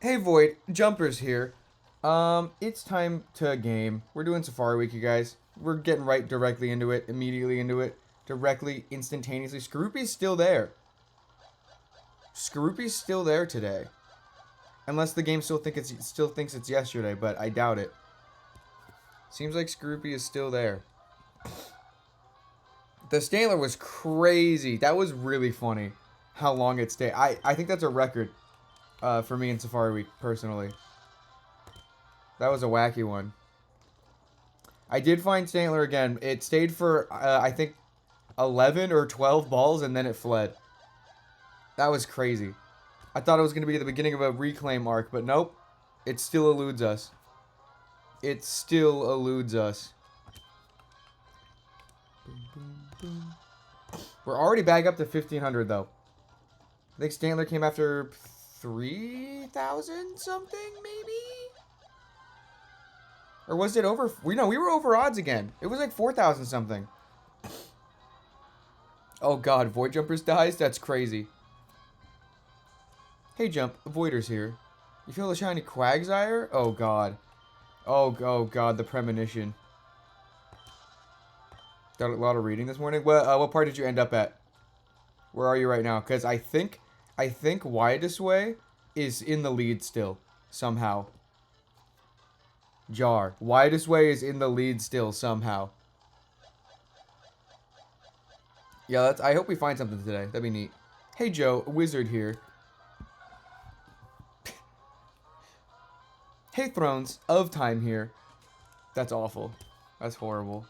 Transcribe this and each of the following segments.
Hey Void, Jumpers here. It's time to game. We're doing Safari Week, you guys. We're getting right directly into it, immediately into it, directly, instantaneously. Skorupi's still there. Skorupi's still there today, unless the game still thinks it's yesterday, but I doubt it. Seems like Skorupi is still there. The Stantler was crazy. That was really funny. How long it stayed. I think that's a record for me in Safari Week personally. That was a wacky one. I did find Stantler again. It stayed for I think 11 or 12 balls and then it fled. That was crazy. I thought it was going to be the beginning of a reclaim arc, but nope. It still eludes us. It still eludes us. We're already back up to 1500 though. I think Stantler came after 3000 something maybe? Or was it over? We were over odds again. It was like 4000 something. Oh god, Void Jumpers dies? That's crazy. Hey Jump, Voiders here. You feel the shiny Quagsire? Oh god. Oh god, the premonition. Got a lot of reading this morning. What part did you end up at? Where are you right now? Because I think Widest Way is in the lead still. Somehow. Jar. Widest Way is in the lead still somehow. Yeah, I hope we find something today. That'd be neat. Hey Joe, Wizard here. Hey Thrones, of Time here. That's awful. That's horrible.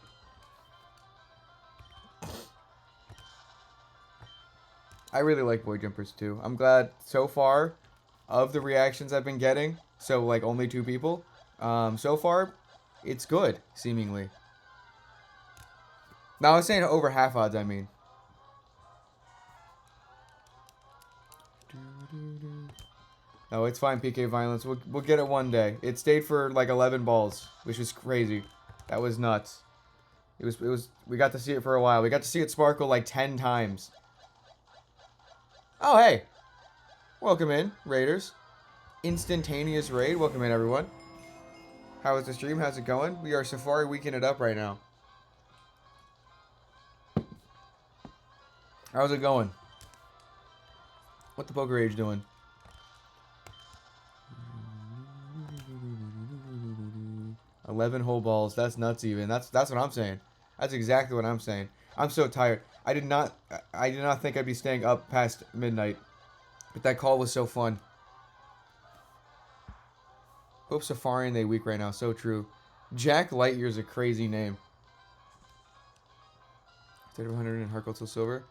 I really like Void Jumpers too. I'm glad so far of the reactions I've been getting. So like only two people. So far, it's good seemingly. Now I was saying over half odds. I mean. No, it's fine. PK Violence. We'll get it one day. It stayed for like 11 balls, which was crazy. That was nuts. It was. We got to see it for a while. We got to see it sparkle like 10 times. Oh hey, welcome in Raiders. Instantaneous raid. Welcome in everyone. How is the stream? How's it going? We are Safari Weeking it up right now. How's it going? What the Poker Age doing? 11 whole balls. That's nuts. Even that's what I'm saying. That's exactly what I'm saying. I'm so tired. I did not think I'd be staying up past midnight, but that call was so fun. Hope Safari and they weak right now. So true. Jack Lightyear's a crazy name. 3,100 in Heart till Silver.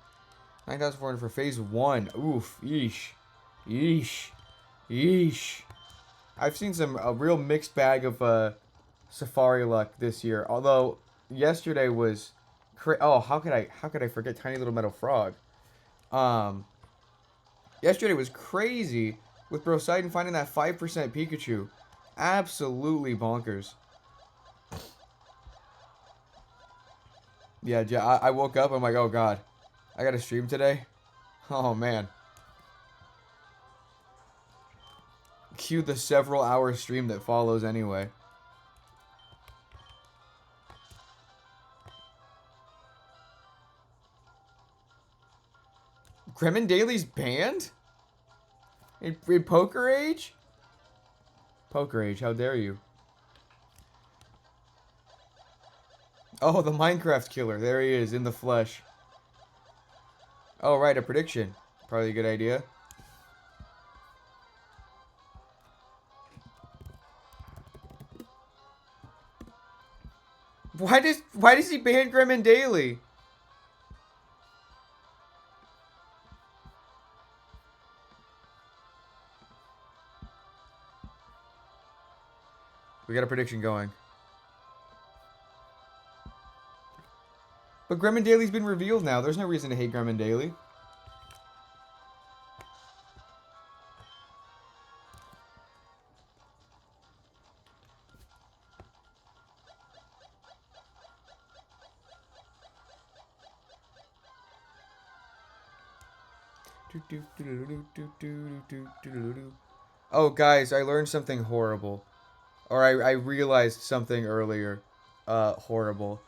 9,400 for phase 1. Oof. Yeesh. Yeesh. Yeesh. I've seen some a real mixed bag of Safari luck this year. Although yesterday was oh, how could I forget Tiny Little Metal Frog? Um Yesterday was crazy with Brosidon finding that 5% Pikachu. Absolutely bonkers. Yeah, I woke up. I'm like, oh god, I got to stream today. Oh man. Cue the several hour stream that follows anyway. Kremen Daly's banned? In Poker Age? Poker Age, how dare you? Oh, the Minecraft killer. There he is, in the flesh. Oh, right, a prediction. Probably a good idea. Why does he ban Kremen Daly? We got a prediction going. But Gremin Daly's been revealed now. There's no reason to hate Gremin Daly. Oh, guys, I learned something horrible. Or I realized something earlier. Horrible.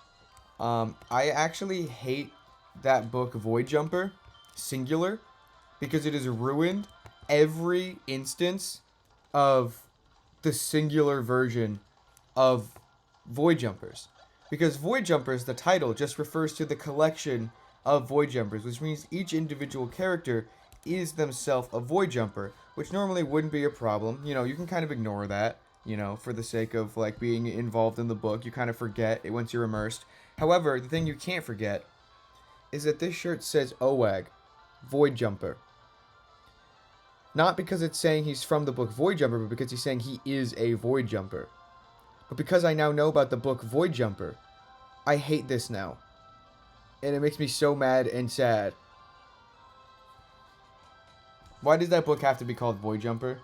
I actually hate that book Void Jumper, singular, because it has ruined every instance of the singular version of Void Jumpers. Because Void Jumpers, the title, just refers to the collection of Void Jumpers, which means each individual character is themselves a Void Jumper, which normally wouldn't be a problem. You know, you can kind of ignore that, you know, for the sake of, like, being involved in the book. You kind of forget it once you're immersed. However, the thing you can't forget is that this shirt says OWAG, Void Jumper. Not because it's saying he's from the book Void Jumper, but because he's saying he is a Void Jumper. But because I now know about the book Void Jumper, I hate this now. And it makes me so mad and sad. Why does that book have to be called Void Jumper?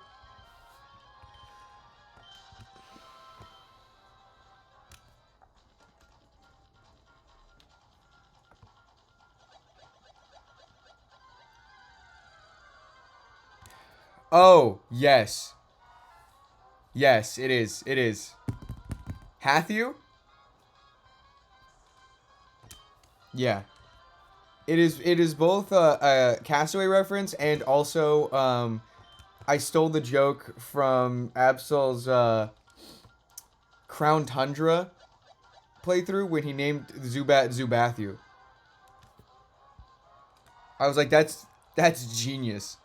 Oh, yes. Yes, it is. It is. Hath you? Yeah. It is both a Castaway reference and also I stole the joke from Absol's Crown Tundra playthrough when he named Zubat Zubathu. I was like, that's genius.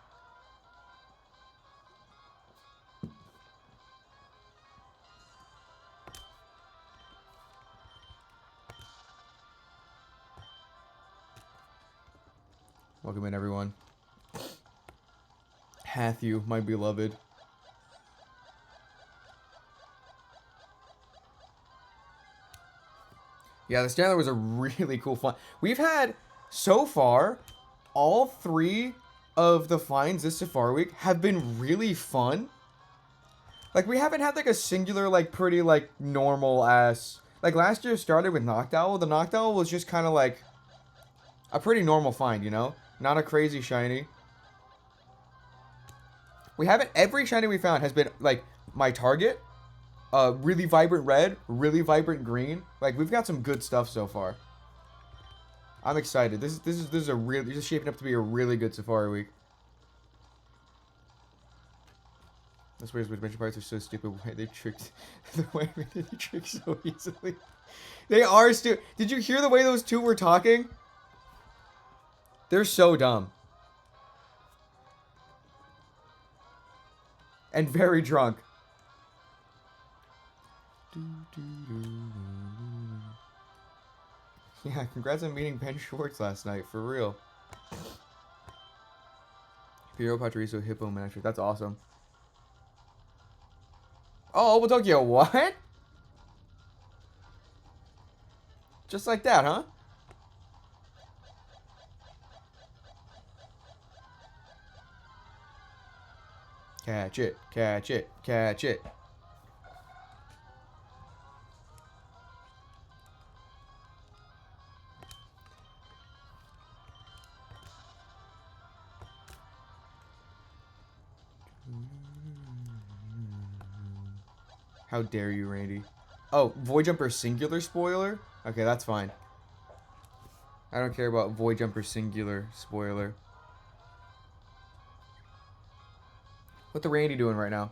Welcome in, everyone. Hath you, my beloved. Yeah, the Stanley was a really cool find. We've had, so far, all three of the finds this Safari Week have been really fun. Like, we haven't had, like, a singular, like, pretty, like, normal-ass... Like, last year started with Noctowl. The Noctowl was just kind of, like, a pretty normal find, you know? Not a crazy shiny. We haven't... Every shiny we found has been, like, my target. Really vibrant red. Really vibrant green. Like, we've got some good stuff so far. I'm excited. This is a really... This is shaping up to be a really good Safari Week. That's weird. Adventure parts are so stupid. Why they tricked... the way they trick so easily. They are stupid. Did you hear the way those two were talking? They're so dumb. And very drunk. Yeah, congrats on meeting Ben Schwartz last night, for real. Piero Patricio Hippo Manager. That's awesome. Oh, Obotokyo, what? Just like that, huh? Catch it, catch it, catch it. How dare you, Randy? Oh, Void Jumper singular spoiler? Okay, that's fine. I don't care about Void Jumper singular spoiler. What the Randy doing right now?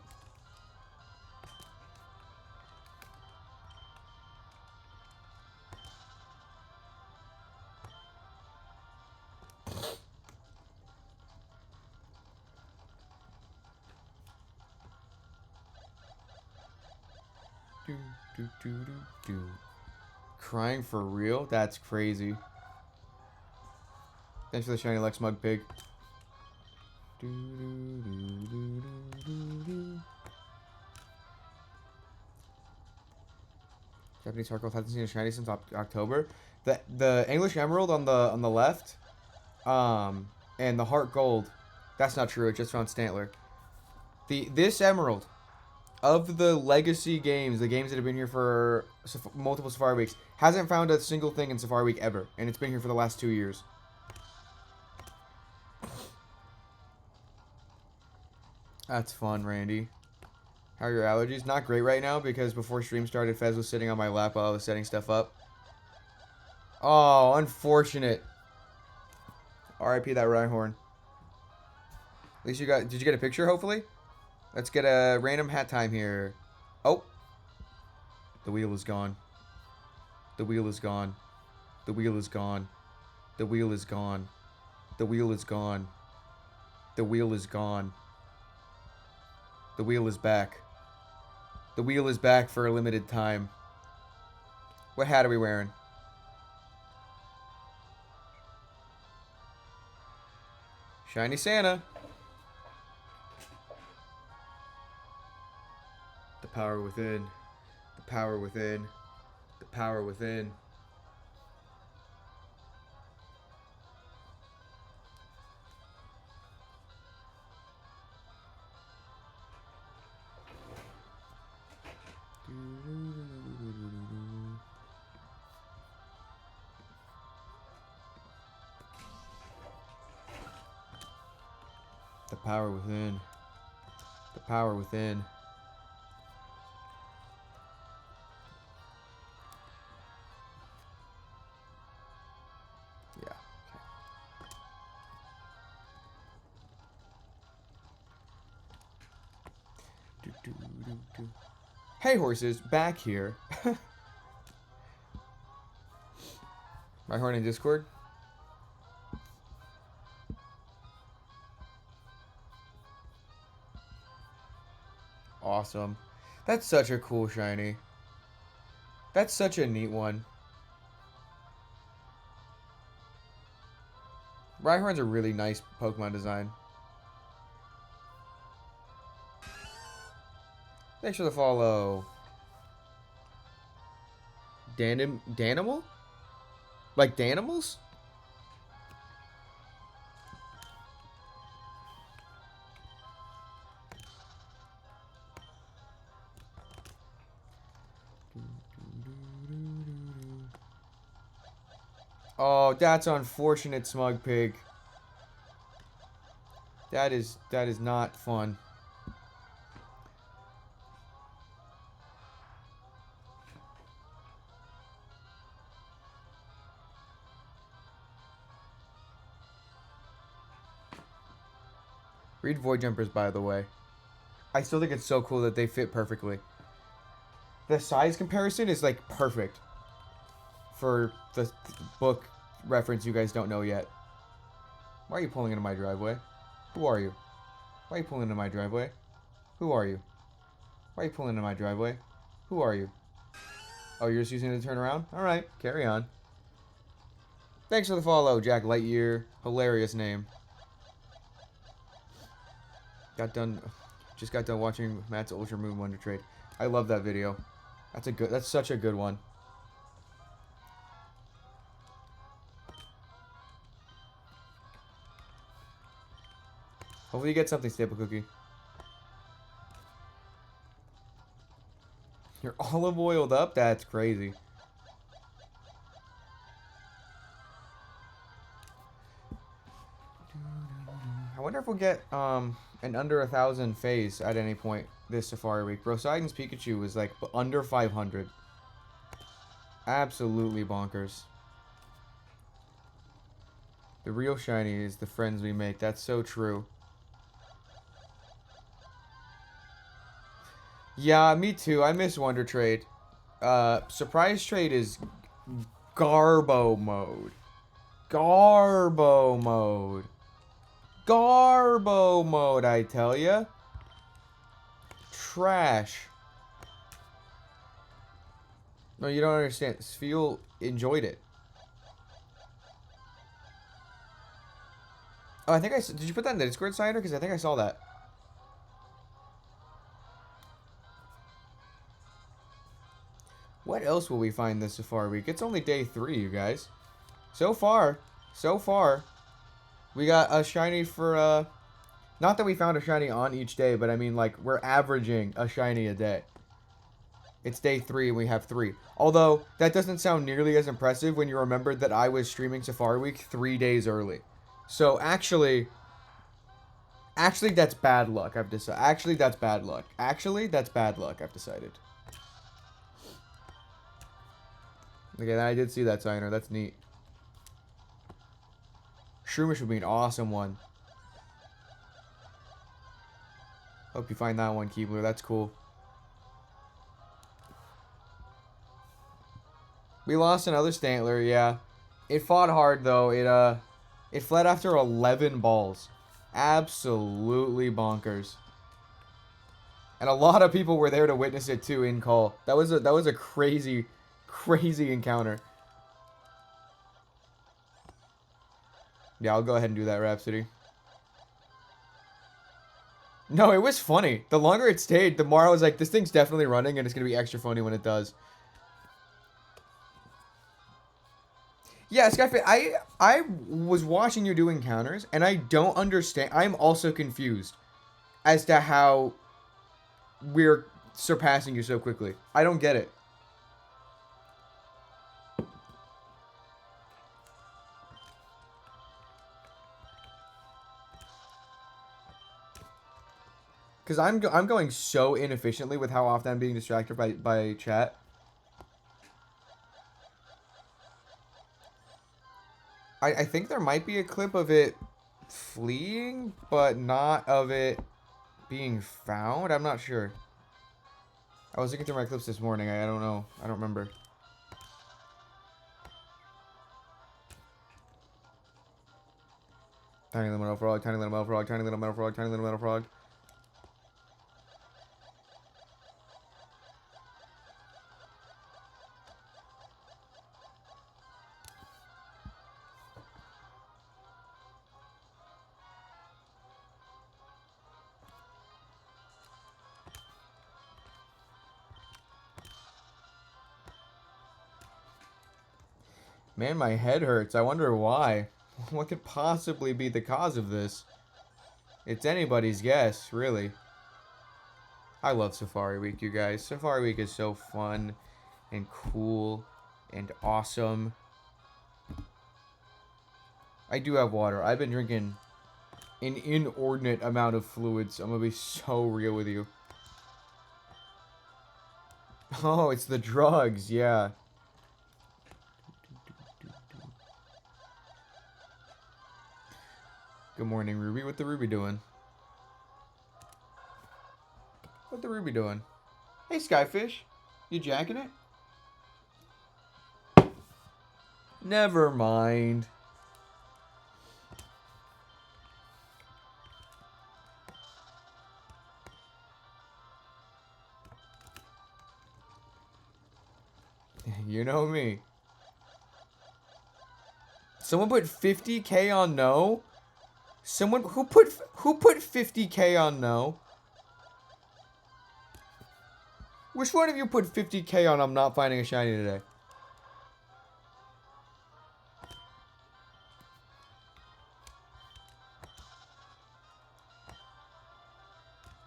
Do, do, do, do, do. Crying for real? That's crazy. Thanks for the shiny Lex Mug Pig. Do, do, do, do, do, do. Japanese Heartgold hasn't seen a shiny since October. The English Emerald on the left, and the Heart Gold, that's not true. It just found Stantler. This Emerald, of the legacy games, the games that have been here for multiple Safari Weeks, hasn't found a single thing in Safari Week ever, and it's been here for the last 2 years. That's fun, Randy. How are your allergies? Not great right now because before stream started, Fez was sitting on my lap while I was setting stuff up. Oh, unfortunate. RIP that Rhyhorn. At least you got... Did you get a picture, hopefully? Let's get a random hat time here. Oh. The wheel is gone. The wheel is gone. The wheel is gone. The wheel is gone. The wheel is gone. The wheel is gone. The wheel is back. The wheel is back for a limited time. What hat are we wearing? Shiny Santa. The power within. The power within. The power within. The power within. The power within. Yeah. Okay. Hey horses, back here. Rhyhorn in Discord. Awesome. That's such a cool shiny. That's such a neat one. Rhyhorn's a really nice Pokemon design. Thanks for the follow. Danimal? Like Danimals? Oh, that's unfortunate, Smug Pig. That is not fun. Read Void Jumpers, by the way. I still think it's so cool that they fit perfectly. The size comparison is like perfect for the book reference you guys don't know yet. Why are you pulling into my driveway? Who are you? Why are you pulling into my driveway? Who are you? Why are you pulling into my driveway? Who are you? Oh, you're just using it to turn around? Alright, carry on. Thanks for the follow, Jack Lightyear. Hilarious name. Just got done watching Matt's Ultra Moon Wonder Trade. I love that video. That's such a good one. Hopefully you get something, Staple Cookie. You're olive oiled up? That's crazy. I wonder if we'll get an under 1,000 phase at any point this Safari Week. Poseidon's Pikachu was like under 500. Absolutely bonkers. The real shiny is the friends we make. That's so true. Yeah, me too. I miss Wonder Trade. Surprise Trade is Garbo mode. Garbo mode. Garbo mode, I tell ya. Trash. No, you don't understand. Spheal enjoyed it. Oh, I think did you put that in the Discord, Cider? Because I think I saw that. What else will we find this Safari Week? It's only day 3, you guys. So far, we got a shiny for, not that we found a shiny on each day, but I mean, like, we're averaging a shiny a day. It's day 3 and we have 3. Although, that doesn't sound nearly as impressive when you remember that I was streaming Safari Week 3 days early. So, actually, Actually, that's bad luck. I've decided. Actually, that's bad luck. Actually, that's bad luck. I've decided. Okay, I did see that signer. That's neat. Shroomish would be an awesome one. Hope you find that one, Keebler. That's cool. We lost another Stantler, yeah. It fought hard though. It fled after 11 balls. Absolutely bonkers. And a lot of people were there to witness it too in call. That was a crazy, crazy encounter. Yeah, I'll go ahead and do that, Rhapsody. No, it was funny. The longer it stayed, the more I was like, this thing's definitely running and it's going to be extra funny when it does. Yeah, Skyface, I was watching you do encounters, and I don't understand. I'm also confused as to how we're surpassing you so quickly. I don't get it. Because I'm going so inefficiently with how often I'm being distracted by chat. I think there might be a clip of it fleeing, but not of it being found. I'm not sure. I was looking through my clips this morning. I don't know. I don't remember. Tiny little metal frog, tiny little metal frog, tiny little metal frog, tiny little metal frog. Man, my head hurts. I wonder why. What could possibly be the cause of this? It's anybody's guess, really. I love Safari Week, you guys. Safari Week is so fun and cool and awesome. I do have water. I've been drinking an inordinate amount of fluids. I'm gonna be so real with you. Oh, it's the drugs, yeah. Good morning, Ruby. What the Ruby doing? What the Ruby doing? Hey, Skyfish. You jacking it? Never mind. You know me. Someone put 50K on no? Someone who put 50K on no? Which one of you put 50K on I'm not finding a shiny today?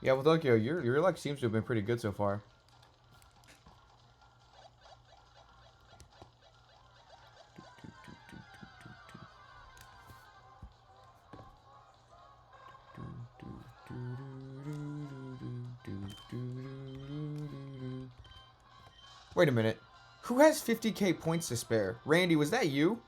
Yeah, well, Tokyo, your luck seems to have been pretty good so far. Wait a minute. Who has 50K points to spare? Randy, was that you?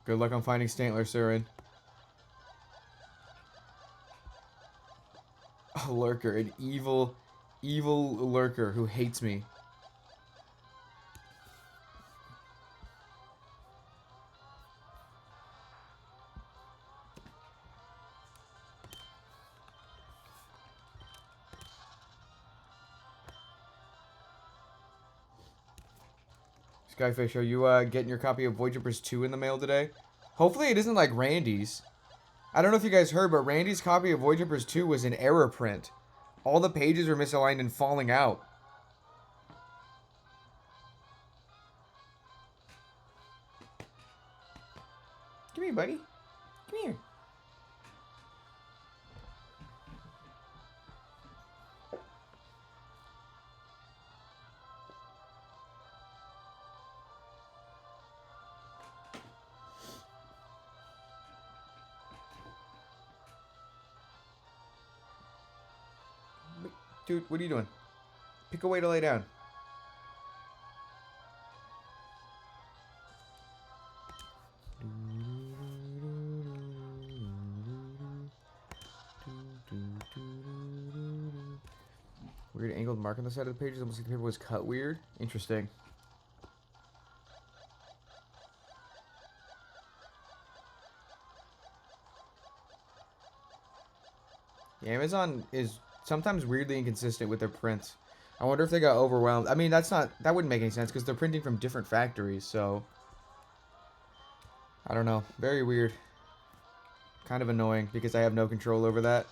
Good luck on finding Stantler, Surin. A lurker, an evil lurker who hates me. Skyfish, are you getting your copy of Void Jumpers 2 in the mail today? Hopefully it isn't like Randy's. I don't know if you guys heard, but Randy's copy of Void Jumpers 2 was an error print. All the pages were misaligned and falling out. Come here, buddy. Come here. Dude, what are you doing? Pick a way to lay down. Weird angled mark on the side of the page. Almost like the paper was cut weird. Interesting. Yeah, Amazon is sometimes weirdly inconsistent with their prints. I wonder if they got overwhelmed. I mean, that wouldn't make any sense because they're printing from different factories, so I don't know. Very weird. Kind of annoying because I have no control over that.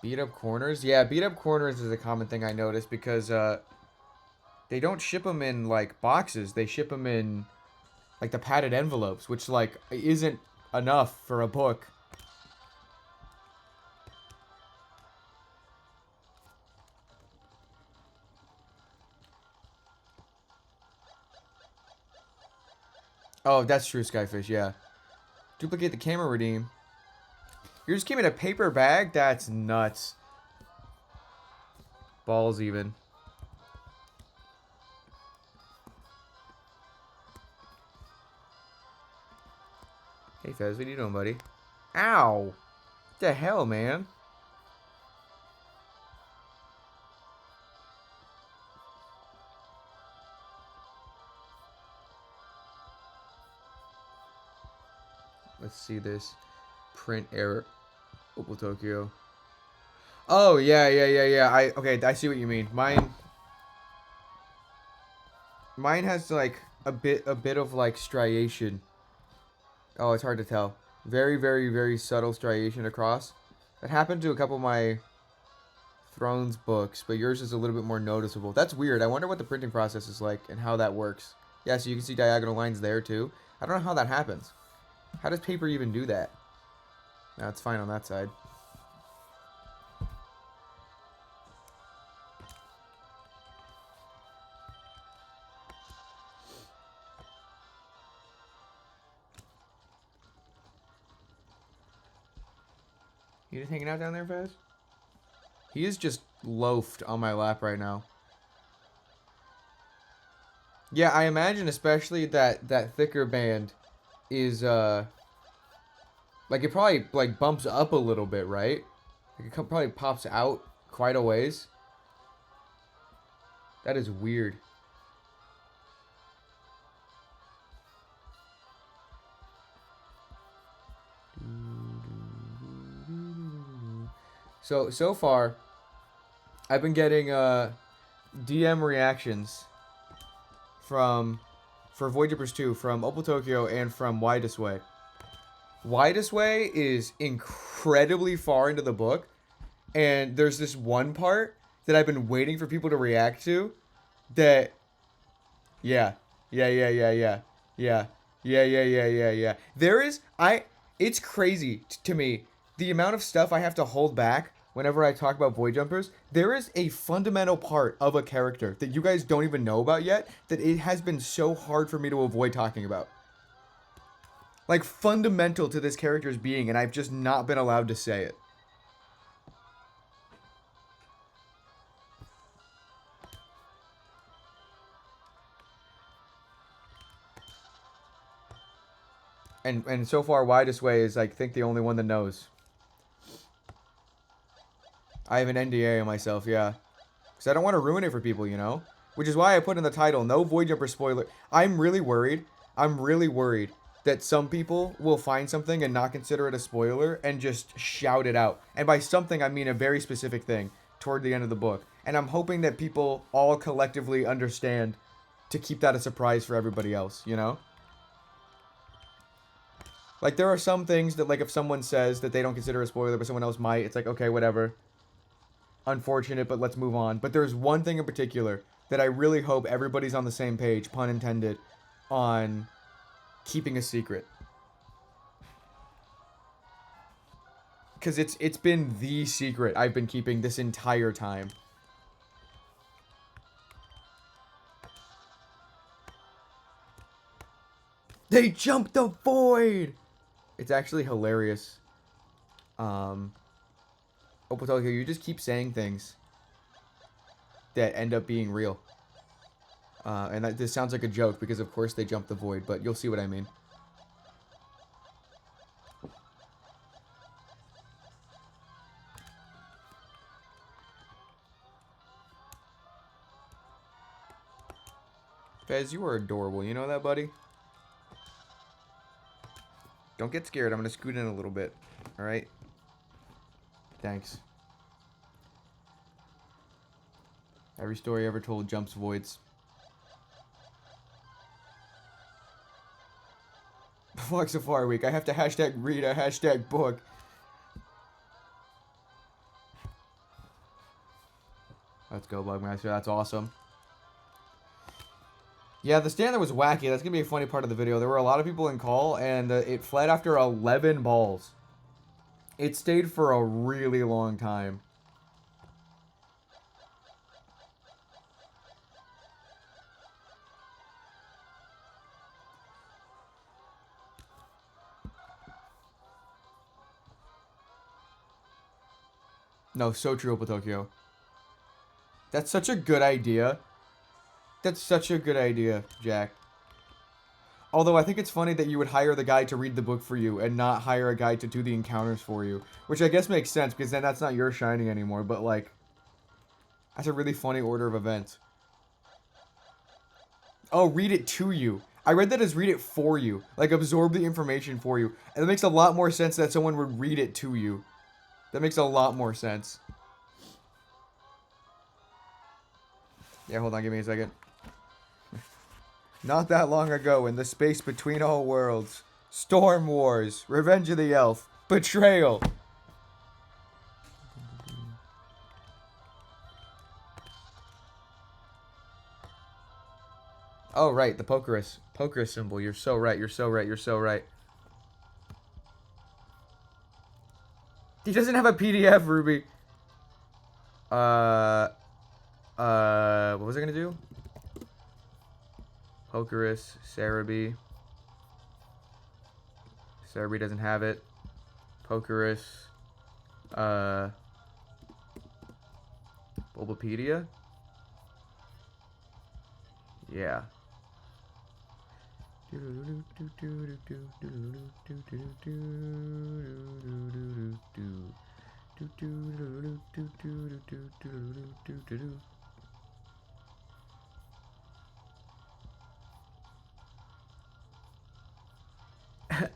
Beat up corners? Yeah, beat up corners is a common thing I noticed because they don't ship them in like boxes. They ship them in like the padded envelopes, which like isn't enough for a book. Oh, that's true, Skyfish, yeah. Duplicate the camera redeem. You just came in a paper bag? That's nuts. Balls even. Hey Fez, what are you doing, buddy? Ow! What the hell, man? Let's see this. Print error. Opal Tokyo. Oh, yeah. Okay, I see what you mean. Mine has like a bit of like striation. Oh, it's hard to tell. Very, very, very subtle striation across. That happened to a couple of my Thrones books, but yours is a little bit more noticeable. That's weird. I wonder what the printing process is like and how that works. Yeah, so you can see diagonal lines there too. I don't know how that happens. How does paper even do that? No, it's fine on that side. You just hanging out down there, Faz? He is just loafed on my lap right now. Yeah, I imagine especially that thicker band is like it probably like bumps up a little bit, right? Like it probably pops out quite a ways. That is weird. So far, I've been getting DM reactions for Void Jumpers 2 from Opal Tokyo and from Widest Way. Widest Way is incredibly far into the book, and there's this one part that I've been waiting for people to react to that yeah. Yeah. There is it's crazy to me the amount of stuff I have to hold back whenever I talk about Void Jumpers. There is a fundamental part of a character that you guys don't even know about yet that it has been so hard for me to avoid talking about. Like fundamental to this character's being, and I've just not been allowed to say it. And so far, Widest Way is, I think, the only one that knows. I have an NDA on myself, yeah. Because I don't want to ruin it for people, you know? Which is why I put in the title, no Void Jumper spoiler. I'm really worried that some people will find something and not consider it a spoiler and just shout it out. And by something, I mean a very specific thing toward the end of the book. And I'm hoping that people all collectively understand to keep that a surprise for everybody else, you know? Like, there are some things that, like, if someone says that they don't consider a spoiler, but someone else might, it's like, okay, whatever. Unfortunate, but let's move on. But there's one thing in particular that I really hope everybody's on the same page, pun intended, on keeping a secret. Because it's been the secret I've been keeping this entire time. They jumped the void! It's actually hilarious. Opotokyo, you just keep saying things that end up being real. And this sounds like a joke because, of course, they jumped the void, but you'll see what I mean. Fez, you are adorable. You know that, buddy? Don't get scared. I'm going to scoot in a little bit. Alright? Thanks. Every story ever told jumps voids. Vlog Safari Week. I have to hashtag read a hashtag book. Let's go, Bugmaster. That's awesome. Yeah, the stand that was wacky. That's going to be a funny part of the video. There were a lot of people in call, and it fled after 11 balls. It stayed for a really long time. No, so true, Opotokyo. That's such a good idea. That's such a good idea, Jack. Although I think it's funny that you would hire the guy to read the book for you and not hire a guy to do the encounters for you. Which I guess makes sense because then that's not your shining anymore. But like, that's a really funny order of events. Oh, read it to you. I read that as read it for you. Like absorb the information for you. And it makes a lot more sense that someone would read it to you. That makes a lot more sense. Yeah, hold on, give me a second. Not that long ago, in the space between all worlds, Storm Wars, Revenge of the Elf, Betrayal. Oh, right, the Pokerus. Pokerus symbol. You're so right, you're so right, you're so right. He doesn't have a PDF, Ruby. What was I gonna do? Pokerus, Cerebi. Cerebi doesn't have it. Pokerus. Bulbapedia? Yeah.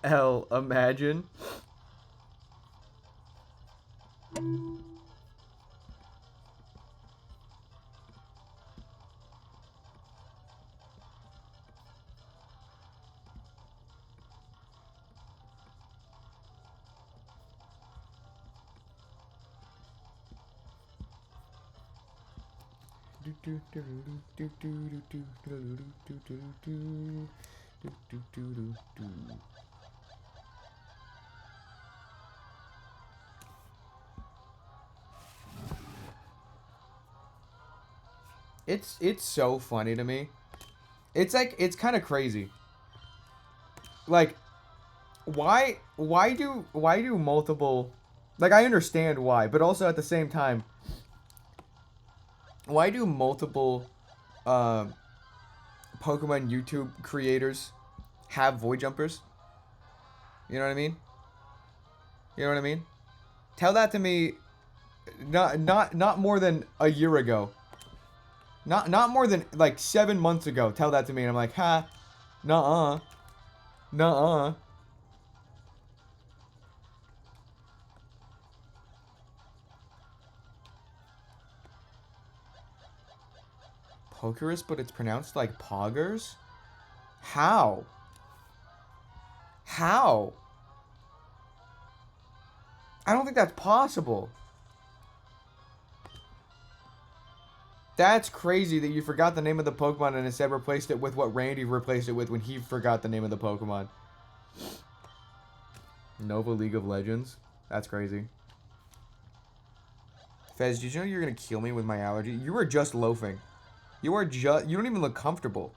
L, imagine. It's so funny to me. It's like it's kind of crazy. Like why do multiple, like I understand why, but also at the same time why do multiple Pokemon YouTube creators have void jumpers? You know what I mean? You know what I mean? Tell that to me not more than a year ago. Not more than like 7 months ago. Tell that to me and I'm like, ha, nuh-uh. Nuh-uh. Pokerus, but it's pronounced like Poggers? How? How? I don't think that's possible. That's crazy that you forgot the name of the Pokemon and instead replaced it with what Randy replaced it with when he forgot the name of the Pokemon. Nova League of Legends? That's crazy. Fez, did you know you're going to kill me with my allergy? You are just loafing. You don't even look comfortable.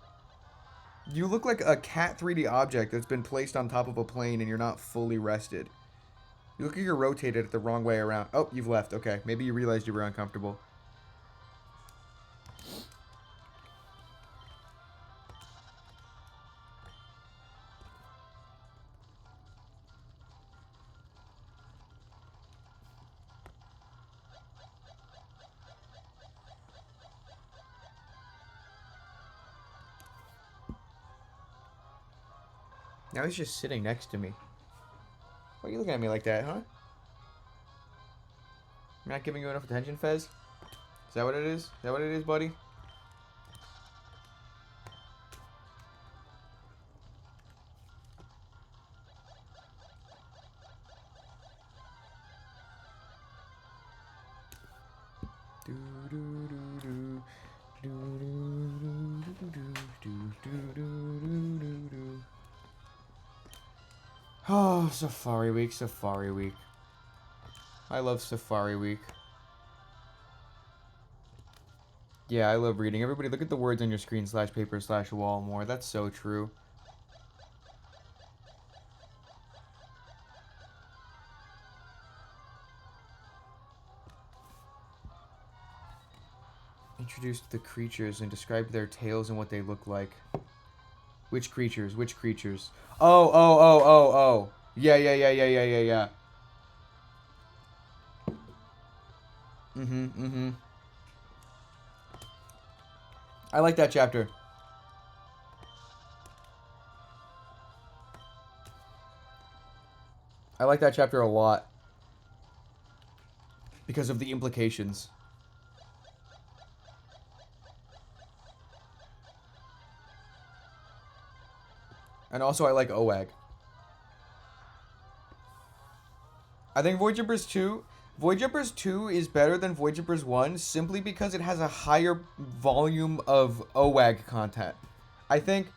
You look like a cat 3D object that's been placed on top of a plane and you're not fully rested. You look like you're rotated the wrong way around. Oh, you've left. Okay, maybe you realized you were uncomfortable. Now he's just sitting next to me. Why are you looking at me like that, huh? I'm not giving you enough attention, Fez? Is that what it is? Is that what it is, buddy? Oh, Safari Week, Safari Week. I love Safari Week. Yeah, I love reading. Everybody look at the words on your screen, /paper/wall more. That's so true. Introduce the creatures and describe their tails and what they look like. Which creatures? Which creatures? Oh, oh, oh, oh, oh. Yeah, yeah, yeah, yeah, yeah, yeah, yeah. Mm-hmm, mm-hmm. I like that chapter. I like that chapter a lot. Because of the implications. And also I like OWAG. I think Void Jumpers 2... Void Jumpers 2 is better than Void Jumpers 1 simply because it has a higher volume of OWAG content. I think...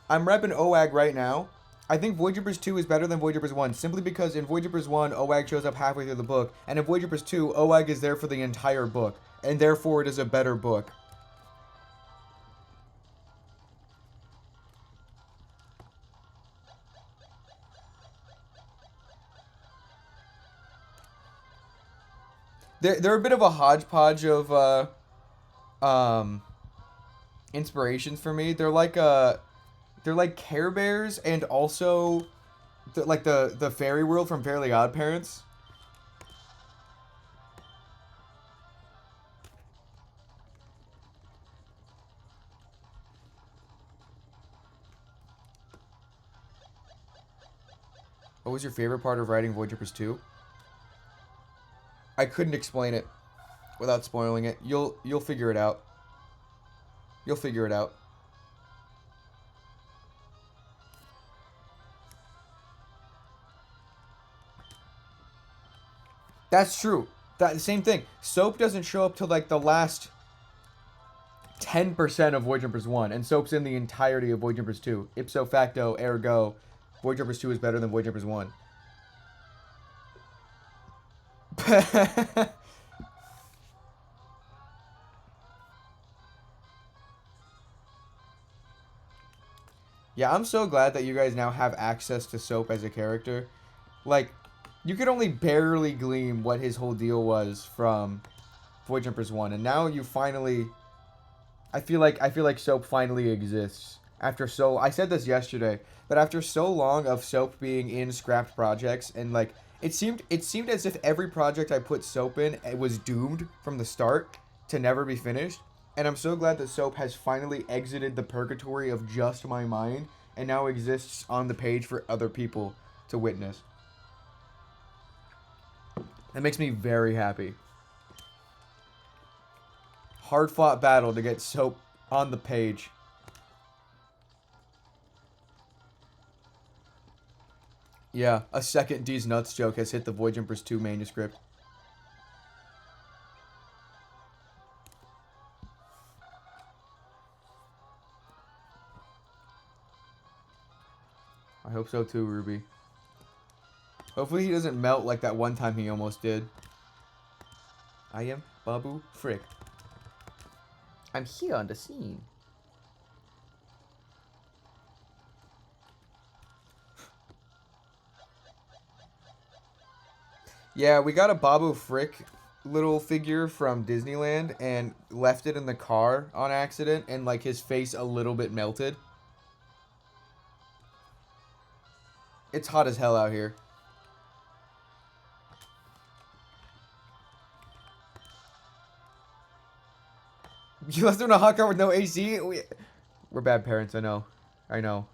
I'm repping OWAG right now. I think Void Jumpers 2 is better than Void Jumpers 1 simply because in Void Jumpers 1, OWAG shows up halfway through the book. And in Void Jumpers 2, OWAG is there for the entire book. And therefore it is a better book. They're a bit of a hodgepodge of inspirations for me. They're like Care Bears and also like the fairy world from Fairly Odd Parents. What was your favorite part of writing Void Jumpers 2? I couldn't explain it without spoiling it. You'll figure it out. You'll figure it out. That's true. That same thing. Soap doesn't show up till like the last 10% of Void Jumpers 1, and Soap's in the entirety of Void Jumpers 2. Ipso facto, ergo, Void Jumpers 2 is better than Void Jumpers 1. Yeah, I'm so glad that you guys now have access to Soap as a character. Like, you could only barely glean what his whole deal was from Void Jumpers 1, and now you finally... I feel like Soap finally exists. After so... I said this yesterday, but after so long of Soap being in scrapped projects, and like, it seemed as if every project I put Soap in it was doomed from the start to never be finished. And I'm so glad that Soap has finally exited the purgatory of just my mind and now exists on the page for other people to witness. That makes me very happy. Hard-fought battle to get Soap on the page. Yeah, a second D's Nuts joke has hit the Void Jumpers 2 manuscript. I hope so too, Ruby. Hopefully he doesn't melt like that one time he almost did. I am Babu Frick. I'm here on the scene. Yeah, we got a Babu Frick little figure from Disneyland and left it in the car on accident, and like his face a little bit melted. It's hot as hell out here. You left him in a hot car with no AC? We're bad parents, I know. I know.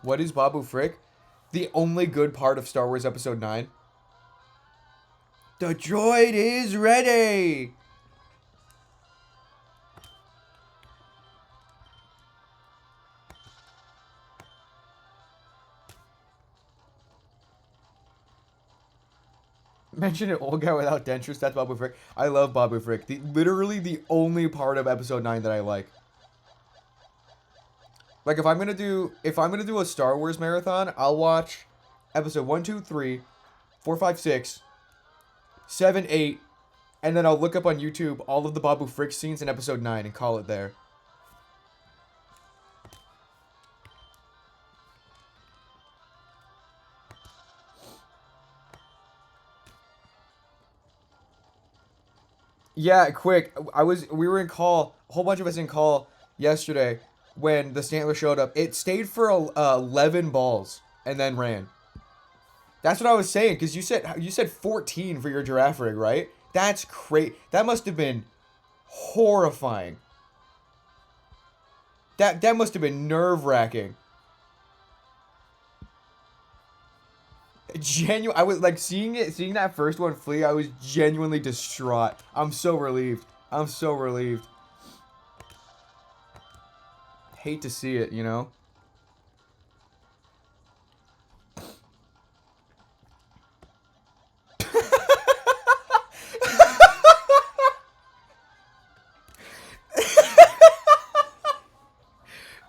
What is Babu Frick? The only good part of Star Wars Episode 9. The droid is ready! Mention an old guy without dentures. That's Babu Frick. I love Babu Frick. Literally the only part of Episode 9 that I like. Like if I'm gonna do a Star Wars marathon, I'll watch Episode 1, 2, 3, 4, 5, 6, 7, 8, and then I'll look up on YouTube all of the Babu Frick scenes in Episode 9 and call it there. Yeah, quick. We were in call, a whole bunch of us in call yesterday when the Stantler showed up. It stayed for 11 balls and then ran. That's what I was saying, because you said 14 for your giraffe rig, right? That's crazy. That must have been horrifying. That must have been nerve-wracking. I was like seeing that first one flee. I was genuinely distraught. I'm so relieved. I'm so relieved. Hate to see it, you know.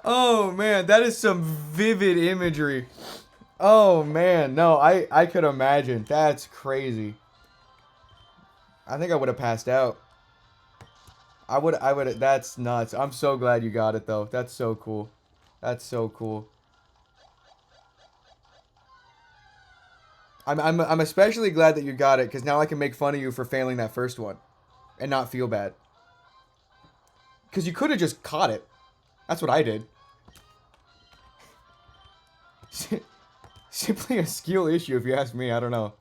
Oh man, that is some vivid imagery. Oh man, no, I could imagine. That's crazy. I think I would have passed out. I would that's nuts. I'm so glad you got it though. That's so cool. That's so cool. I'm especially glad that you got it, because now I can make fun of you for failing that first one and not feel bad. Because you could have just caught it. That's what I did. Simply a skill issue, if you ask me. I don't know.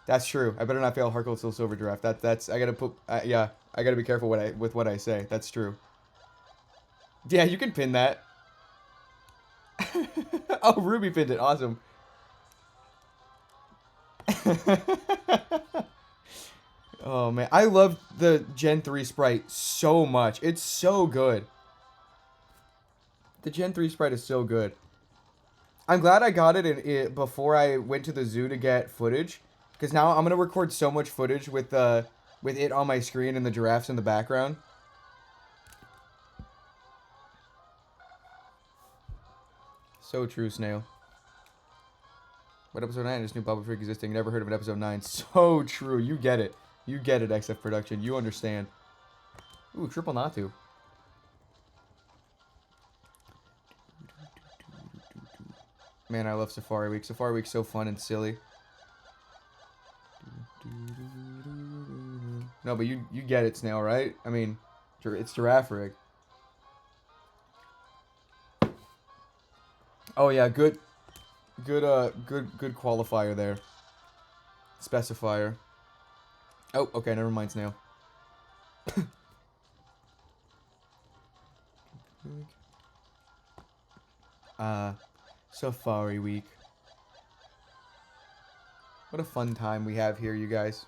That's true. I better not fail Harkle Still Silver Giraffe. That's I gotta put. Yeah, I gotta be careful with what I say. That's true. Yeah, you can pin that. Oh, Ruby pinned it. Awesome. Oh man, I love the Gen 3 sprite so much. It's so good. The Gen 3 sprite is so good. I'm glad I got it before I went to the zoo to get footage, because now I'm gonna record so much footage with it on my screen and the giraffes in the background. So true, Snail. What episode 9 is new Babu Frick existing? Never heard of an episode 9. So true. You get it. You get it, XF Production. You understand. Ooh, triple Natu. Man, I love Safari Week. Safari Week's so fun and silly. No, but you get it, Snail, right? I mean, it's Giraffe Rig. Oh yeah, good qualifier there. Specifier. Oh, okay, never mind, Snail. Safari Week. What a fun time we have here, you guys.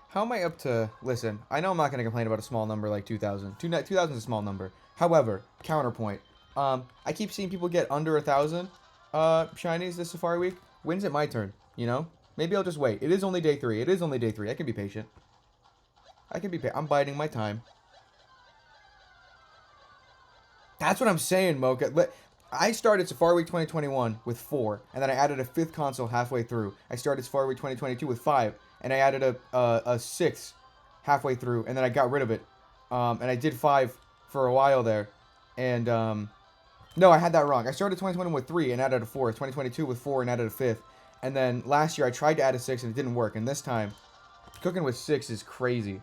How am I up to... Listen, I know I'm not going to complain about a small number like 2,000. 2,000 is a small number. However, counterpoint. I keep seeing people get under 1,000 shinies this Safari Week. When's it my turn, you know? Maybe I'll just wait. It is only day 3. It is only day 3. I can be patient. I'm biding my time. That's what I'm saying, Mocha. I started Safari Week 2021 with 4, and then I added a 5th console halfway through. I started Safari Week 2022 with 5, and I added a 6th halfway through, and then I got rid of it. And I did 5 for a while there. And, no, I had that wrong. I started 2021 with 3 and added a 4th. 2022 with 4 and added a 5th. And then last year I tried to add a 6th and it didn't work. And this time, cooking with 6 is crazy.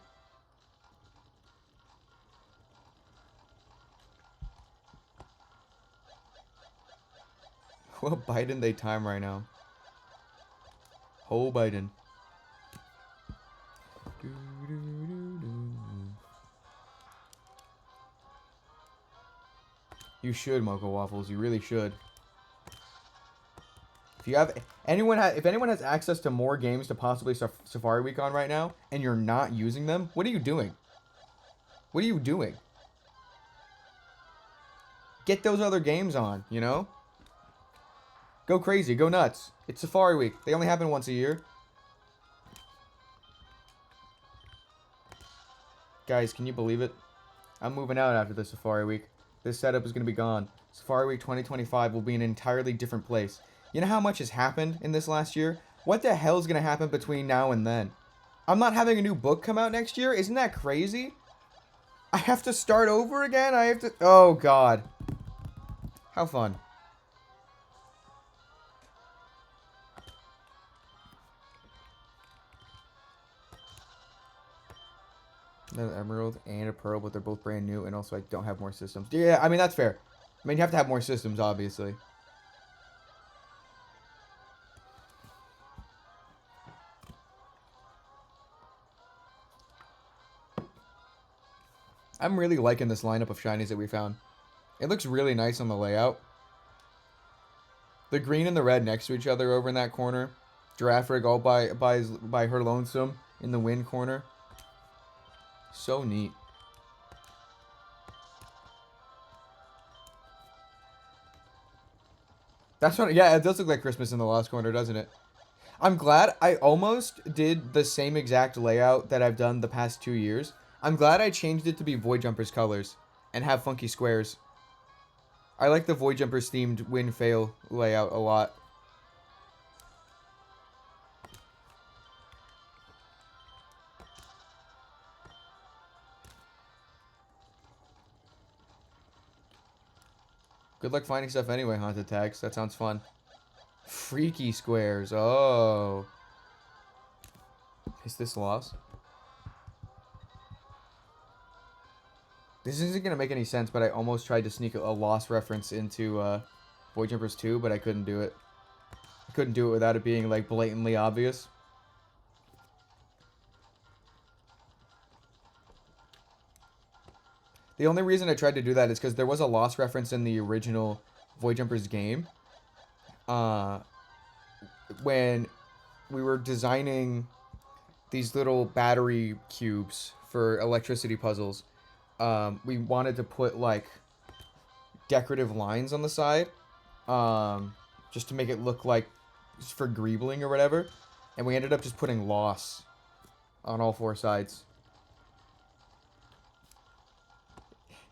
What Biden they time right now? Ho Biden. You should, Mocha Waffles. You really should. If you have if anyone has access to more games to possibly Safari Week on right now, and you're not using them, what are you doing? What are you doing? Get those other games on, you know? Go crazy, go nuts. It's Safari Week. They only happen once a year. Guys, can you believe it? I'm moving out after the Safari Week. This setup is going to be gone. Safari Week 2025 will be an entirely different place. You know how much has happened in this last year? What the hell is going to happen between now and then? I'm not having a new book come out next year? Isn't that crazy? I have to start over again? I have to... Oh, God. How fun. An emerald and a pearl, but they're both brand new, and also I don't have more systems. Yeah, I mean, that's fair. I mean, you have to have more systems, obviously. I'm really liking this lineup of shinies that we found. It looks really nice on the layout. The green and the red next to each other over in that corner. Giraffrig all by her lonesome in the wind corner. So neat. That's what, yeah, it does look like Christmas in the Lost Corner, doesn't it? I'm glad I almost did the same exact layout that I've done the past 2 years. I'm glad I changed it to be Void Jumpers colors and have funky squares. I like the Void Jumpers themed win-fail layout a lot. Good luck finding stuff anyway, Haunted Tags. That sounds fun. Freaky squares. Oh. Is this lost? This isn't going to make any sense, but I almost tried to sneak a lost reference into Void Jumpers 2, but I couldn't do it. I couldn't do it without it being, like, blatantly obvious. The only reason I tried to do that is because there was a lost reference in the original Void Jumpers game. When we were designing these little battery cubes for electricity puzzles, we wanted to put, like, decorative lines on the side. Just to make it look like for greebling or whatever. And we ended up just putting loss on all 4 sides.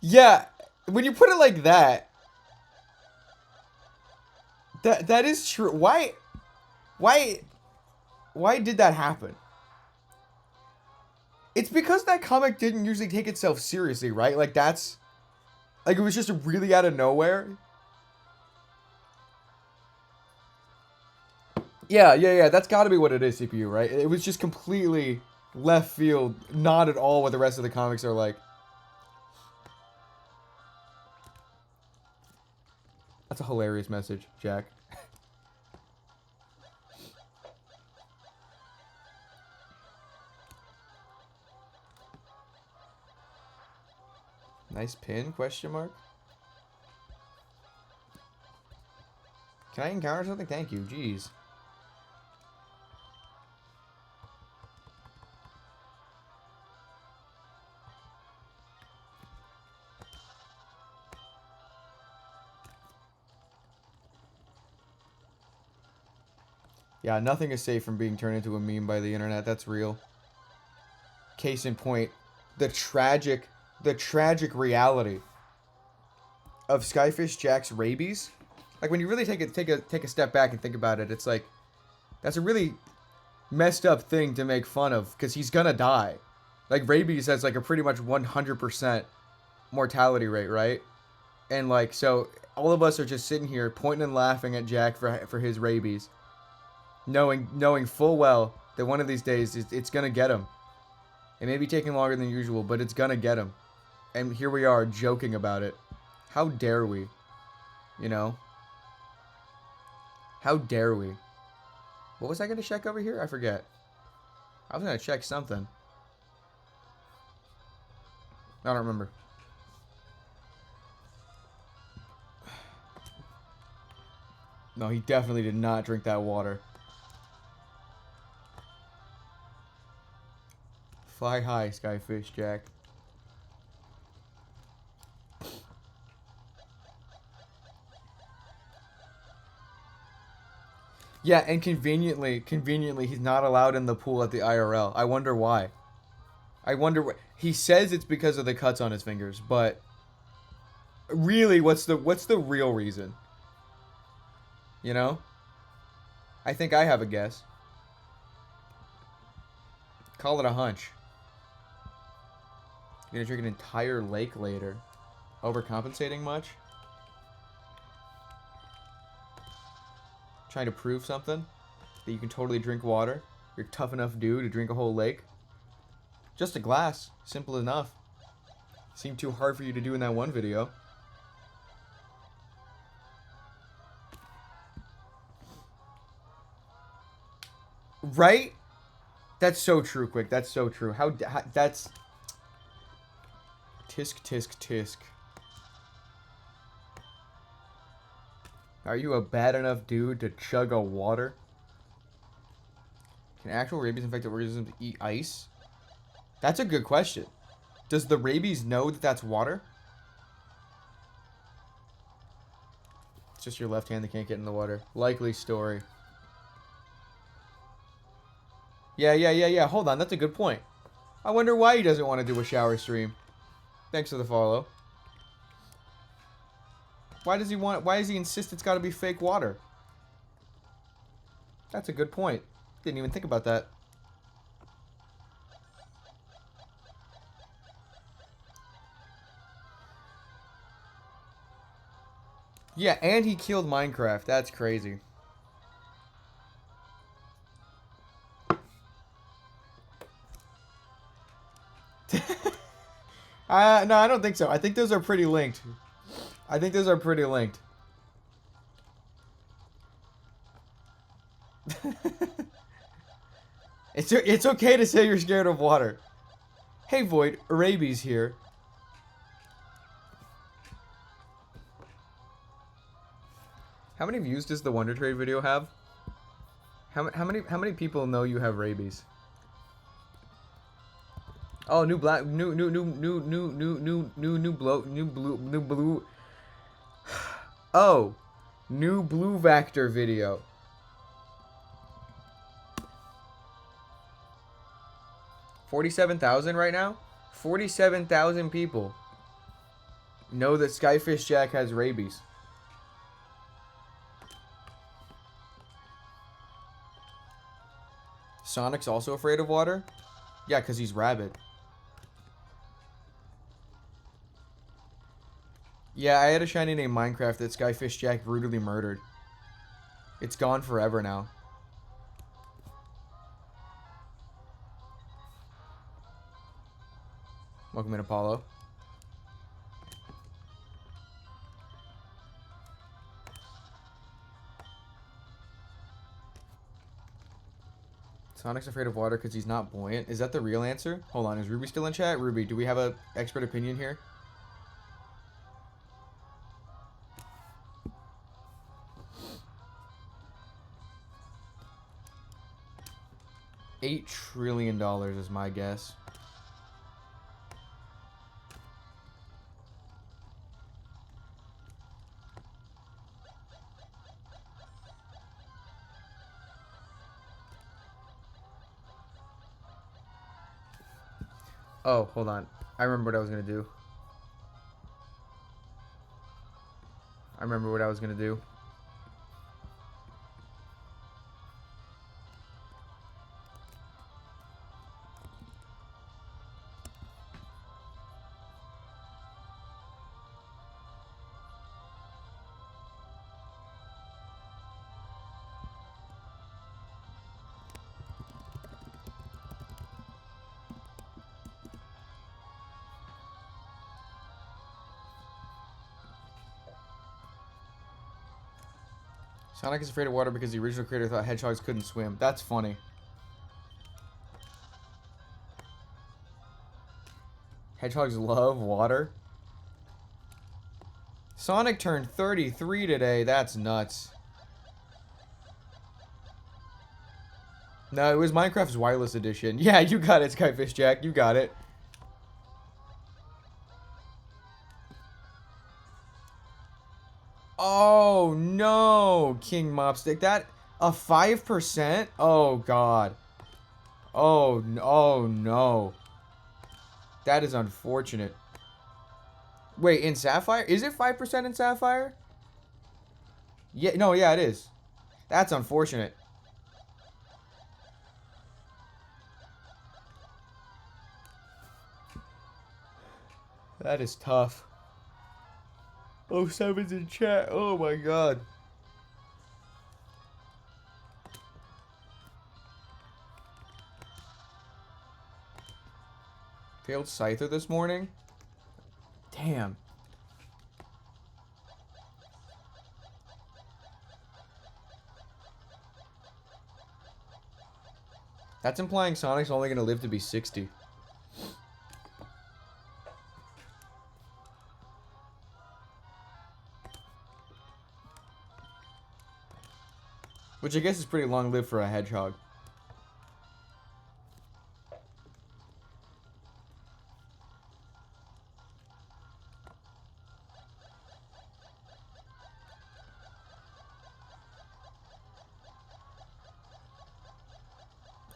Yeah, when you put it like that, that is true. Why did that happen? It's because that comic didn't usually take itself seriously, right? Like, that's... Like, it was just really out of nowhere. Yeah, that's gotta be what it is, CPU, right? It was just completely left field, not at all what the rest of the comics are like. That's a hilarious message, Jack. Nice pin, question mark? Can I encounter something? Thank you, jeez. Yeah, nothing is safe from being turned into a meme by the internet. That's real. Case in point, the tragic reality of Skyfish Jack's rabies. Like, when you really take a step back and think about it, it's like, that's a really messed up thing to make fun of, because he's gonna die. Like rabies has like a pretty much 100% mortality rate, right? And like so all of us are just sitting here pointing and laughing at Jack for his rabies, knowing full well that one of these days it's gonna get him. It may be taking longer than usual, but it's gonna get him. And here we are joking about it. How dare we? You know? How dare we? What was I gonna check over here? I forget. I was gonna check something. I don't remember. No, he definitely did not drink that water. Fly high, Skyfish Jack. Yeah, and conveniently, he's not allowed in the pool at the IRL. I wonder why. I wonder. He says it's because of the cuts on his fingers, but really, what's the real reason? You know? I think I have a guess. Call it a hunch. You're gonna drink an entire lake later. Overcompensating much? Trying to prove something? That you can totally drink water? You're tough enough dude to drink a whole lake? Just a glass. Simple enough. Seemed too hard for you to do in that one video. Right? That's so true, Quick. That's so true. How that's... Tisk, tisk, tisk. Are you a bad enough dude to chug a water? Can actual rabies-infected organisms eat ice? That's a good question. Does the rabies know that that's water? It's just your left hand that can't get in the water. Likely story. Yeah. Hold on, that's a good point. I wonder why he doesn't want to do a shower stream. Thanks for the follow. Why does he insist it's got to be fake water? That's a good point. Didn't even think about that. Yeah, and he killed Minecraft. That's crazy. No, I don't think so. I think those are pretty linked. It's okay to say you're scared of water. Hey Void, rabies here. How many views does the Wonder Trade video have? How many people know you have rabies? Oh, new blue. Oh, new blue Vector video. 47,000 right now? 47,000 people know that Skyfish Jack has rabies. Sonic's also afraid of water? Yeah, because he's rabid. Yeah, I had a shiny named Minecraft that Skyfish Jack brutally murdered. It's gone forever now. Welcome in, Apollo. Sonic's afraid of water because he's not buoyant. Is that the real answer? Hold on, is Ruby still in chat? Ruby, do we have an expert opinion here? $8 trillion is my guess. Oh, hold on. I remember what I was going to do. Sonic is afraid of water because the original creator thought hedgehogs couldn't swim. That's funny. Hedgehogs love water. Sonic turned 33 today. That's nuts. No, it was Minecraft's wireless edition. Yeah, you got it, Skyfish Jack. You got it. Oh, no, King Mopstick. That, a 5%? Oh, God. Oh, no. That is unfortunate. Wait, in Sapphire? Is it 5% in Sapphire? Yeah, no, yeah, it is. That's unfortunate. That is tough. Oh, 7's in chat. Oh, my God. Failed Scyther this morning? Damn. That's implying Sonic's only going to live to be 60. Which I guess is pretty long-lived for a hedgehog.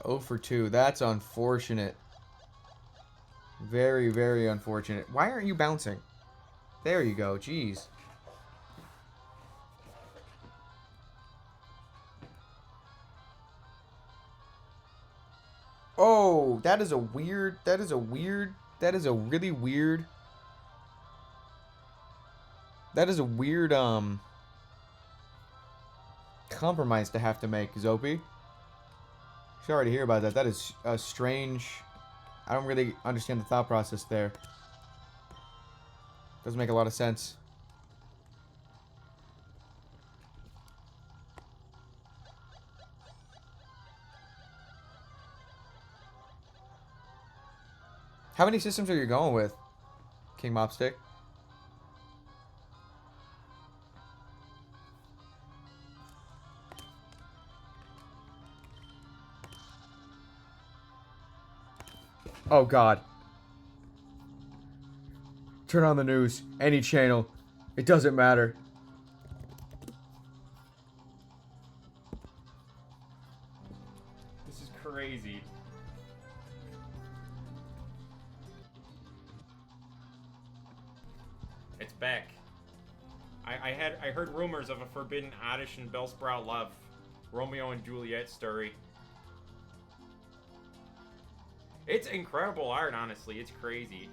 Oh for 2. That's unfortunate. Very, very unfortunate. Why aren't you bouncing? There you go. Jeez. Oh, that is a weird... That is a weird... That is a really weird... That is a weird, compromise to have to make, Zopi. Sorry to hear about that. That is a strange... I don't really understand the thought process there. Doesn't make a lot of sense. How many systems are you going with, King Mopstick? Oh, God. Turn on the news. Any channel. It doesn't matter. This is crazy. It's back. I heard rumors of a forbidden Oddish and Bellsprout love. Romeo and Juliet story. It's incredible art, honestly. It's crazy.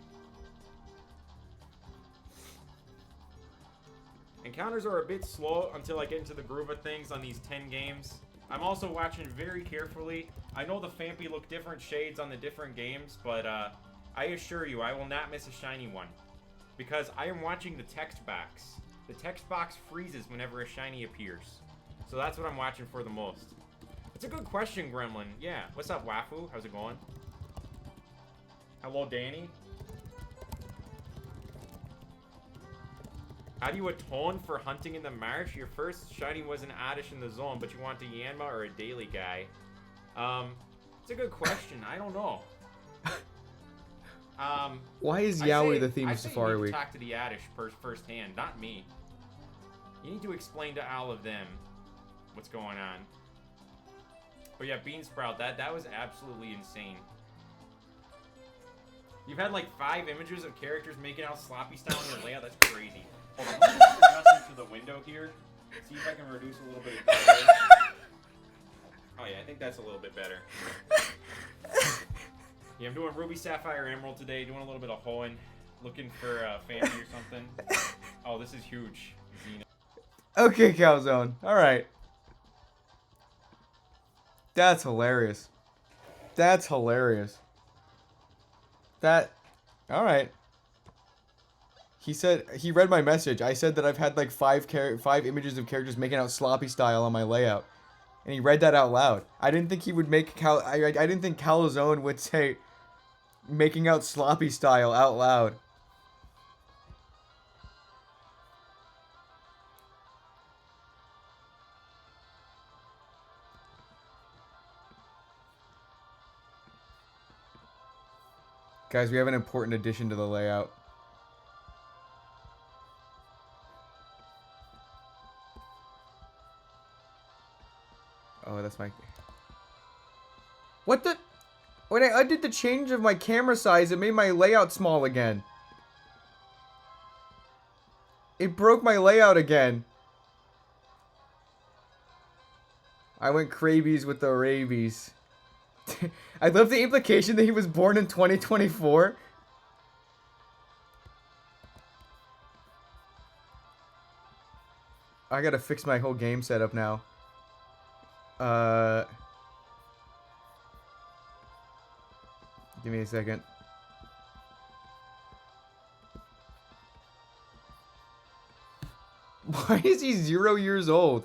Encounters are a bit slow until I get into the groove of things on these 10 games. I'm also watching very carefully. I know the Fampy look different shades on the different games, but I assure you I will not miss a shiny one. Because I am watching the text box. The text box freezes whenever a shiny appears. So that's what I'm watching for the most. It's a good question, Gremlin. Yeah. What's up, Wafu? How's it going? Hello, Danny. How do you atone for hunting in the marsh? Your first shiny was an Oddish in the zone, but you want a Yanma or a daily guy? It's a good question. I don't know. Why is Yowie the theme of Safari you need Week? to talk to the Oddish firsthand, not me. You need to explain to all of them what's going on. But yeah, Beansprout, that was absolutely insane. You've had like 5 images of characters making out sloppy style in your layout. That's crazy. Hold on, let me just adjust to the window here. See if I can reduce a little bit of color. Oh yeah, I think that's a little bit better. Yeah, I'm doing Ruby, Sapphire, Emerald today. Doing a little bit of hoeing. Looking for Fancy or something. Oh, this is huge. Xena. Okay, Calzone. Alright. That's hilarious. That's hilarious. That... Alright. He said he read my message. I said that I've had like five images of characters making out sloppy style on my layout, and he read that out loud. I didn't think he would make I didn't think Calzone would say making out sloppy style out loud. Guys, we have an important addition to the layout. Oh, that's my... What the... When I did the change of my camera size, it made my layout small again. It broke my layout again. I went crabies with the rabies. I love the implication that he was born in 2024. I gotta fix my whole game setup now. Give me a second. Why is he 0 years old?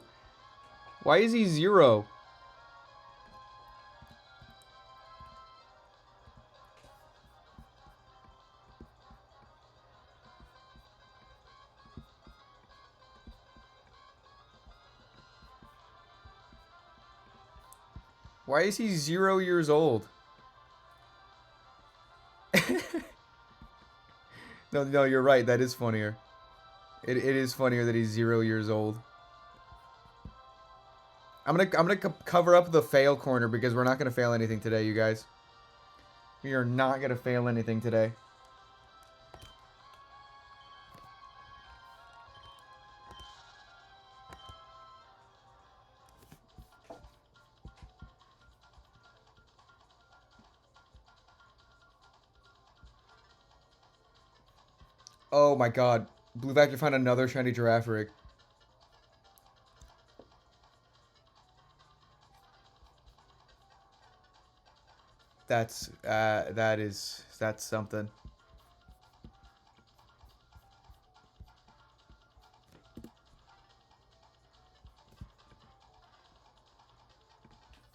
Why is he 0? Why is he 0 years old? No, you're right. That is funnier. It is funnier that he's 0 years old. I'm gonna cover up the fail corner because we're not gonna fail anything today, you guys. We are not gonna fail anything today. Oh my god. Blue Vacuum found another shiny Girafarig. That's something.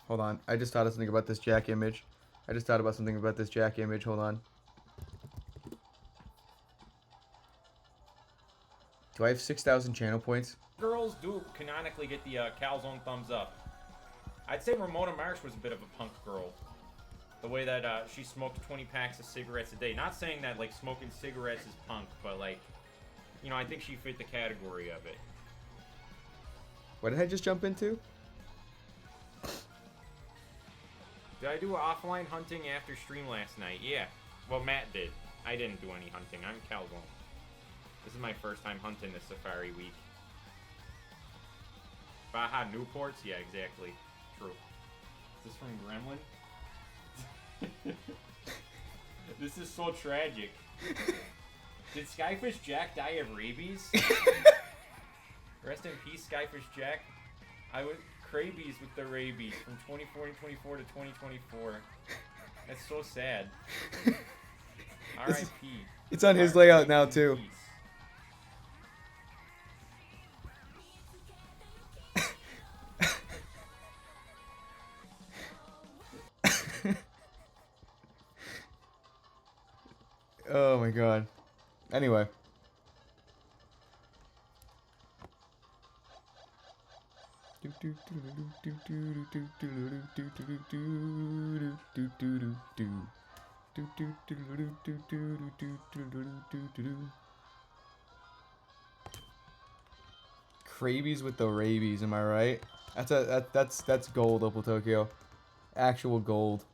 Hold on. I just thought of something about this Jack image. Hold on. Do I have 6,000 channel points? Girls do canonically get the Calzone thumbs up. I'd say Ramona Marsh was a bit of a punk girl. The way that she smoked 20 packs of cigarettes a day. Not saying that like smoking cigarettes is punk, but like, you know, I think she fit the category of it. What did I just jump into? Did I do offline hunting after stream last night? Yeah. Well, Matt did. I didn't do any hunting. I'm Calzone. This is my first time hunting this Safari Week. Baja Newports? Yeah, exactly. True. Is this from Gremlin? This is so tragic. Did Skyfish Jack die of rabies? Rest in peace, Skyfish Jack. I was crabies with the rabies from 2024 to 2024. That's so sad. R.I.P. It's on his layout now too. Oh my god. Anyway. Crabies with the rabies, am I right? That's gold, Opal Tokyo. Actual gold.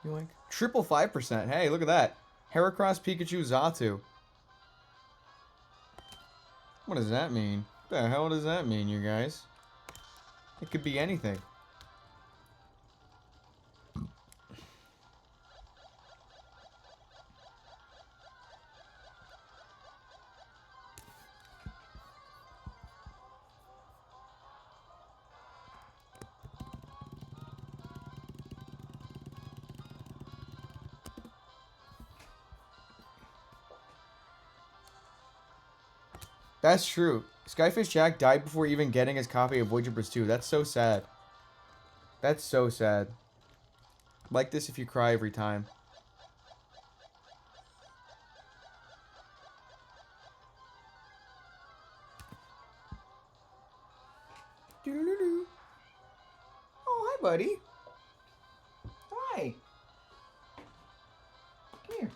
You like triple 5%? Hey, look at that. Heracross, Pikachu, Xatu. What does that mean? What the hell does that mean, you guys? It could be anything. That's true. Skyfish Jack died before even getting his copy of Void Troopers 2. That's so sad. That's so sad. Like this if you cry every time. Doo-doo-doo-doo. Oh, hi, buddy. Hi. Come here.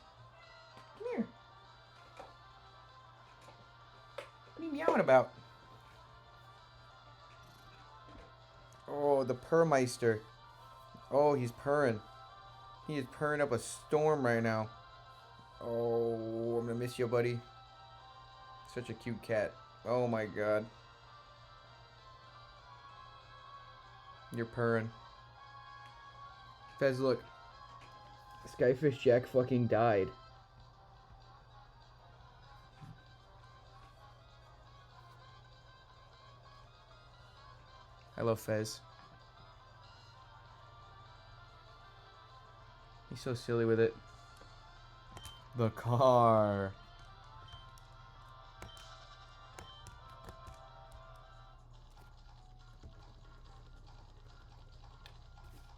Come here. What are you meowing about? Oh, the Purrmeister. Oh, he's purring. He is purring up a storm right now. Oh, I'm gonna miss you, buddy. Such a cute cat. Oh my god. You're purring. Fez, look. Skyfish Jack fucking died. I love Fez. He's so silly with it. The car.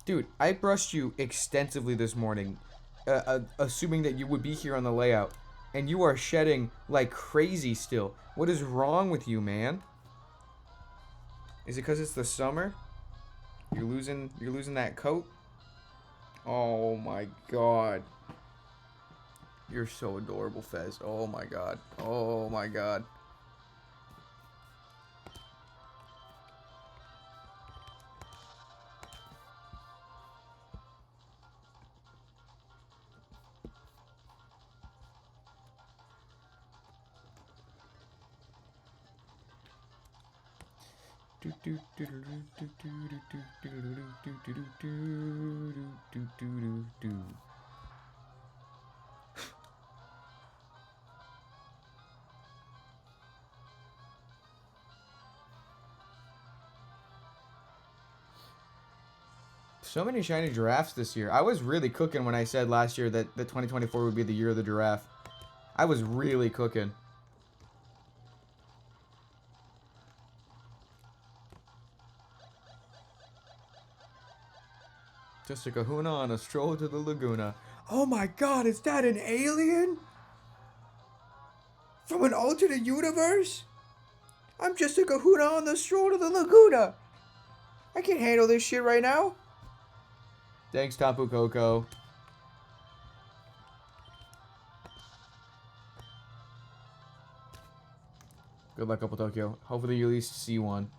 Dude, I brushed you extensively this morning, assuming that you would be here on the layout, and you are shedding like crazy still. What is wrong with you, man? Is it because it's the summer? You're losing that coat? Oh my god. You're so adorable, Fez. Oh my god. Oh my god. So many shiny giraffes this year. I was really cooking when I said last year that 2024 would be the year of the giraffe. I was really cooking. Just a kahuna on a stroll to the Laguna. Oh my god, is that an alien? From an alternate universe? I'm just a kahuna on the stroll to the Laguna. I can't handle this shit right now. Thanks, Tapu Koko. Good luck, Couple Tokyo. Hopefully you at least see one.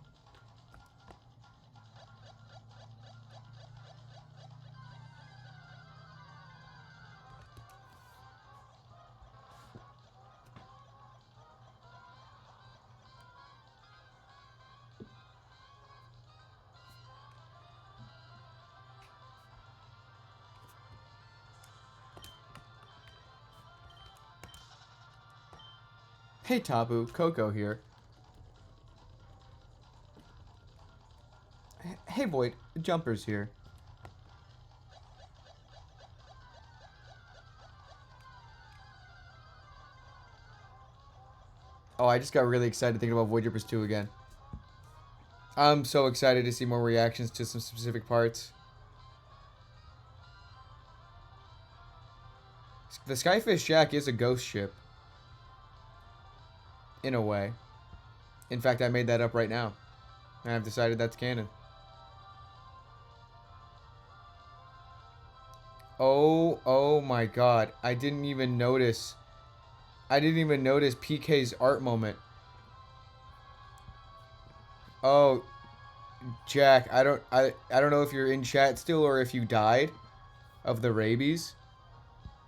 Hey Tapu, Coco here. Hey Void, Jumper's here. Oh, I just got really excited thinking about Void Jumpers 2 again. I'm so excited to see more reactions to some specific parts. The Skyfish Jack is a ghost ship. In a way. In fact, I made that up right now. And I've decided that's canon. Oh my god. I didn't even notice PK's art moment. Oh, Jack, I don't know if you're in chat still or if you died of the rabies.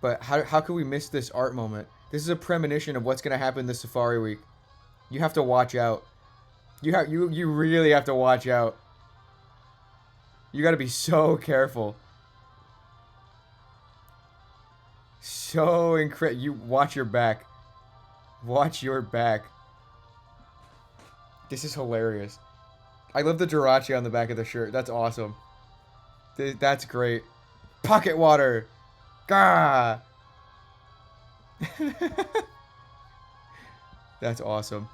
But how could we miss this art moment? This is a premonition of what's gonna happen this Safari Week. You have to watch out. You really have to watch out. You gotta be so careful. So incredible. You watch your back. Watch your back. This is hilarious. I love the Jirachi on the back of the shirt. That's awesome. That's great. Pocket water. Gah. That's awesome.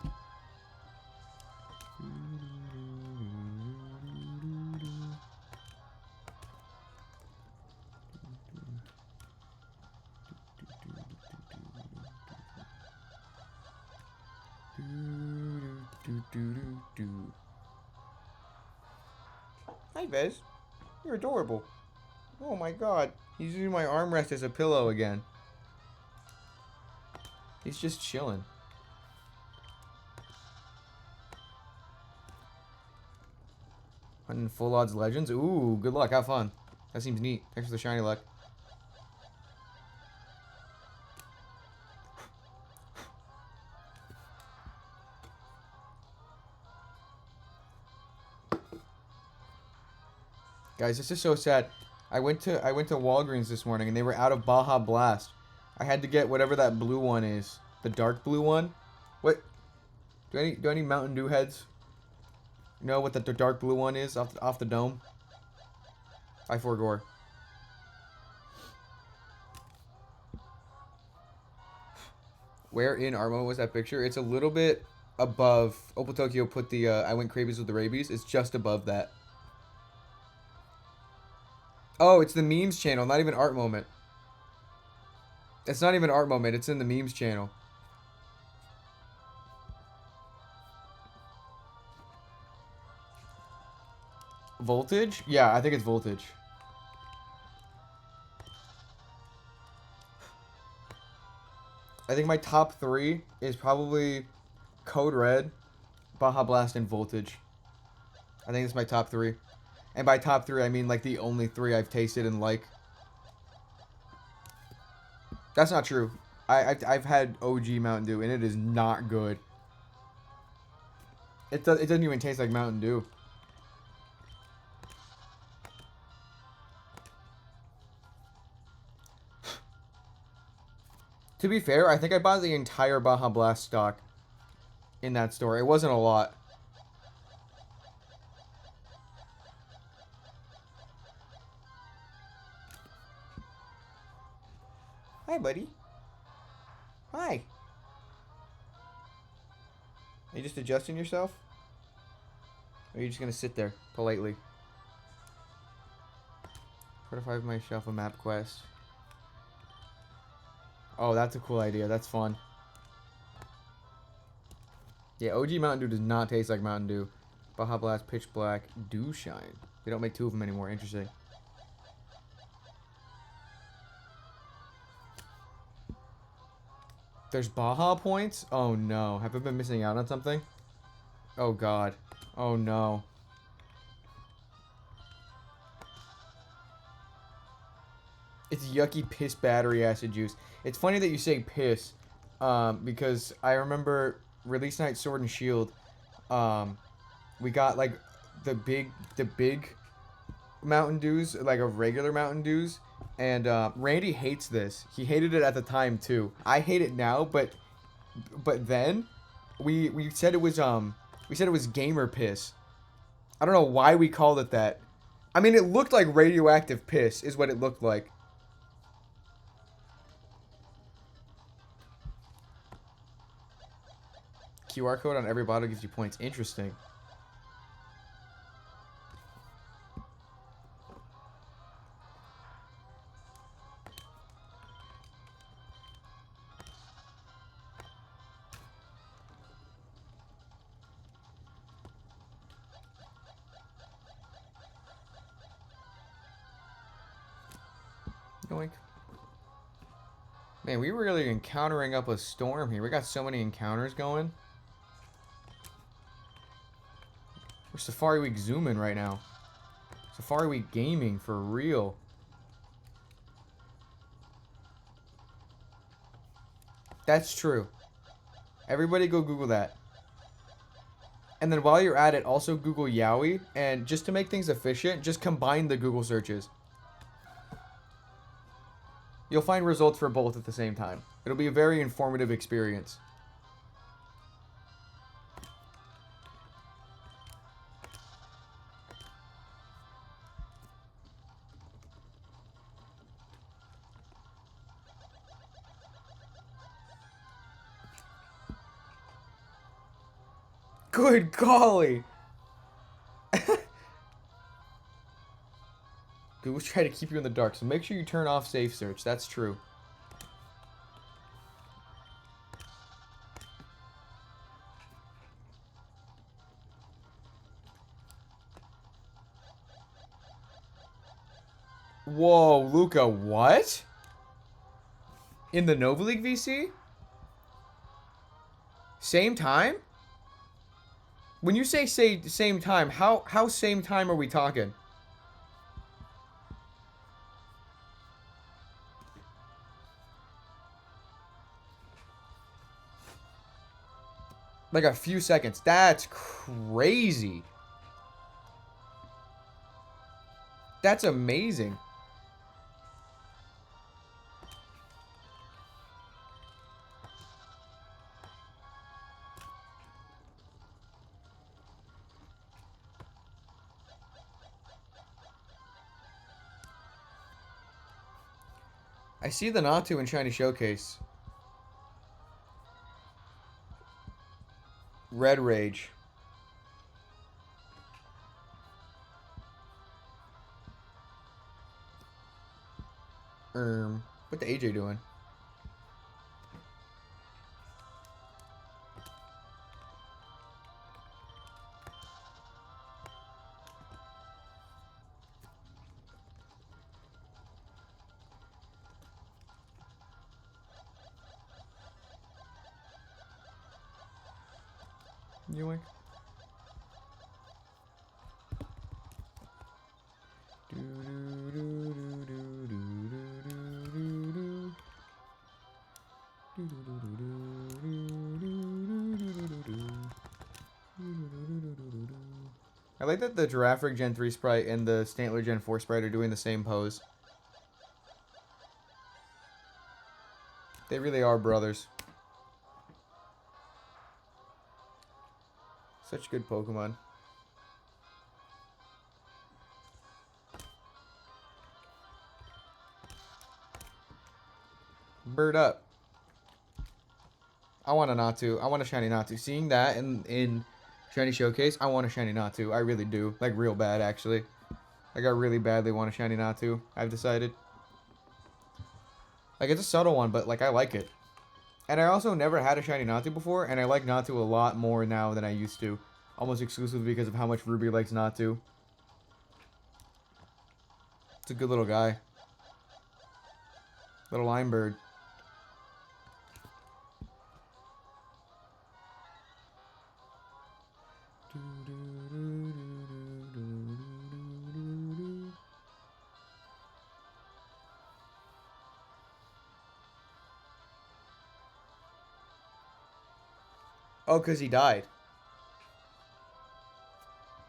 Hi, Vez. You're adorable. Oh my god. He's using my armrest as a pillow again. He's just chilling. Hunting full odds legends. Ooh, good luck. Have fun. That seems neat. Thanks for the shiny luck. Guys, this is so sad. I went to Walgreens this morning and they were out of Baja Blast. I had to get whatever that blue one is. The dark blue one. What? Do I need Mountain Dew heads? You know what the dark blue one is off the dome? I4 Gore. Where in Armo was that picture? It's a little bit above. Opal Tokyo put the I went crabies with the rabies. It's just above that. Oh, it's the memes channel, not even Art Moment. It's not even Art Moment, it's in the memes channel. Voltage? Yeah, I think it's Voltage. I think my top 3 is probably Code Red, Baja Blast, and Voltage. I think it's my top 3. And by top 3, I mean like the only 3 I've tasted and like. That's not true. I've had OG Mountain Dew and it is not good. It doesn't even taste like Mountain Dew. To be fair, I think I bought the entire Baja Blast stock in that store. It wasn't a lot. Hi, buddy. Hi. Are you just adjusting yourself? Or are you just going to sit there politely? Fortify myself a map quest. Oh, that's a cool idea. That's fun. Yeah, OG Mountain Dew does not taste like Mountain Dew. Baja Blast, Pitch Black, Dew Shine. They don't make 2 of them anymore. Interesting. There's Baja points? Oh no. Have I been missing out on something? Oh god. Oh no. It's yucky piss battery acid juice. It's funny that you say piss, because I remember release night Sword and Shield. We got like the big Mountain Dews, like a regular Mountain Dews, and Randy hates this. He hated it at the time too. I hate it now, but then we said it was gamer piss. I don't know why we called it that. I mean, it looked like radioactive piss is what it looked like. QR code on every bottle gives you points. Interesting. Yoink. Man, we were really encountering up a storm here. We got so many encounters going. We're Safari Week zooming right now. Safari Week gaming for real. That's true. Everybody go Google that. And then while you're at it, also Google Yowie. And just to make things efficient, just combine the Google searches. You'll find results for both at the same time. It'll be a very informative experience. Good golly. Google's trying to keep you in the dark, so make sure you turn off safe search. That's true. Whoa, Luca, what? In the Nova League VC? Same time? When you say same time, how same time are we talking? Like a few seconds. That's crazy. That's amazing. I see the Natu in Shiny Showcase. Red Rage. What the AJ doing? Yoink. I like that the Giraffrig Gen 3 sprite and the Stantler Gen 4 sprite are doing the same pose. They really are brothers. Such good Pokemon. Bird up. I want a Natu. I want a shiny Natu. Seeing that in Shiny Showcase, I want a shiny Natu. I really do. Like, real bad, actually. Like, I really badly want a shiny Natu. I've decided. Like, it's a subtle one, but, like, I like it. And I also never had a shiny Natu before, and I like Natu a lot more now than I used to. Almost exclusively because of how much Ruby likes Natu. It's a good little guy. Little Lime Bird. Oh, because he died.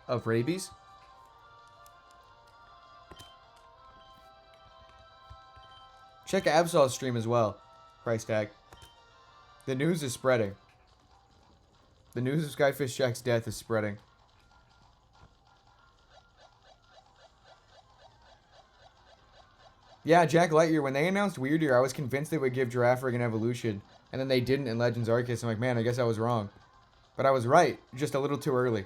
Of rabies? Check Absol's stream as well. Price tag. The news is spreading. The news of Skyfish Jack's death is spreading. Yeah, Jack Lightyear, when they announced Weirdier, I was convinced they would give Giraffrig an evolution. And then they didn't in Legends Arceus. I'm like, man, I guess I was wrong. But I was right. Just a little too early.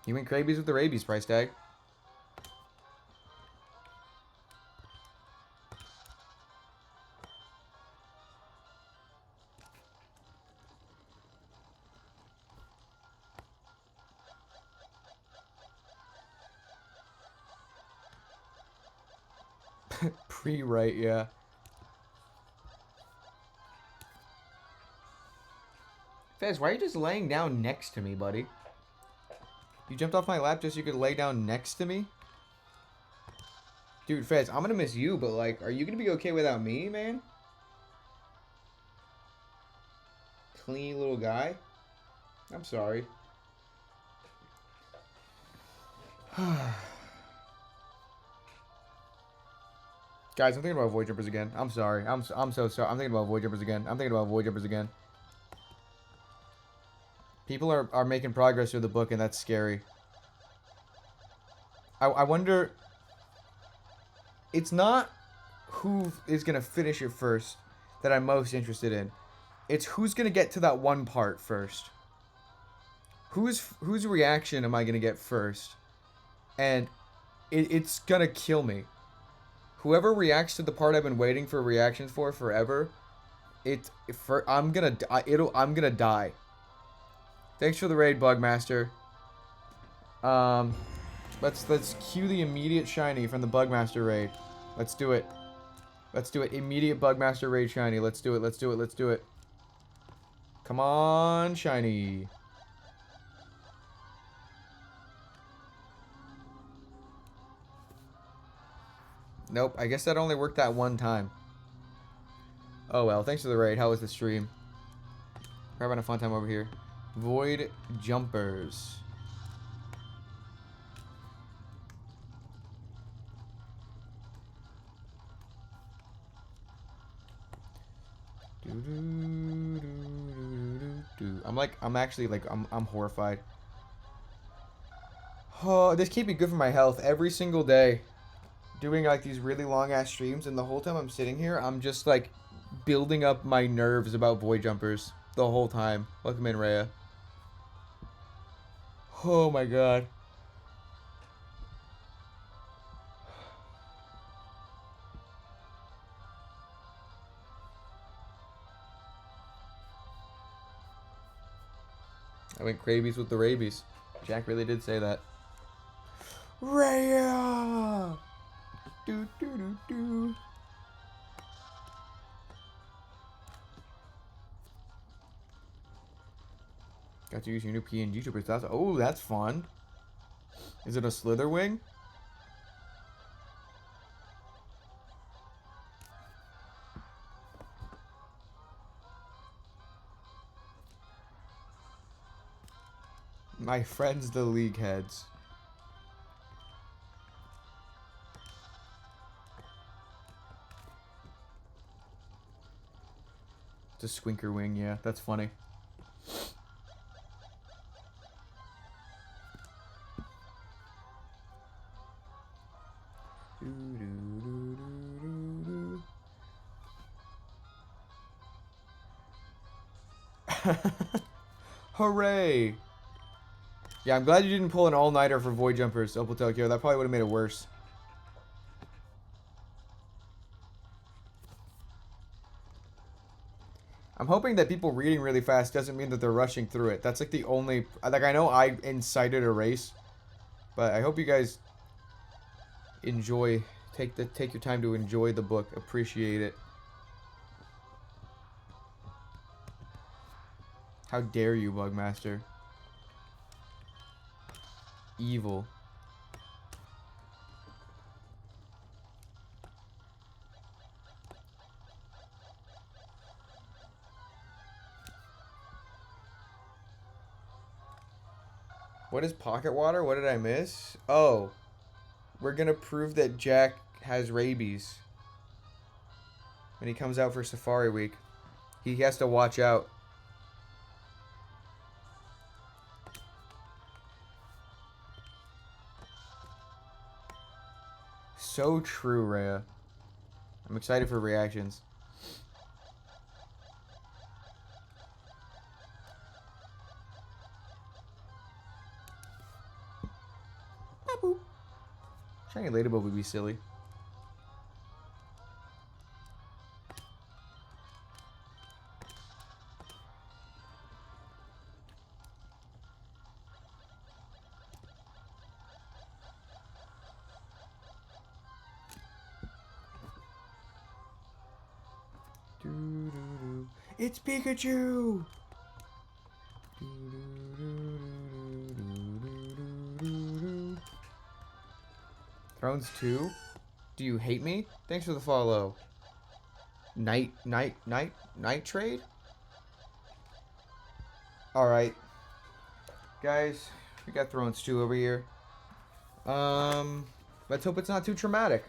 He went crabies with the rabies price tag. Pre-write, yeah. Fez, why are you just laying down next to me, buddy? You jumped off my lap just so you could lay down next to me? Dude, Fez, I'm gonna miss you, but, like, are you gonna be okay without me, man? Clean little guy? I'm sorry. Guys, I'm thinking about Void Jumpers again. I'm sorry. I'm so sorry. I'm thinking about Void Jumpers again. I'm thinking about Void Jumpers again. People are making progress through the book, and that's scary. I wonder... It's not who is going to finish it first that I'm most interested in. It's who's gonna get to that one part first. Whose reaction am I gonna get first? And it's gonna kill me. Whoever reacts to the part I've been waiting for reactions for forever, I'm gonna die. Thanks for the raid, Bugmaster. Let's cue the immediate shiny from the Bugmaster raid. Let's do it. Let's do it. Immediate Bugmaster raid shiny. Let's do it. Let's do it. Let's do it. Come on, shiny. Nope. I guess that only worked that one time. Oh well. Thanks for the raid. How was the stream? We're having a fun time over here. Void Jumpers. I'm horrified. Oh, this can't be good for my health. Every single day, doing like these really long ass streams, and the whole time I'm sitting here, I'm just like building up my nerves about Void Jumpers the whole time. Welcome in, Rhea. Oh my god. I went crabies with the rabies. Jack really did say that. Rhea! Do do do do. Got to use your new PNG troopers. That's fun. Is it a Slitherwing? My friends, the League Heads. It's a Squinker Wing, yeah, that's funny. Hooray! Yeah, I'm glad you didn't pull an all-nighter for Void Jumpers, Opal Tokyo. That probably would have made it worse. I'm hoping that people reading really fast doesn't mean that they're rushing through it. That's like the only... Like, I know I incited a race, but I hope you guys enjoy... Take your time to enjoy the book. Appreciate it. How dare you, Bugmaster. Evil. What is pocket water? What did I miss? Oh. We're gonna prove that Jack has rabies. When he comes out for Safari Week. He has to watch out. So true, Rhea. I'm excited for reactions. Babu. Shiny Ladybug would be silly. It's Pikachu! Thrones 2? Do you hate me? Thanks for the follow. Night trade? Alright. Guys, we got Thrones 2 over here. Let's hope it's not too traumatic.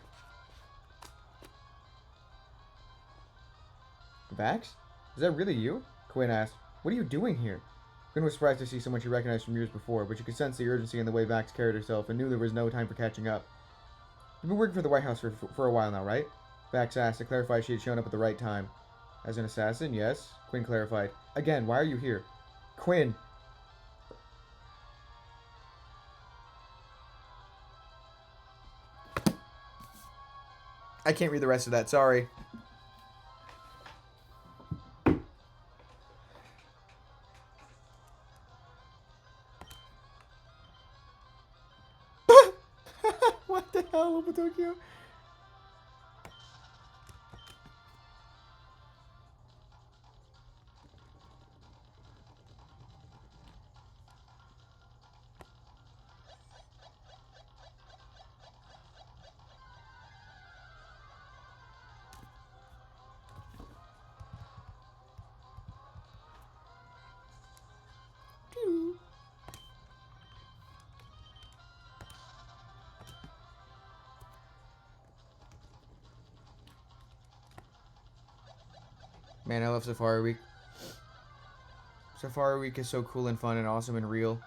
Vax? Is that really you? Quinn asked. What are you doing here? Quinn was surprised to see someone she recognized from years before, but she could sense the urgency in the way Vax carried herself and knew there was no time for catching up. You've been working for the White House for a while now, right? Vax asked to clarify she had shown up at the right time. As an assassin, yes. Quinn clarified. Again, why are you here? Quinn. I can't read the rest of that, sorry. What the hell, Tokyo? Man, I love Safari Week. Safari Week is so cool and fun and awesome and real.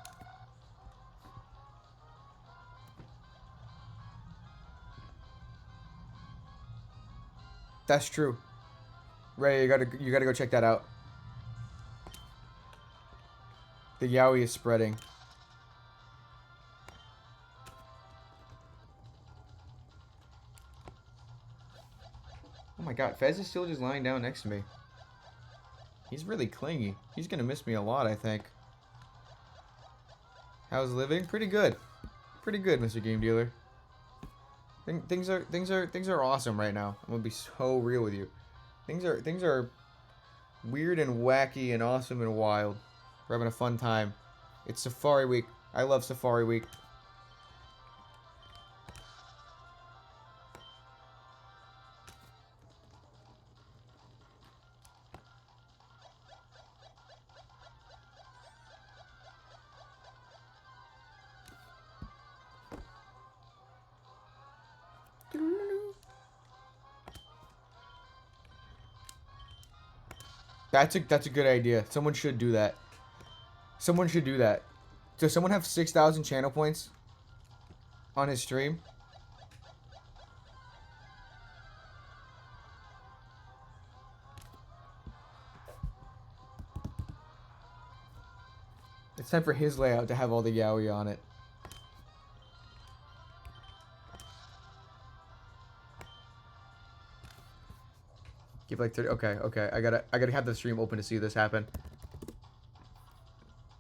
That's true. Ray, you gotta go check that out. The yaoi is spreading. Oh my god, Fez is still just lying down next to me. He's really clingy. He's gonna miss me a lot, I think. How's living? Pretty good. Pretty good, Mr. Game Dealer. Things are awesome right now. I'm gonna be so real with you. Things are weird and wacky and awesome and wild. We're having a fun time. It's Safari Week. I love Safari Week. That's a good idea. Someone should do that. Someone should do that. Does someone have 6,000 channel points on his stream? It's time for his layout to have all the yaoi on it. Give like 30. Okay. I gotta have the stream open to see this happen.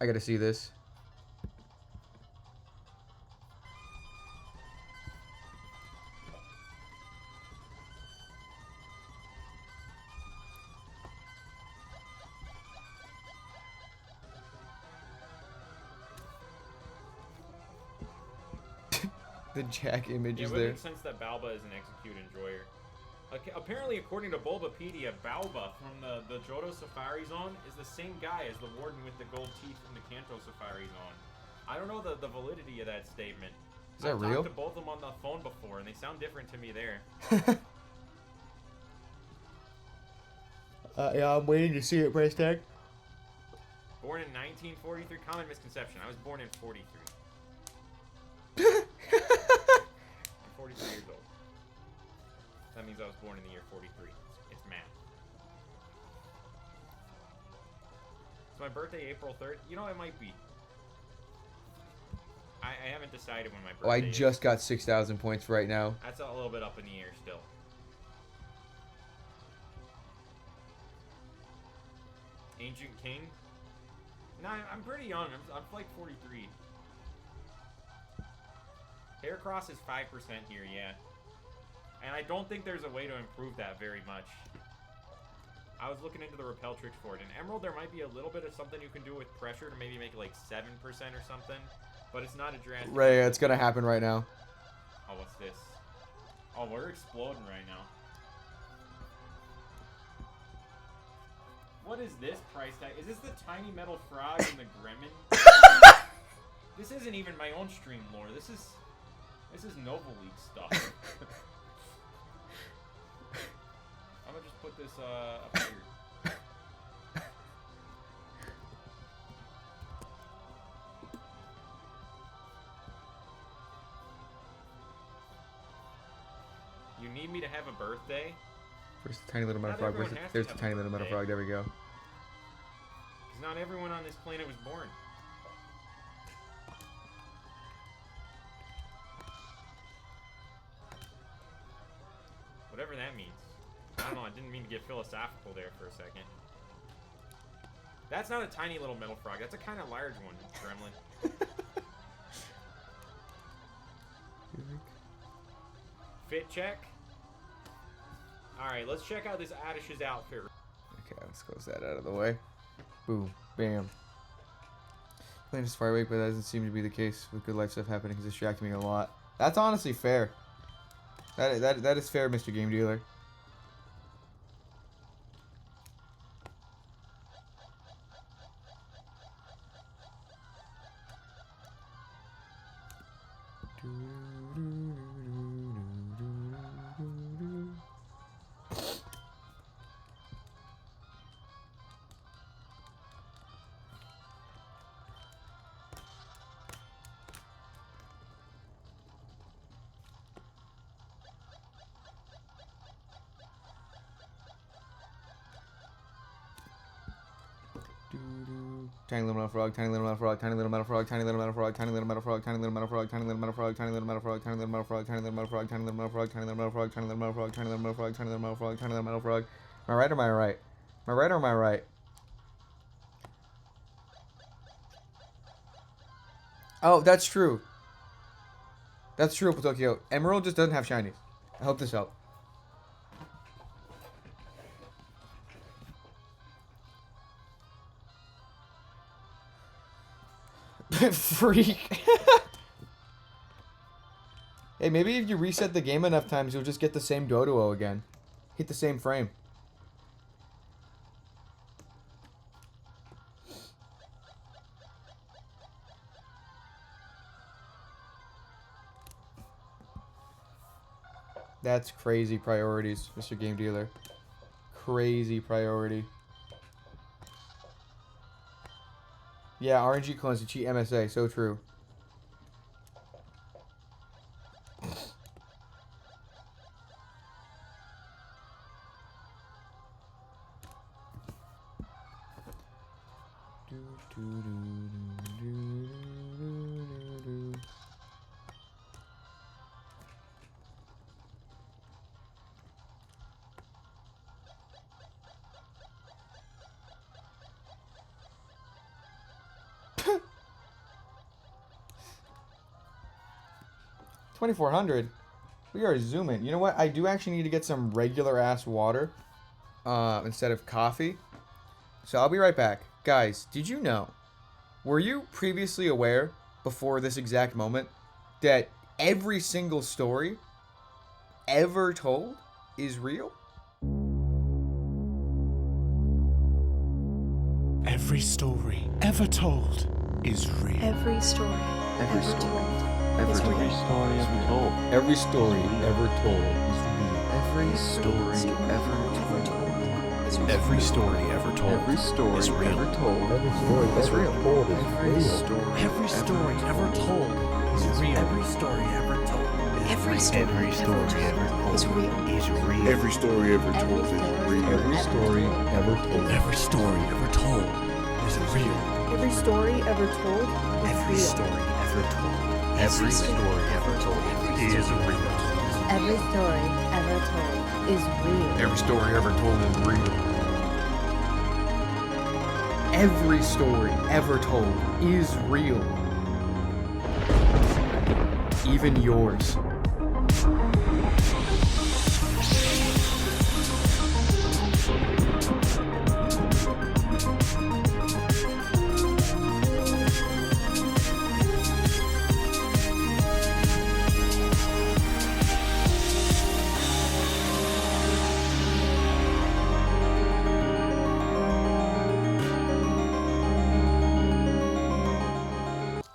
I gotta see this. The Jack image Yeah, is it would there. make sense that Balba is an execute enjoyer. Apparently, according to Bulbapedia, Balba from the Johto Safari Zone is the same guy as the warden with the gold teeth in the Kanto Safari Zone. I don't know the validity of that statement. Is that I've real? talked to both of them on the phone before, and they sound different to me there. Yeah, I'm waiting to see it, price tag. Born in 1943, common misconception. I was born in 43. I'm 43 years old. That means I was born in the year 43. It's math. Is my birthday April 3rd? You know, it might be. I haven't decided when my birthday Oh, I is. just got 6,000 points right now. That's a little bit up in the air still. Ancient King? No, I'm pretty young. I'm like 43. Heracross is 5% here, yeah. And I don't think there's a way to improve that very much. I was looking into the repel tricks for it. In Emerald, there might be a little bit of something you can do with pressure to maybe make it like 7% or something. But it's not a drastic... Ray, it's gonna happen right now. Oh, what's this? Oh, we're exploding right now. What is this price tag? Is this the tiny metal frog and the Gremlin? This isn't even my own stream lore. This is Nova League stuff. I'm gonna just put this up here. You need me to have a birthday? Where's the tiny little metal Not frog? everyone has to There's the have a tiny little metal birthday. frog. There we go. Because not everyone on this planet was born. Whatever that means. I don't know, I didn't mean to get philosophical there for a second. That's not a tiny little metal frog. That's a kind of large one, Gremlin. Fit check. Alright, let's check out this Addish's outfit. Okay, let's close that out of the way. Boom. Bam. Playing is far awake, but that doesn't seem to be the case with good life stuff happening. It's distracting me a lot. That's honestly fair. That is fair, Mr. Game Dealer. Tiny little metal frog, tiny little metal frog, tiny little metal frog, tiny little metal frog, tiny little metal frog, tiny little metal frog, tiny little metal frog, tiny little metal frog, tiny little metal frog, tiny little metal frog, tiny little metal frog, tiny little metal frog, tiny little metal frog, tiny little metal frog, tiny little metal frog, tiny little metal frog. Am I right or am I right? Am I right or am I right? Oh, that's true. That's true, Potokio. Emerald just doesn't have shinies. I hope this helps. Freak. Hey, maybe if you reset the game enough times, you'll just get the same Doduo again. Hit the same frame. That's crazy priorities, Mr. Game Dealer. Crazy priority. Yeah, RNG clones to cheat MSA. So true. $2,400. We are zooming. You know what? I do actually need to get some regular ass water instead of coffee. So I'll be right back. Guys, did you know? Were you previously aware before this exact moment that every single story ever told is real? Every story ever told is real. Every story ever told is real. story ever told. Every story ever told is real. Every story ever told. Every story ever told Every story is real. ever told. Every story It's ever real. told is Every real. story. Every story ever told is real. Every story ever told Every story ever told is real. is real. Every story ever told is real. Every story ever told. Every story ever told is real. Every story ever told Every is real. story ever told. Every story ever told is real. Every story ever told is real. Every story ever told is real. Every story ever told is real. Even yours.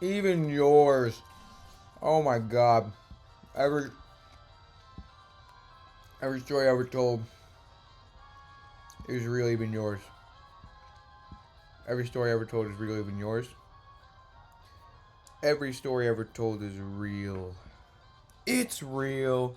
Even yours. Oh my god. Every story ever told is real, even yours. Every story ever told is real, even yours. Every story ever told is real. It's real.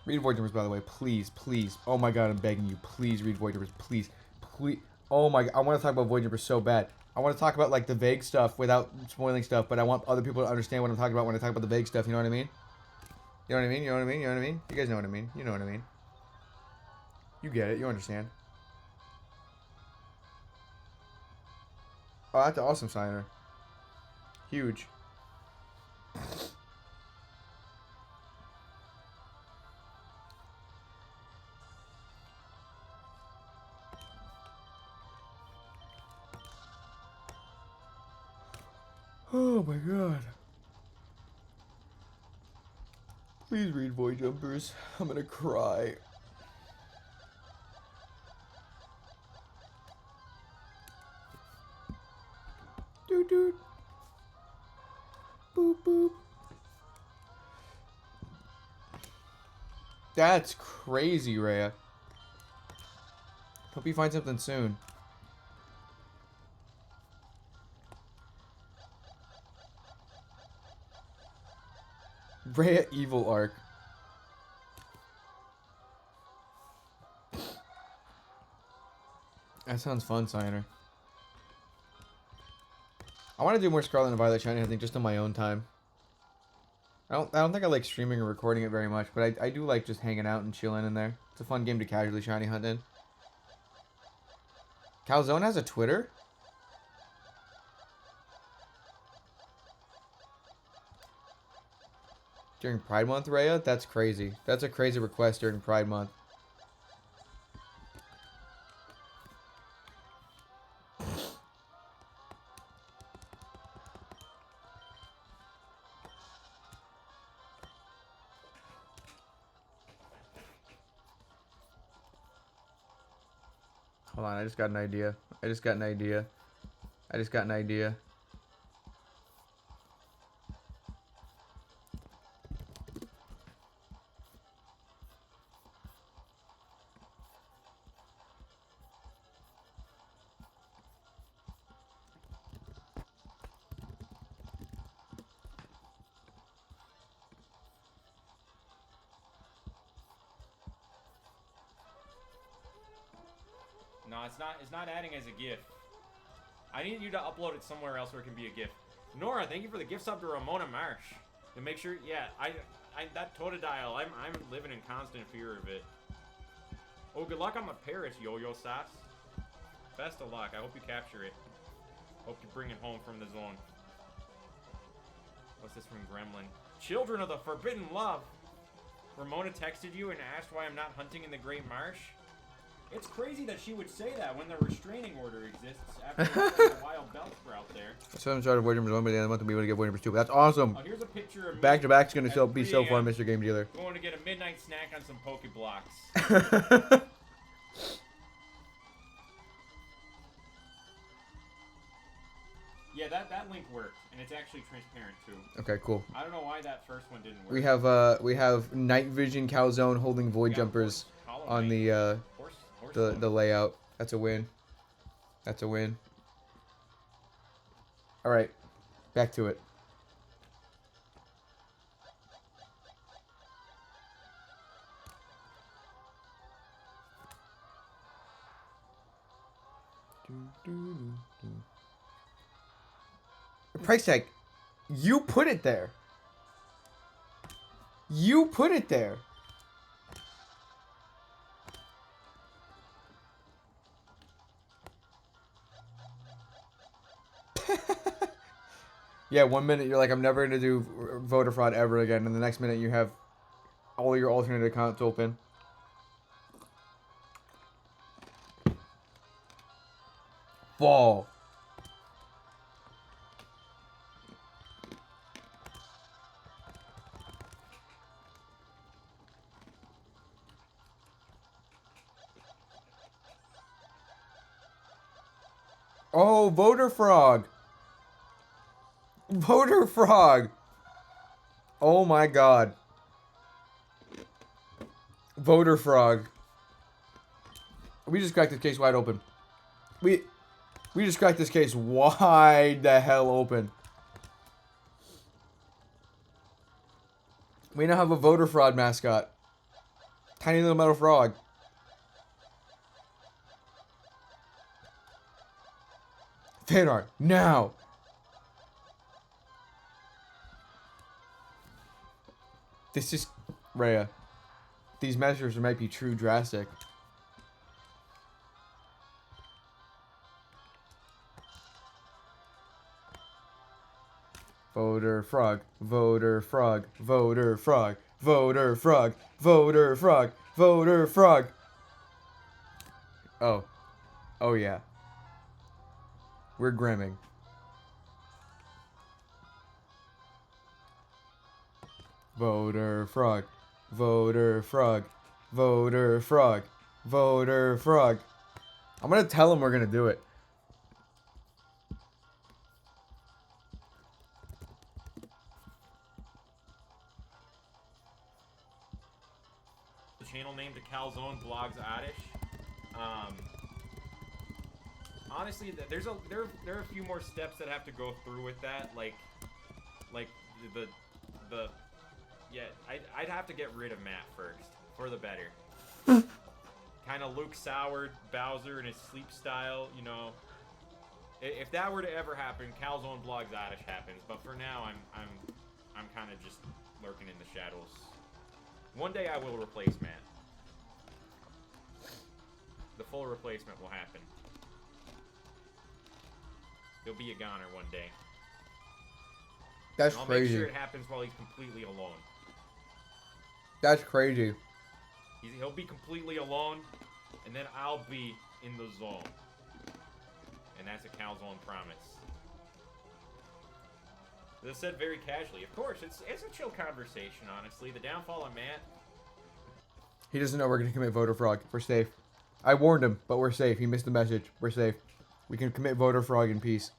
Read Void Jumpers, by the way. Please, please. Oh my god, I'm begging you. Please read Void Jumpers. Please. Please. Oh my god. I want to talk about Void Jumpers so bad. I want to talk about, like, the vague stuff without spoiling stuff, but I want other people to understand what I'm talking about when I talk about the vague stuff. You know what I mean? You know what I mean? You know what I mean? You know what I mean? You guys know what I mean. You know what I mean. You get it. You understand. Oh, that's an awesome signer. Huge. Oh my god. Please read Void Jumpers. I'm gonna cry. Doot doot. Boop boop. That's crazy, Rhea. Hope you find something soon. Rhea Evil Arc. That sounds fun, Signer. I want to do more Scarlet and Violet Shiny Hunting just on my own time. I don't think I like streaming or recording it very much, but I do like just hanging out and chilling in there. It's a fun game to casually shiny hunt in. Calzone has a Twitter? During Pride Month, Rhea? That's crazy. That's a crazy request during Pride Month. Hold on, I just got an idea. I just got an idea. No, it's not adding as a GIF. I need you to upload it somewhere else where it can be a GIF. Nora, thank you for the gift sub to Ramona Marsh. To make sure, yeah, that Totodile, I'm living in constant fear of it. Oh, good luck on the Paris, Yo-Yo Sauce. Best of luck. I hope you capture it. Hope you bring it home from the zone. What's this from Gremlin? Children of the Forbidden Love. Ramona texted you and asked why I'm not hunting in the Great Marsh. It's crazy that she would say that when the restraining order exists after the wild Bellsprout there. So I'm started Void Jumpers 1 by the end of the month and be able to get Void Jumpers 2. That's awesome. Oh, here's a picture of me Back to back is going at to be so 3 fun, a.m. Mr. Game Dealer. Going to get a midnight snack on some Pokeblocks. Yeah, that link worked, and it's actually transparent too. Okay, cool. I don't know why that first one didn't work. We have Night Vision Calzone holding Void Jumpers on the the layout. That's a win. That's a win. All right, back to it. Price tag. You put it there. You put it there. Yeah, 1 minute you're like, I'm never going to do voter fraud ever again. And the next minute you have all your alternate accounts open. Ball. Oh, Voter Frog. Voter Frog. Oh my god. Voter Frog. We just cracked this case wide open. We just cracked this case wide the hell open. We now have a voter fraud mascot. Tiny little metal frog. Fan art, now! This is... Rhea. These measures might be true drastic. Voter frog, voter frog, voter frog, voter frog, voter frog, voter frog. Oh. Oh yeah. We're grimming. Voter frog, voter frog, voter frog, voter frog. I'm gonna tell him we're gonna do it. The channel name to Calzone Blogs Oddish. Honestly, there are a few more steps that have to go through with that, like the yeah, I'd have to get rid of Matt first for the better. Kind of Luke soured Bowser in his sleep style, you know. If that were to ever happen, Calzone Blogs Oddish happens. But for now, I'm kind of just lurking in the shadows. One day I will replace Matt. The full replacement will happen. He'll be a goner one day. That's and I'll crazy. make sure it happens while he's completely alone. That's crazy. He'll be completely alone, and then I'll be in the zone. And that's a Calzone promise. This said very casually. Of course, it's a chill conversation, honestly. The downfall of Matt. He doesn't know we're gonna commit voter fraud. We're safe. I warned him, but we're safe. He missed the message. We're safe. We can commit voter fraud in peace.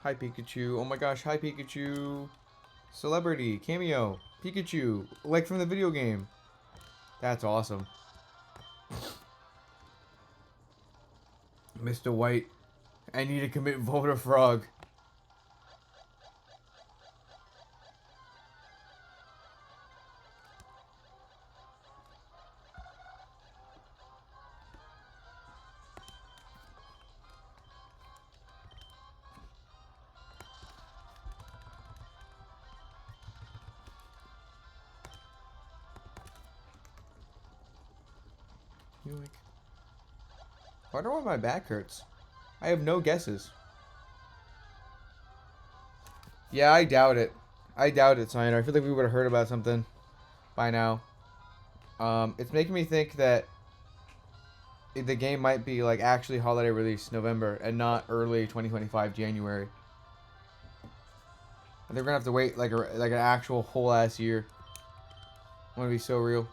Hi Pikachu. Oh my gosh, hi Pikachu. Celebrity, cameo, Pikachu, like from the video game. That's awesome. Mr. White, I need to commit voter frog. Yoink. I wonder why my back hurts. I have no guesses. Yeah, I doubt it. I doubt it, Signer. I feel like we would have heard about something by now. It's making me think that the game might be like actually holiday release November and not early 2025 January. I think we're gonna have to wait like an actual whole ass year. I'm gonna be so real.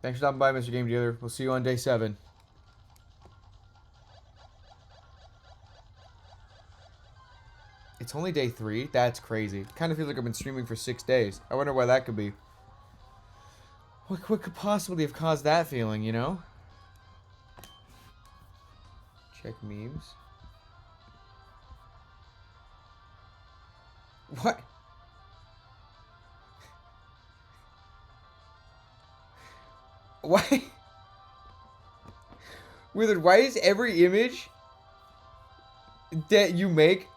Thanks for stopping by, Mr. Game Dealer. We'll see you on day 7. It's only day 3? That's crazy. Kind of feels like I've been streaming for 6 days. I wonder why that could be. What could possibly have caused that feeling, you know? Check memes. What? Why? Wizard, why is every image that you make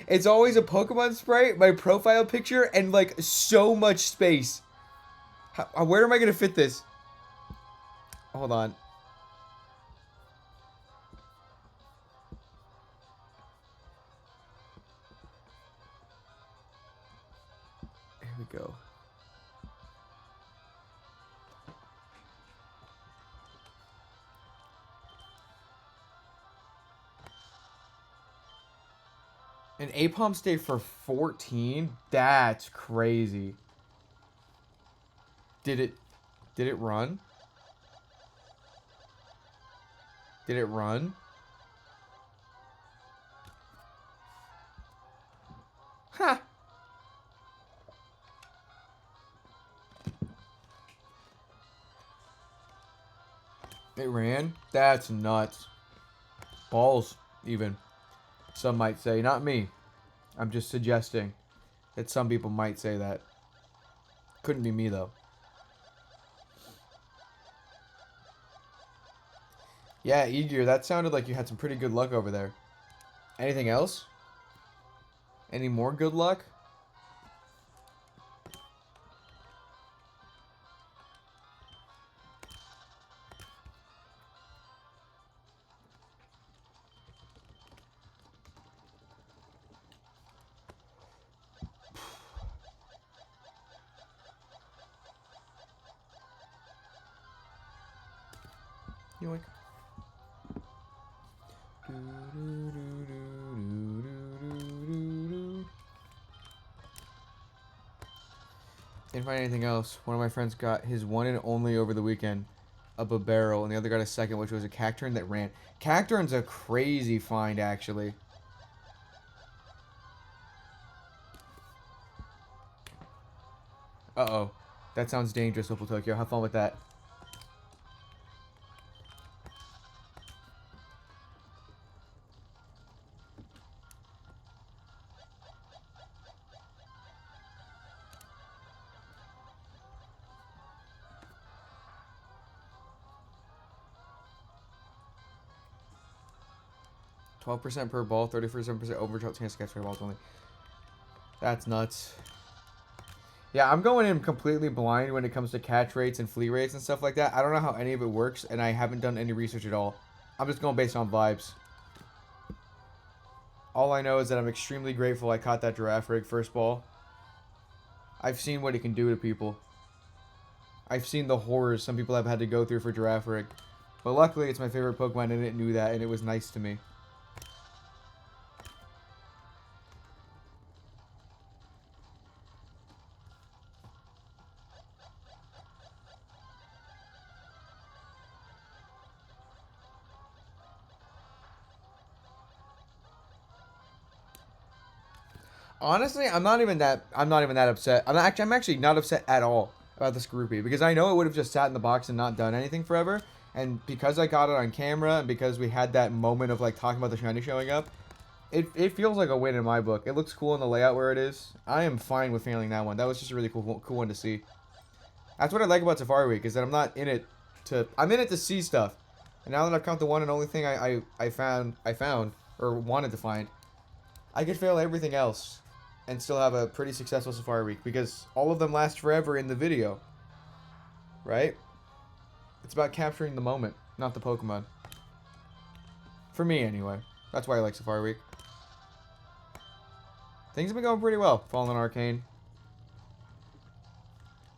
it's always a Pokemon sprite, my profile picture, and like so much space? Where am I gonna fit this? Hold on. Here we go. An Apom stay for 14? That's crazy. Did it run? Did it run? Ha! It ran? That's nuts. Balls, even. Some might say. Not me. I'm just suggesting that some people might say that. Couldn't be me, though. Yeah, Egear, that sounded like you had some pretty good luck over there. Anything else? Any more good luck? Yoink. Didn't find anything else. One of my friends got his one and only over the weekend, a Babero, and the other got a second, which was a Cacturn that ran. Cacturn's a crazy find, actually. Uh-oh. That sounds dangerous, Opal Tokyo. Have fun with that. %per ball, 37% overdraw chance to catch balls only. That's nuts. Yeah, I'm going in completely blind when it comes to catch rates and flea rates and stuff like that. I don't know how any of it works, and I haven't done any research at all. I'm just going based on vibes. All I know is that I'm extremely grateful I caught that Girafarig first ball. I've seen what it can do to people. I've seen the horrors some people have had to go through for Girafarig. But luckily, it's my favorite Pokemon, and it knew that, and it was nice to me. Honestly, I'm not even that upset. I'm actually not upset at all about this groupie because I know it would have just sat in the box and not done anything forever. And because I got it on camera and because we had that moment of like talking about the shiny showing up, it feels like a win in my book. It looks cool in the layout where it is. I am fine with failing that one. That was just a really cool one to see. That's what I like about Safari Week is that I'm not in it I'm in it to see stuff. And now that I've caught the one and only thing I found or wanted to find, I could fail everything else and still have a pretty successful Safari Week because all of them last forever in the video. Right? It's about capturing the moment, not the Pokemon. For me, anyway. That's why I like Safari Week. Things have been going pretty well. Fallen Arcane.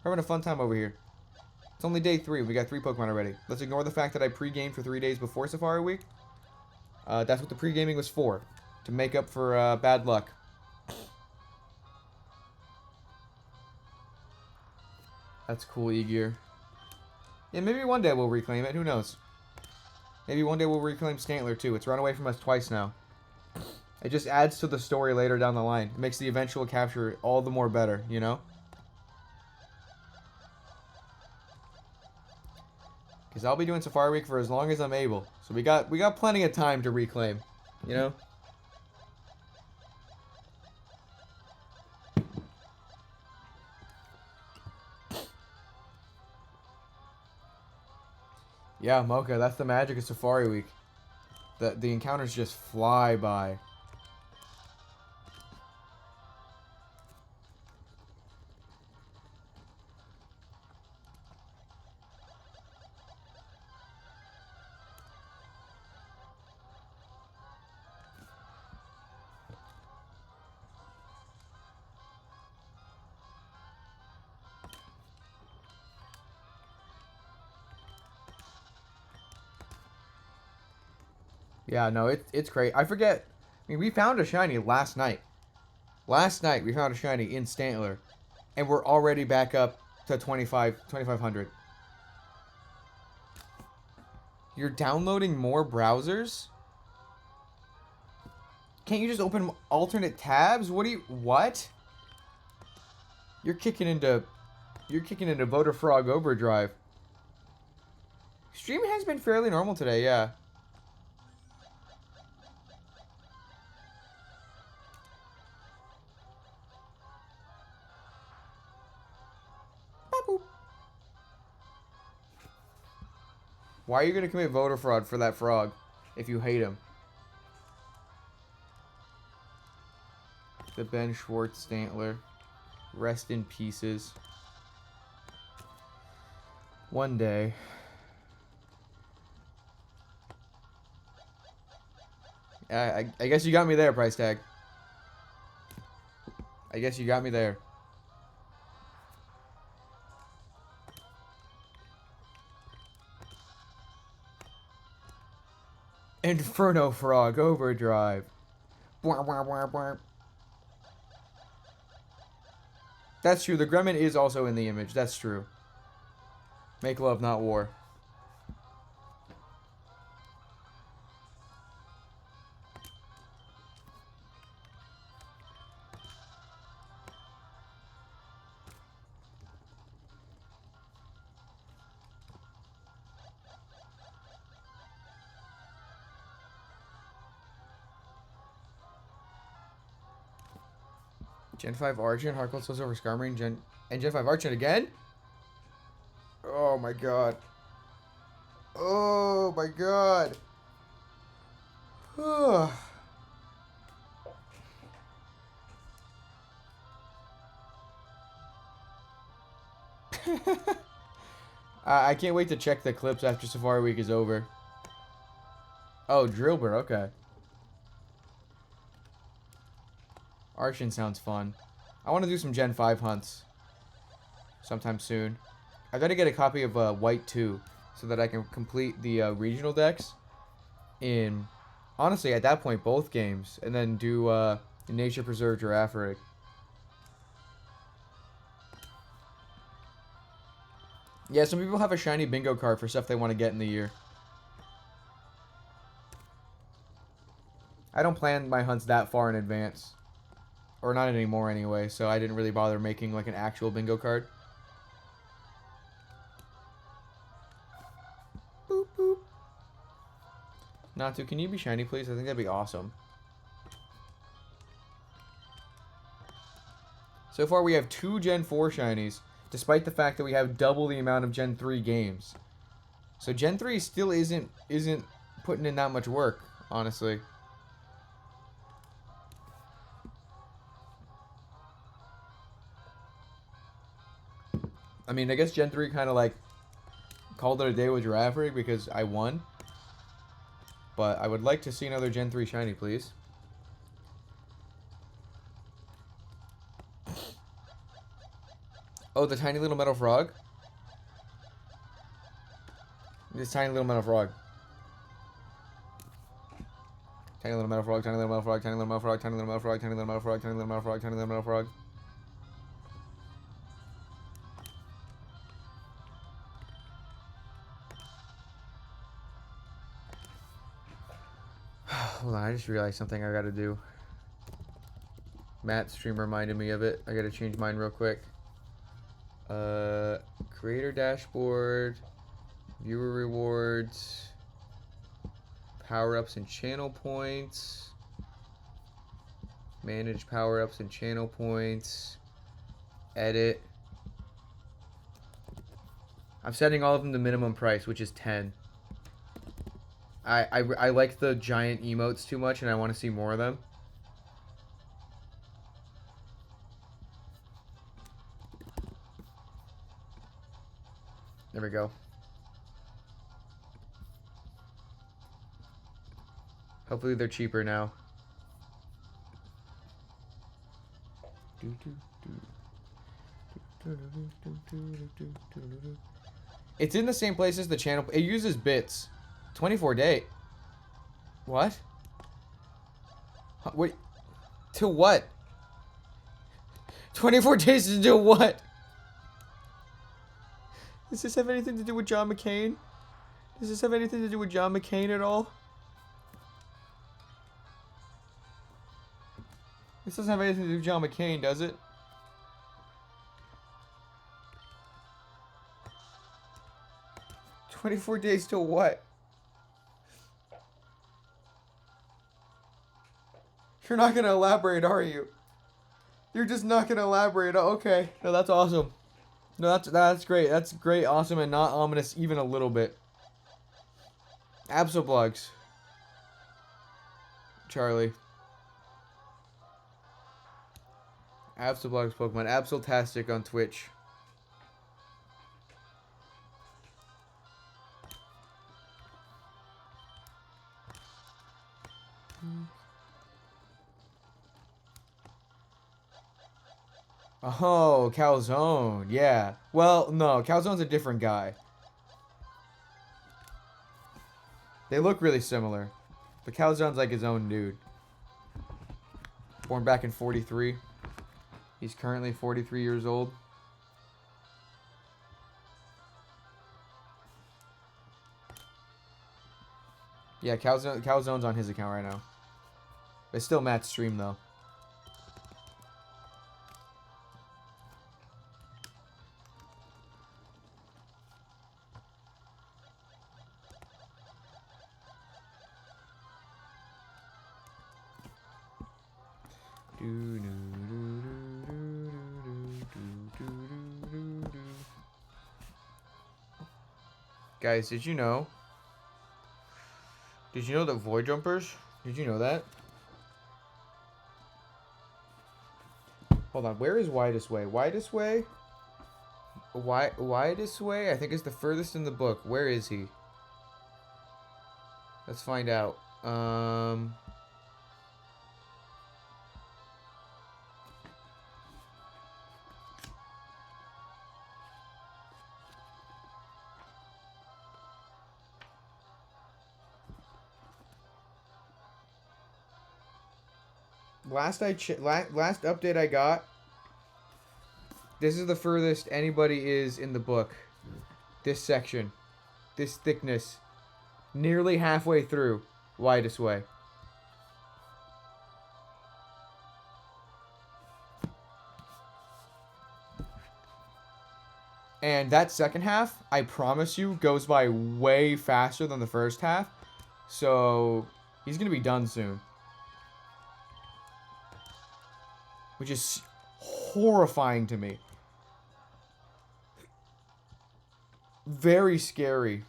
We're having a fun time over here. It's only day 3. We got 3 Pokemon already. Let's ignore the fact that I pre-gamed for 3 days before Safari Week. That's what the pre-gaming was for. To make up for bad luck. That's cool, Egear. Yeah, maybe one day we'll reclaim it. Who knows? Maybe one day we'll reclaim Stantler, too. It's run away from us twice now. It just adds to the story later down the line. It makes the eventual capture all the more better, you know? Because I'll be doing Safari Week for as long as I'm able. So we got plenty of time to reclaim, you know? Yeah, Mocha, that's the magic of Safari Week. The encounters just fly by. Yeah, no, it's great. I forget mean, we found a shiny last night. Last night, we found a shiny in Stantler. And we're already back up to 2,500. You're downloading more browsers? Can't you just open alternate tabs? What? You're kicking into Voter Frog Overdrive. Stream has been fairly normal today, yeah. Boop. Why are you gonna commit voter fraud for that frog if you hate him? The Ben Schwartz Stantler. Rest in pieces. One day. I guess you got me there, price tag. I guess you got me there. Inferno Frog Overdrive. Bwah, bwah, bwah, bwah. That's true. The Gremlin is also in the image. That's true. Make love, not war. Gen 5 Argent, Hardcold Souls over Skarmory, and Gen 5 Argent again? Oh my god. Oh my god. I can't wait to check the clips after Safari Week is over. Oh, Drillbur, okay. Archon sounds fun. I want to do some Gen 5 hunts sometime soon. I gotta get a copy of White 2 so that I can complete the regional decks in, honestly, at that point, both games. And then do Nature Preserve Girafarig. Yeah, some people have a shiny bingo card for stuff they want to get in the year. I don't plan my hunts that far in advance. Or not anymore anyway, so I didn't really bother making like an actual bingo card. Boop, boop. Natu, can you be shiny, please? I think that'd be awesome. So far, we have 2 Gen 4 shinies, despite the fact that we have double the amount of Gen 3 games. So Gen 3 still isn't putting in that much work, honestly. I mean, I guess Gen 3 kind of like called it a day with Girafarig because I won. But I would like to see another Gen 3 shiny, please. Oh, the tiny little metal frog? This tiny little metal frog. Tiny little metal frog, tiny little metal frog, tiny little metal frog, tiny little metal frog, tiny little metal frog, tiny little metal frog, tiny little metal frog. Hold on, I just realized something I gotta do. Matt's stream reminded me of it. I gotta change mine real quick. Creator dashboard, viewer rewards, power-ups and channel points, manage power-ups and channel points, edit. I'm setting all of them to minimum price, which is 10. I like the giant emotes too much, and I want to see more of them. There we go. Hopefully they're cheaper now. It's in the same place as the channel. It uses bits. 24 day. What? Wait. To what? 24 days to do what? Does this have anything to do with John McCain? Does this have anything to do with John McCain at all? This doesn't have anything to do with John McCain, does it? "24 days to what?" You're not gonna elaborate, are you? You're just not gonna elaborate. Oh, okay. No, that's awesome. No, that's great. That's great, awesome, and not ominous even a little bit. Absolblogs. Charlie. Absolblogs Pokemon. Absoltastic on Twitch. Oh, Calzone. Yeah. Well, no, Calzone's a different guy. They look really similar. But Calzone's like his own dude. Born back in 43. He's currently 43 years old. Yeah, Calzone's on his account right now. It's still Matt's stream, though. Guys, did you know? Did you know that Void Jumpers? Did you know that? Hold on, where is Widest Way? Widest Way? Widest Way? I think is the furthest in the book. Where is he? Let's find out. Last update I got, this is the furthest anybody is in the book. This section. This thickness. Nearly halfway through Widest Way. And that second half, I promise you, goes by way faster than the first half. So, he's going to be done soon. Which is horrifying to me. Very scary.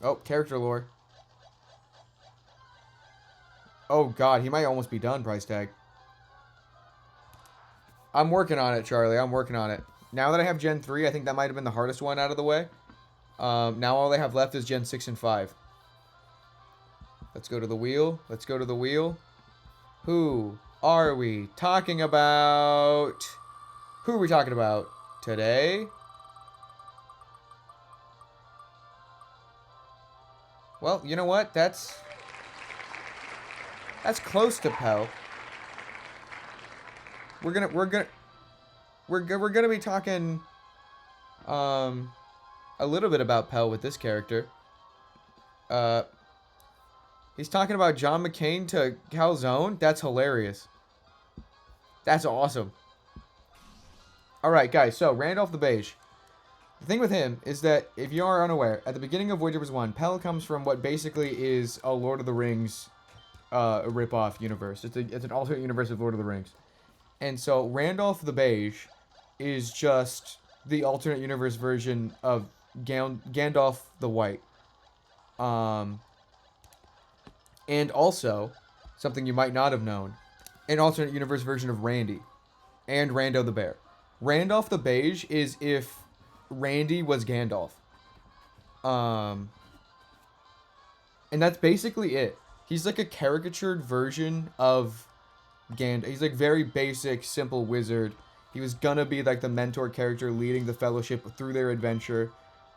Oh, character lore. Oh god, he might almost be done, price tag. I'm working on it, Charlie. I'm working on it. Now that I have Gen 3, I think that might have been the hardest one out of the way. Now all they have left is Gen 6 and 5. Let's go to the wheel. Let's go to the wheel. Who are we talking about? Who are we talking about today? Well, you know what? That's close to Pell. We're gonna be talking a little bit about Pell with this character. He's talking about John McCain to Calzone. That's hilarious. That's awesome. Alright, guys. So, Randolph the Beige. The thing with him is that, if you are unaware, at the beginning of Void Jumpers 1, Pell comes from what basically is a Lord of the Rings rip-off universe. It's an alternate universe of Lord of the Rings. And so, Randolph the Beige is just the alternate universe version of Gandalf the White. And also, something you might not have known, an alternate universe version of Randy and Rando the Bear. Randolph the Beige is if Randy was Gandalf. And that's basically it. He's like a caricatured version of Gandalf. He's like very basic, simple wizard. He was gonna be like the mentor character leading the Fellowship through their adventure.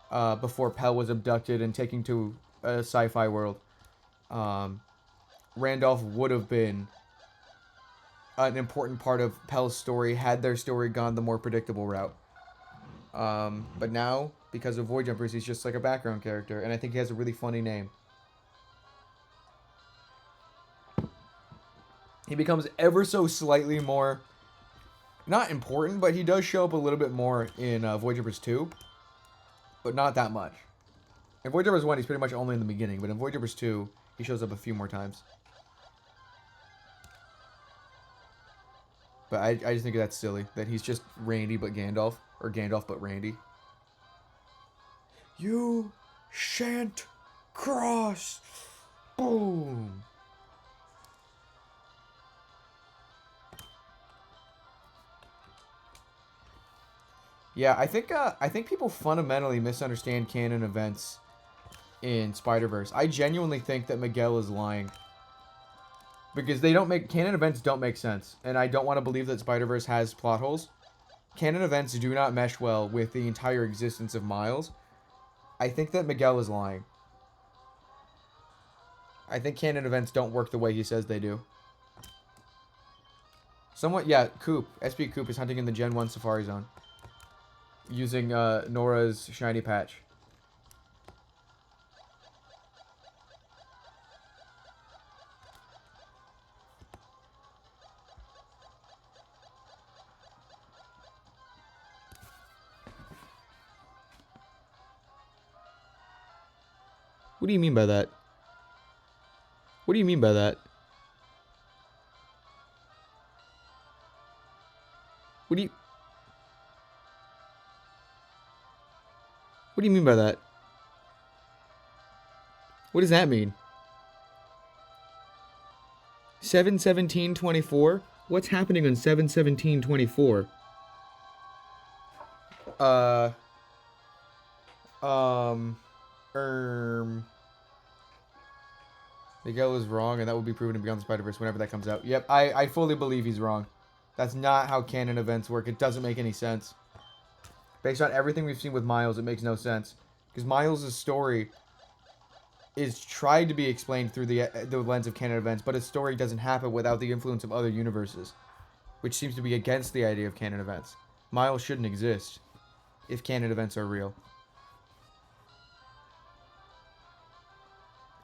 before Pell was abducted and taken to a sci-fi world. Randolph would have been an important part of Pell's story had their story gone the more predictable route. But now, because of Void Jumpers, he's just like a background character, and I think he has a really funny name. He becomes ever so slightly more, not important, but he does show up a little bit more in Void Jumpers 2, but not that much. In Void Jumpers 1, he's pretty much only in the beginning, but in Void Jumpers 2, he shows up a few more times. But I just think that's silly, that he's just Randy but Gandalf, or Gandalf but Randy. You shan't cross. Boom. Yeah, I think people fundamentally misunderstand canon events in Spider-Verse. I genuinely think that Miguel is lying. Because canon events don't make sense. And I don't want to believe that Spider-Verse has plot holes. Canon events do not mesh well with the entire existence of Miles. I think that Miguel is lying. I think canon events don't work the way he says they do. Coop. SP Coop is hunting in the Gen 1 Safari Zone. Using Nora's shiny patch. What do you mean by that? What do you mean by that? What do you mean by that? What does that mean? 7/17/24? What's happening on 7/17/24? Miguel is wrong, and that will be proven to be on the Spider-Verse whenever that comes out. Yep, I fully believe he's wrong. That's not how canon events work. It doesn't make any sense. Based on everything we've seen with Miles, it makes no sense. Because Miles' story is tried to be explained through the lens of canon events, but his story doesn't happen without the influence of other universes, which seems to be against the idea of canon events. Miles shouldn't exist if canon events are real.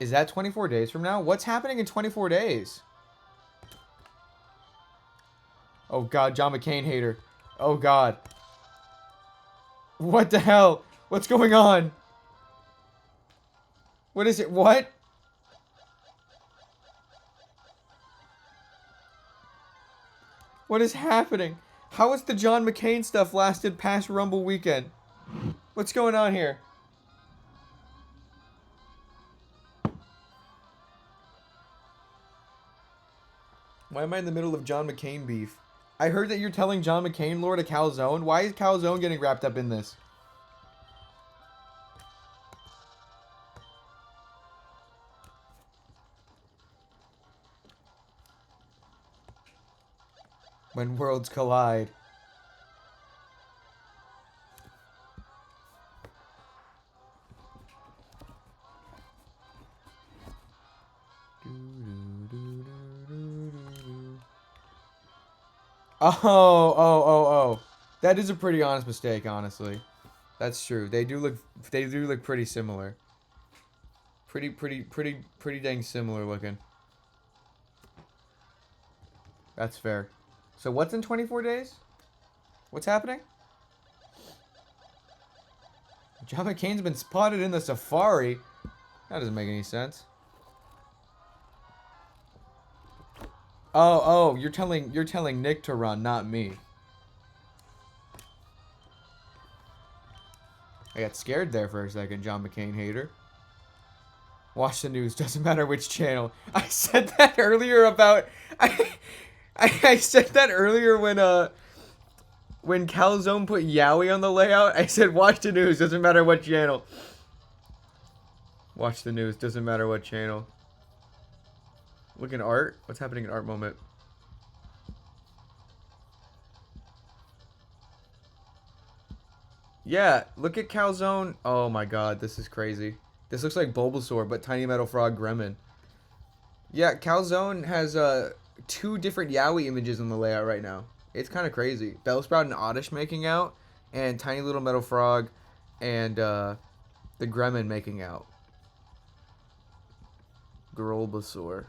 Is that 24 days from now? What's happening in 24 days? Oh god, John McCain hater. Oh god. What the hell? What's going on? What is it? What? What is happening? How has the John McCain stuff lasted past Rumble weekend? What's going on here? Why am I in the middle of John McCain beef? I heard that you're telling John McCain lore to Calzone. Why is Calzone getting wrapped up in this? When worlds collide. Oh. That is a pretty honest mistake, honestly. That's true. They do look pretty similar. Pretty dang similar looking. That's fair. So what's in 24 days? What's happening? John McCain's been spotted in the safari. That doesn't make any sense. Oh, you're telling Nick to run, not me. I got scared there for a second, John McCain hater. Watch the news, doesn't matter which channel. I said that earlier about I said that earlier when Calzone put Yowie on the layout. I said watch the news, doesn't matter what channel. Watch the news, doesn't matter what channel. Look at art. What's happening in art moment? Yeah, look at Calzone. Oh my god, this is crazy. This looks like Bulbasaur, but Tiny Metal Frog Gremlin. Yeah, Calzone has 2 different Yowie images on the layout right now. It's kind of crazy. Bellsprout and Oddish making out, and Tiny Little Metal Frog and the Gremlin making out. Bulbasaur.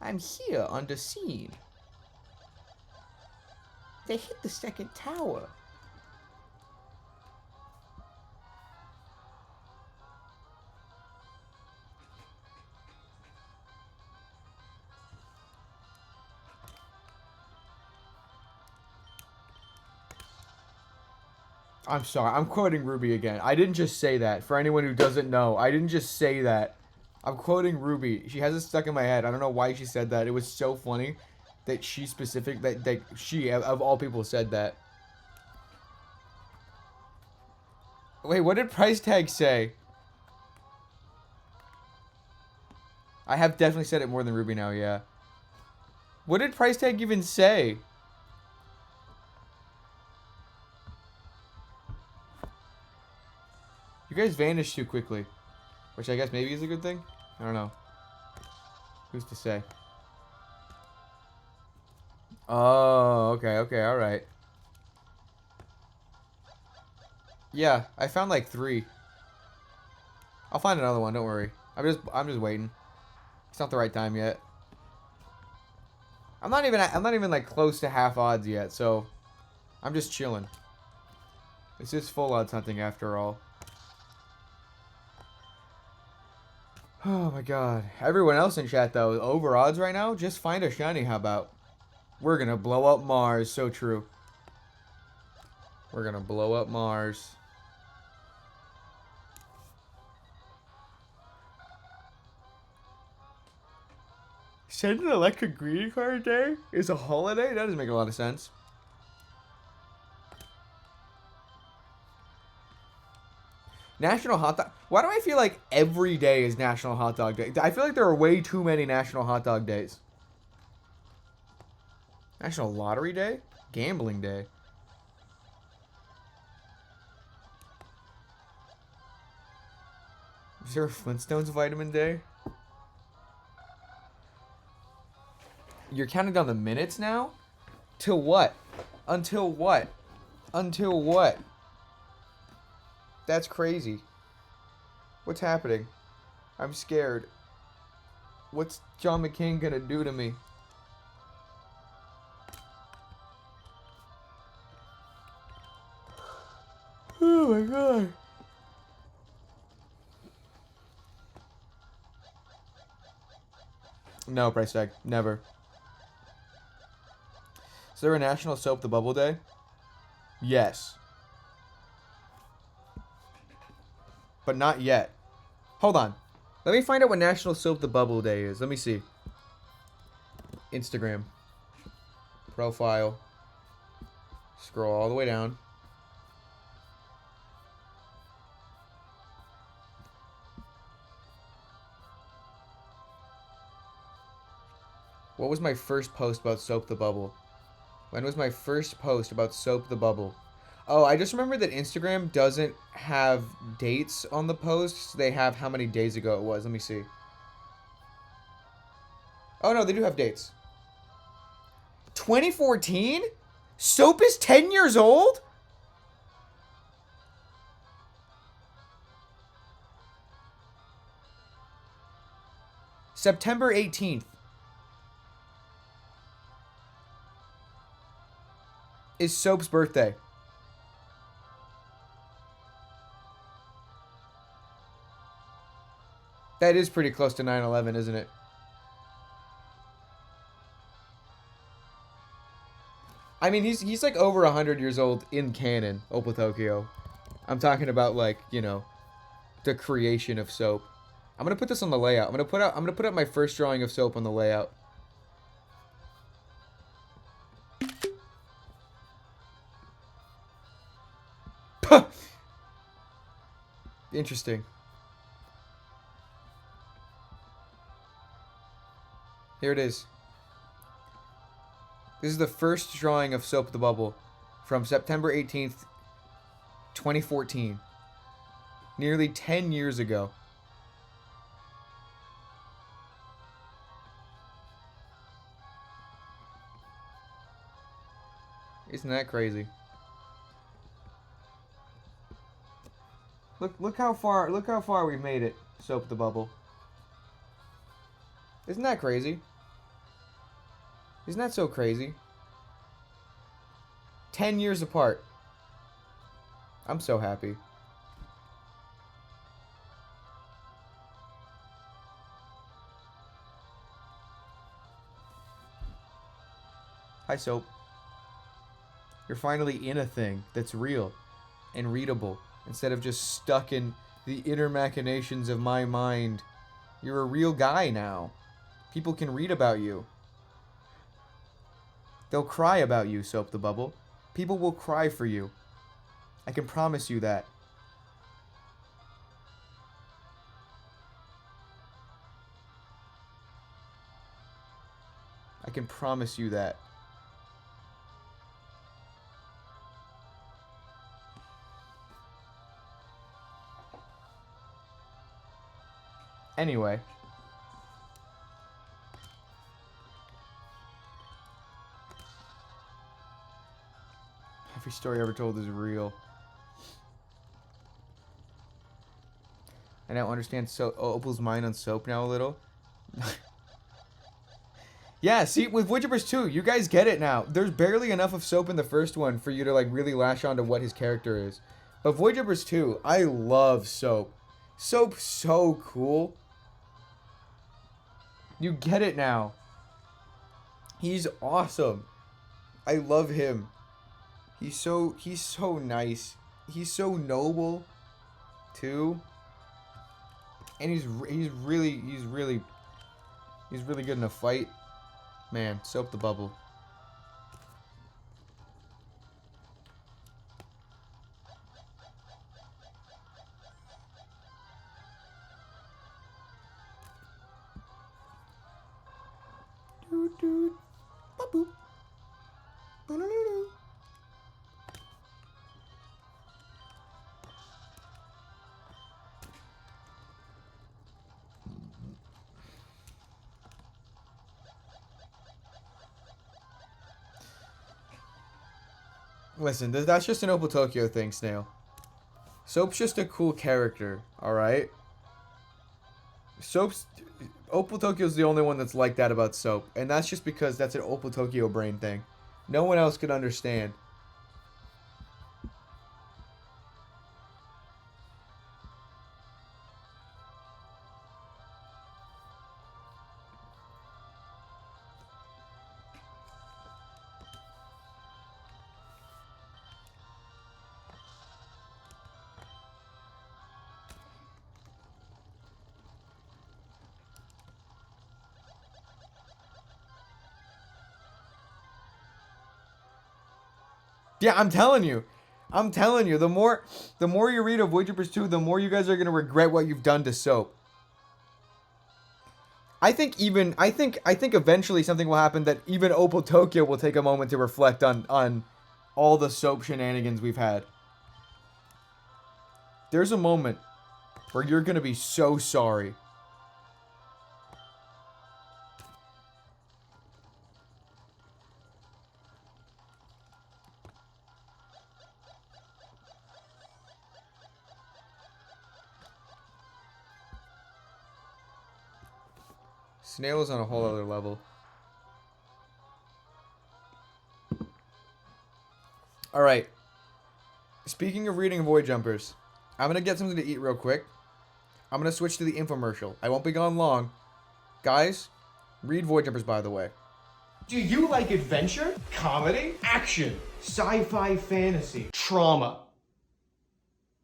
I'm here on the scene. They hit the second tower. I'm sorry, I'm quoting Ruby again. I didn't just say that. For anyone who doesn't know, I didn't just say that. I'm quoting Ruby. She has it stuck in my head. I don't know why she said that. It was so funny that she she, of all people, said that. Wait, what did price tag say? I have definitely said it more than Ruby now, yeah. What did price tag even say? You guys vanished too quickly. Which I guess maybe is a good thing? I don't know. Who's to say? Oh, okay, alright. Yeah, I found like 3. I'll find another one, don't worry. I'm just waiting. It's not the right time yet. I'm not even like close to half odds yet, so I'm just chilling. This is full odds hunting after all. Oh my god. Everyone else in chat though, over odds right now, just find a shiny, how about? We're gonna blow up Mars, so true. We're gonna blow up Mars. Send an electric greeting card day is a holiday? That doesn't make a lot of sense. National Hot Dog. Why do I feel like every day is National Hot Dog Day? I feel like there are way too many National Hot Dog Days. National Lottery Day? Gambling Day. Is there a Flintstones Vitamin Day? You're counting down the minutes now? Till what? Until what? Until what? That's crazy. What's happening? I'm scared. What's John McCain gonna do to me? Oh my god. No, price tag. Never. Is there a National Soap the Bubble Day? Yes. But not yet. Hold on. Let me find out what National Soap the Bubble Day is. Let me see. Instagram. Profile. Scroll all the way down. What was my first post about Soap the Bubble? When was my first post about Soap the Bubble? Oh, I just remember that Instagram doesn't have dates on the posts. They have how many days ago it was. Let me see. Oh, no, they do have dates. 2014? Soap is 10 years old? September 18th. Is Soap's birthday. That is pretty close to 9/11, isn't it? I mean, he's like over 100 years old in canon, Opotokyo. I'm talking about, like, you know, the creation of Soap. I'm gonna put this on the layout. I'm gonna put up my first drawing of Soap on the layout. Interesting. Here it is. This is the first drawing of Soap the Bubble from September 18th, 2014. Nearly 10 years ago. Isn't that crazy? Look how far we've made it, Soap the Bubble. Isn't that crazy? Isn't that so crazy? 10 years apart. I'm so happy. Hi, Soap. You're finally in a thing that's real and readable instead of just stuck in the inner machinations of my mind. You're a real guy now. People can read about you. They'll cry about you, Soap the Bubble. People will cry for you. I can promise you that. I can promise you that. Anyway. Every story ever told is real. I now understand Opal's mind on Soap now a little. Yeah, see, with Woodjumpers 2, you guys get it now. There's barely enough of Soap in the first one for you to like really lash on to what his character is. But Voidjumpers 2, I love Soap. Soap's so cool. You get it now. He's awesome. I love him. He's so nice. He's so noble, too. And he's really good in a fight. Man, Soap the Bubble. Listen, that's just an Opal Tokyo thing, Snail. Soap's just a cool character, alright? Opal Tokyo's the only one that's like that about Soap, and that's just because that's an Opal Tokyo brain thing. No one else could understand. Yeah, I'm telling you. The more you read of Voidjumpers 2, the more you guys are gonna regret what you've done to Soap. I think eventually something will happen that even Opal Tokyo will take a moment to reflect on all the Soap shenanigans we've had. There's a moment where you're gonna be so sorry. Snail is on a whole other level. Alright. Speaking of reading Voidjumpers, I'm going to get something to eat real quick. I'm going to switch to the infomercial. I won't be gone long. Guys, read Voidjumpers, by the way. Do you like adventure, comedy, action, sci-fi, fantasy, trauma?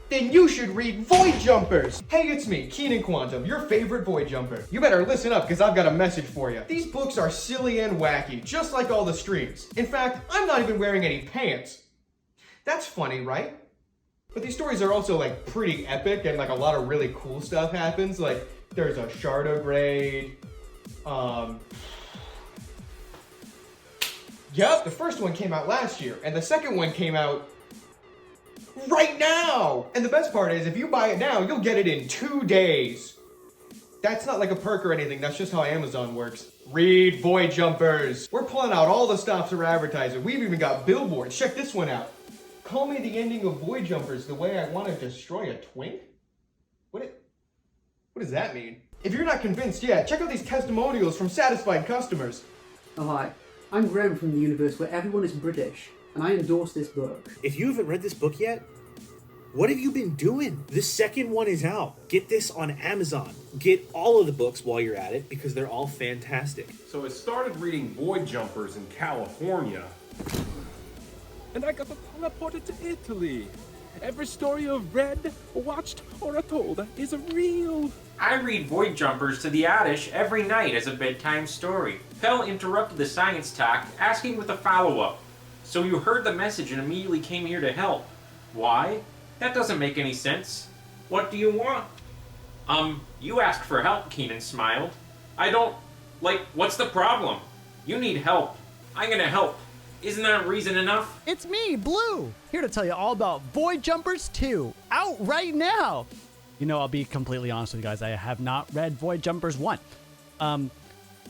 Then you should read Voidjumpers! Hey, it's me, Keenan Quantum, your favorite Voidjumper. You better listen up, because I've got a message for you. These books are silly and wacky, just like all the streams. In fact, I'm not even wearing any pants. That's funny, right? But these stories are also like pretty epic and like a lot of really cool stuff happens. Like there's a Shardigrade. Yep, the first one came out last year, and the second one came out right now! And the best part is, if you buy it now, you'll get it in 2 days. That's not like a perk or anything, that's just how Amazon works. Read Void Jumpers! We're pulling out all the stops for advertising. We've even got billboards. Check this one out. Call me the ending of Void Jumpers the way I want to destroy a twink? What does that mean? If you're not convinced yet, check out these testimonials from satisfied customers. Oh, hi. I'm Graham from the universe where everyone is British, and I endorse this book. If you haven't read this book yet, what have you been doing? The second one is out. Get this on Amazon. Get all of the books while you're at it because they're all fantastic. So I started reading Void Jumpers in California. And I got teleported to Italy. Every story I've read, watched, or told is real. I read Void Jumpers to the Oddish every night as a bedtime story. Pell interrupted the science talk, asking with a follow-up. So you heard the message and immediately came here to help. Why? That doesn't make any sense. What do you want? You asked for help, Keenan smiled. I don't... what's the problem? You need help. I'm gonna help. Isn't that reason enough? It's me, Blue, here to tell you all about Void Jumpers 2, out right now. You know, I'll be completely honest with you guys, I have not read Void Jumpers 1,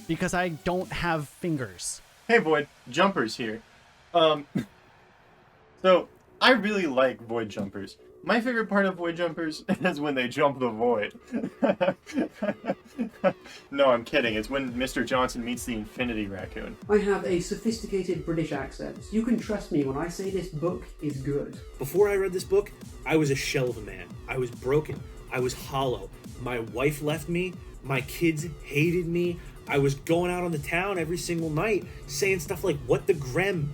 because I don't have fingers. Hey Void, Jumpers here. So, I really like Void Jumpers. My favorite part of Void Jumpers is when they jump the void. No, I'm kidding. It's when Mr. Johnson meets the Infinity Raccoon. I have a sophisticated British accent. You can trust me when I say this book is good. Before I read this book, I was a shell of a man. I was broken. I was hollow. My wife left me. My kids hated me. I was going out on the town every single night saying stuff like, what the grem?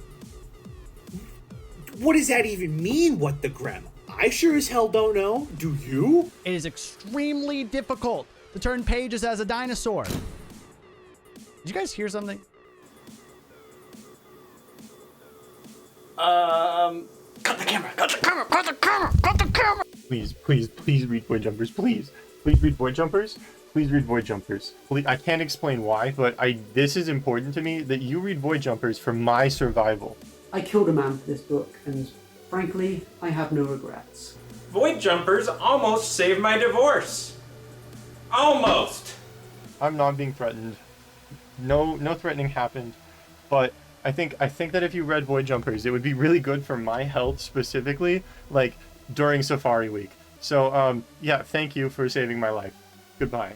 What does that even mean, what the grem? I sure as hell don't know. Do you? It is extremely difficult to turn pages as a dinosaur. Did you guys hear something? Cut the camera, cut the camera, cut the camera, cut the camera! Please, please, please read Void Jumpers, please. Please read Void Jumpers. Please read Void Jumpers. Please, I can't explain why, but this is important to me that you read Void Jumpers for my survival. I killed a man for this book, and frankly, I have no regrets. Void Jumpers almost saved my divorce. Almost. I'm not being threatened. No threatening happened, but I think that if you read Void Jumpers, it would be really good for my health specifically, like during Safari Week. So, yeah, thank you for saving my life. Goodbye.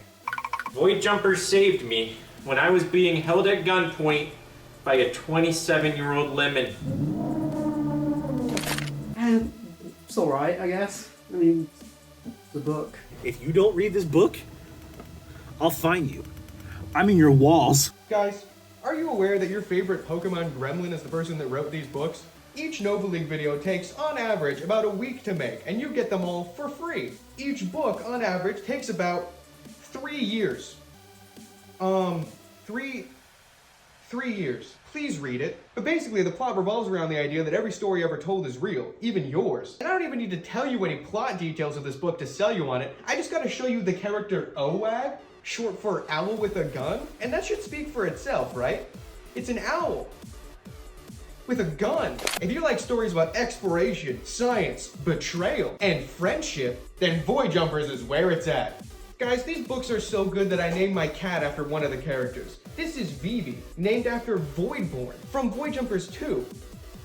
Void Jumpers saved me when I was being held at gunpoint by a 27-year-old lemon. And it's alright, I guess. I mean, it's a book. If you don't read this book, I'll find you. I'm in your walls. Guys, are you aware that your favorite Pokemon gremlin is the person that wrote these books? Each Nova League video takes, on average, about a week to make, and you get them all for free. Each book, on average, takes about 3 years. 3 years. Please read it. But basically, the plot revolves around the idea that every story ever told is real, even yours. And I don't even need to tell you any plot details of this book to sell you on it. I just gotta show you the character Owag, short for Owl with a Gun, and that should speak for itself, right? It's an owl with a gun. If you like stories about exploration, science, betrayal, and friendship, then Void Jumpers is where it's at. Guys, these books are so good that I named my cat after one of the characters. This is Vivi, named after Voidborn from Void Jumpers 2.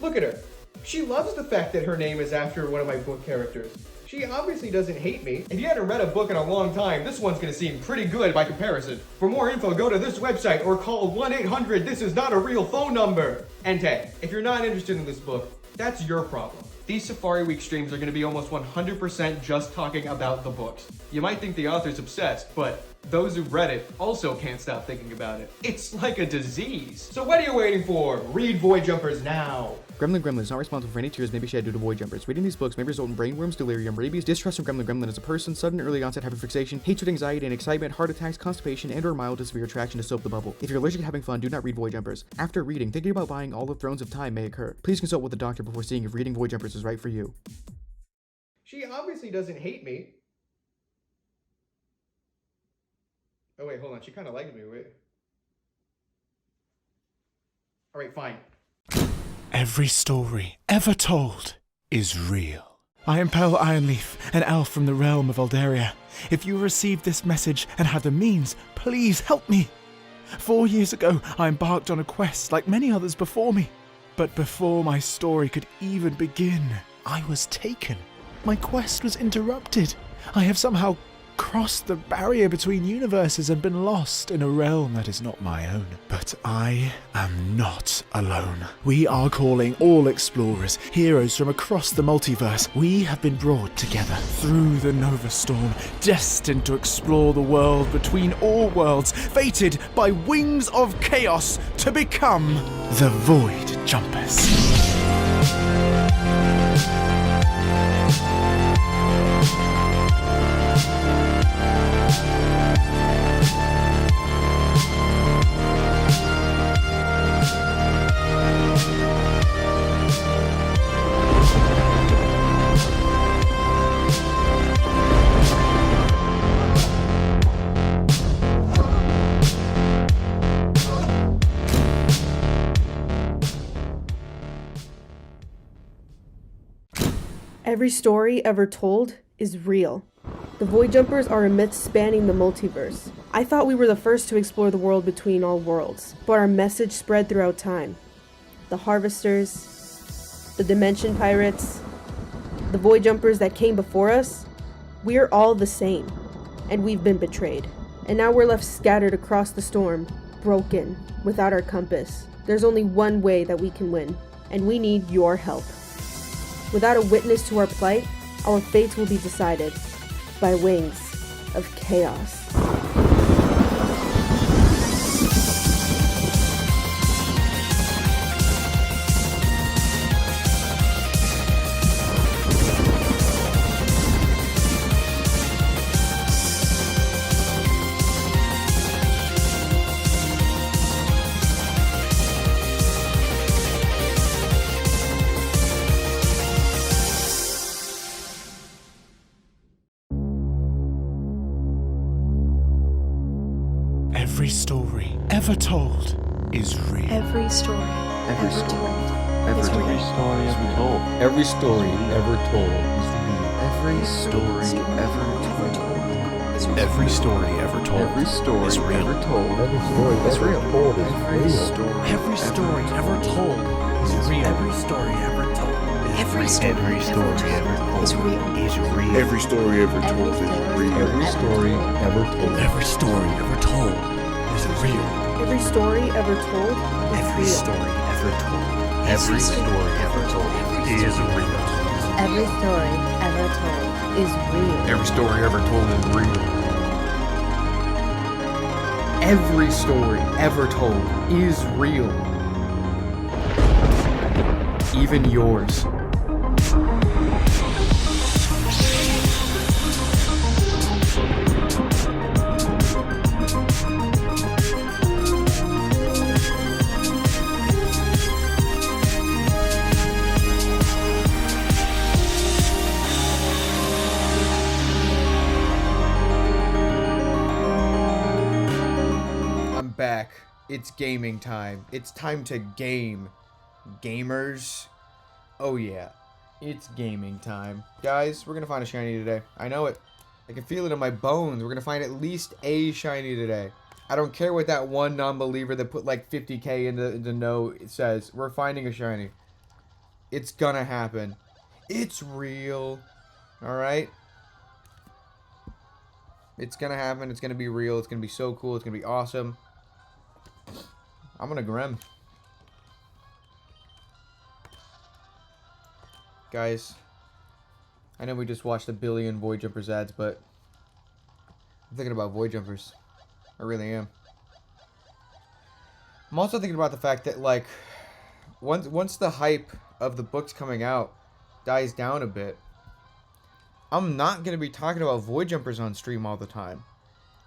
Look at her. She loves the fact that her name is after one of my book characters. She obviously doesn't hate me. If you hadn't read a book in a long time, this one's gonna seem pretty good by comparison. For more info, go to this website or call 1-800-this-is-not-a-real phone number. And hey, if you're not interested in this book, that's your problem. These Safari Week streams are gonna be almost 100% just talking about the books. You might think the author's obsessed, but those who've read it also can't stop thinking about it. It's like a disease. So what are you waiting for? Read Void Jumpers now. Gremlin Gremlin is not responsible for any tears may be shed due to Void Jumpers. Reading these books may result in brainworms, delirium, rabies, distrust from Gremlin Gremlin as a person, sudden early onset hyperfixation, hatred, anxiety, and excitement, heart attacks, constipation, and or mild to severe attraction to soap the bubble. If you're allergic to having fun, do not read Void Jumpers. After reading, thinking about buying all the Thrones of Time may occur. Please consult with a doctor before seeing if reading Void Jumpers is right for you. She obviously doesn't hate me. Oh wait, hold on. She kind of liked me. Wait. All right, fine. Every story ever told is real. I am Pearl Ironleaf, an elf from the realm of Alderia. If you received this message and have the means, please help me. 4 years ago, I embarked on a quest like many others before me. But before my story could even begin, I was taken. My quest was interrupted. I have somehow crossed the barrier between universes and been lost in a realm that is not my own. But I am not alone. We are calling all explorers, heroes from across the multiverse. We have been brought together through the Nova Storm, destined to explore the world between all worlds, fated by wings of chaos to become the Void Jumpers. Every story ever told is real. The Void Jumpers are a myth spanning the multiverse. I thought we were the first to explore the world between all worlds, but our message spread throughout time. The Harvesters, the Dimension Pirates, the Void Jumpers that came before us, we're all the same, and we've been betrayed. And now we're left scattered across the storm, broken, without our compass. There's only one way that we can win, and we need your help. Without a witness to our plight, our fates will be decided by wings of chaos. Every story ever told is real. Every story ever told is real. Every story ever told. Every story ever told is real. Every story ever told. Every story ever told Every story is real. ever told. Every story is ever real. told is Every real. story. Every story ever told is real. Every story ever told Every story ever told is real. Every story ever told is real. Every story ever told. Every story ever told is real. Every story ever told is Every real. story ever told. Every story ever told is real. Every story ever told is real. Every story ever told is real. Every story ever told is real. Even yours. I'm back. It's gaming time. It's time to game. Gamers. Oh yeah. It's gaming time. Guys, we're gonna find a shiny today. I know it. I can feel it in my bones. We're gonna find at least a shiny today. I don't care what that one non-believer that put like 50k in the note says. We're finding a shiny. It's gonna happen. It's real. Alright? It's gonna happen. It's gonna be real. It's gonna be so cool. It's gonna be awesome. I'm gonna Grim. Guys, I know we just watched a billion Void Jumpers ads, but I'm thinking about Void Jumpers. I really am. I'm also thinking about the fact that, like, once the hype of the books coming out dies down a bit, I'm not going to be talking about Void Jumpers on stream all the time.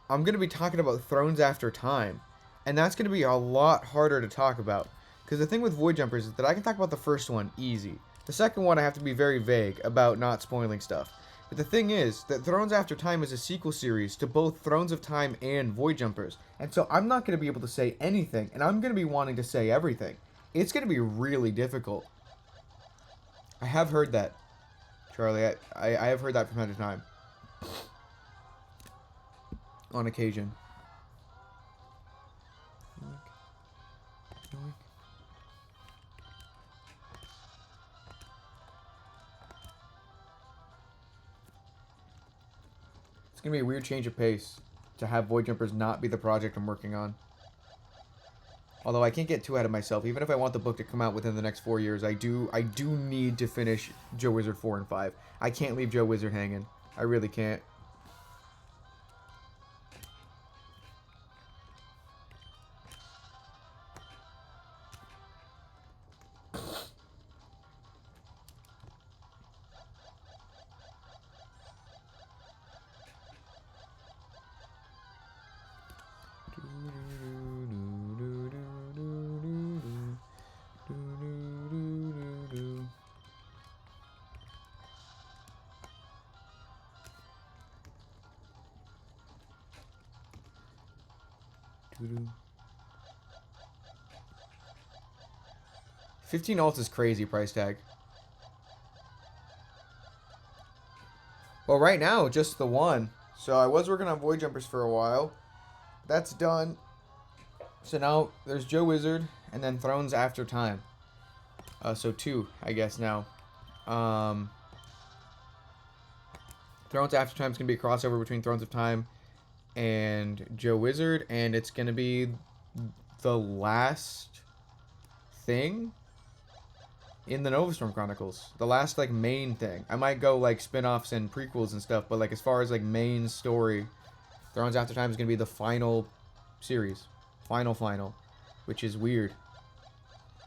I'm going to be talking about Thrones After Time. And that's going to be a lot harder to talk about. Because the thing with Void Jumpers is that I can talk about the first one easy. The second one I have to be very vague about not spoiling stuff. But the thing is that Thrones After Time is a sequel series to both Thrones of Time and Void Jumpers. And so I'm not going to be able to say anything, and I'm going to be wanting to say everything. It's going to be really difficult. I have heard that, Charlie. I have heard that from time to time. On occasion. It's going to be a weird change of pace to have Void Jumpers not be the project I'm working on. Although I can't get too ahead of myself. Even if I want the book to come out within the next 4 years, I do need to finish Joe Wizard 4 and 5. I can't leave Joe Wizard hanging. I really can't. Doo-doo. 15 alts is crazy price tag. Well, right now, just the one. So I was working on Void Jumpers for a while. That's done. So now there's Joe Wizard and then Thrones After Time. So 2, I guess now. Thrones After Time is going to be a crossover between Thrones of Time and Joe Wizard, and it's going to be the last thing in the Novastorm Chronicles. The last, like, main thing. I might go, like, spin-offs and prequels and stuff, but, like, as far as, like, main story, Thrones After Time is going to be the final series. Final. Which is weird.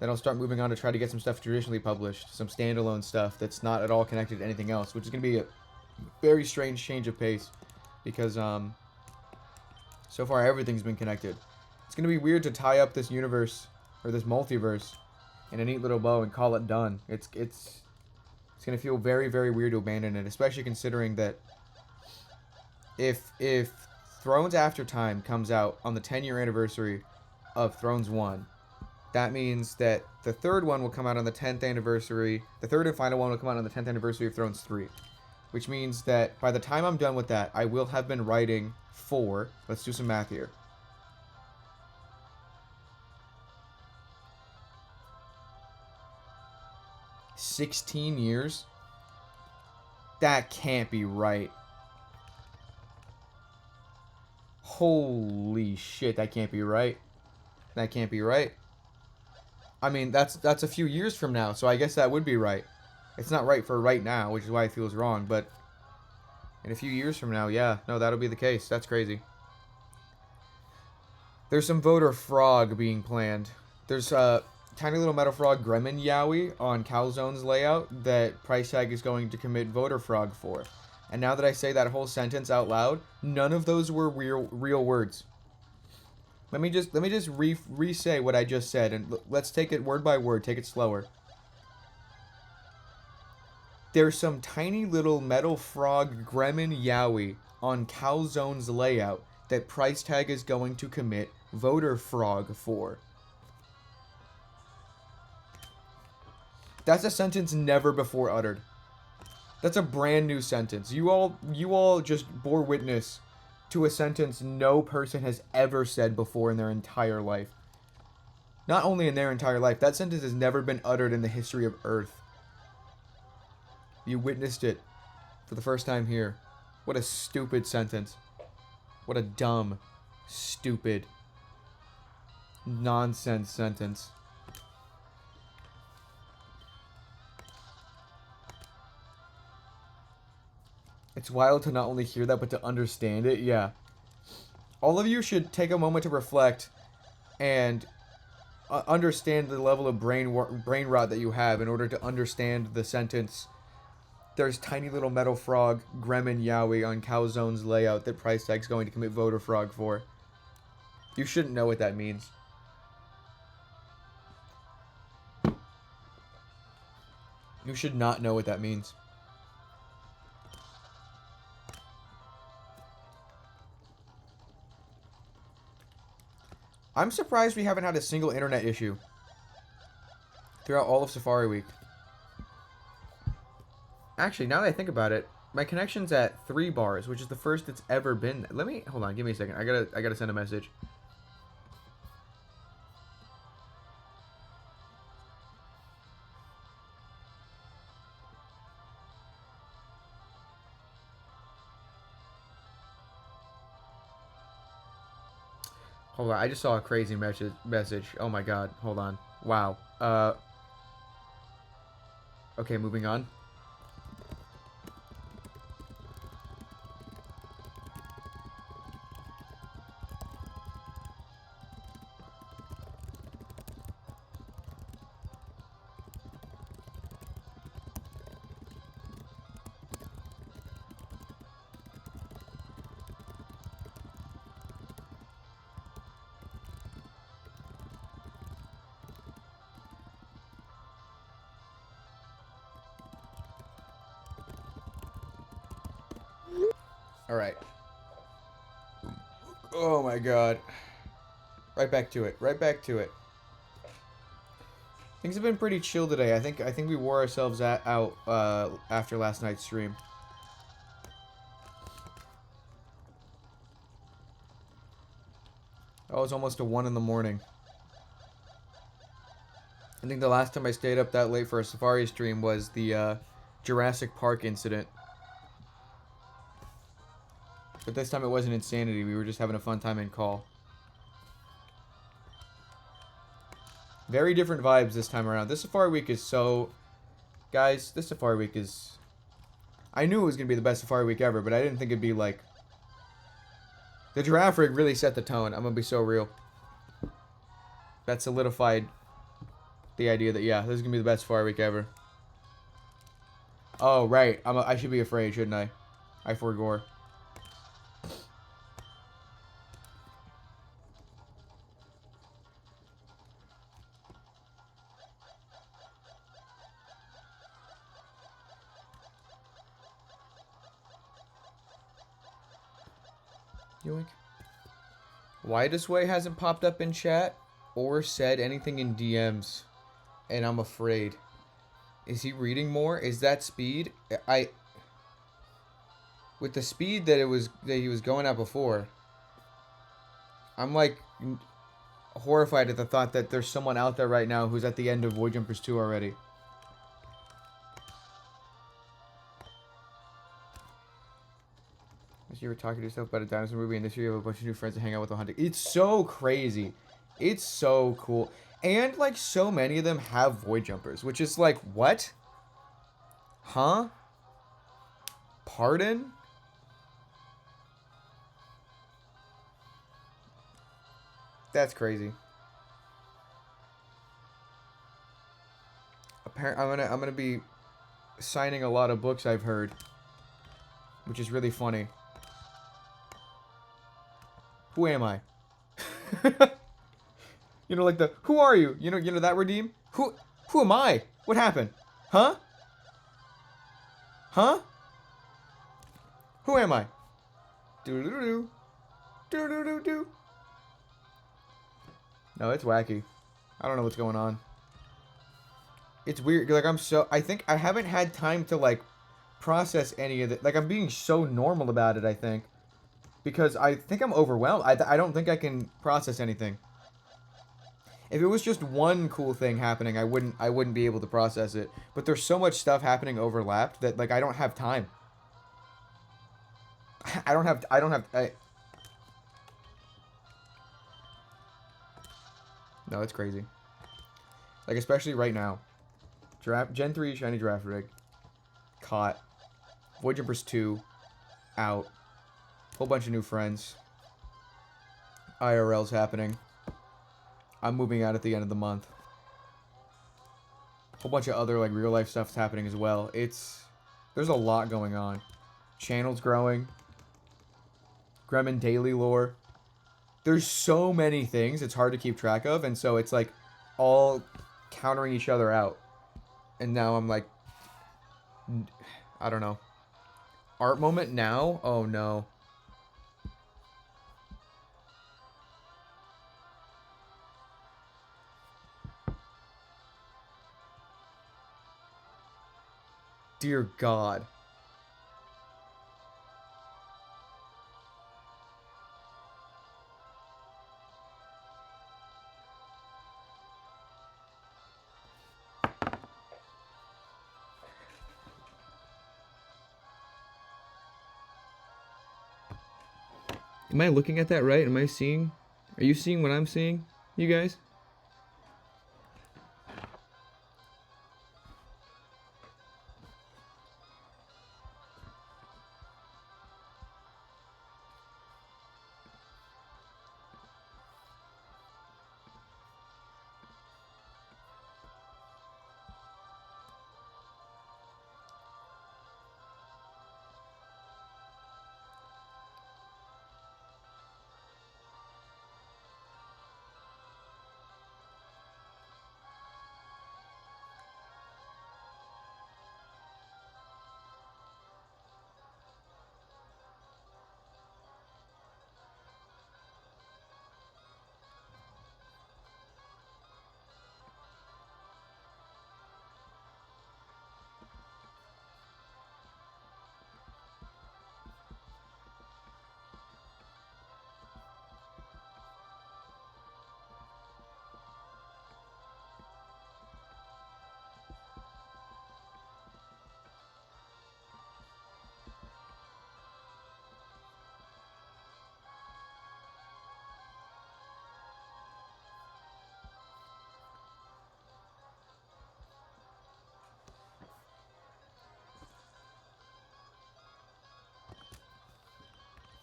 Then I'll start moving on to try to get some stuff traditionally published. Some standalone stuff that's not at all connected to anything else, which is going to be a very strange change of pace. Because, so far everything's been connected. It's going to be weird to tie up this universe, or this multiverse, in a neat little bow and call it done. It's going to feel very, very weird to abandon it, especially considering that if Thrones After Time comes out on the 10-year anniversary of Thrones 1, that means that the third one will come out on the 10th anniversary, the third and final one will come out on the 10th anniversary of Thrones 3. Which means that by the time I'm done with that, I will have been writing 4. Let's do some math here. $16 years? That can't be right. Holy shit, that can't be right. That can't be right. I mean, that's a few years from now, so I guess that would be right. It's not right for right now, which is why it feels wrong, but in a few years from now, yeah, no, that'll be the case. That's crazy. There's some voter frog being planned. There's a tiny little metal frog Gremlin Yowie on Calzone's layout that price tag is going to commit voter frog for. And now that I say that whole sentence out loud, none of those were real words. Let me just re-say what I just said, and let's take it word by word. Take it slower. There's some tiny little metal frog Gremlin Yowie on Calzone's layout that price tag is going to commit voter frog for. That's a sentence never before uttered. That's a brand new sentence. You all just bore witness to a sentence no person has ever said before in their entire life. Not only in their entire life, that sentence has never been uttered in the history of Earth. You witnessed it for the first time here. What a stupid sentence. What a dumb, stupid, nonsense sentence. It's wild to not only hear that, but to understand it. Yeah. All of you should take a moment to reflect and understand the level of brain rot that you have in order to understand the sentence. There's tiny little metal frog Gremlin Yowie on Calzone's layout that price tag's going to commit voter frog for. You shouldn't know what that means. You should not know what that means. I'm surprised we haven't had a single internet issue throughout all of Safari Week. Actually, now that I think about it, my connection's at 3 bars, which is the first it's ever been. Let me hold on, give me a second. I gotta send a message. Hold on, I just saw a crazy message. Oh my god, hold on. Wow. Okay, moving on. Alright. Oh my god. Right back to it. Right back to it. Things have been pretty chill today. I think we wore ourselves out after last night's stream. Oh, it was almost to 1 in the morning. I think the last time I stayed up that late for a Safari stream was the Jurassic Park incident. But this time it wasn't insanity. We were just having a fun time in call. Very different vibes this time around. This Safari Week is so... Guys, this Safari Week is... I knew it was going to be the best Safari Week ever, but I didn't think it'd be like... The Giraffe Rig really set the tone. I'm going to be so real. That solidified the idea that, yeah, this is going to be the best Safari Week ever. Oh, right. I should be afraid, shouldn't I? I forgore. Yoink. Why this way hasn't popped up in chat or said anything in DMs, and I'm afraid. Is he reading more? Is that speed? With the speed that he was going at before, I'm like horrified at the thought that there's someone out there right now who's at the end of Void Jumpers 2 already. You were talking to yourself about a dinosaur movie, and this year you have a bunch of new friends to hang out with on hunting. It's so crazy. It's so cool. And, like, so many of them have Void Jumpers, which is like, what? Huh? Pardon? That's crazy. Apparently, I'm gonna be signing a lot of books, I've heard, which is really funny. Who am I? You know, like the, who are you? You know that redeem? Who am I? What happened? Huh? Huh? Who am I? Do-do-do-do. Do-do-do-do. No, it's wacky. I don't know what's going on. It's weird. Like, I think I haven't had time to, like, process any of it. Like, I'm being so normal about it, I think. Because I think I'm overwhelmed. I don't think I can process anything. If it was just one cool thing happening, I wouldn't be able to process it. But there's so much stuff happening overlapped that, like, I don't have time. No, it's crazy. Like, especially right now. Gen 3 Shiny Giraffe Rig. Caught. Void Jumpers 2. Out. Whole bunch of new friends. IRL's happening. I'm moving out at the end of the month. Whole bunch of other, like, real life stuff's happening as well. There's a lot going on. Channel's growing. Gremlin Daily lore. There's so many things it's hard to keep track of, and so it's like all countering each other out. And now I'm like I don't know. Art moment now? Oh no. Dear God. Am I looking at that right? Am I seeing? Are you seeing what I'm seeing, you guys?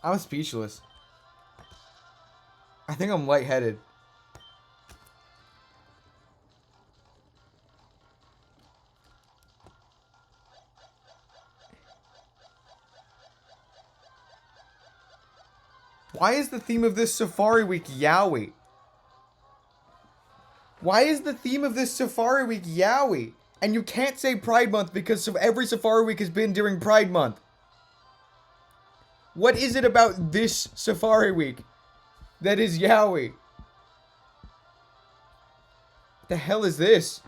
I'm speechless. I think I'm lightheaded. Why is the theme of this Safari Week Yowie? Why is the theme of this Safari Week Yowie? And you can't say Pride Month because every Safari Week has been during Pride Month. What is it about this Safari Week that is Yowie? The hell is this?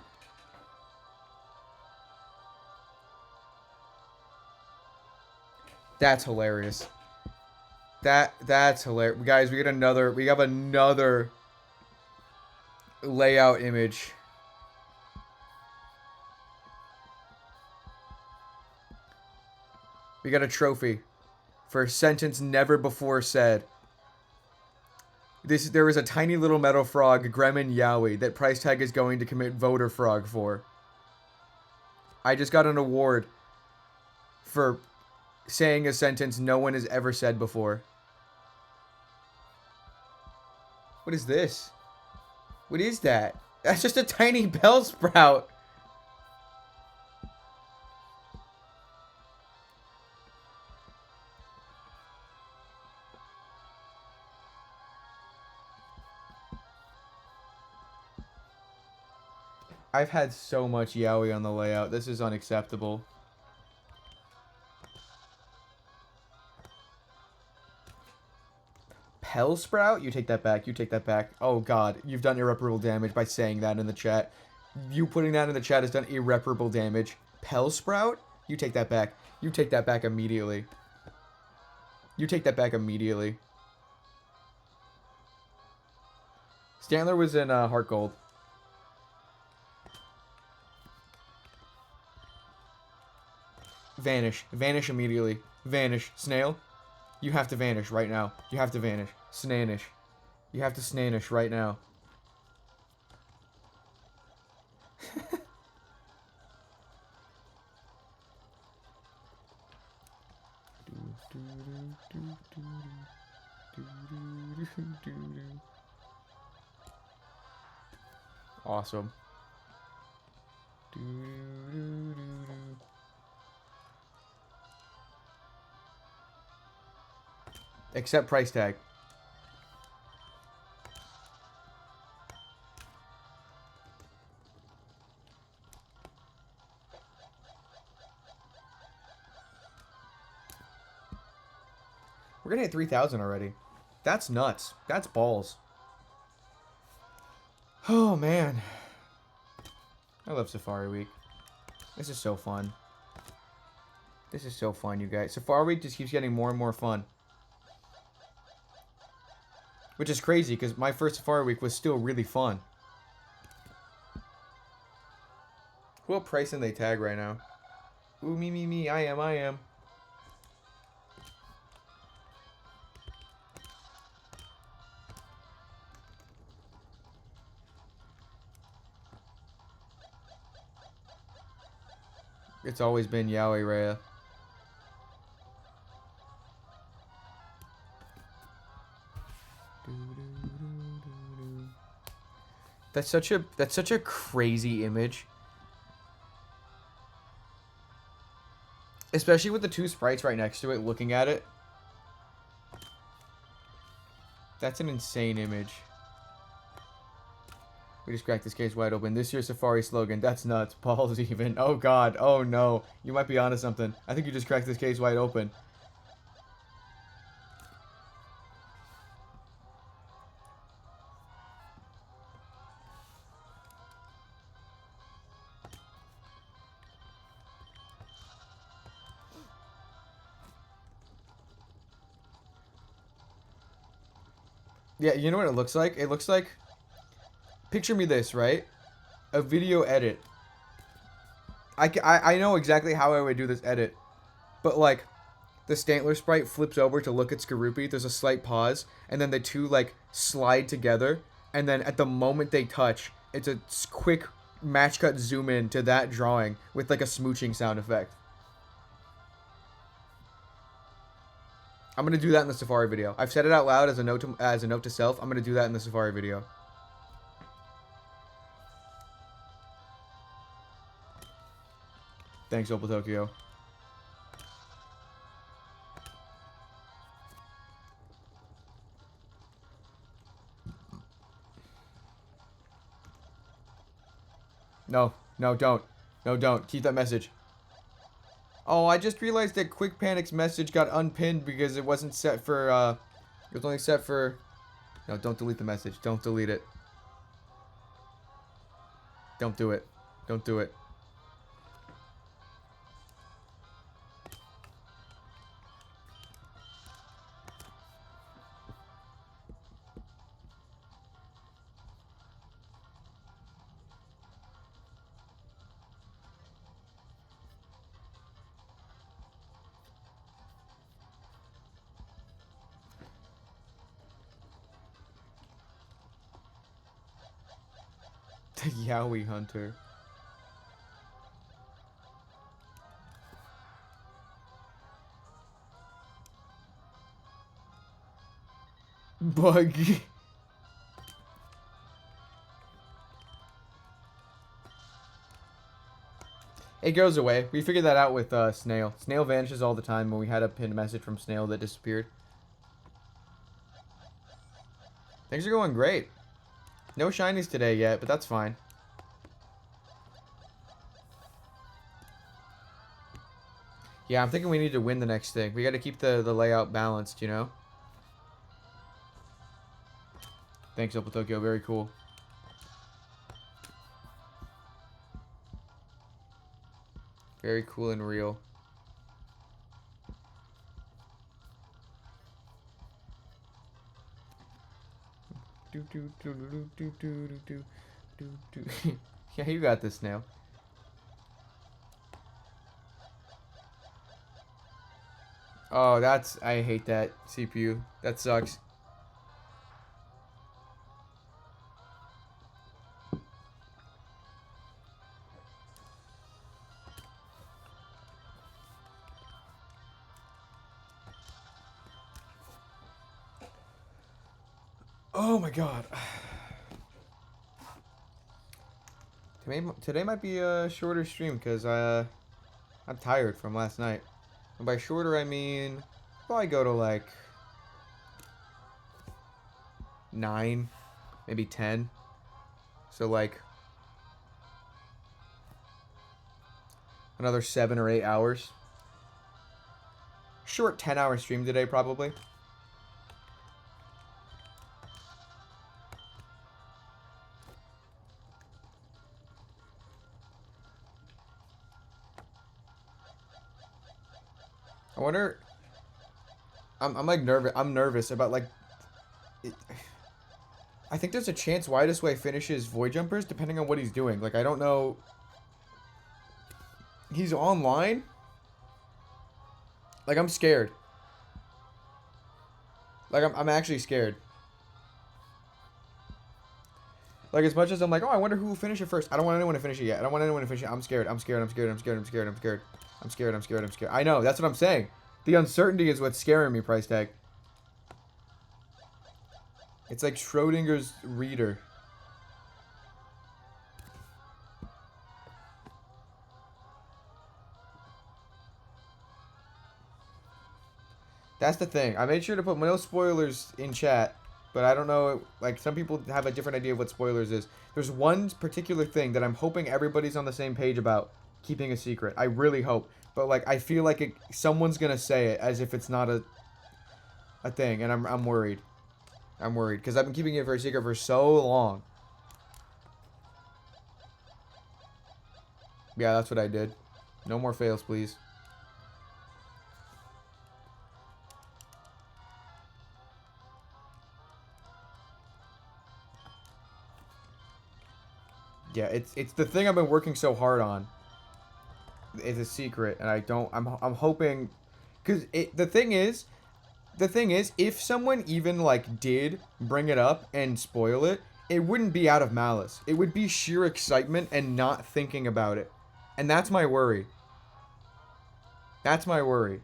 That's hilarious. That's hilarious. Guys, we have another layout image. We got a trophy for a sentence never before said. There is a tiny little metal frog, Gremlin Yowie, that price tag is going to commit voter frog for. I just got an award for saying a sentence no one has ever said before. What is this? What is that? That's just a tiny bell sprout. I've had so much Yowie on the layout. This is unacceptable. Pell Sprout? You take that back. You take that back. Oh god, you've done irreparable damage by saying that in the chat. You putting that in the chat has done irreparable damage. Pell Sprout? You take that back. You take that back immediately. You take that back immediately. Stantler was in Heart Gold. Vanish. Vanish immediately. Vanish. Snail? You have to vanish right now. You have to vanish. Snanish. You have to Snanish right now. Awesome. Accept price tag. We're gonna hit 3,000 already. That's nuts. That's balls. Oh, man. I love Safari Week. This is so fun. This is so fun, you guys. Safari Week just keeps getting more and more fun. Which is crazy, because my first Safari Week was still really fun. What price they tag right now? Ooh, me. I am. It's always been Yaoi Rhea. That's such a crazy image. Especially with the two sprites right next to it, looking at it. That's an insane image. We just cracked this case wide open. This year's Safari slogan. That's nuts. Balls even. Oh, God. Oh, no. You might be onto something. I think you just cracked this case wide open. Yeah, you know what it looks like? It looks like... Picture me this, right? A video edit. I know exactly how I would do this edit. But, like, the Stantler sprite flips over to look at Skorupi. There's a slight pause. And then the two, like, slide together. And then at the moment they touch, it's a quick match cut zoom in to that drawing with, like, a smooching sound effect. I'm going to do that in the Safari video. I've said it out loud as a note to self. I'm going to do that in the Safari video. Thanks, Opal Tokyo. No, don't. No, don't. Keep that message. Oh, I just realized that Quick Panic's message got unpinned because it wasn't set for, it was only set for... No, don't delete the message. Don't delete it. Don't do it. Don't do it. The Yowie Hunter. Bug. It goes away. We figured that out with Snail. Snail vanishes all the time when we had a pinned message from Snail that disappeared. Things are going great. No shinies today yet, but that's fine. Yeah, I'm thinking we need to win the next thing. We got to keep the layout balanced, you know? Thanks, Opal Tokyo. Very cool. Very cool and real. Yeah, you got this now. Oh, I hate that CPU. That sucks. Oh my god. Today might be a shorter stream because I'm tired from last night. And by shorter I mean probably go to like 9, maybe 10. So like another 7 or 8 hours. Short 10-hour stream today probably. I wonder. I'm like nervous. I'm nervous about like. I think there's a chance Widest Way finishes Void Jumpers depending on what he's doing. Like I don't know. He's online. Like I'm scared. Like I'm actually scared. Like as much as I'm like, oh, I wonder who will finish it first. I don't want anyone to finish it yet. I don't want anyone to finish it. I'm scared. I'm scared. I'm scared. I'm scared. I'm scared. I'm scared. I'm scared. I'm scared. I'm scared. I know. That's what I'm saying. The uncertainty is what's scaring me, price tag. It's like Schrodinger's reader. That's the thing. I made sure to put no spoilers in chat, but I don't know, like, some people have a different idea of what spoilers is. There's one particular thing that I'm hoping everybody's on the same page about keeping a secret. I really hope. But, like, I feel like someone's gonna say it as if it's not a thing, and I'm worried. I'm worried, because I've been keeping it for a secret for so long. Yeah, that's what I did. No more fails, please. Yeah, it's the thing I've been working so hard on. It's a secret, and I'm hoping, because the thing is, if someone even like did bring it up and spoil it, it wouldn't be out of malice. It would be sheer excitement and not thinking about it, and that's my worry. That's my worry.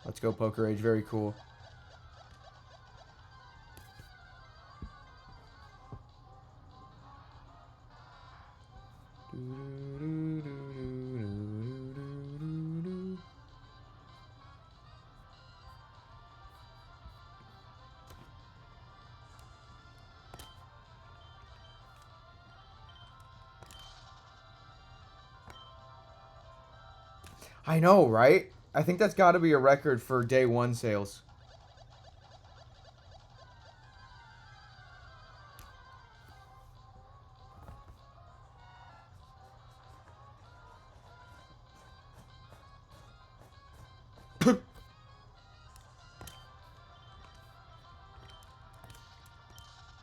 Let's go, Poker Age. Very cool. I know, right? I think that's got to be a record for day one sales.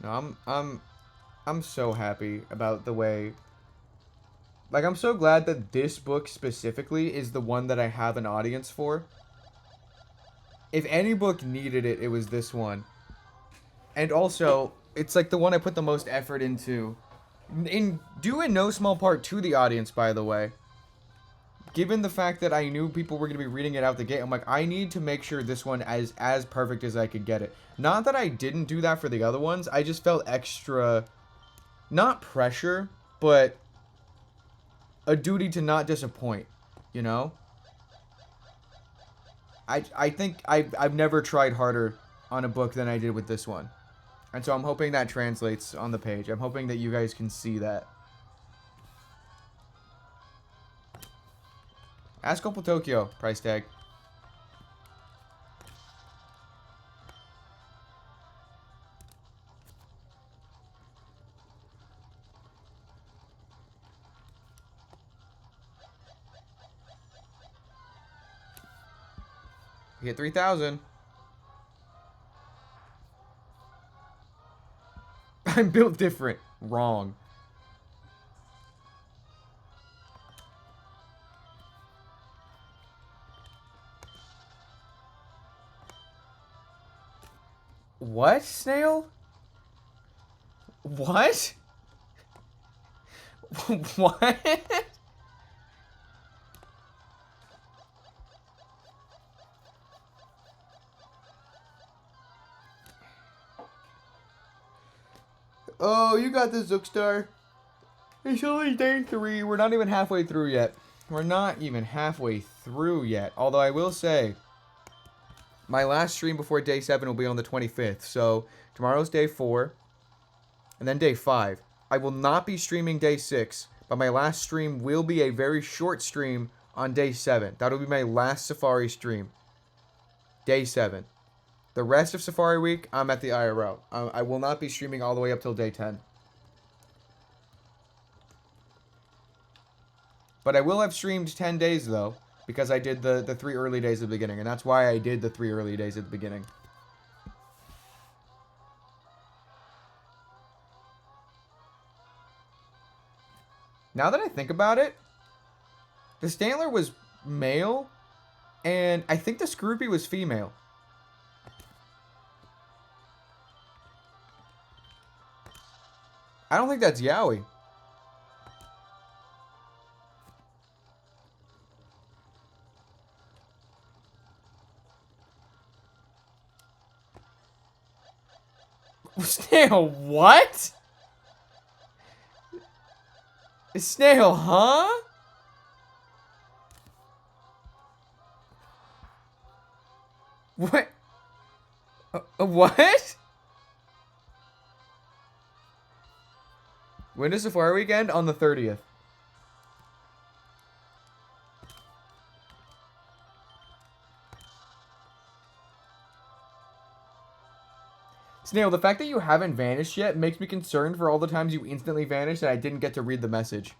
No, I'm so happy about the way. Like, I'm so glad that this book specifically is the one that I have an audience for. If any book needed it, it was this one. And also, it's like the one I put the most effort into. Due in no small part to the audience, by the way. Given the fact that I knew people were going to be reading it out the gate, I'm like, I need to make sure this one is as perfect as I could get it. Not that I didn't do that for the other ones. I just felt extra, not pressure, but a duty to not disappoint, you know? I think I've never tried harder on a book than I did with this one. And so I'm hoping that translates on the page. I'm hoping that you guys can see that. Ask Opal Tokyo, price tag. We hit 3,000. I'm built different. Wrong. What, Snail? What? What? Oh, you got the Zookstar. It's only day 3. We're not even halfway through yet. We're not even halfway through yet. Although I will say, my last stream before day 7 will be on the 25th. So tomorrow's day 4. And then day 5. I will not be streaming day 6. But my last stream will be a very short stream on day 7. That'll be my last Safari stream. day 7. The rest of Safari Week, I'm at the IRL. I will not be streaming all the way up till day 10. But I will have streamed 10 days, though, because I did the 3 early days at the beginning, and that's why I did the 3 early days at the beginning. Now that I think about it, the Stantler was male, and I think the Scroopy was female. I don't think that's Yowie. Snail, what? Snail, huh? What? What? When does Safari Weekend? On the 30th. Snail, the fact that you haven't vanished yet makes me concerned for all the times you instantly vanished and I didn't get to read the message.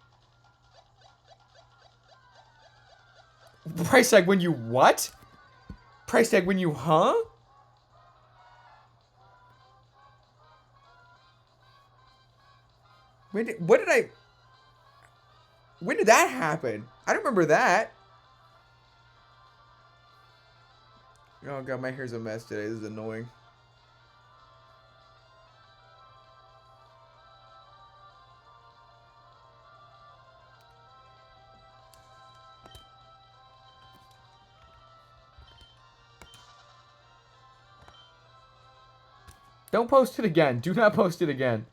Price tag when you what? Price tag when you huh? When did that happen? I don't remember that. Oh god, my hair's a mess today. This is annoying. Don't post it again. Do not post it again.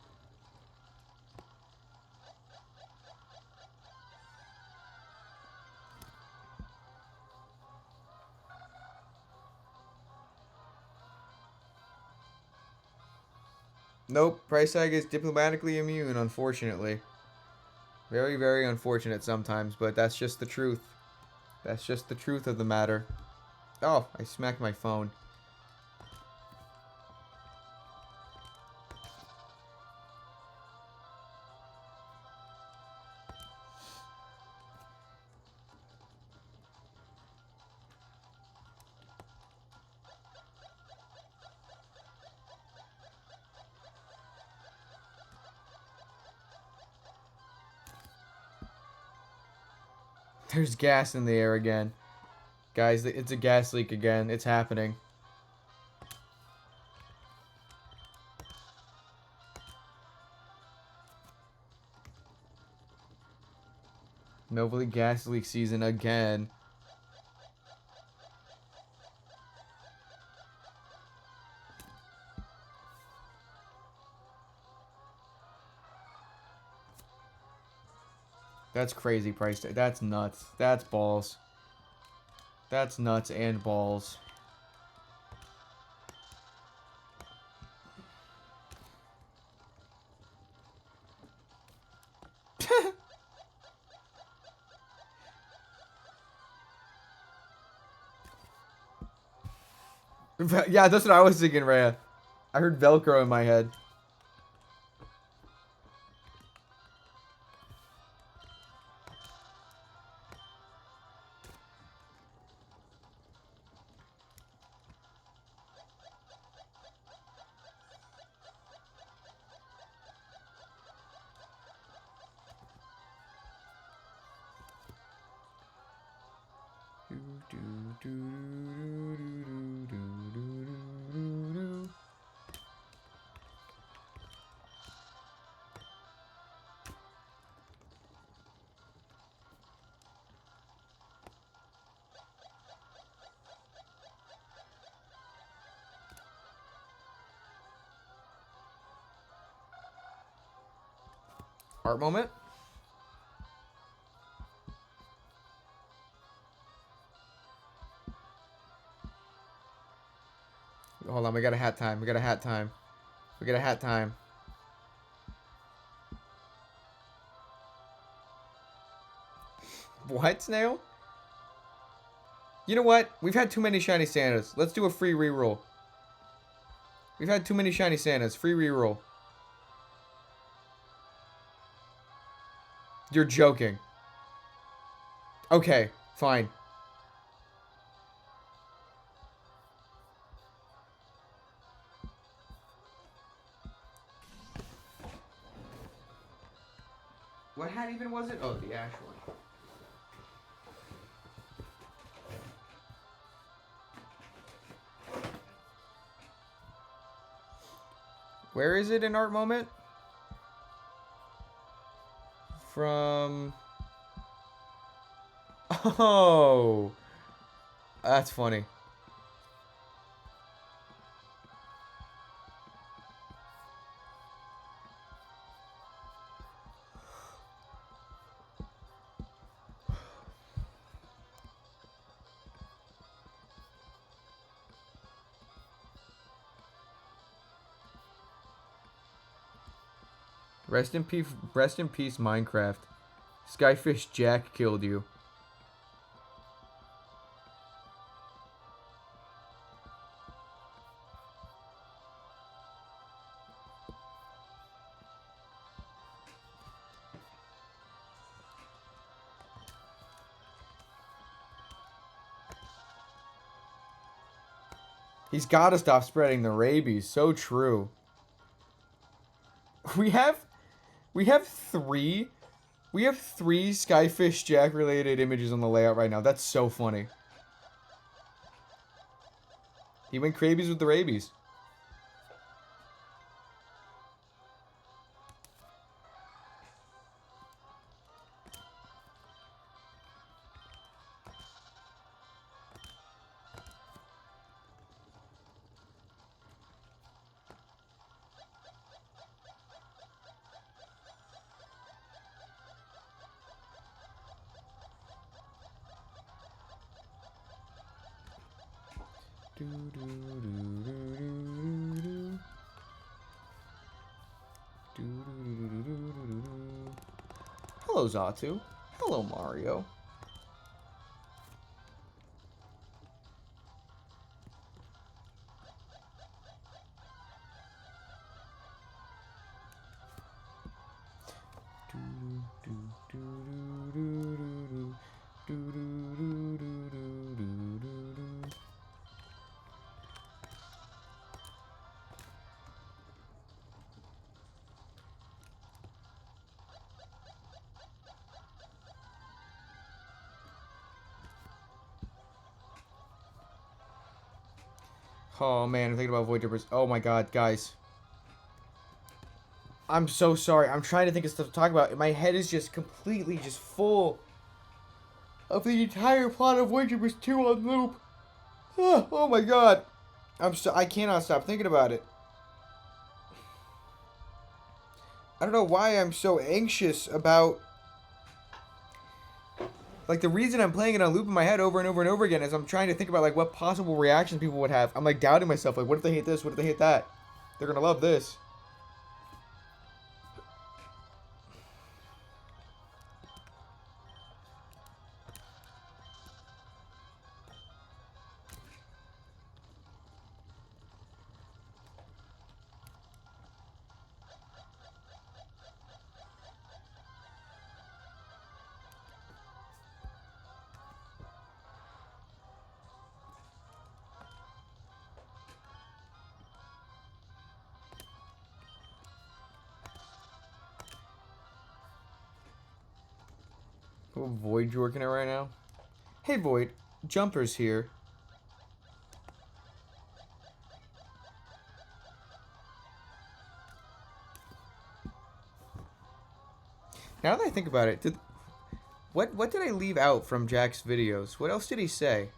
Nope, price tag is diplomatically immune, unfortunately. Very, very unfortunate sometimes, but that's just the truth. That's just the truth of the matter. Oh, I smacked my phone. There's gas in the air again. Guys, it's a gas leak again. It's happening. Nobly gas leak season again. That's crazy price tag. That's nuts. That's balls. That's nuts and balls. Yeah, that's what I was thinking, Rhea. I heard Velcro in my head. Art moment. Hold on, we got a hat time. We got a hat time. We got a hat time. What, Snail? You know what? We've had too many shiny Santas. Let's do a free reroll. We've had too many shiny Santas. Free reroll. You're joking. Okay, fine. What hat even was it? Oh, the Ash one. Where is it in Art Moment? From... Oh! That's funny. Rest in peace, Minecraft. Skyfish Jack killed you. He's got to stop spreading the rabies. So true. We have three Skyfish Jack related images on the layout right now. That's so funny. He went crabies with the rabies. Hello, Zatu. Hello, Mario. Oh man, I'm thinking about Void Jumpers. Oh my god, guys. I'm so sorry. I'm trying to think of stuff to talk about. My head is just completely just full of the entire plot of Void Jumpers 2 on loop. Oh my god. I cannot stop thinking about it. I don't know why I'm so anxious about... Like, the reason I'm playing it on loop in my head over and over and over again is I'm trying to think about, like, what possible reactions people would have. I'm, like, doubting myself. Like, what if they hate this? What if they hate that? They're gonna love this. What Void you working at right now? Hey Void, Jumper's here. Now that I think about it, what did I leave out from Jack's videos? What else did he say?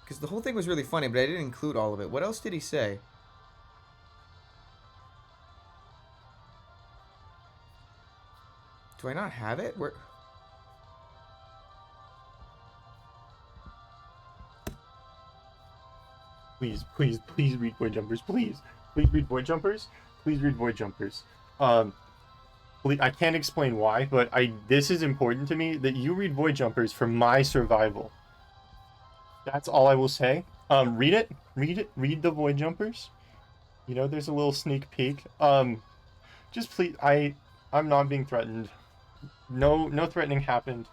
Because the whole thing was really funny, but I didn't include all of it. What else did he say? Do I not have it? Where? Please read Void Jumpers. Please read Void Jumpers. Please read Void Jumpers. I can't explain why, but this is important to me that you read Void Jumpers for my survival. That's all I will say. Read it. Read the Void Jumpers. You know, there's a little sneak peek. Just please, I'm not being threatened. No threatening happened,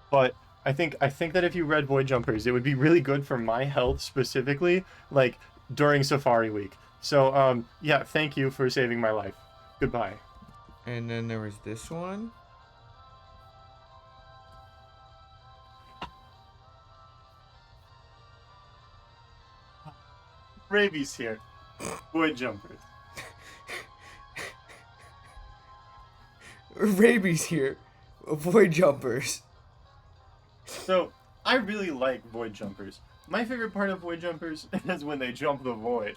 but I think that if you read Void Jumpers, it would be really good for my health specifically, like during Safari Week. So, yeah, thank you for saving my life. Goodbye. And then there was this one. Rabies here. Void Jumpers. Rabies here. Void Jumpers. So, I really like Void Jumpers. My favorite part of Void Jumpers is when they jump the void.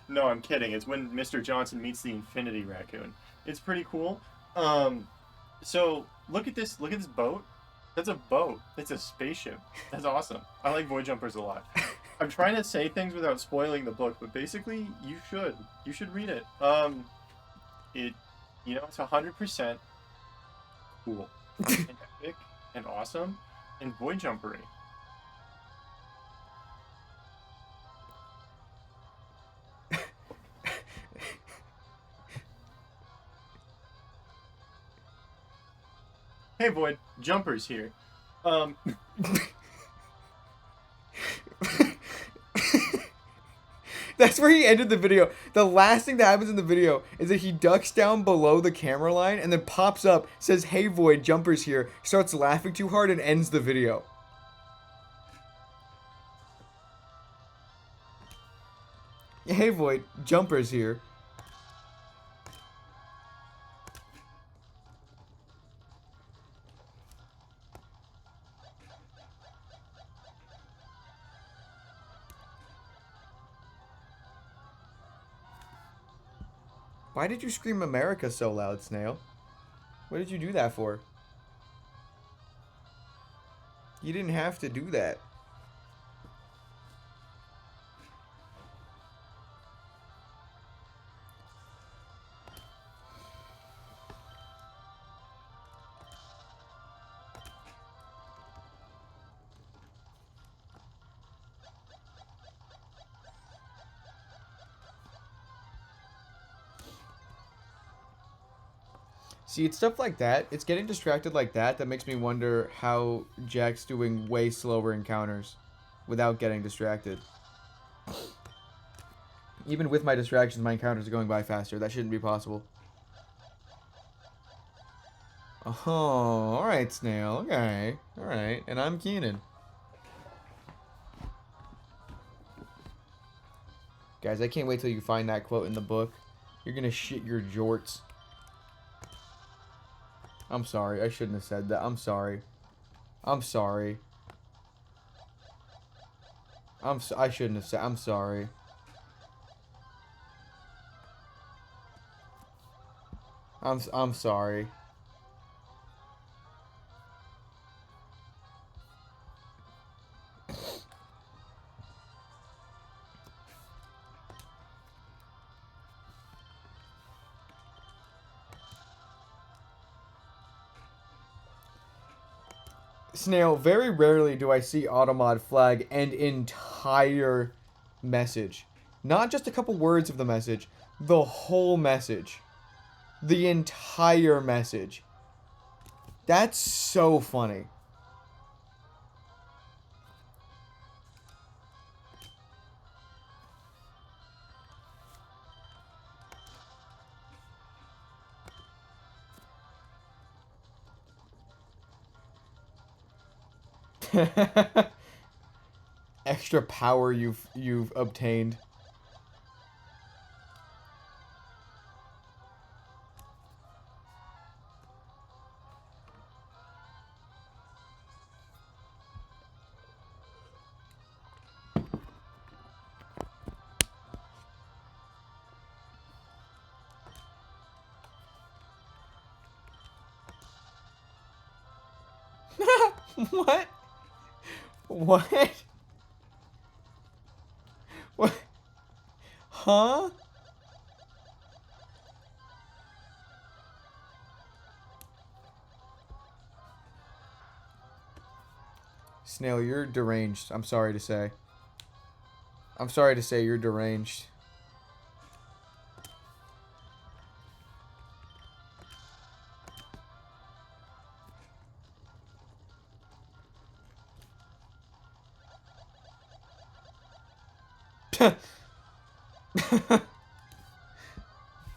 No, I'm kidding. It's when Mr. Johnson meets the Infinity Raccoon. It's pretty cool. So, look at this boat. That's a boat. It's a spaceship. That's awesome. I like Void Jumpers a lot. I'm trying to say things without spoiling the book, but basically, you should read it. It's 100% cool and epic and awesome and Void Jumpery. Hey Void Jumpers here. That's where he ended the video. The last thing that happens in the video is that he ducks down below the camera line and then pops up, says, "Hey Void, Jumpers here," starts laughing too hard and ends the video. Hey Void, Jumpers here. Why did you scream America so loud, Snail? What did you do that for? You didn't have to do that. See, it's stuff like that. It's getting distracted like that that makes me wonder how Jack's doing way slower encounters without getting distracted. Even with my distractions, my encounters are going by faster. That shouldn't be possible. Oh, alright, Snail. Okay. Alright. And I'm Keenan. Guys, I can't wait till you find that quote in the book. You're gonna shit your jorts. I'm sorry. I shouldn't have said that. I'm sorry. I'm sorry. I shouldn't have said. I'm sorry. I'm sorry. Snail, very rarely do I see Automod flag an entire message. Not just a couple words of the message, the whole message. The entire message. That's so funny. Extra power you've obtained. What? What? What? Huh? Snail, you're deranged. I'm sorry to say. I'm sorry to say you're deranged.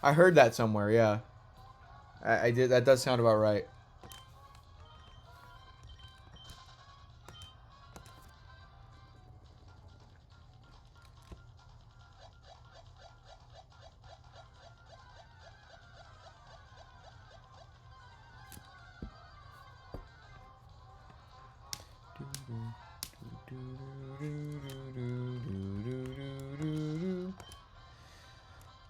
I heard that somewhere, yeah. I did. That does sound about right.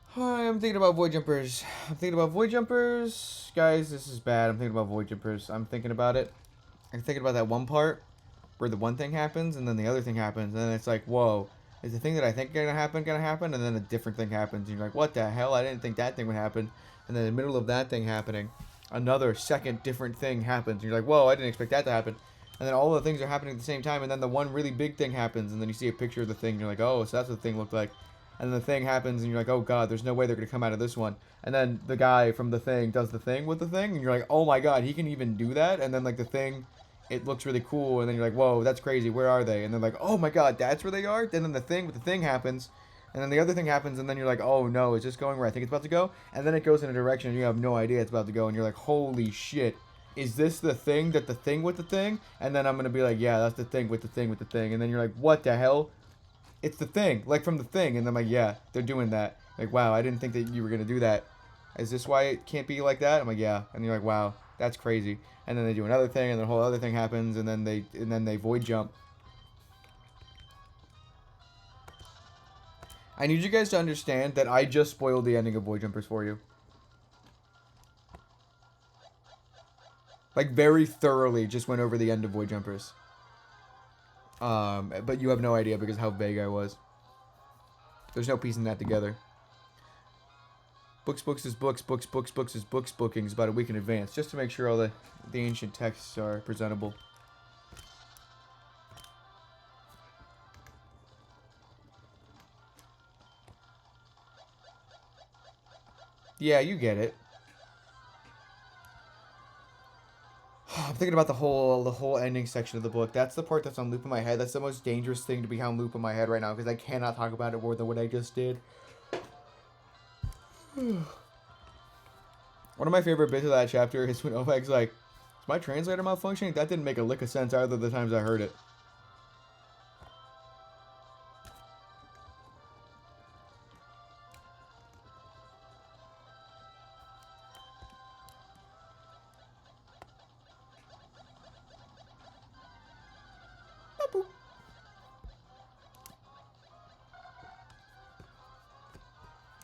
Hi, I'm thinking about Void Jumpers. I'm thinking about Void Jumpers. Guys, this is bad. I'm thinking about Void Jumpers. I'm thinking about it. I'm thinking about that one part where the one thing happens and then the other thing happens. And then it's like, whoa, is the thing that I think gonna happen? And then a different thing happens. And you're like, what the hell? I didn't think that thing would happen. And then in the middle of that thing happening, another second different thing happens. And you're like, whoa, I didn't expect that to happen. And then all the things are happening at the same time. And then the one really big thing happens. And then you see a picture of the thing. And you're like, oh, so that's what the thing looked like. And then the thing happens, and you're like, oh god, there's no way they're going to come out of this one. And then the guy from the thing does the thing with the thing, and you're like, oh my god, he can even do that? And then, like, the thing, it looks really cool, and then you're like, whoa, that's crazy, where are they? And they're like, oh my god, that's where they are? And then the thing with the thing happens, and then the other thing happens, and then you're like, oh no, is this going where I think it's about to go? And then it goes in a direction, and you have no idea it's about to go, and you're like, holy shit. Is this the thing that the thing with the thing? And then I'm going to be like, yeah, that's the thing with the thing with the thing. And then you're like, what the hell? It's the thing, like from the thing, and I'm like, yeah, they're doing that. Like, wow, I didn't think that you were gonna do that. Is this why it can't be like that? I'm like, yeah, and you're like, wow, that's crazy. And then they do another thing, and the whole other thing happens, and then they void jump. I need you guys to understand that I just spoiled the ending of Void Jumpers for you. Like, very thoroughly just went over the end of Void Jumpers. But you have no idea because how vague I was. There's no piecing that together. Books is books is books bookings about a week in advance, just to make sure all the ancient texts are presentable. Yeah, you get it. I'm thinking about the whole ending section of the book. That's the part that's on loop in my head. That's the most dangerous thing to be on loop in my head right now because I cannot talk about it more than what I just did. One of my favorite bits of that chapter is when Ovag's like, is my translator malfunctioning? That didn't make a lick of sense either of the times I heard it.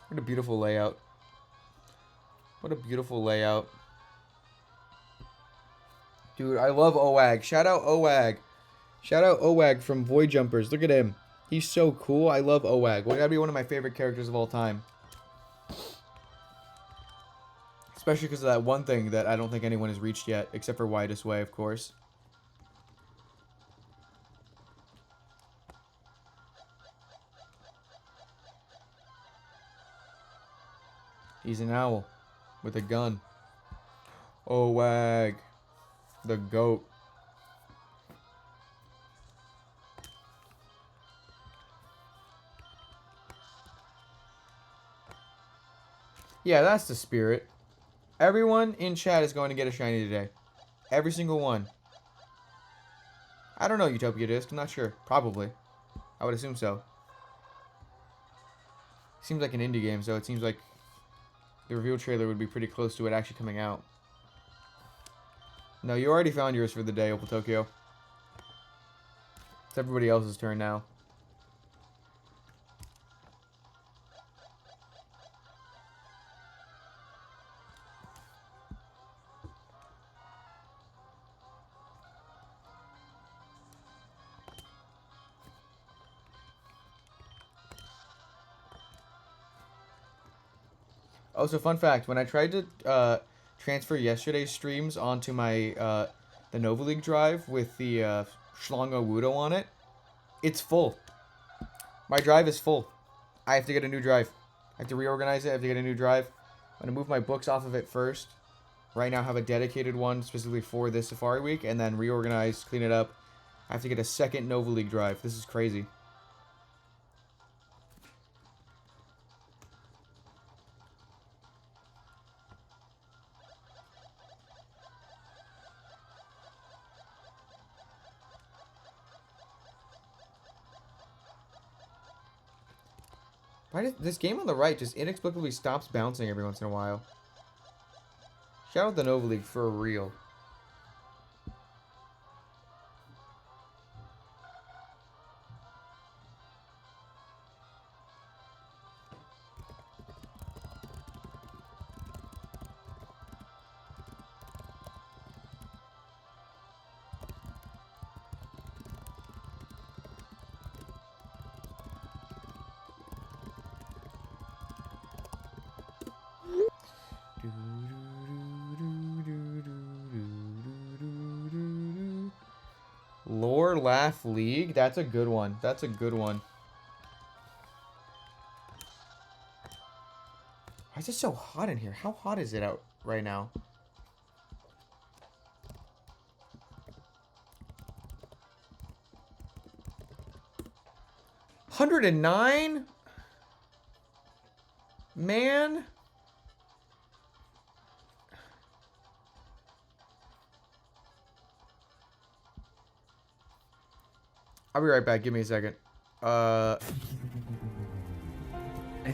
What a beautiful layout. What a beautiful layout. Dude, I love Owag. Shout out Owag. Shout out Owag from Void Jumpers. Look at him. He's so cool. I love Owag. Well, gotta be one of my favorite characters of all time. Especially because of that one thing that I don't think anyone has reached yet, except for Widest Way, of course. He's an owl with a gun. Owag, the goat. Yeah, that's the spirit. Everyone in chat is going to get a shiny today. Every single one. I don't know, Utopia Disc. I'm not sure. Probably. I would assume so. Seems like an indie game, so it seems like the reveal trailer would be pretty close to it actually coming out. No, you already found yours for the day, Opal Tokyo. It's everybody else's turn now. Oh, so fun fact, when I tried to transfer yesterday's streams onto my the Nova League drive with the Schlongo Wudo on it. It's full. My drive is full. I have to get a new drive. I have to reorganize it. I have to get a new drive. I'm going to move my books off of it first. Right now I have a dedicated one specifically for this Safari Week, and then reorganize, clean it up. I have to get a second Nova League drive. This is crazy. Why does this game on the right just inexplicably stops bouncing every once in a while? Shout out the Nova League for real. Lore Laugh League? That's a good one. That's a good one. Why is it so hot in here? How hot is it out right now? $109? Man? I'll be right back. Give me a second. I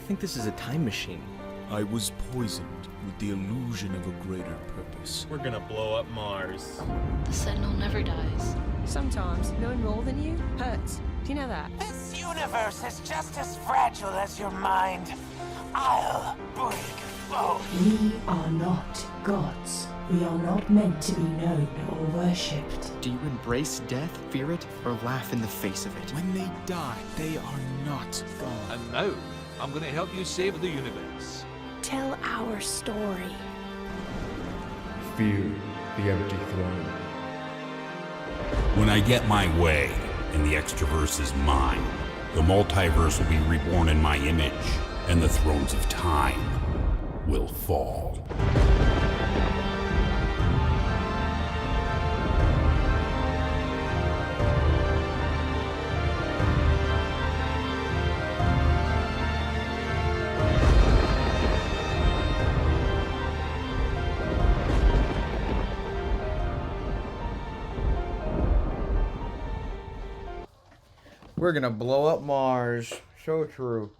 think this is a time machine. I was poisoned with the illusion of a greater purpose. We're gonna blow up Mars. The Sentinel never dies. Sometimes knowing more than you hurts. Do you know that? This universe is just as fragile as your mind. I'll break both. We are not gods. We are not meant to be known or worshipped. Do you embrace death, fear it, or laugh in the face of it? When they die, they are not gone. And now, I'm gonna help you save the universe. Tell our story. Fear the empty throne. When I get my way, and the extraverse is mine, the multiverse will be reborn in my image, and the thrones of time will fall. We're gonna blow up Mars. So true.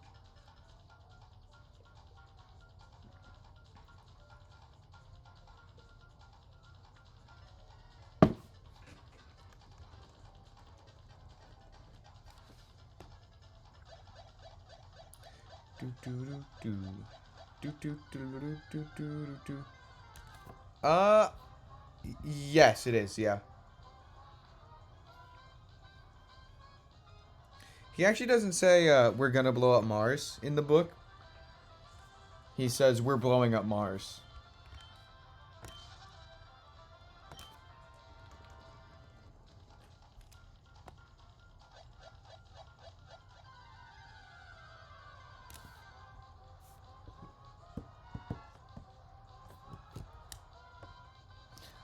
Yes, it is. Yeah. He actually doesn't say we're gonna blow up Mars in the book. He says we're blowing up Mars.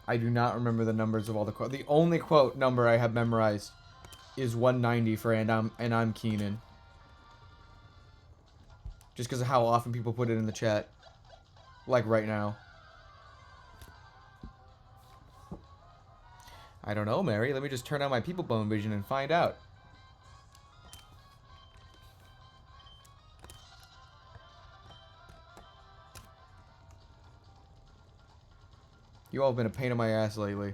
I do not remember the numbers of all the quotes. The only quote number I have memorized is 190 for and I'm Keenan. Just because of how often people put it in the chat. Like right now. I don't know, Mary. Let me just turn on my people bone vision and find out. You all have been a pain in my ass lately.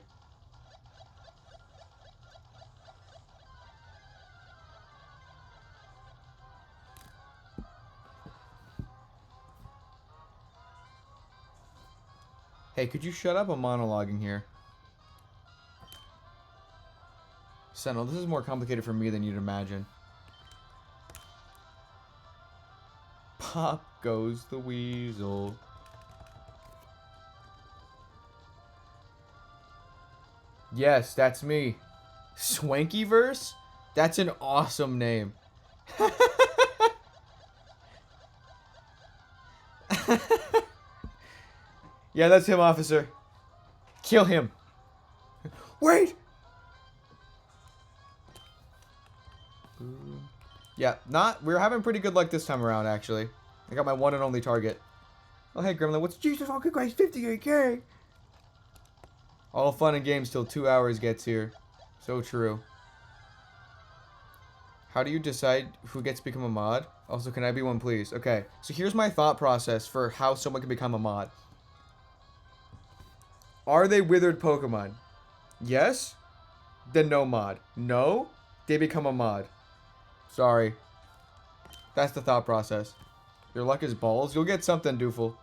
Hey, could you shut up? I'm monologuing here. Sentinel, this is more complicated for me than you'd imagine. Pop goes the weasel. Yes, that's me. Swankyverse? That's an awesome name. Yeah, that's him, officer. Kill him. Wait! Yeah, we're having pretty good luck this time around, actually. I got my one and only target. Oh, hey, Gremlin, what's Jesus fucking Christ, 58K? All fun and games till 2 hours gets here. So true. How do you decide who gets to become a mod? Also, can I be one, please? Okay, so here's my thought process for how someone can become a mod. Are they withered Pokemon? Yes? Then no mod. No? They become a mod. Sorry. That's the thought process. Your luck is balls. You'll get something, Dooful.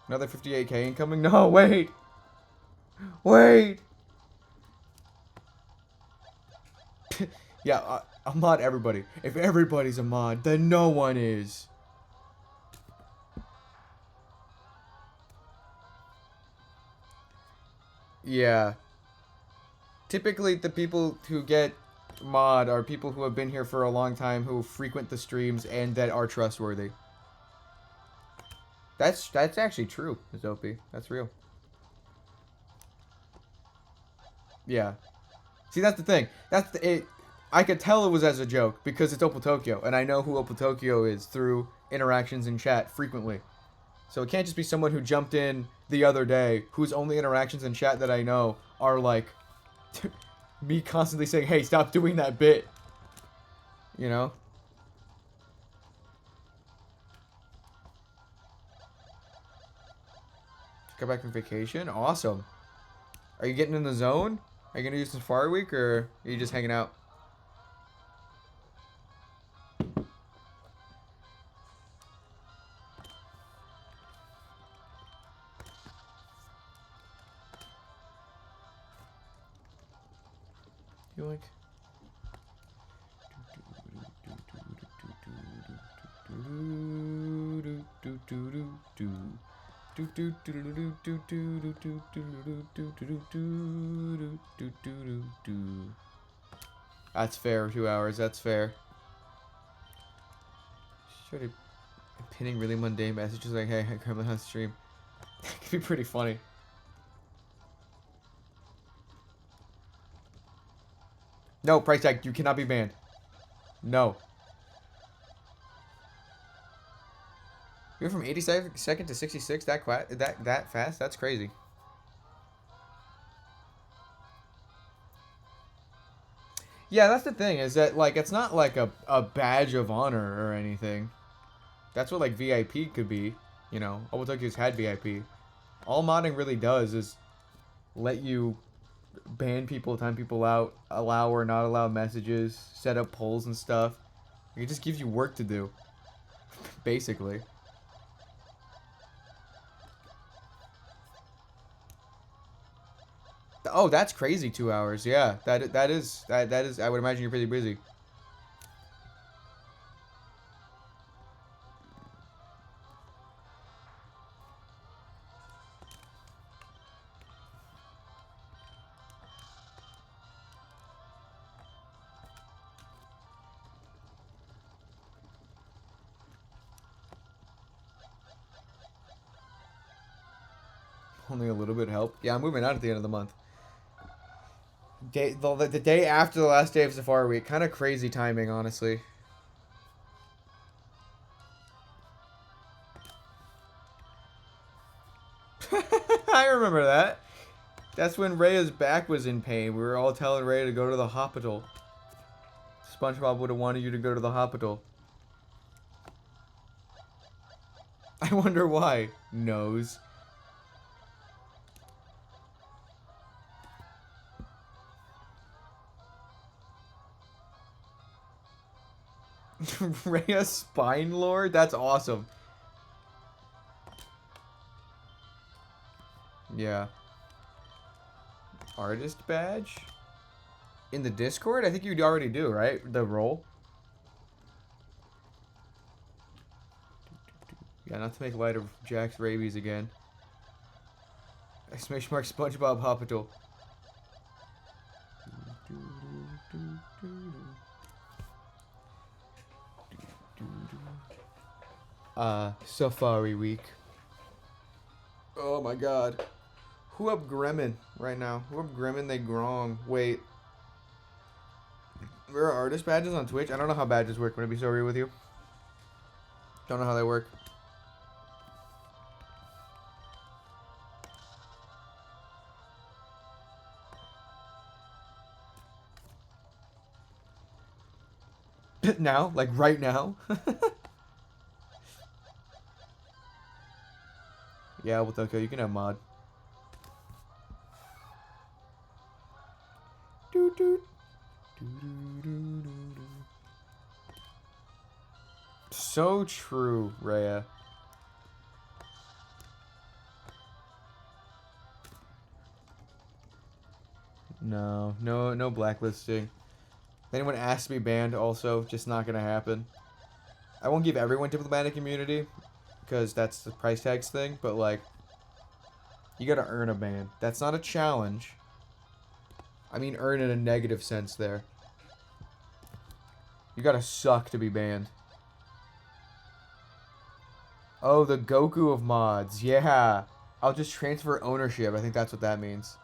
Another 58K incoming? No, wait! Wait! Yeah, I'll mod everybody. If everybody's a mod, then no one is. Yeah. Typically, the people who get mod are people who have been here for a long time, who frequent the streams, and that are trustworthy. That's actually true, Zopi. That's real. Yeah. See, that's the thing. I could tell it was as a joke because it's Opal Tokyo, and I know who Opal Tokyo is through interactions in chat frequently. So it can't just be someone who jumped in the other day whose only interactions in chat that I know are like me constantly saying, hey, stop doing that bit. You know? Got back from vacation? Awesome. Are you getting in the zone? Are you going to do Safari Week, or are you just hanging out? You like... That's fair, 2 hours, that's fair. Started pinning really mundane messages like, hey, I currently on stream. That could be pretty funny. No, price tag, you cannot be banned. No. You're from 82nd to 66 that fast? That's crazy. Yeah, that's the thing, is that, like, it's not like a badge of honor or anything. That's what, like, VIP could be. You know, Opal Tokyo's had VIP. All modding really does is let you ban people, time people out, allow or not allow messages, set up polls and stuff. It just gives you work to do. Basically. Oh, that's crazy, 2 hours. Yeah, that is I would imagine you're pretty busy. Only a little bit help. Yeah, I'm moving out at the end of the month. The day after the last day of Safari Week. Kind of crazy timing, honestly. I remember that. That's when Rhea's back was in pain. We were all telling Rhea to go to the hospital. SpongeBob would have wanted you to go to the hospital. I wonder why. Knows. Rhea Spine Lord? That's awesome. Yeah. Artist badge? In the Discord? I think you'd already do, right? The role? Yeah, not to make light of Jack's rabies again. Exclamation mark SpongeBob Hospital. Safari Week. Oh my god. Who up Gremmin right now? Who up Gremmin they grong? Wait. There are artist badges on Twitch? I don't know how badges work. Would I be so real with you? Don't know how they work. Now? Like right now? Yeah, well, okay, you can have mod. So true, Rhea. No blacklisting. If anyone asks to be banned, also, just not gonna happen. I won't give everyone diplomatic immunity, because that's the price tags thing, but like, you gotta earn a ban. That's not a challenge. I mean earn in a negative sense there. You gotta suck to be banned. Oh, the Goku of mods. Yeah. I'll just transfer ownership. I think that's what that means.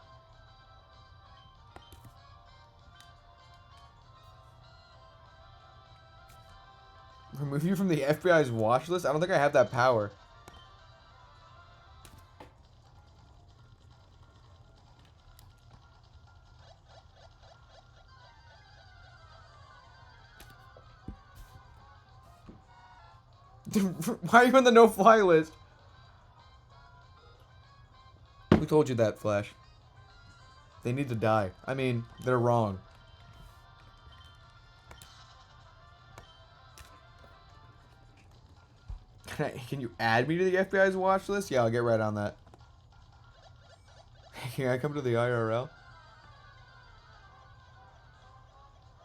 Remove you from the FBI's watch list? I don't think I have that power. Why are you on the no-fly list? Who told you that, Flash? They need to die. I mean, they're wrong. Can you add me to the FBI's watch list? Yeah, I'll get right on that. Can I come to the IRL?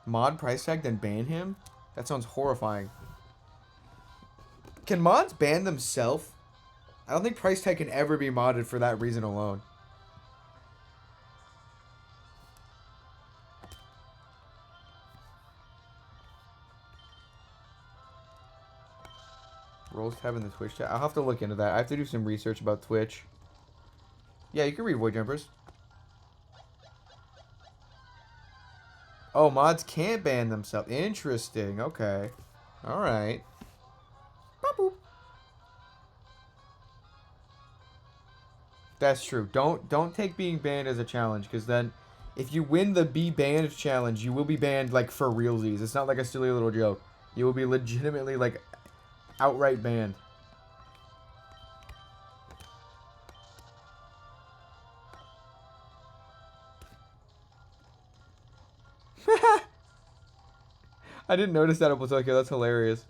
Mod price tag, then ban him? That sounds horrifying. Can mods ban themselves? I don't think price tag can ever be modded for that reason alone. Roles tab in the Twitch chat. I'll have to look into that. I have to do some research about Twitch. Yeah, you can read Void Jumpers. Oh, mods can't ban themselves. Interesting. Okay. Alright. That's true. Don't take being banned as a challenge, because then if you win the be banned challenge, you will be banned like for realsies. It's not like a silly little joke. You will be legitimately like outright banned. I didn't notice that up Tokyo. That's hilarious.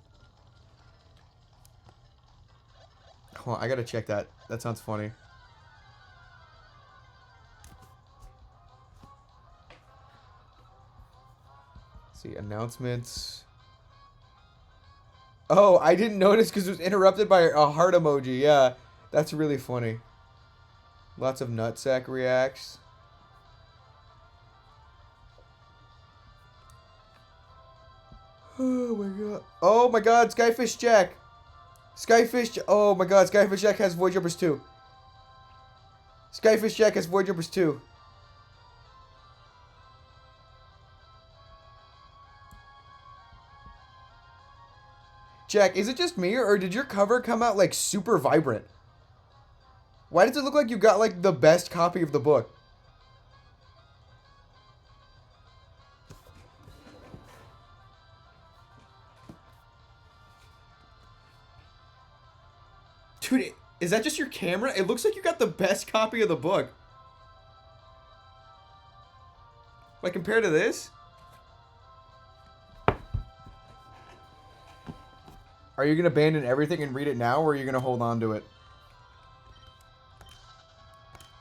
Hold on, I gotta check that. That sounds funny. Let's see, announcements. Oh, I didn't notice because it was interrupted by a heart emoji. Yeah, that's really funny. Lots of nutsack reacts. Oh my god. Oh my god, Skyfish Jack. Oh my god, Skyfish Jack has Void Jumpers too. Skyfish Jack has Void Jumpers too. Jack, is it just me, or did your cover come out like super vibrant? Why does it look like you got like the best copy of the book? Dude, is that just your camera? It looks like you got the best copy of the book. Like, compared to this? Are you going to abandon everything and read it now, or are you going to hold on to it?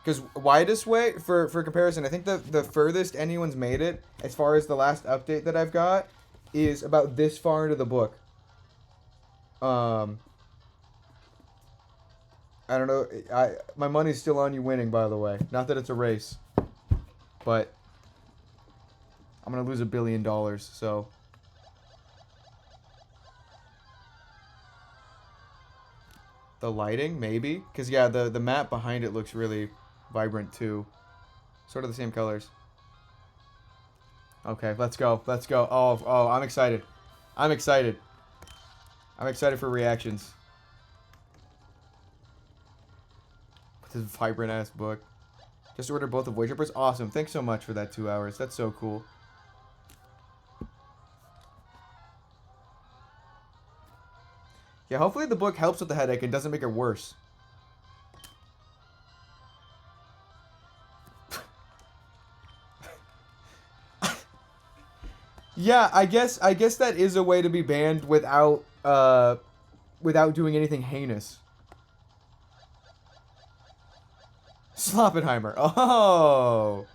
Because widest way, for comparison, I think the furthest anyone's made it, as far as the last update that I've got, is about this far into the book. I don't know. My money's still on you winning, by the way. Not that it's a race. But I'm gonna lose $1 billion, so. The lighting, maybe? Because, yeah, the map behind it looks really vibrant, too. Sort of the same colors. Okay, let's go. Let's go. Oh, I'm excited. I'm excited. I'm excited for reactions. This vibrant-ass book. Just ordered both of Void Jumpers. Awesome. Thanks so much for that 2 hours. That's so cool. Yeah, hopefully the book helps with the headache and doesn't make it worse. Yeah, I guess that is a way to be banned without doing anything heinous. Sloppenheimer. Oh.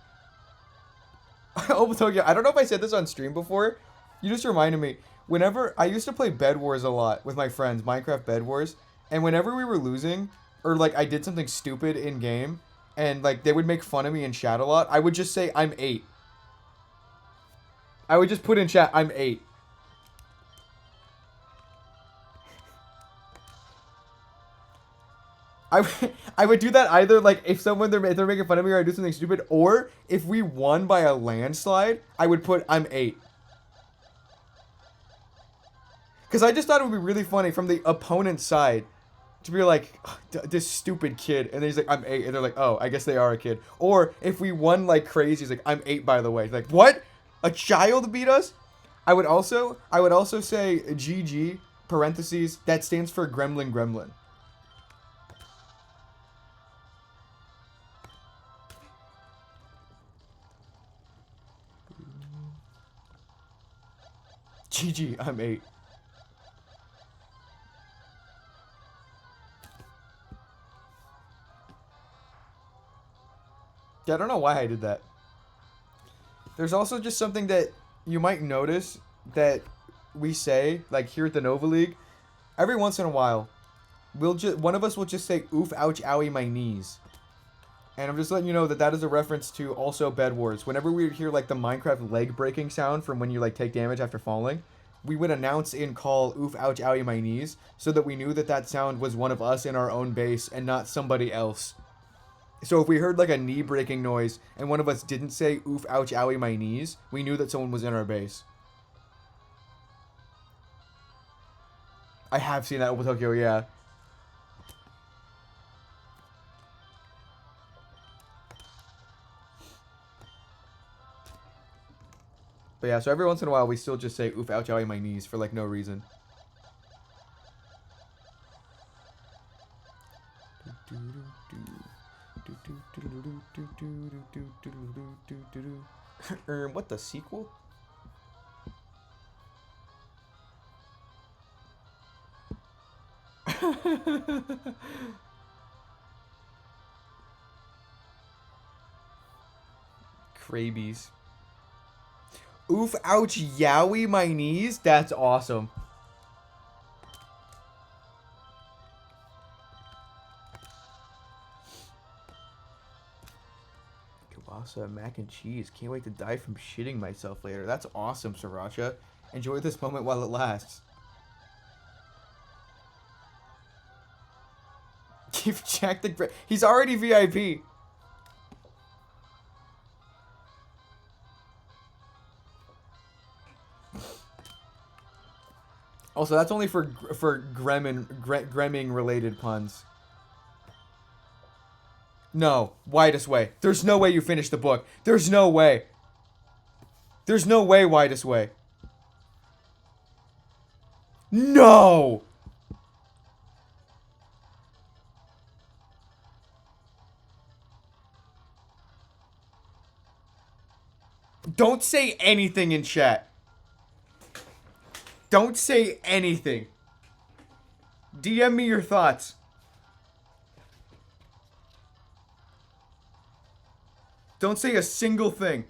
Obotokyo. I don't know if I said this on stream before. You just reminded me. Whenever I used to play Bed Wars a lot with my friends, Minecraft Bed Wars, and whenever we were losing, or like I did something stupid in game, and like they would make fun of me in chat a lot, I would just say I'm 8. I would just put in chat I'm 8. I would do that either like if they're making fun of me or I do something stupid, or if we won by a landslide, I would put I'm 8. Because I just thought it would be really funny from the opponent's side to be like, this stupid kid. And then he's like, I'm 8. And they're like, oh, I guess they are a kid. Or if we won like crazy, he's like, I'm 8 by the way. Like, what? A child beat us? I would also say GG, parentheses, that stands for Gremlin Gremlin. GG, I'm 8. Yeah, I don't know why I did that. There's also just something that you might notice that we say, like here at the Nova League, every once in a while, one of us will just say, oof, ouch, owie, my knees. And I'm just letting you know that that is a reference to also Bed Wars. Whenever we would hear like the Minecraft leg breaking sound from when you like take damage after falling, we would announce in call, oof, ouch, owie, my knees, so that we knew that that sound was one of us in our own base and not somebody else. So if we heard like a knee breaking noise and one of us didn't say, oof, ouch, owie, my knees, we knew that someone was in our base. I have seen that with Tokyo, yeah. But yeah, so every once in a while we still just say, oof, ouch, owie, my knees for like no reason. What, the sequel? Crabies. Oof, ouch, yowie, my knees? That's awesome. Kielbasa, mac and cheese. Can't wait to die from shitting myself later. That's awesome, Sriracha. Enjoy this moment while it lasts. Give Jack the... He's already VIP. Also, that's only for Gremming related puns. No, Widest Way. There's no way you finish the book. There's no way. There's no way, Widest Way. No! Don't say anything in chat. Don't say anything. DM me your thoughts. Don't say a single thing.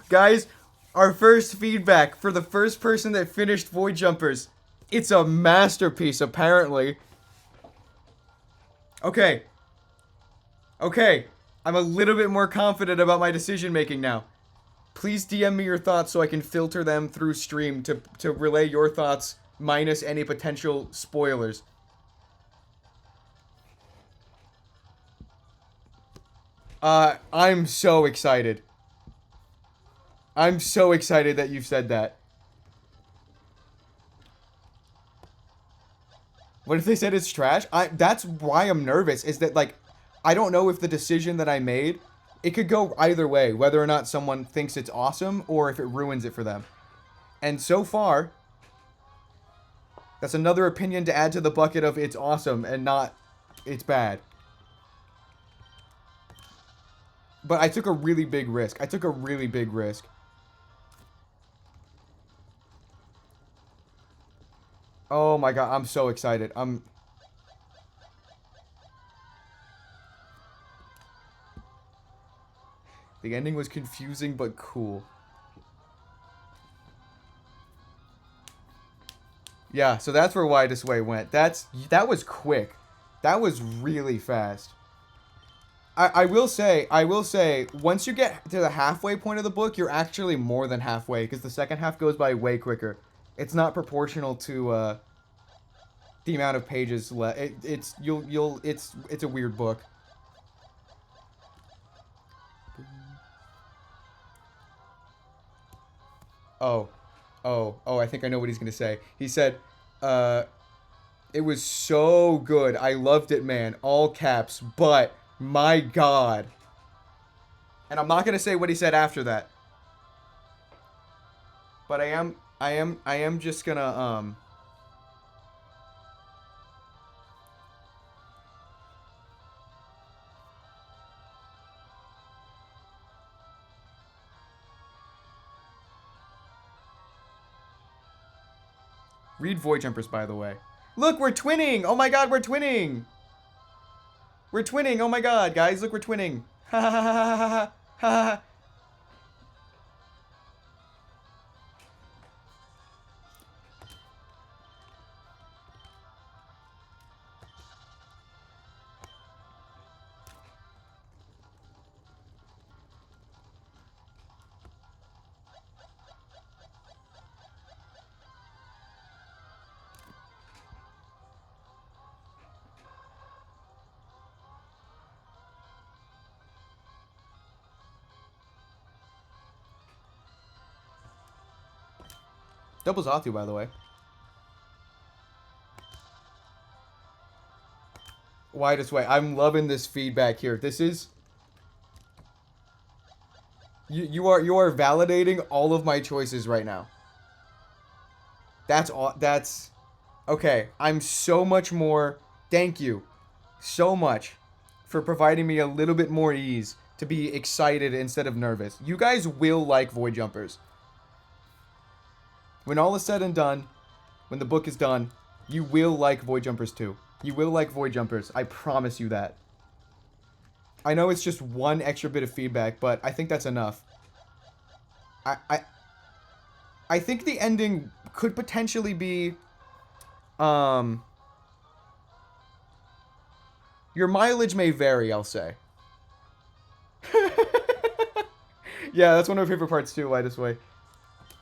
Guys, our first feedback for the first person that finished Void Jumpers. It's a masterpiece, apparently. Okay. Okay. I'm a little bit more confident about my decision making now. Please DM me your thoughts so I can filter them through stream to relay your thoughts minus any potential spoilers. I'm so excited. I'm so excited that you've said that. What if they said it's trash? That's why I'm nervous, is that, like, I don't know if the decision that I made, it could go either way, whether or not someone thinks it's awesome or if it ruins it for them. And so far, that's another opinion to add to the bucket of it's awesome and not it's bad. But I took a really big risk. I took a really big risk. Oh my god, I'm so excited. The ending was confusing but cool. Yeah, so that's where Why This Way went. That was quick. That was really fast. I will say, once you get to the halfway point of the book, you're actually more than halfway, because the second half goes by way quicker. It's not proportional to the amount of pages left. It's a weird book. Oh, I think I know what he's gonna say. He said, it was so good. I loved it, man. All caps, but my god. And I'm not gonna say what he said after that. But I am just gonna read Void Jumpers, by the way. Look, we're twinning! Oh my god, we're twinning! We're twinning! Oh my god, guys, look, we're twinning! Ha ha ha ha ha ha ha! Double Zatu, by the way. Why This Way? I'm loving this feedback here. This is... You are validating all of my choices right now. That's all. That's... Okay, I'm so much more... Thank you so much for providing me a little bit more ease to be excited instead of nervous. You guys will like Void Jumpers. When all is said and done, when the book is done, you will like Void Jumpers too. You will like Void Jumpers. I promise you that. I know it's just one extra bit of feedback, but I think that's enough. I think the ending could potentially be... Your mileage may vary, I'll say. Yeah, that's one of my favorite parts too, Why This Way.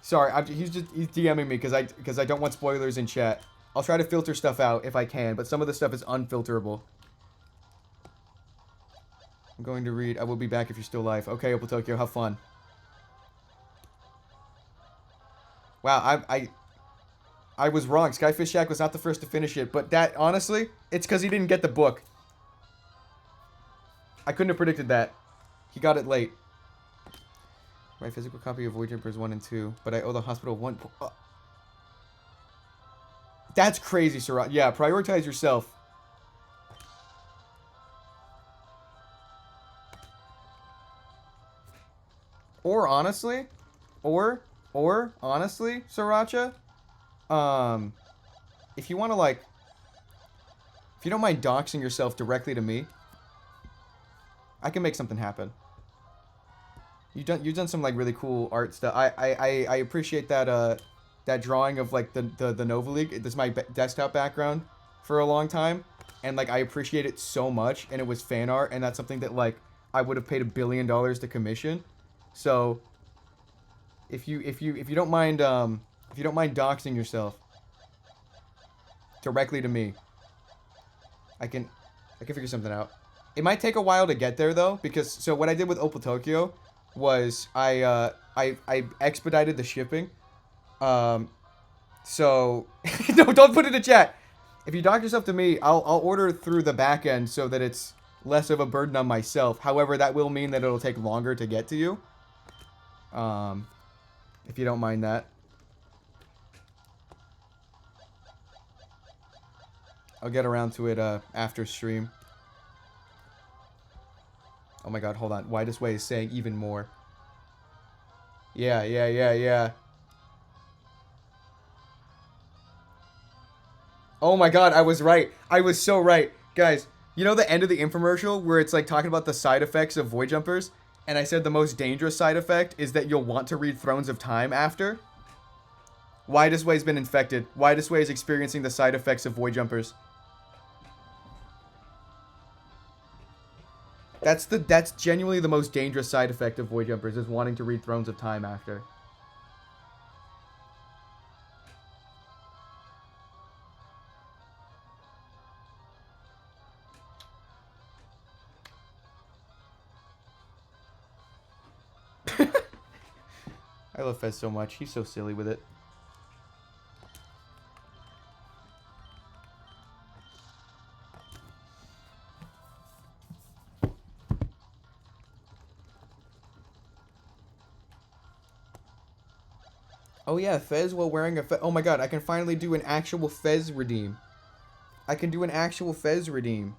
Sorry, he's DMing me because I don't want spoilers in chat. I'll try to filter stuff out if I can, but some of the stuff is unfilterable. I'm going to read I Will Be Back If You're Still Alive. Okay, Opal Tokyo, have fun. Wow, I was wrong. Skyfish Shack was not the first to finish it, but that, honestly, it's because he didn't get the book. I couldn't have predicted that. He got it late. My physical copy of Void Jumpers 1 and 2, but I owe the hospital 1... That's crazy, Sriracha. Yeah, prioritize yourself. Or honestly, honestly, Sriracha, if you want to, like, if you don't mind doxing yourself directly to me, I can make something happen. You've done some, like, really cool art stuff. I appreciate that that drawing of, like, the Nova League. This is my desktop background for a long time, and, like, I appreciate it so much, and it was fan art, and that's something that, like, I would have paid $1 billion to commission. So if you don't mind doxing yourself directly to me, I can figure something out. It might take a while to get there though, because so what I did with Opal Tokyo was I expedited the shipping. So no, don't put it in the chat. If you dock yourself to me, I'll order through the back end so that it's less of a burden on myself. However, that will mean that it'll take longer to get to you. If you don't mind that. I'll get around to it after stream. Oh my god, hold on. Why This Way is saying even more. Yeah. Oh my god, I was right. I was so right. Guys, you know the end of the infomercial where it's like talking about the side effects of void jumpers? And I said the most dangerous side effect is that you'll want to read Thrones of Time after? Why This Way has been infected. Why This Way is experiencing the side effects of void jumpers. That's genuinely the most dangerous side effect of void jumpers, is wanting to read Thrones of Time after. I love Fez so much. He's so silly with it. Oh yeah, Fez while wearing a oh my god, I can finally do an actual Fez redeem. I can do an actual Fez redeem.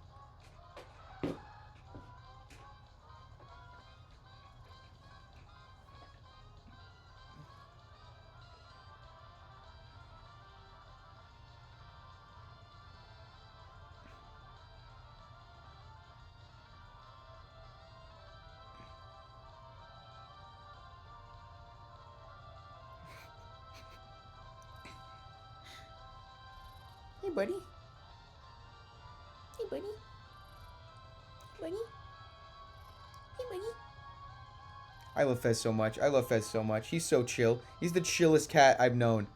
Hey, buddy. Hey, buddy. Buddy. Hey, buddy. I love Fez so much. I love Fez so much. He's so chill. He's the chillest cat I've known.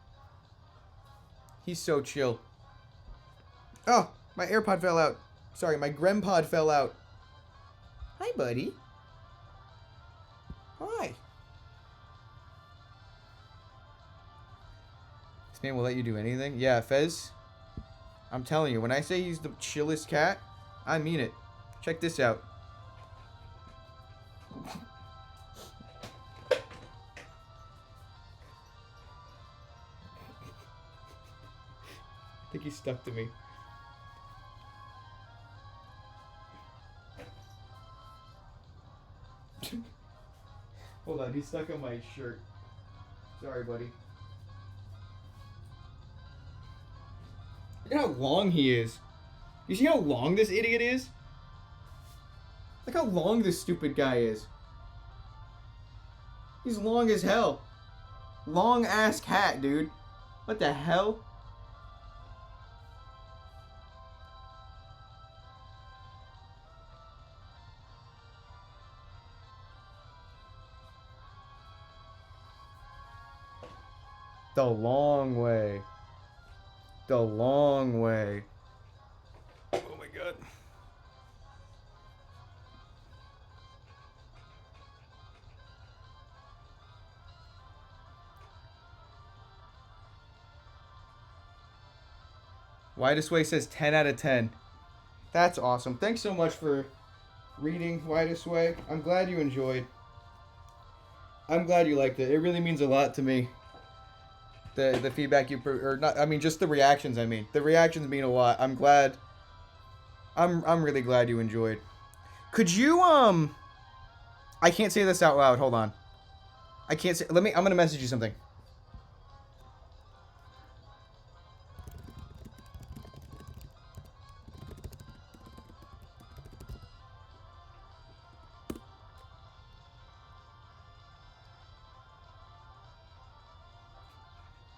He's so chill. Oh, my AirPod fell out. Sorry, my GremPod fell out. Hi, buddy. Hi. This man will let you do anything? Yeah, Fez. I'm telling you, when I say he's the chillest cat, I mean it. Check this out. I think he's stuck to me. Hold on, he's stuck on my shirt. Sorry, buddy. Look at how long he is. You see how long this idiot is? Look how long this stupid guy is. He's long as hell. Long ass cat, dude. What the hell? The long way. The long way. Oh my god. Why This Way says 10 out of 10. That's awesome. Thanks so much for reading Why This Way. I'm glad you enjoyed. I'm glad you liked it. It really means a lot to me. The feedback you or not, I mean just the reactions. I mean the reactions mean a lot. I'm glad. I'm really glad you enjoyed. Could you I can't say this out loud. Hold on. I can't say. I'm gonna message you something.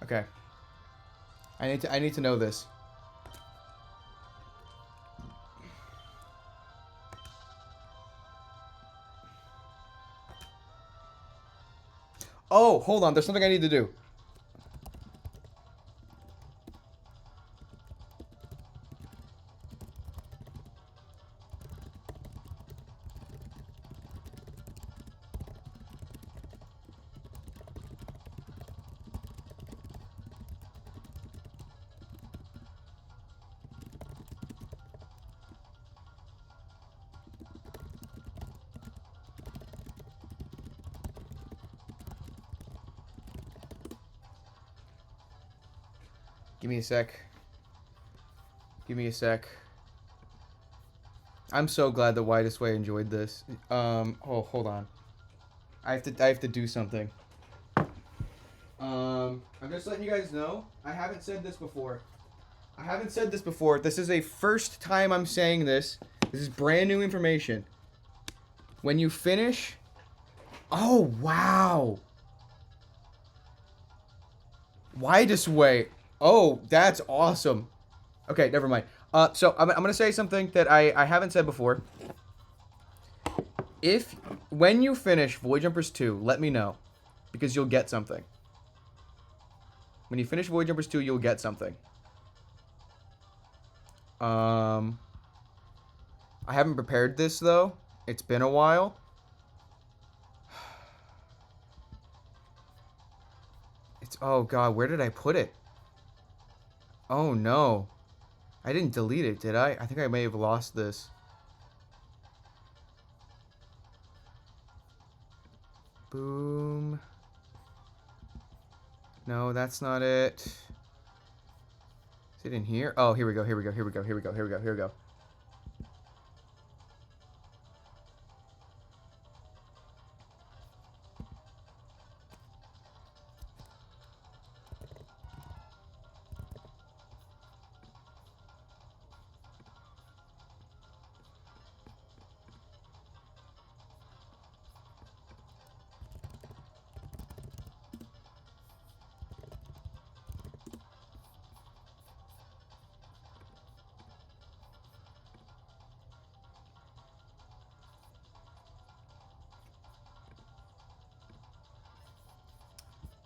Okay. I need to know this. Oh, hold on. There's something I need to do. Give me a sec. Give me a sec. I'm so glad that Widest Way enjoyed this. Oh, hold on. I have to do something. I'm just letting you guys know. I haven't said this before. This is a first time I'm saying this. This is brand new information. When you finish... Oh, wow. Widest Way. Oh, that's awesome. Okay, never mind. So I'm going to say something that I haven't said before. When you finish Void Jumpers 2, let me know. Because you'll get something. When you finish Void Jumpers 2, you'll get something. I haven't prepared this, though. It's been a while. Oh, God, where did I put it? Oh, no. I didn't delete it, did I? I think I may have lost this. Boom. No, that's not it. Is it in here? Oh, here we go.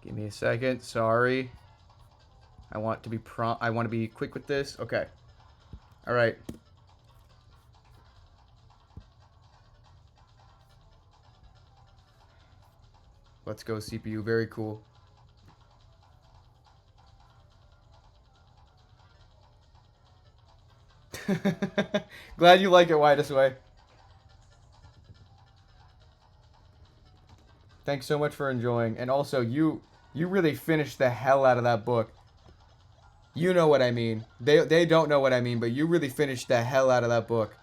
Give me a second. Sorry. I want to be quick with this. Okay. All right. Let's go CPU. Very cool. Glad you like it, Widest Way. Thanks so much for enjoying. And also, you really finished the hell out of that book. You know what I mean. They don't know what I mean, but you really finished the hell out of that book.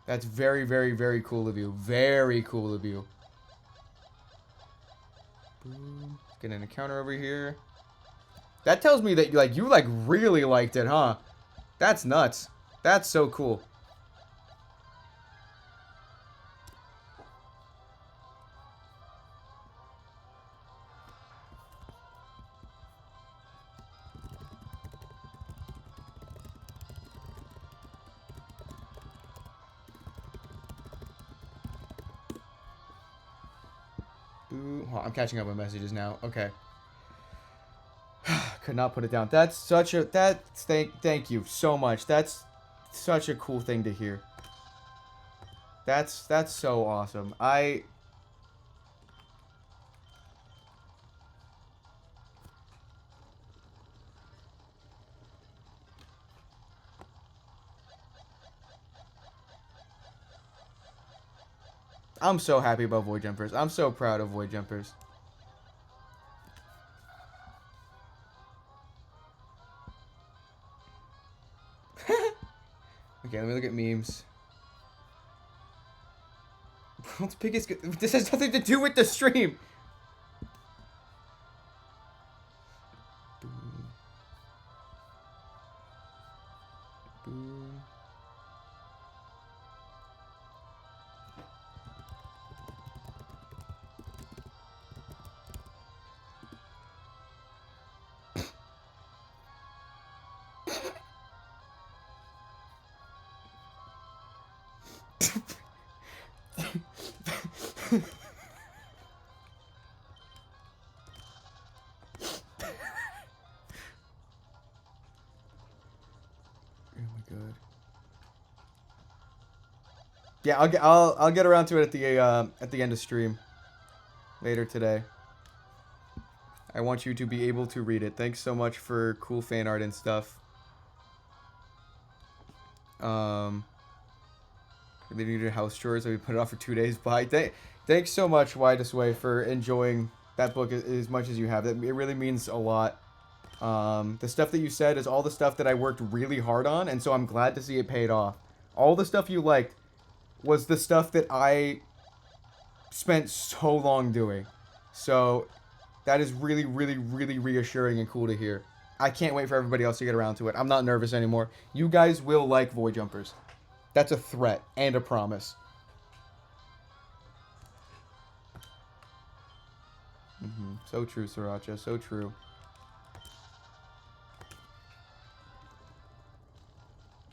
That's very, very, very cool of you. Very cool of you. Boom. Let's get an encounter over here. That tells me that you really liked it, huh? That's nuts. That's so cool. I'm catching up with messages now. Okay. Could not put it down. That's such a... Thank you so much. That's such a cool thing to hear. That's so awesome. I'm so happy about Void Jumpers. I'm so proud of Void Jumpers. Okay, let me look at memes. World's biggest... This has nothing to do with the stream! Boom. Boom. my god. Yeah, I'll get around to it at the end of stream later today. I want you to be able to read it. Thanks so much for cool fan art and stuff. They needed house chores, so we put it off for 2 days. Bye. Thanks so much, Widest Way, for enjoying that book as much as you have. It really means a lot. The stuff that you said is all the stuff that I worked really hard on, and so I'm glad to see it paid off. All the stuff you liked was the stuff that I spent so long doing. So that is really, really, really reassuring and cool to hear. I can't wait for everybody else to get around to it. I'm not nervous anymore. You guys will like Void Jumpers. That's a threat and a promise. So true, Sriracha. So true.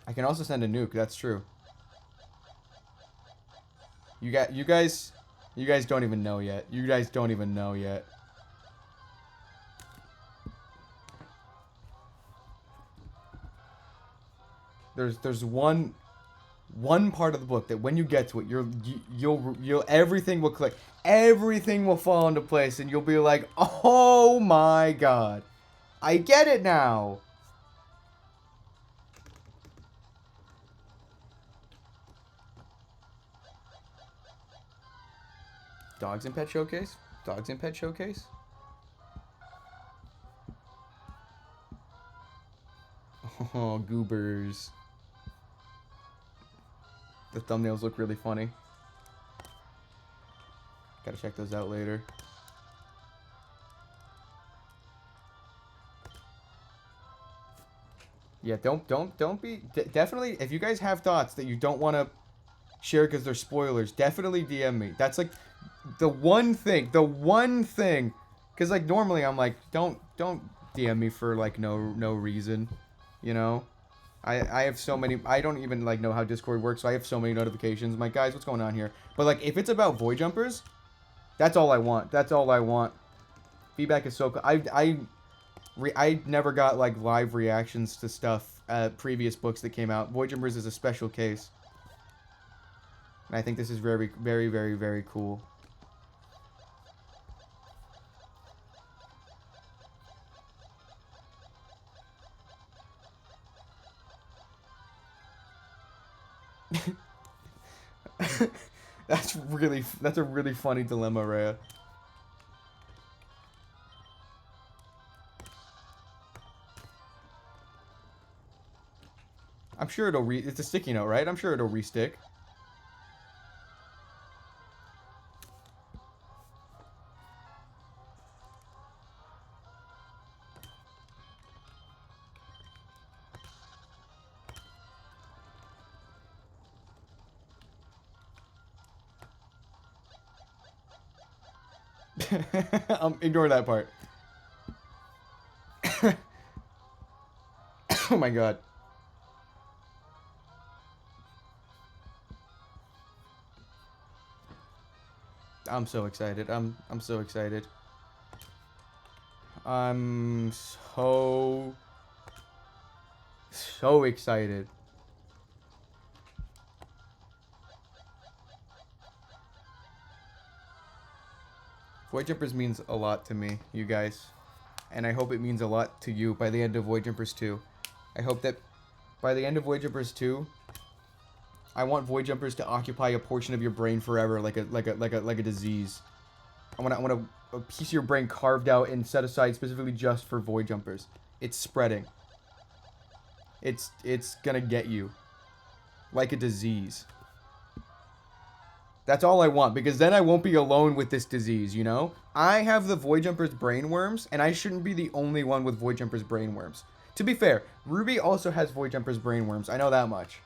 I can also send a nuke. That's true. You guys don't even know yet. You guys don't even know yet. There's one part of the book that when you get to it, you'll everything will click. Everything will fall into place and you'll be like, "Oh my god. I get it now." Dogs and Pet Showcase? Dogs and Pet Showcase? Oh, goobers. The thumbnails look really funny. Gotta check those out later. Yeah, don't be... definitely, if you guys have thoughts that you don't want to share because they're spoilers, definitely DM me. That's like the one thing. Because like normally I'm like, don't DM me for like no reason, you know? I have so many, I don't even like know how Discord works, so I have so many notifications. I'm like, guys, what's going on here? But like, if it's about Void Jumpers, that's all I want. That's all I want. Feedback is so cool. I never got like live reactions to stuff, previous books that came out. Void Jumpers is a special case. And I think this is very, very, very, very cool. That's a really funny dilemma, Rhea. I'm sure it'll it's a sticky note, right? I'm sure it'll re-stick. Ignore that part. Oh my god. I'm so excited. I'm so excited. I'm so excited. Void Jumpers means a lot to me, you guys. And I hope it means a lot to you by the end of Void Jumpers 2. I hope that by the end of Void Jumpers 2, I want Void Jumpers to occupy a portion of your brain forever, like a disease. I want a piece of your brain carved out and set aside specifically just for Void Jumpers. It's spreading. It's gonna get you, like a disease. That's all I want, because then I won't be alone with this disease, you know? I have the Void Jumpers brainworms, and I shouldn't be the only one with Void Jumpers brainworms. To be fair, Ruby also has Void Jumpers brainworms. I know that much.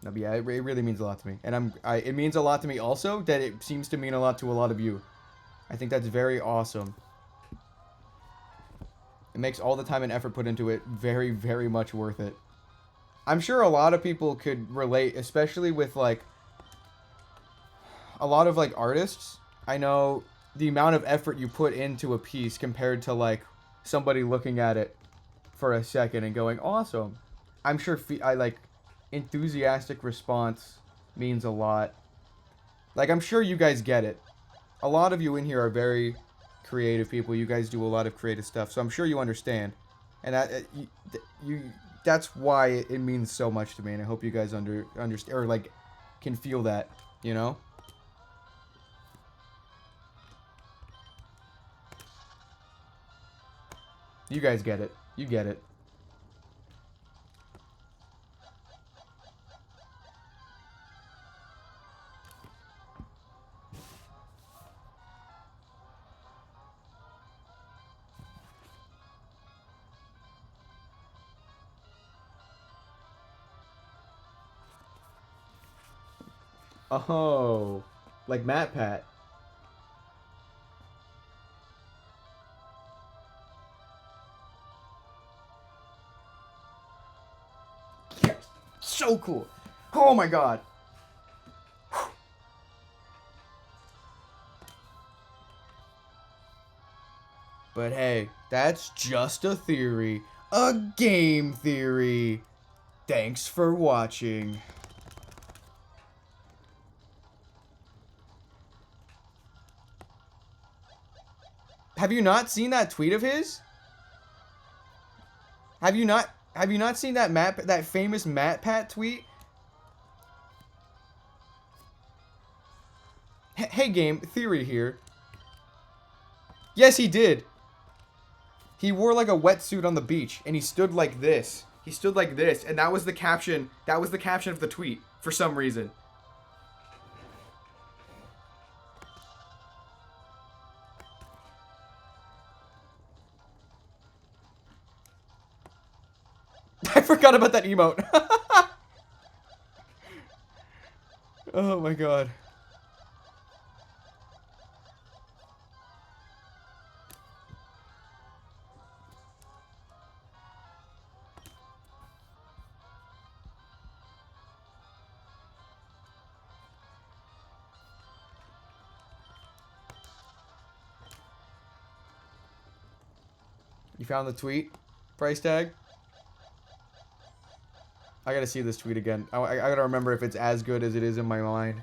No, but yeah, it really means a lot to me. And it means a lot to me also that it seems to mean a lot to a lot of you. I think that's very awesome. It makes all the time and effort put into it very, very much worth it. I'm sure a lot of people could relate, especially with, like, a lot of, like, artists. I know the amount of effort you put into a piece compared to, like, somebody looking at it for a second and going, awesome. I'm sure, enthusiastic response means a lot. Like, I'm sure you guys get it. A lot of you in here are very creative people. You guys do a lot of creative stuff, so I'm sure you understand. And that's why it means so much to me, and I hope you guys understand, or, like, can feel that, you know? You guys get it. You get it. Oh, like MatPat. So cool. Oh my god. But hey, that's just a theory. A game theory. Thanks for watching. Have you not seen that tweet of his? Have you not seen that famous MatPat tweet? Hey game, theory here. Yes, he did. He wore like a wetsuit on the beach and he stood like this. He stood like this, and that was the caption. That was the caption of the tweet for some reason. I forgot about that emote. Oh my god. You found the tweet? Price tag? I gotta see this tweet again. I gotta remember if it's as good as it is in my mind.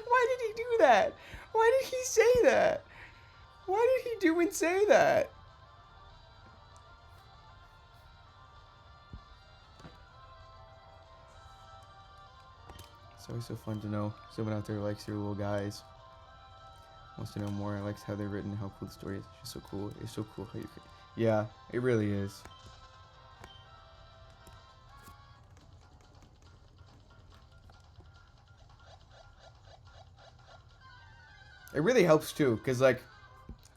Why did he do that? Why did he say that? Why did he do and say that? It's always so fun to know someone out there likes your little guys. Wants to know more. Likes how they're written, how cool the story is. It's just so cool. It's so cool how you can. Yeah, it really is. It really helps too, because like,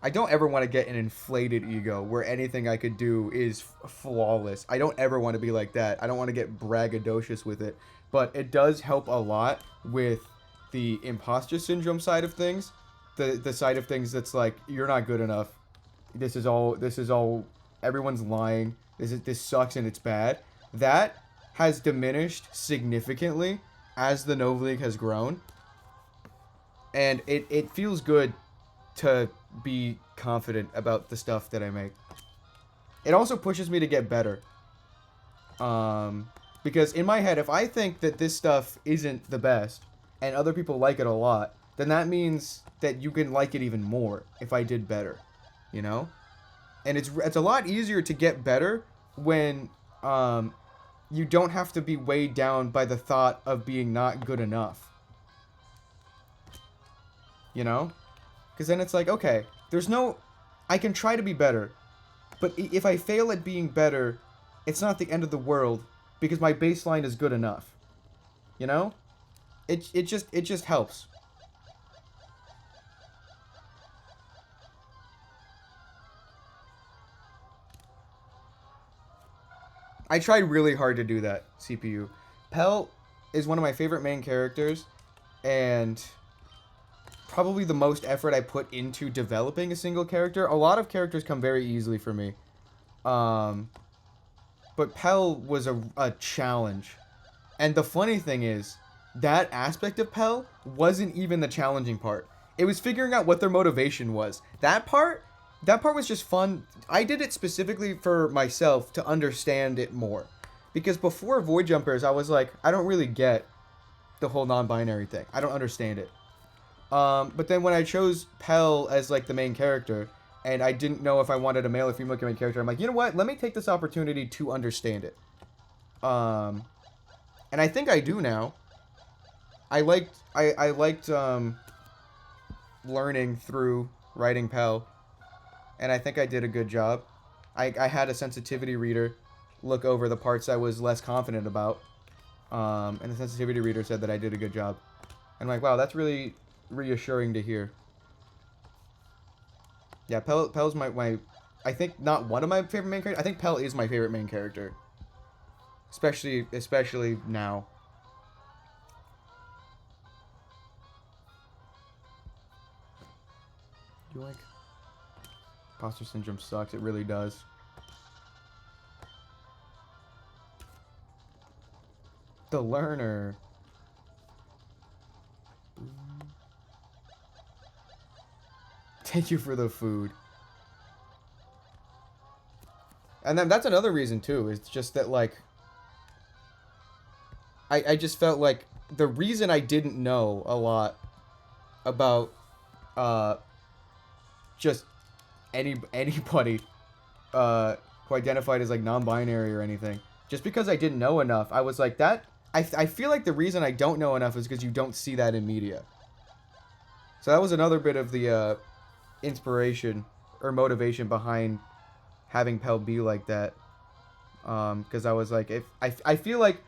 I don't ever want to get an inflated ego where anything I could do is flawless. I don't ever want to be like that. I don't want to get braggadocious with it. But it does help a lot with the imposter syndrome side of things. The side of things that's like, you're not good enough. This is all everyone's lying. This sucks and it's bad. That has diminished significantly as the Nova League has grown. And it feels good to be confident about the stuff that I make. It also pushes me to get better. Because in my head, if I think that this stuff isn't the best and other people like it a lot, then that means that you can like it even more if I did better, you know? And it's a lot easier to get better when you don't have to be weighed down by the thought of being not good enough. You know? Because then it's like, okay, I can try to be better, but if I fail at being better, it's not the end of the world because my baseline is good enough. You know? It just helps. I tried really hard to do that, CPU. Pell, is one of my favorite main characters, and probably the most effort I put into developing a single character. A lot of characters come very easily for me. But Pell was a challenge. And the funny thing is, that aspect of Pell wasn't even the challenging part. It was figuring out what their motivation was. That part was just fun. I did it specifically for myself to understand it more. Because before Void Jumpers, I was like, I don't really get the whole non-binary thing. I don't understand it. But then when I chose Pell as like the main character, and I didn't know if I wanted a male or female main character, I'm like, you know what? Let me take this opportunity to understand it. And I think I do now. I liked learning through writing Pell, and I think I did a good job. I had a sensitivity reader look over the parts I was less confident about, and the sensitivity reader said that I did a good job. And I'm like, wow, that's really reassuring to hear. Yeah, Pell's my I think not one of my favorite main characters. I think Pell is my favorite main character, especially now. You like Imposter Syndrome sucks. It really does. The Learner. Thank you for the food. And then that's another reason too. It's just that like I just felt like the reason I didn't know a lot about just anybody who identified as like non-binary or anything, just because I didn't know enough, I was like that. I feel like the reason I don't know enough is because you don't see that in media. So that was another bit of the inspiration or motivation behind having Pell be like that. Because I was like, if I feel like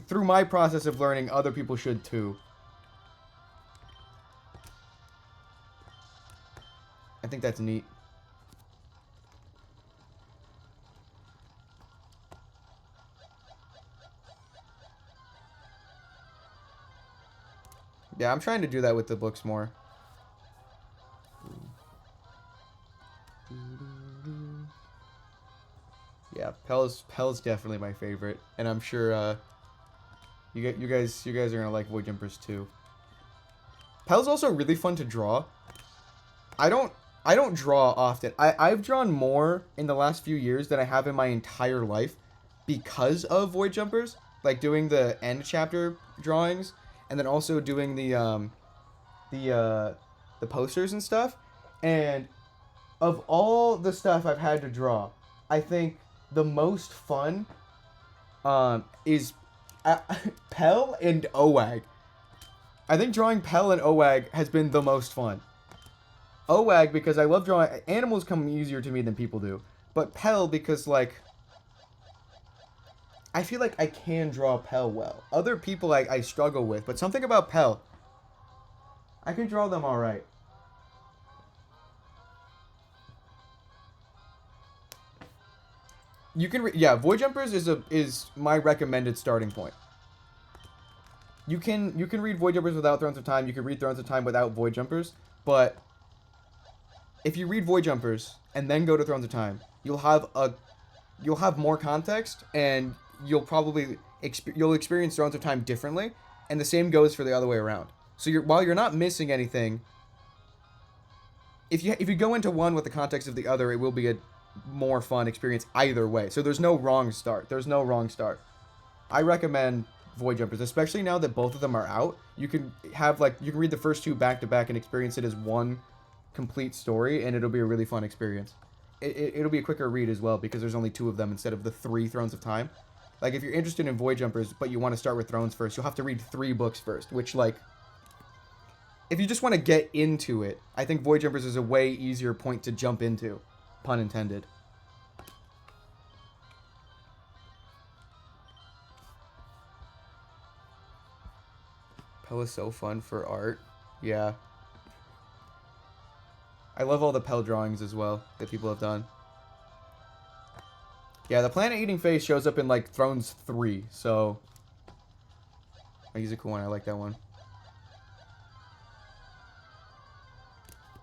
through my process of learning, other people should too. I think that's neat. Yeah, I'm trying to do that with the books more. Yeah, Pell's definitely my favorite, and I'm sure you guys are gonna like Void Jumpers too. Pell's also really fun to draw. I don't draw often. I've drawn more in the last few years than I have in my entire life because of Void Jumpers, like doing the end chapter drawings, and then also doing the posters and stuff. And of all the stuff I've had to draw, I think the most fun is Pell and Owag. I think drawing Pell and Owag has been the most fun. Owag because I love drawing animals, come easier to me than people do, but Pell because like I feel like I can draw Pell well. Other people I struggle with, but something about Pell, I can draw them all right. You can yeah, Void Jumpers is my recommended starting point. You can read Void Jumpers without Thrones of Time. You can read Thrones of Time without Void Jumpers, but if you read Void Jumpers and then go to Thrones of Time, you'll have more context, and you'll probably experience Thrones of Time differently, and the same goes for the other way around. So while you're not missing anything, if you go into one with the context of the other, it will be a more fun experience either way. So there's no wrong start. I recommend Void Jumpers, especially now that both of them are out. You can read the first two back to back and experience it as one complete story, and it'll be a really fun experience. It'll be a quicker read as well because there's only two of them instead of the 3 Thrones of Time. Like if you're interested in Void Jumpers but you want to start with Thrones first, you'll have to read 3 books first, which like if you just want to get into it, I think Void Jumpers is a way easier point to jump into, pun intended. Pell is so fun for art. Yeah. I love all the Pell drawings as well that people have done. Yeah, the planet-eating face shows up in, like, Thrones 3, so Oh, he's a cool one. I like that one.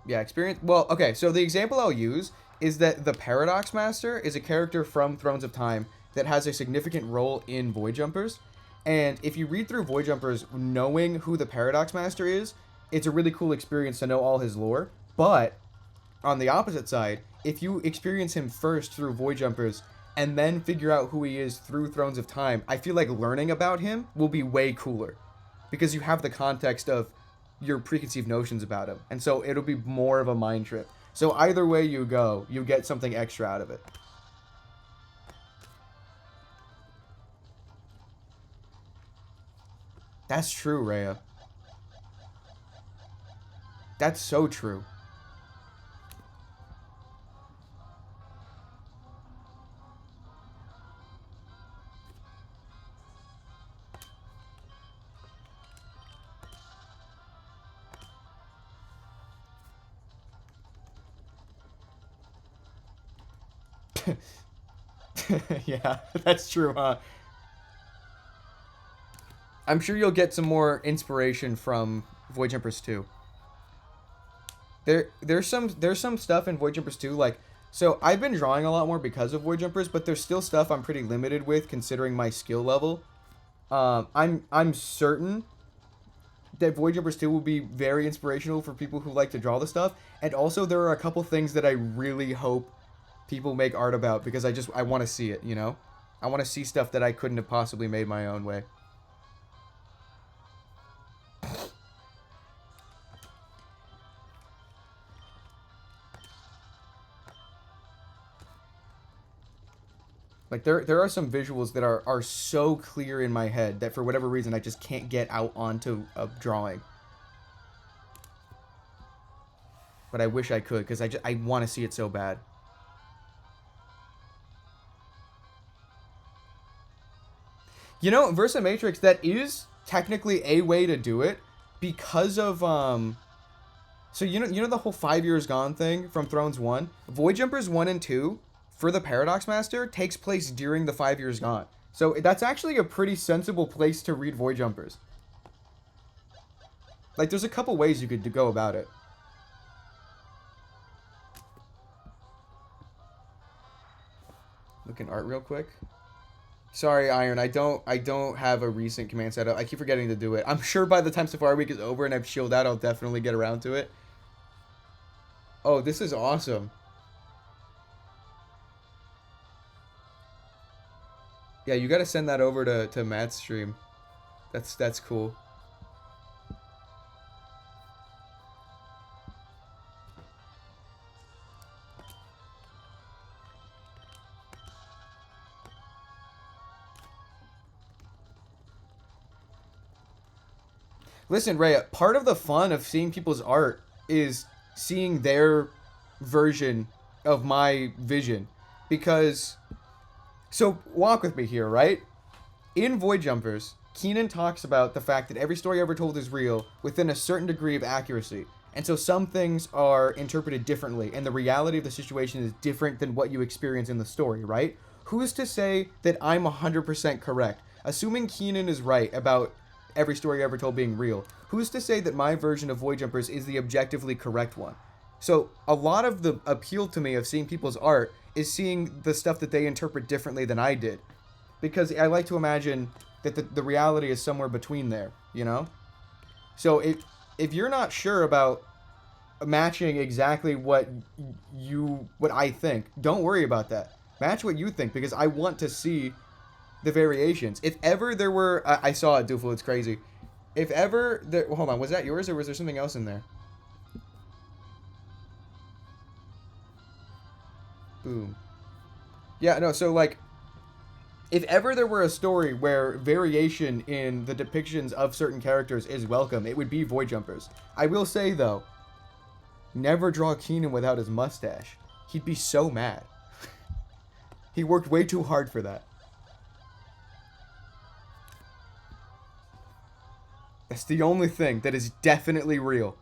Yeah, experience. Well, okay, so the example I'll use is that the Paradox Master is a character from Thrones of Time that has a significant role in Void Jumpers. And if you read through Void Jumpers knowing who the Paradox Master is, it's a really cool experience to know all his lore. But on the opposite side, if you experience him first through Void Jumpers and then figure out who he is through Thrones of Time, I feel like learning about him will be way cooler because you have the context of your preconceived notions about him. And so it'll be more of a mind trip. So either way you go, you get something extra out of it. That's true, Rhea. That's so true. Yeah, that's true, huh? I'm sure you'll get some more inspiration from Void Jumpers 2. There's some stuff in Void Jumpers 2, like, so I've been drawing a lot more because of Void Jumpers, but there's still stuff I'm pretty limited with considering my skill level. I'm certain that Void Jumpers 2 will be very inspirational for people who like to draw the stuff, and also there are a couple things that I really hope people make art about because I want to see it, you know? I want to see stuff that I couldn't have possibly made my own way. Like, there are some visuals that are so clear in my head that for whatever reason I just can't get out onto a drawing. But I wish I could, because I want to see it so bad. You know, Versa Matrix, that is technically a way to do it because of, so you know the whole 5 years gone thing from Thrones 1? Void Jumpers 1 and 2, for the Paradox Master, takes place during the 5 years gone. So that's actually a pretty sensible place to read Void Jumpers. Like, there's a couple ways you could go about it. Look at art real quick. Sorry, Iron. I don't have a recent command set up. I keep forgetting to do it. I'm sure by the time Safari Week is over and I've chilled out, I'll definitely get around to it. Oh, this is awesome. Yeah, you gotta send that over to Matt's stream. That's cool. Listen, Ray, part of the fun of seeing people's art is seeing their version of my vision. Because, so walk with me here, right? In Void Jumpers, Keenan talks about the fact that every story ever told is real within a certain degree of accuracy. And so some things are interpreted differently, and the reality of the situation is different than what you experience in the story, right? Who's to say that I'm 100% correct? Assuming Keenan is right about every story ever told being real, who's to say that my version of Void Jumpers is the objectively correct one? So a lot of the appeal to me of seeing people's art is seeing the stuff that they interpret differently than I did. Because I like to imagine that the reality is somewhere between there, you know? So if you're not sure about matching exactly what I think, don't worry about that. Match what you think, because I want to see the variations. If ever there were, I saw it, Doofle, it's crazy. If ever there, hold on, was that yours or was there something else in there? Boom. Yeah, no, so like, if ever there were a story where variation in the depictions of certain characters is welcome, it would be Void Jumpers. I will say though, never draw Keenan without his mustache. He'd be so mad. He worked way too hard for that. That's the only thing that is definitely real.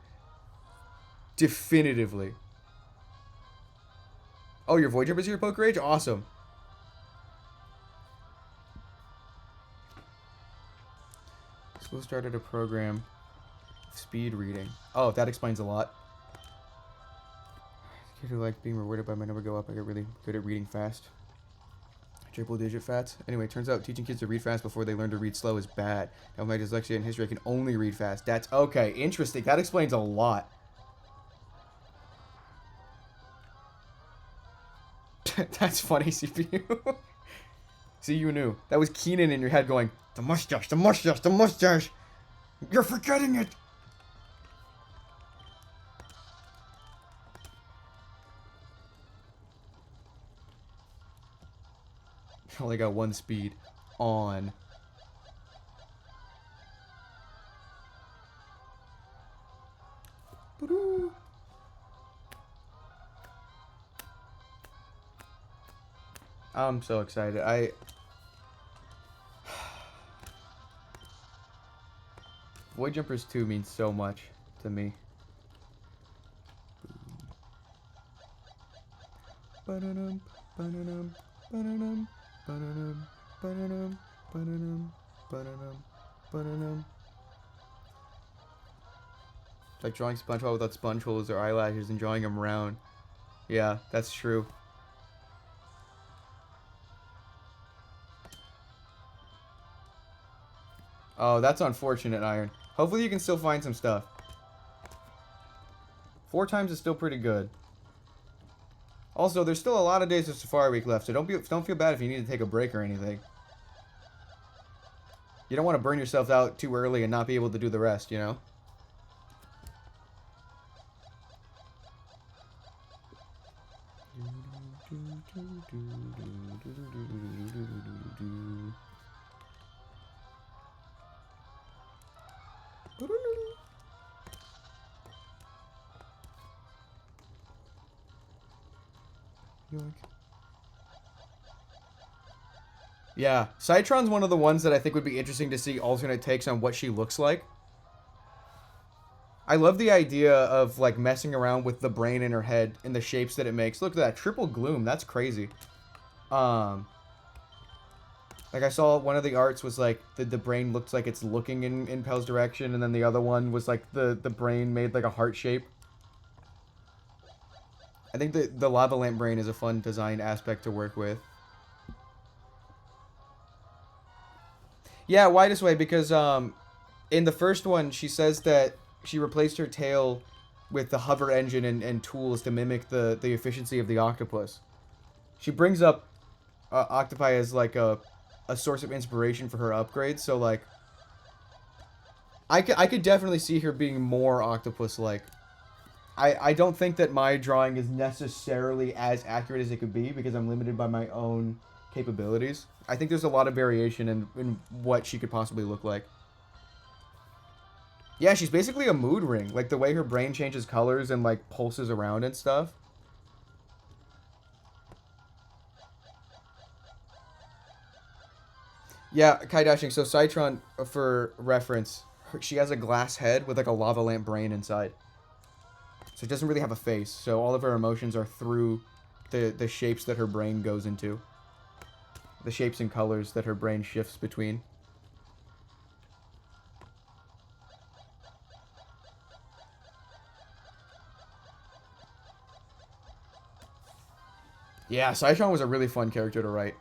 Definitively. Oh, your Void Jumpers here, Poker Rage? Awesome. School started a program of speed reading. Oh, that explains a lot. Kid who liked being rewarded by my number go up. I get really good at reading fast. Triple digit fats. Anyway, turns out teaching kids to read fast before they learn to read slow is bad. Now with my dyslexia and history, I can only read fast. That's okay. Interesting. That explains a lot. That's funny, CPU. See, you knew. That was Keenan in your head going, the mustache, the mustache, the mustache. You're forgetting it. Only got one speed. On. I'm so excited. Void Jumpers 2 means so much to me. Ba-da-dum, ba-da-dum, ba-da-dum, ba-da-dum, ba-da-dum, ba-da-dum, ba-da-dum, ba-da-dum. It's like drawing SpongeBob without sponge holes or eyelashes and drawing him round. Yeah, that's true. Oh, that's unfortunate, Iron. Hopefully you can still find some stuff. 4 times is still pretty good. Also, there's still a lot of days of Safari Week left, so don't feel bad if you need to take a break or anything. You don't want to burn yourself out too early and not be able to do the rest, you know? Yeah, Citron's one of the ones that I think would be interesting to see alternate takes on what she looks like. I love the idea of like messing around with the brain in her head and the shapes that it makes. Look at that, triple gloom, that's crazy. Like I saw one of the arts was like the brain looks like it's looking in Pel's direction, and then the other one was like the brain made like a heart shape. I think the lava lamp brain is a fun design aspect to work with. Yeah, why this way? Because in the first one, she says that she replaced her tail with the hover engine and tools to mimic the efficiency of the octopus. She brings up octopi as like a source of inspiration for her upgrades. So like, I could definitely see her being more octopus-like. I don't think that my drawing is necessarily as accurate as it could be because I'm limited by my own capabilities. I think there's a lot of variation in what she could possibly look like. Yeah, she's basically a mood ring. Like the way her brain changes colors and like pulses around and stuff. Yeah, Kai Dashing. So Citron, for reference, she has a glass head with like a lava lamp brain inside. So it doesn't really have a face. So all of her emotions are through the shapes that her brain goes into. The shapes and colors that her brain shifts between. Yeah, Citron was a really fun character to write.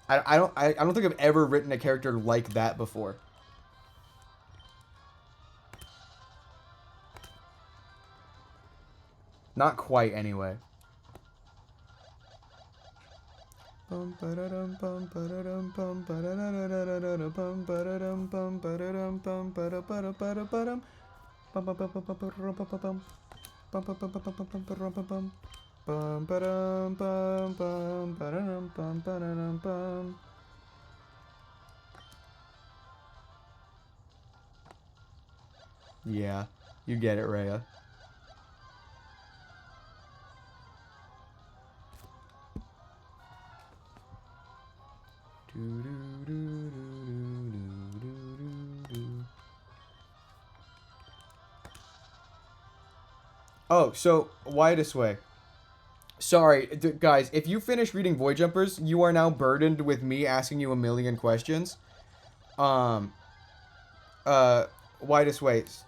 I don't think I've ever written a character like that before. Not quite, anyway. Yeah, you get it, Rhea. Oh, so why this way? Sorry, guys, if you finish reading Void Jumpers, you are now burdened with me asking you a million questions. Widest Ways.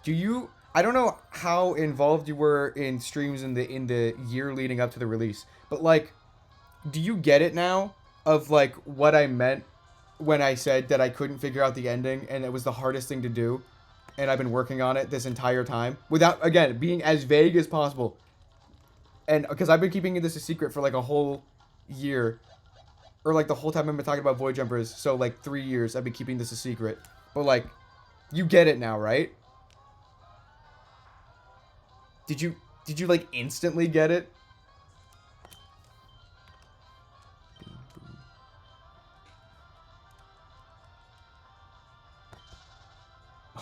I don't know how involved you were in streams in the year leading up to the release, but like, do you get it now of like what I meant when I said that I couldn't figure out the ending and it was the hardest thing to do, and I've been working on it this entire time without, again, being as vague as possible. And because I've been keeping this a secret for like a whole year, or like the whole time I've been talking about Void Jumpers, so like 3 years I've been keeping this a secret. But like, you get it now, right? Did you like instantly get it?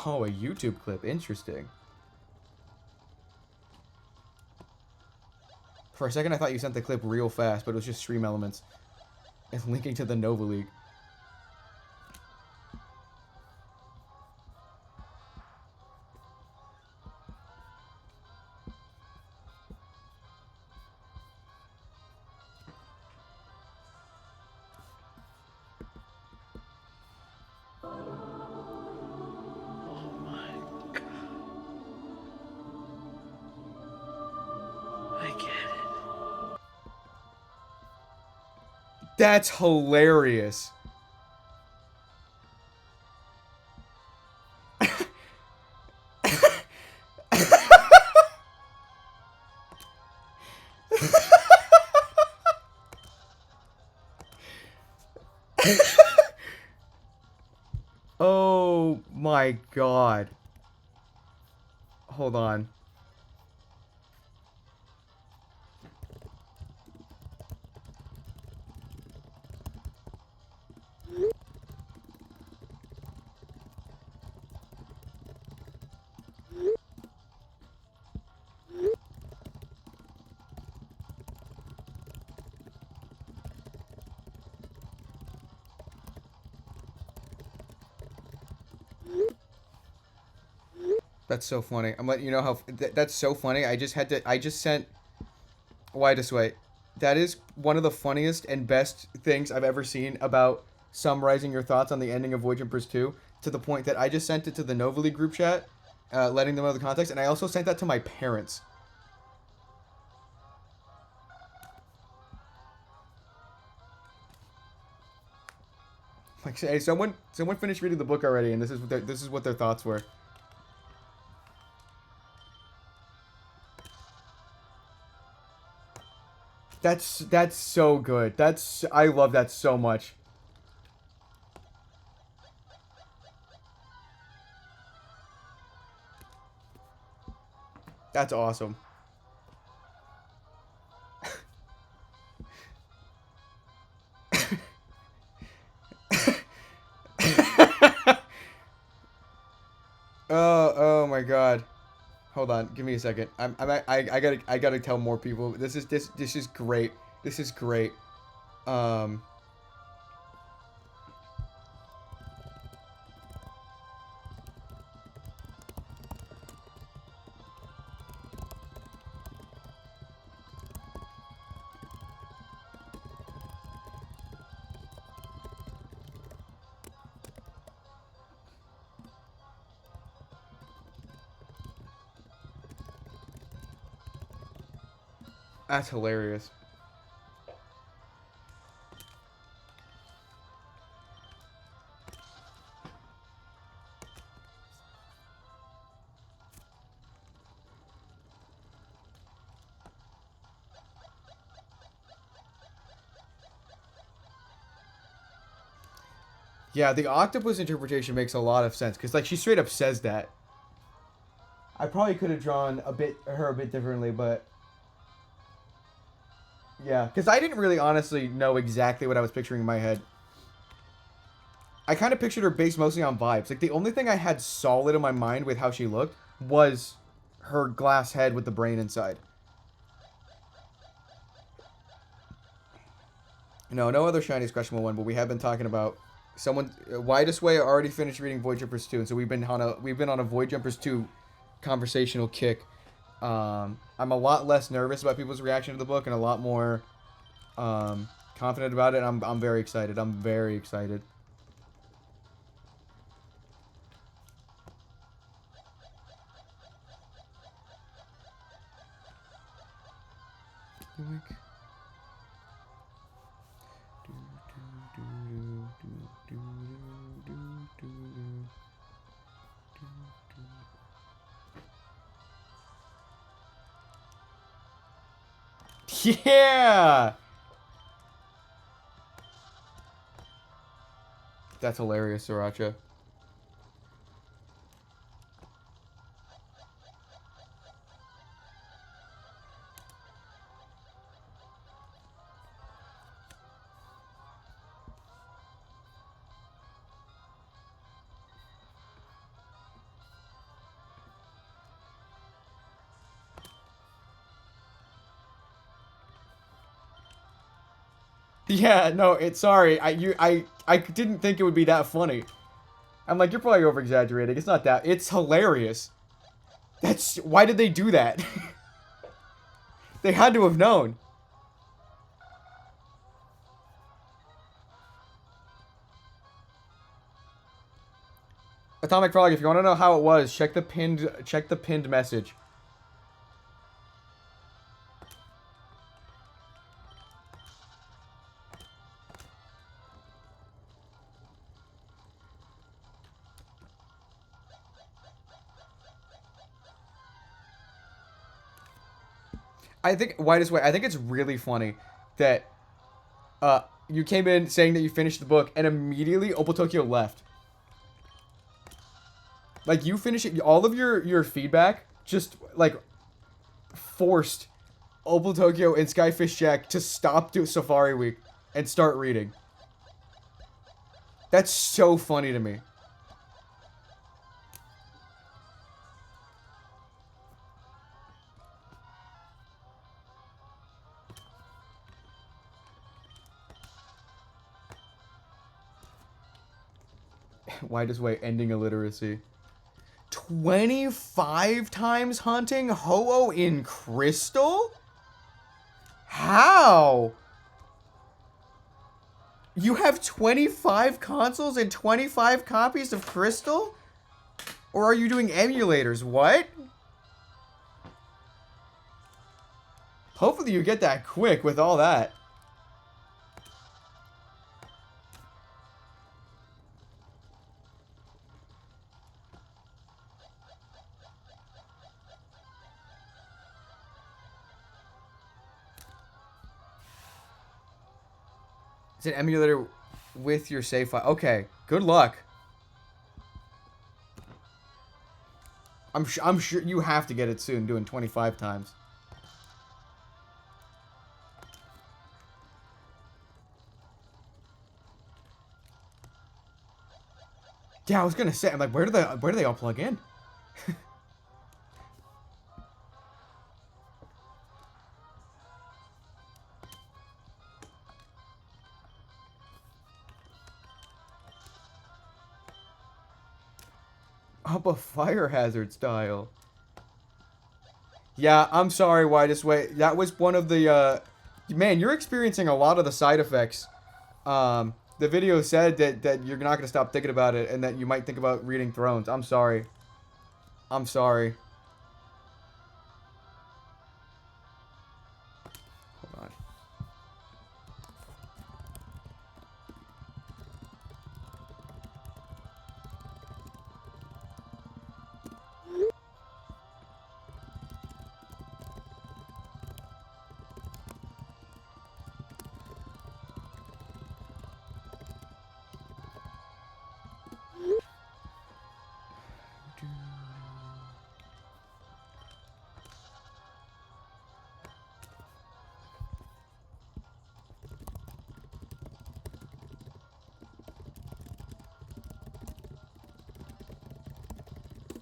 Oh, a YouTube clip. Interesting. For a second, I thought you sent the clip real fast, but it was just Stream Elements and linking to the Nova League. That's hilarious. Oh my God. Hold on. That's so funny. I'm letting you know how that's so funny. I just sent Widest Way. That is one of the funniest and best things I've ever seen about summarizing your thoughts on the ending of Void Jumpers 2, to the point that I just sent it to the Nova League group chat, letting them know the context, and I also sent that to my parents. Like, hey, someone finished reading the book already, and this is what their thoughts were. That's so good. I love that so much. That's awesome. Oh my God. Hold on, give me a second. I gotta tell more people. This is great. This is great. That's hilarious. Yeah, the octopus interpretation makes a lot of sense, because like she straight up says that. I probably could have drawn her a bit differently, but yeah, because I didn't really honestly know exactly what I was picturing in my head. I kind of pictured her based mostly on vibes. Like, the only thing I had solid in my mind with how she looked was her glass head with the brain inside. No other shiniest questionable one, but we have been talking about someone. Widest Way already finished reading Void Jumpers 2, and so we've been on a Void Jumpers 2 conversational kick. I'm a lot less nervous about people's reaction to the book and a lot more confident about it. I'm very excited. I'm very excited. Yeah! That's hilarious, Sriracha. Yeah, no, sorry. I didn't think it would be that funny. I'm like, you're probably over exaggerating. It's not that. It's hilarious. Why did they do that? They had to have known. Atomic Frog, if you want to know how it was, check the pinned message. I think, Whitest Way, I think it's really funny that you came in saying that you finished the book and immediately Opal Tokyo left. Like, you finish it, all of your feedback just, like, forced Opal Tokyo and Skyfish Jack to stop Safari Week and start reading. That's so funny to me. Widest Way, ending illiteracy. 25 times hunting Ho-Oh in Crystal? How? You have 25 consoles and 25 copies of Crystal? Or are you doing emulators? What? Hopefully you get that quick with all that. It's an emulator with your save file. Okay, good luck. I'm sure you have to get it soon, doing 25 times. Yeah, I was gonna say, I'm like, where do they all plug in? Up a fire hazard style. Yeah, I'm sorry, Widest Way. That was one of the, man, you're experiencing a lot of the side effects. The video said that you're not going to stop thinking about it and that you might think about reading Thrones. I'm sorry. I'm sorry. Hold on.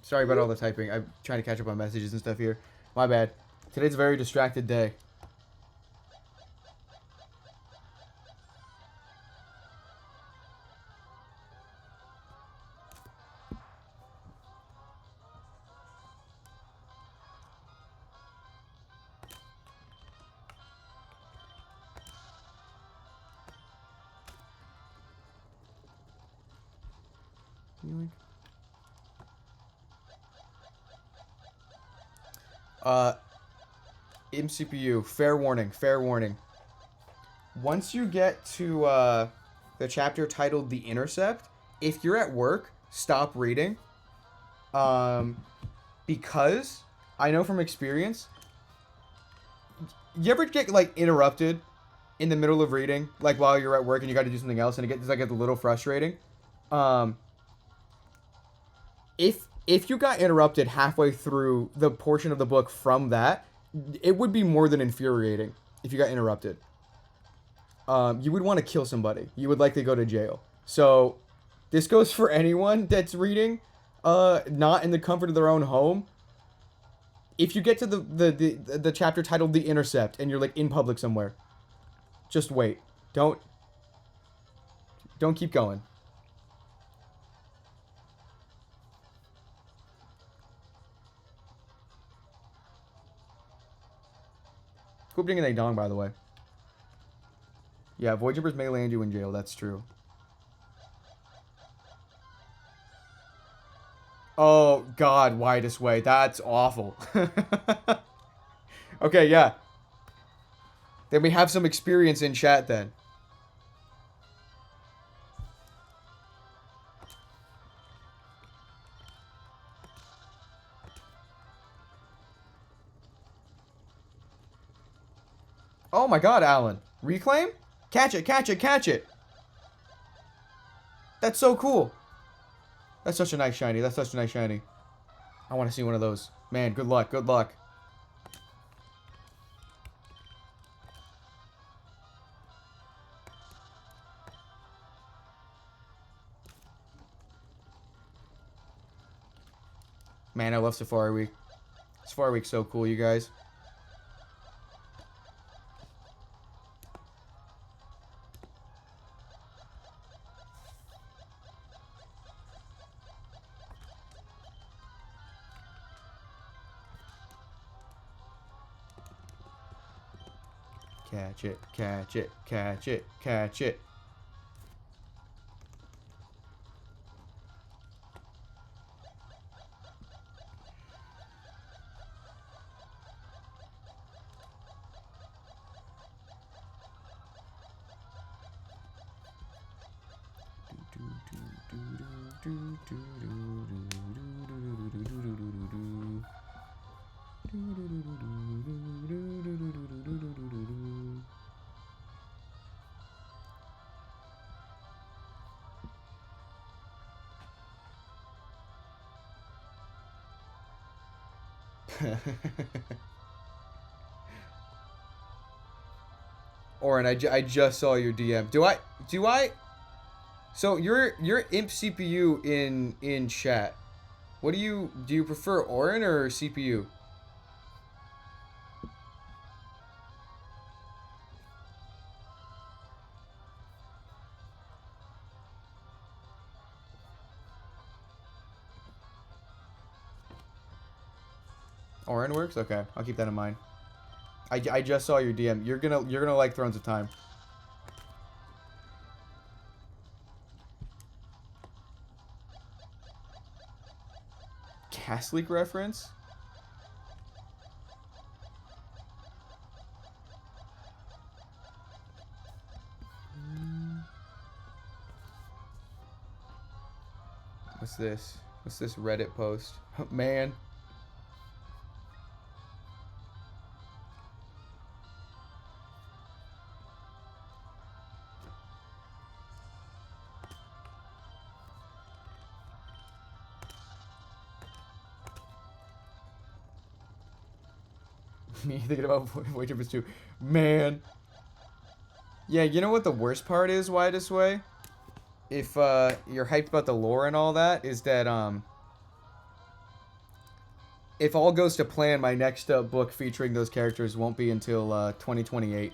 Sorry about all the typing. I'm trying to catch up on messages and stuff here. My bad. Today's a very distracted day. Yoink. MCPU, fair warning, fair warning. Once you get to the chapter titled The Intercept, if you're at work, stop reading. Because I know from experience, you ever get like interrupted in the middle of reading, like while you're at work and you got to do something else, and it gets like a little frustrating. If you got interrupted halfway through the portion of the book from that, it would be more than infuriating if you got interrupted. You would want to kill somebody. You would likely go to jail. So this goes for anyone that's reading, not in the comfort of their own home. If you get to the chapter titled The Intercept and you're like in public somewhere, just wait. Don't keep going. Cool ding a dong, by the way. Yeah, Void Jumpers may land you in jail. That's true. Oh, God, widest way. That's awful. Okay, yeah. Then we have some experience in chat then. Oh my God, Alan. Reclaim? Catch it, catch it, catch it. That's so cool. That's such a nice shiny. That's such a nice shiny. I want to see one of those. Man, good luck, good luck. Man, I love Safari Week. Safari Week's so cool, you guys. Catch it, catch it, catch it, catch it. Oren, I just saw your DM. Do I? So you're Imp CPU in chat. What do you prefer, Oren or CPU? Oren works? Okay, I'll keep that in mind. I just saw your DM. You're gonna like Thrones of Time. Cast Leak reference? What's this? What's this Reddit post? Man. Me thinking about Void Jumpers 2. Man. Yeah, you know what the worst part is, Widest Way? If you're hyped about the lore and all that, is that if all goes to plan, my next book featuring those characters won't be until 2028.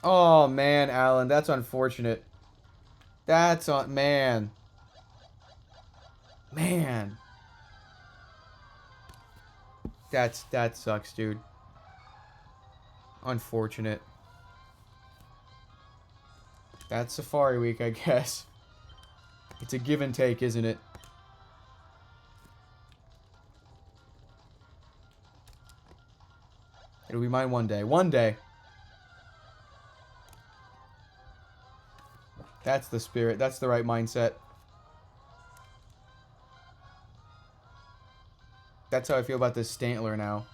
Oh man, Alan, that's unfortunate. That's on man. Man. That sucks, dude. Unfortunate. That's Safari Week, I guess. It's a give and take, isn't it? It'll be mine one day. One day. That's the spirit. That's the right mindset. That's how I feel about this Stantler now.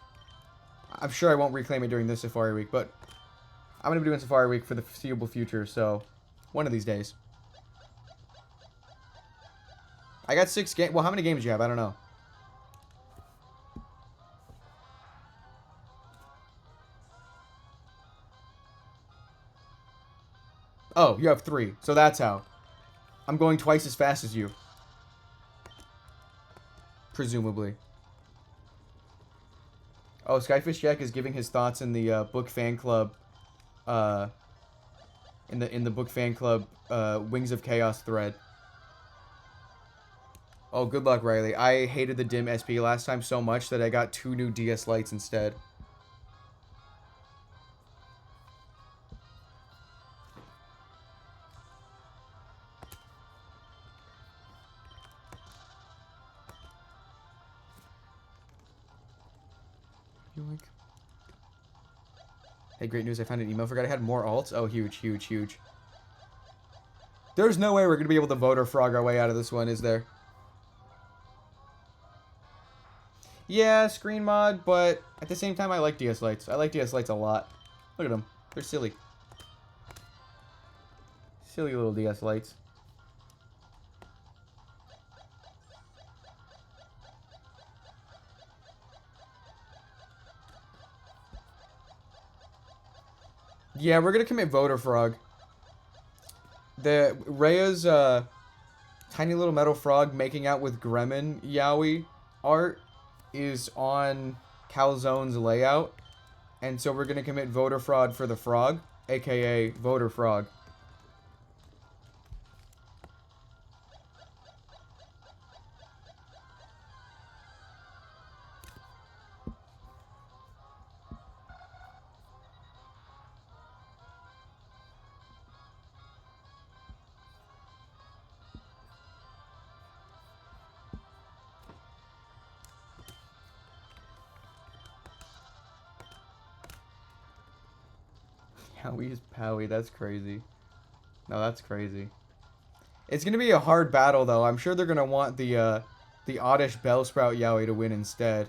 I'm sure I won't reclaim it during this Safari Week, but I'm going to be doing Safari Week for the foreseeable future, so one of these days. I got 6 games. Well, how many games do you have? I don't know. Oh, you have 3. So that's how. I'm going twice as fast as you. Presumably. Oh, Skyfish Jack is giving his thoughts in the book fan club. In the book fan club Wings of Chaos thread. Oh, good luck, Riley. I hated the dim SP last time so much that I got 2 new DS lights instead. Yoink. Hey, great news. I found an email. Forgot I had more alts. Oh, huge, huge, huge. There's no way we're going to be able to voter frog our way out of this one, is there? Yeah, screen mod, but at the same time, I like DS lights. I like DS lights a lot. Look at them. They're silly. Silly little DS lights. Yeah, we're gonna commit voter frog. The Rhea's tiny little metal frog making out with Gremlin Yowie art is on Calzone's layout, and so we're gonna commit voter fraud for the frog, aka voter frog. Howie's Powie, that's crazy. No, that's crazy. It's gonna be a hard battle though. I'm sure they're gonna want the Oddish Bellsprout Yowie to win instead.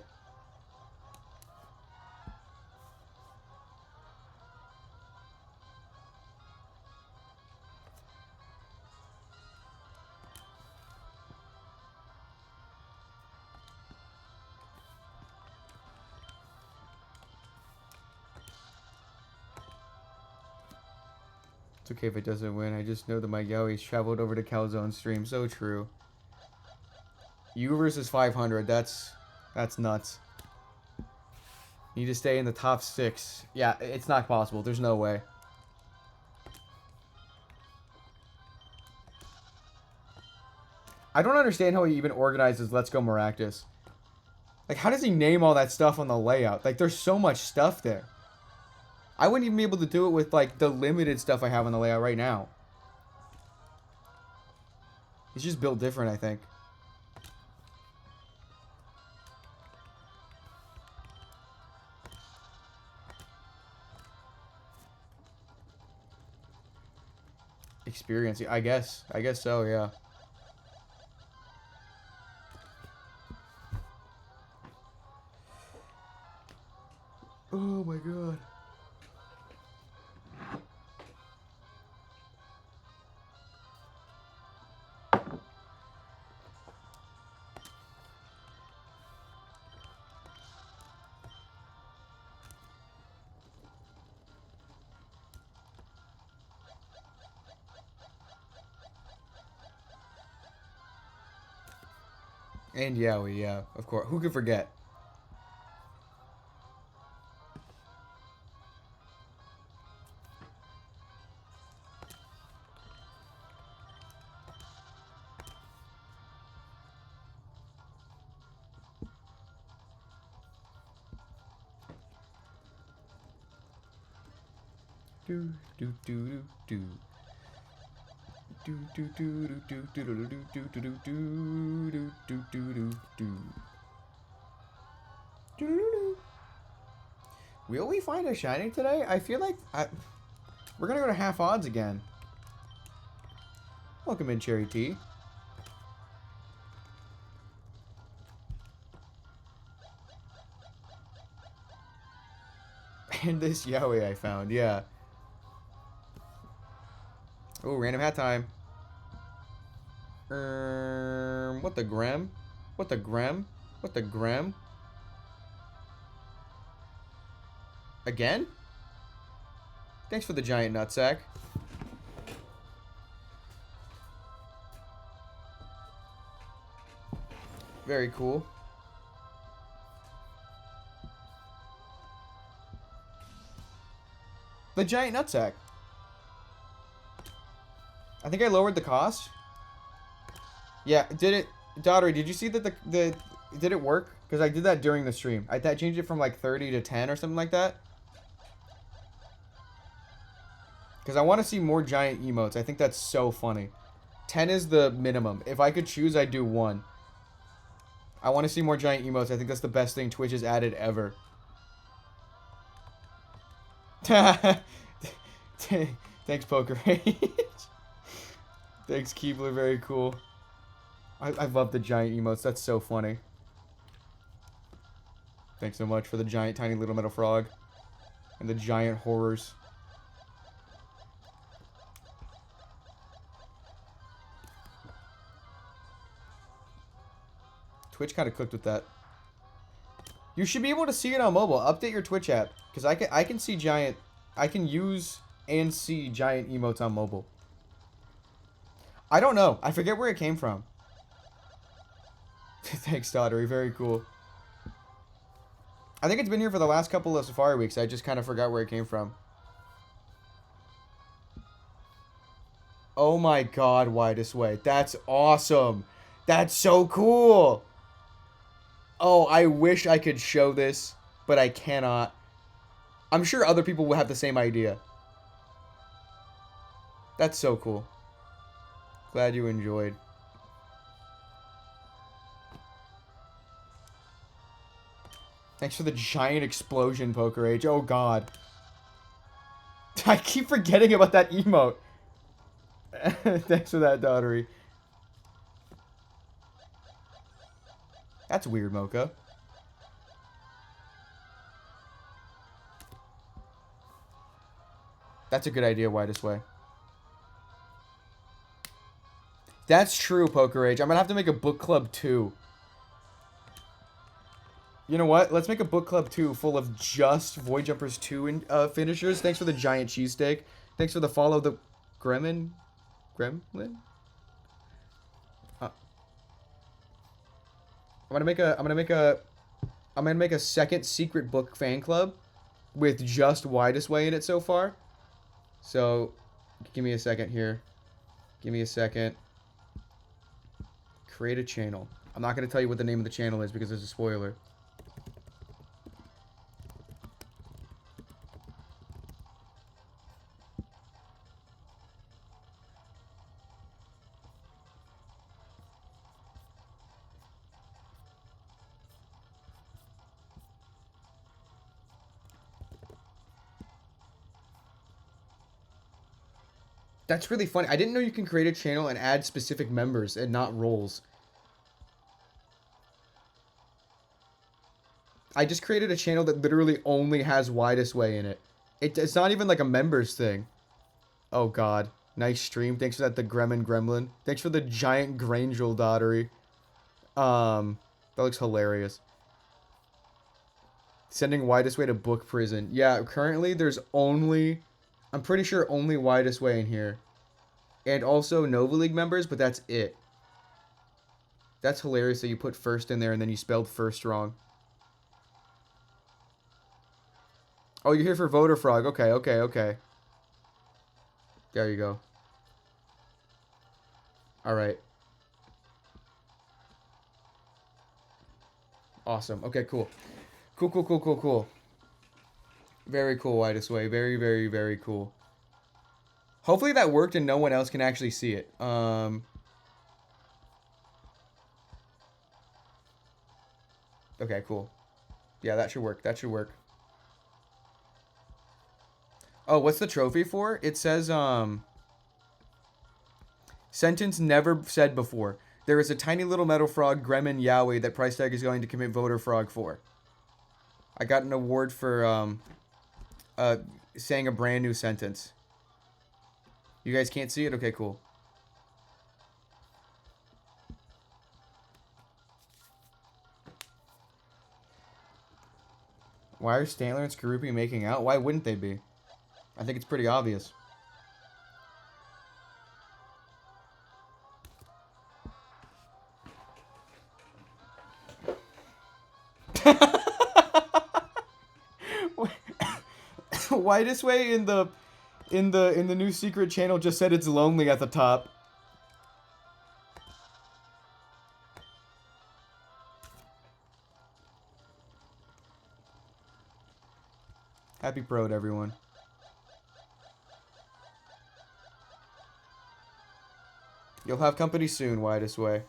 It's okay if it doesn't win. I just know that my Yowie's traveled over to Calzone's stream. So true. You versus 500. That's nuts. You need to stay in the top 6. Yeah, it's not possible. There's no way. I don't understand how he even organizes Let's Go Maractus. Like, how does he name all that stuff on the layout? Like, there's so much stuff there. I wouldn't even be able to do it with, like, the limited stuff I have on the layout right now. It's just built different, I think. Experience, I guess so, yeah. Oh my god. And Yowie, yeah, of course. Who could forget? Do, do, do, do, do. Will we find a shiny today? I feel like we're gonna go to half odds again. Welcome in, Cherry Tea. And this Yowie I found, yeah. Oh, random hat time. What the gram? What the gram? What the gram? Again? Thanks for the giant nutsack. Very cool. The giant nutsack. I think I lowered the cost. Yeah, did it, Daughtery, did you see that the did it work? Because I did that during the stream. I changed it from like 30 to 10 or something like that. Because I want to see more giant emotes. I think that's so funny. 10 is the minimum. If I could choose, I'd do 1. I want to see more giant emotes. I think that's the best thing Twitch has added ever. Thanks, Poker Rage. Thanks, Keebler. Very cool. I love the giant emotes. That's so funny. Thanks so much for the giant, tiny little metal frog. And the giant horrors. Twitch kind of cooked with that. You should be able to see it on mobile. Update your Twitch app. Because I can see giant... I can use and see giant emotes on mobile. I don't know. I forget where it came from. Thanks, Daughtery. Very cool. I think it's been here for the last couple of Safari weeks. I just kind of forgot where it came from. Oh my god, Widest Way. That's awesome. That's so cool. Oh, I wish I could show this, but I cannot. I'm sure other people will have the same idea. That's so cool. Glad you enjoyed. Thanks for the giant explosion, Poker Age. Oh, God. I keep forgetting about that emote. Thanks for that, Daughtery. That's weird, Mocha. That's a good idea, Widest Way. That's true, Poker Age. I'm gonna have to make a book club 2. You know what? Let's make a book club 2 full of just Void Jumpers 2 finishers. Thanks for the giant cheesesteak. Thanks for the follow the Gremlin. I'm gonna make a second secret book fan club with just Widest Way in it so far. So, give me a second here. Give me a second. Create a channel. I'm not gonna tell you what the name of the channel is because there's a spoiler. That's really funny. I didn't know you can create a channel and add specific members and not roles. I just created a channel that literally only has Widest Way in it. It's not even like a members thing. Oh, God. Nice stream. Thanks for that, the Gremlin. Thanks for the giant Grangel, Daughtery. That looks hilarious. Sending Widest Way to book prison. Yeah, currently there's only... I'm pretty sure only Widest Way in here. And also Nova League members, but that's it. That's hilarious that you put first in there and then you spelled first wrong. Oh, you're here for Voter Frog. Okay. There you go. Alright. Awesome. Okay, cool. Cool. Very cool, Widest Way. Very, very, very cool. Hopefully that worked and no one else can actually see it. Okay, cool. Yeah, that should work. That should work. Oh, what's the trophy for? It says, sentence never said before. There is a tiny little metal frog, Gremlin Yowie, that Price Tag is going to commit voter frog for. I got an award for, saying a brand new sentence. You guys can't see it? Okay, cool. Why are Stantler and Skorupi making out? Why wouldn't they be? I think it's pretty obvious. Why this way in the new secret channel just said it's lonely at the top. Happy Prode, everyone. You'll have company soon, Widest Way.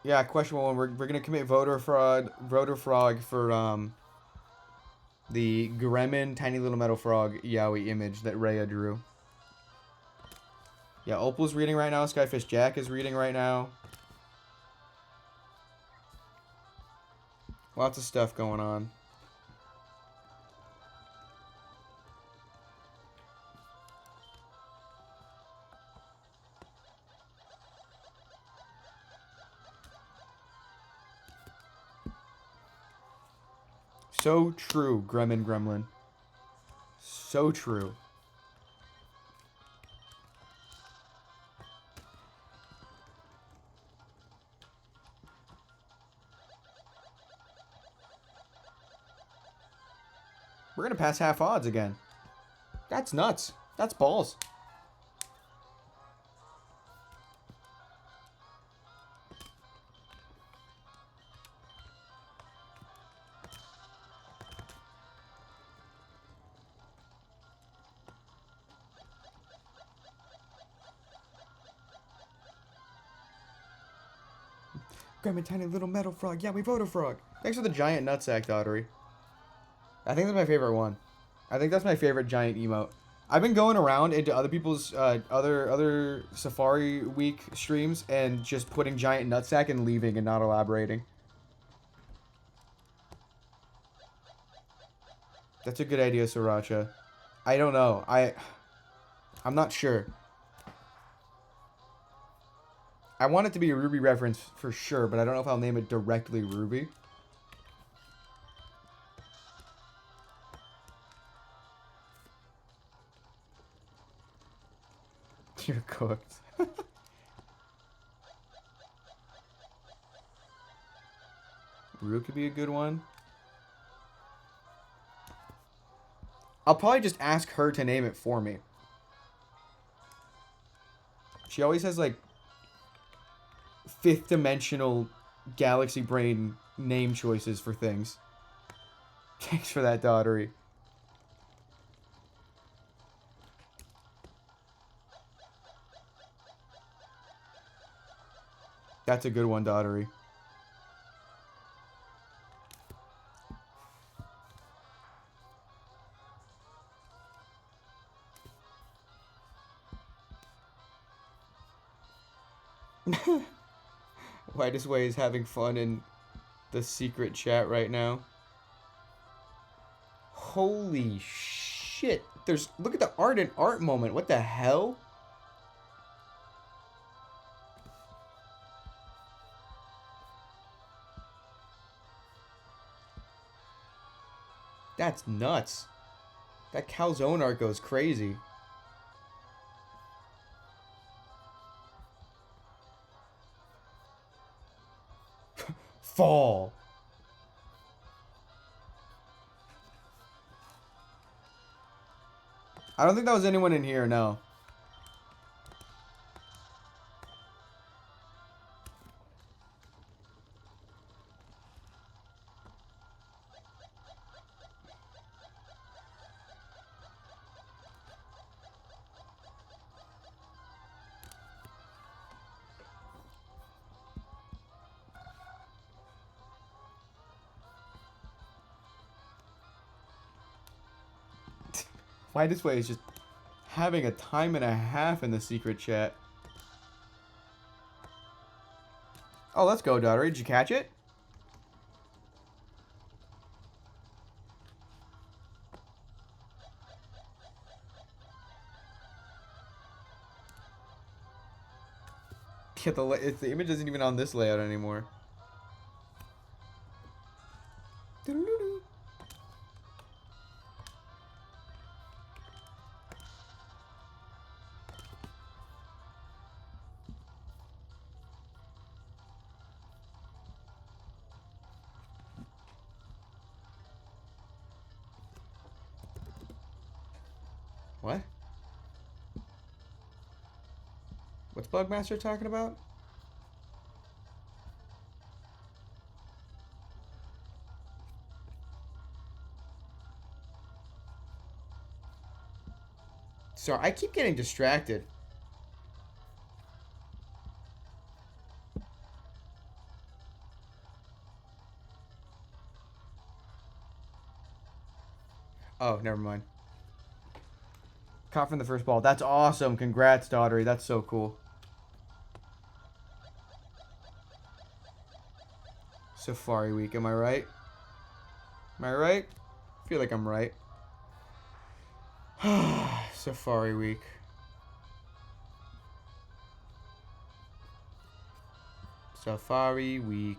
Yeah, questionable one. We're gonna commit voter fraud for the Gremlin Tiny Little Metal Frog Yowie image that Rhea drew. Yeah, Opal's reading right now. Skyfish Jack is reading right now. Lots of stuff going on. So true, Gremlin. So true. We're gonna pass half odds again. That's nuts. That's balls. Gremlin Tiny Little Metal Frog. Yeah, we vote a frog. Thanks for the giant nutsack, Daughtery. I think that's my favorite one. I think that's my favorite giant emote. I've been going around into other people's other Safari Week streams and just putting giant nutsack and leaving and not elaborating. That's a good idea, Sriracha. I don't know. I'm not sure. I want it to be a Ruby reference for sure, but I don't know if I'll name it directly Ruby. You're cooked. Rue could be a good one. I'll probably just ask her to name it for me. She always has like fifth dimensional galaxy brain name choices for things. Thanks for that, Daughtery. That's a good one, Daughtery. Widest Way is having fun in the secret chat right now. Holy shit. Look at the art moment. What the hell? That's nuts. That calzone art goes crazy. Fall. I don't think that was anyone in here, no. Why this way is just having a time and a half in the secret chat. Oh, let's go, daughter. Did you catch it? Yeah, the image isn't even on this layout anymore. Doo-doo-doo. What? What's Bugmaster talking about? Sorry, I keep getting distracted. Oh, never mind. Caught from the first ball. That's awesome. Congrats, Daughtery. That's so cool. Safari Week, am I right? Am I right? I feel like I'm right. Safari Week. Safari Week.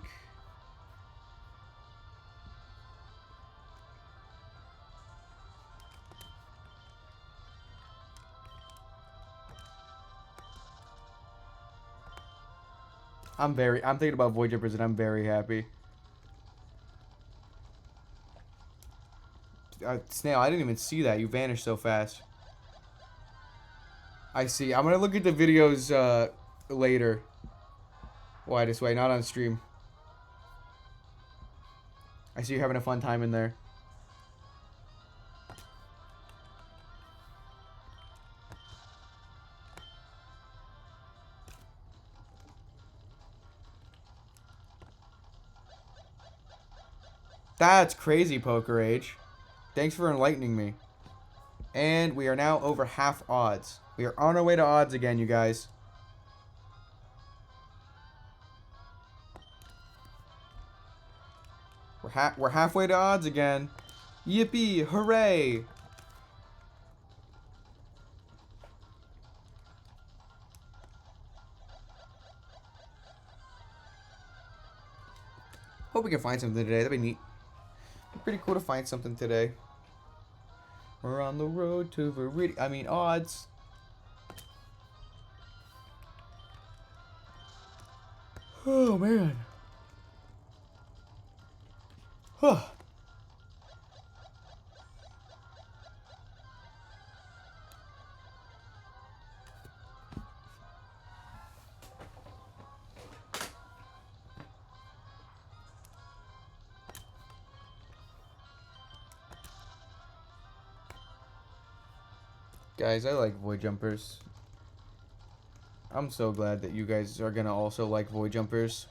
I'm thinking about Void Jumpers and I'm very happy. Snail, I didn't even see that. You vanished so fast. I see. I'm gonna look at the videos later. Why this way? Not on stream. I see you having a fun time in there. That's crazy, Poker Age. Thanks for enlightening me. And we are now over half odds. We are on our way to odds again, you guys. We're halfway to odds again. Yippee! Hooray! Hope we can find something today. That'd be neat. It'd be pretty cool to find something today. We're on the road to odds. Oh, man. Huh. Guys, I like Void Jumpers. I'm so glad that you guys are gonna also like Void Jumpers.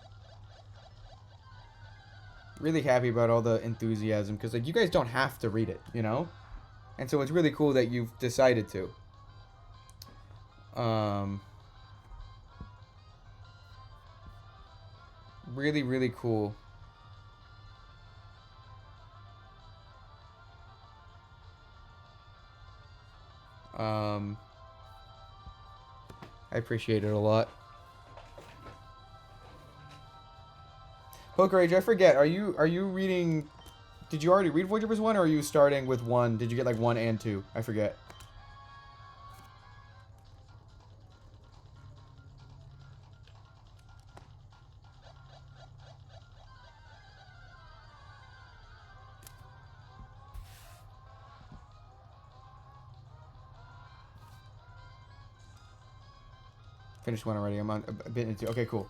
Really happy about all the enthusiasm, because like you guys don't have to read it, you know? And so it's really cool that you've decided to. Really, really cool. I appreciate it a lot. Poker Age, I forget. Are you reading? Did you already read Void Jumpers 1, or are you starting with 1? Did you get like 1 and 2? I forget. Finished one already. I'm on a bit into. Okay, cool.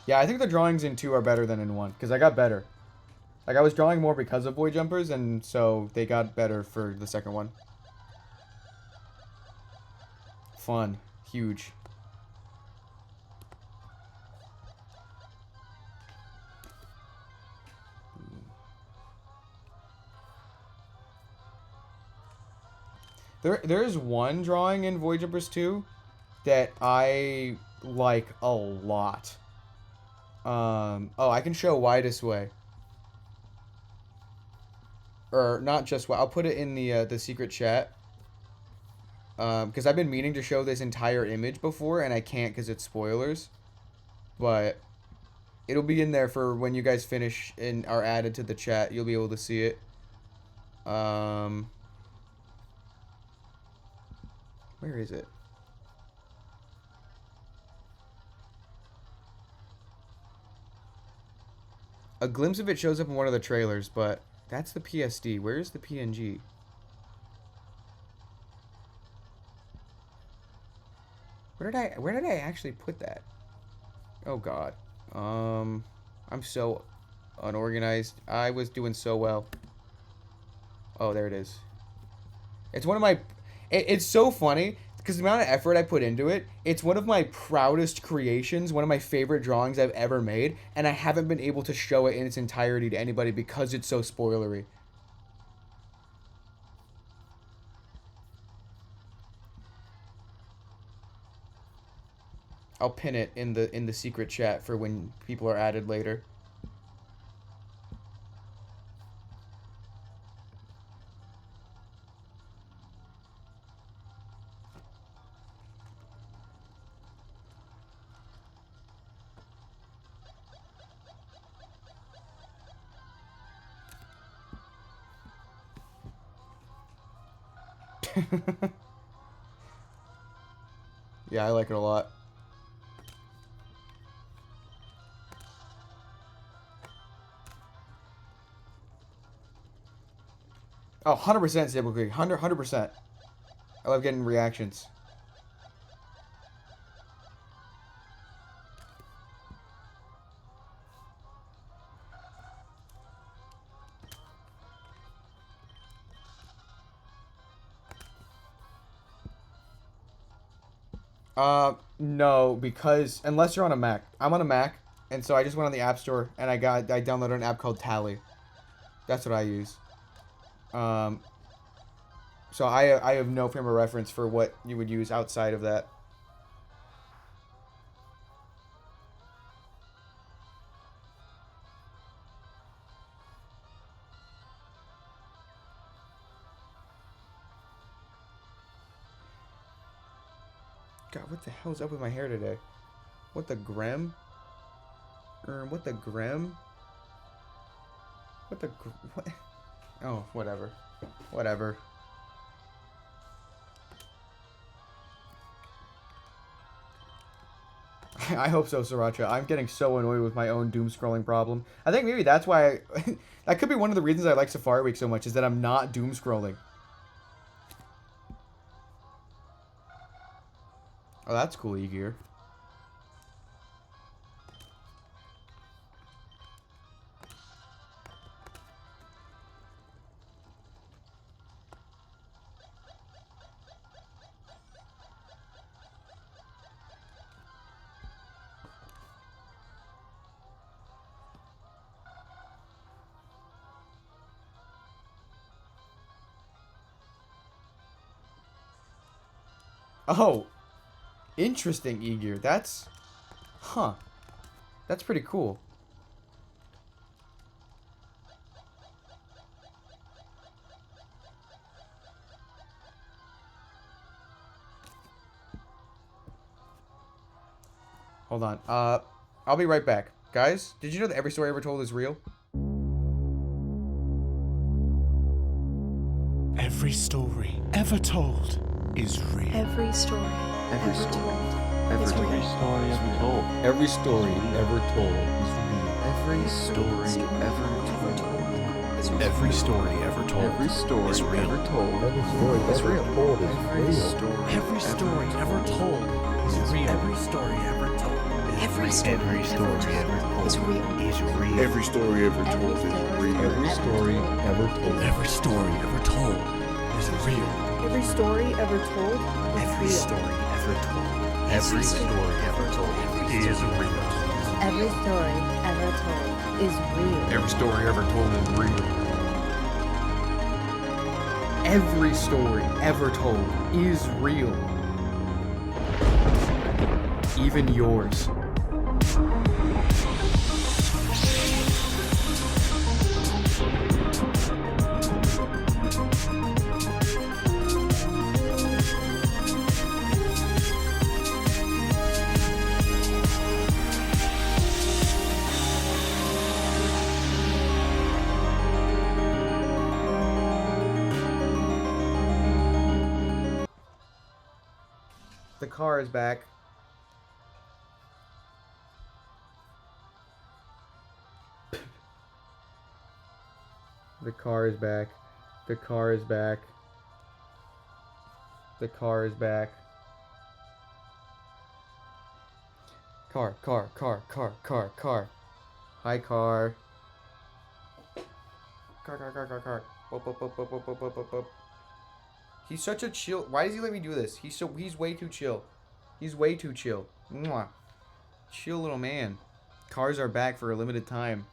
Yeah, I think the drawings in 2 are better than in 1 because I got better. Like I was drawing more because of Void Jumpers, and so they got better for the second one. Fun, huge. There's one drawing in Void Jumpers 2 that I like a lot. Oh, I can show Widest Way. Or not just I'll put it in the secret chat. Because I've been meaning to show this entire image before and I can't because it's spoilers. But it'll be in there for when you guys finish and are added to the chat. You'll be able to see it. Where is it? A glimpse of it shows up in one of the trailers, but that's the PSD. Where's the PNG? Where did I actually put that? Oh god. I'm so unorganized. I was doing so well. Oh, there it is. It's one of my... It's so funny because the amount of effort I put into it, it's one of my proudest creations, one of my favorite drawings I've ever made, and I haven't been able to show it in its entirety to anybody because it's so spoilery. I'll pin it in the secret chat for when people are added later. Yeah, I like it a lot. Oh, 100% Stable Creek. 100%. I love getting reactions. No, because unless you're on a Mac. I'm on a Mac, and so I just went on the App Store and I downloaded an app called Tally. That's what I use. So I have no frame of reference for what you would use outside of that. God, what the hell's up with my hair today? What the Grem? What the Grem? What the... What? Oh, whatever. Whatever. I hope so, Sriracha. I'm getting so annoyed with my own doom scrolling problem. I think maybe that's why that could be one of the reasons I like Safari Week so much, is that I'm not doom scrolling. Oh, that's cool, E-Gear. Oh, interesting, E-Gear. That's... Huh. That's pretty cool. Hold on. I'll be right back. Guys, did you know that every story ever told is real? Every story ever told is real. Every story ever told is real. Every story ever told. Every story ever told is real. Every story ever told Every story ever told Every story is real. ever told. Every story is ever real. told is Every real. story Every story ever told is real. Every story ever told Every story ever told is real. is real. Every story ever told is real. Every story ever told. Every story ever told is real. Every story ever told is Every real. story ever told. Every story ever told is real. Every story ever told is real. Every story ever told is real. Every story ever told is real. Even yours. The car is back. The car is back. The car is back. The car is back. Car. Hi, car. Car. Whoop. He's such a chill. Why does he let me do this? He's way too chill. He's way too chill. Mwah. Chill little man. Cars are back for a limited time.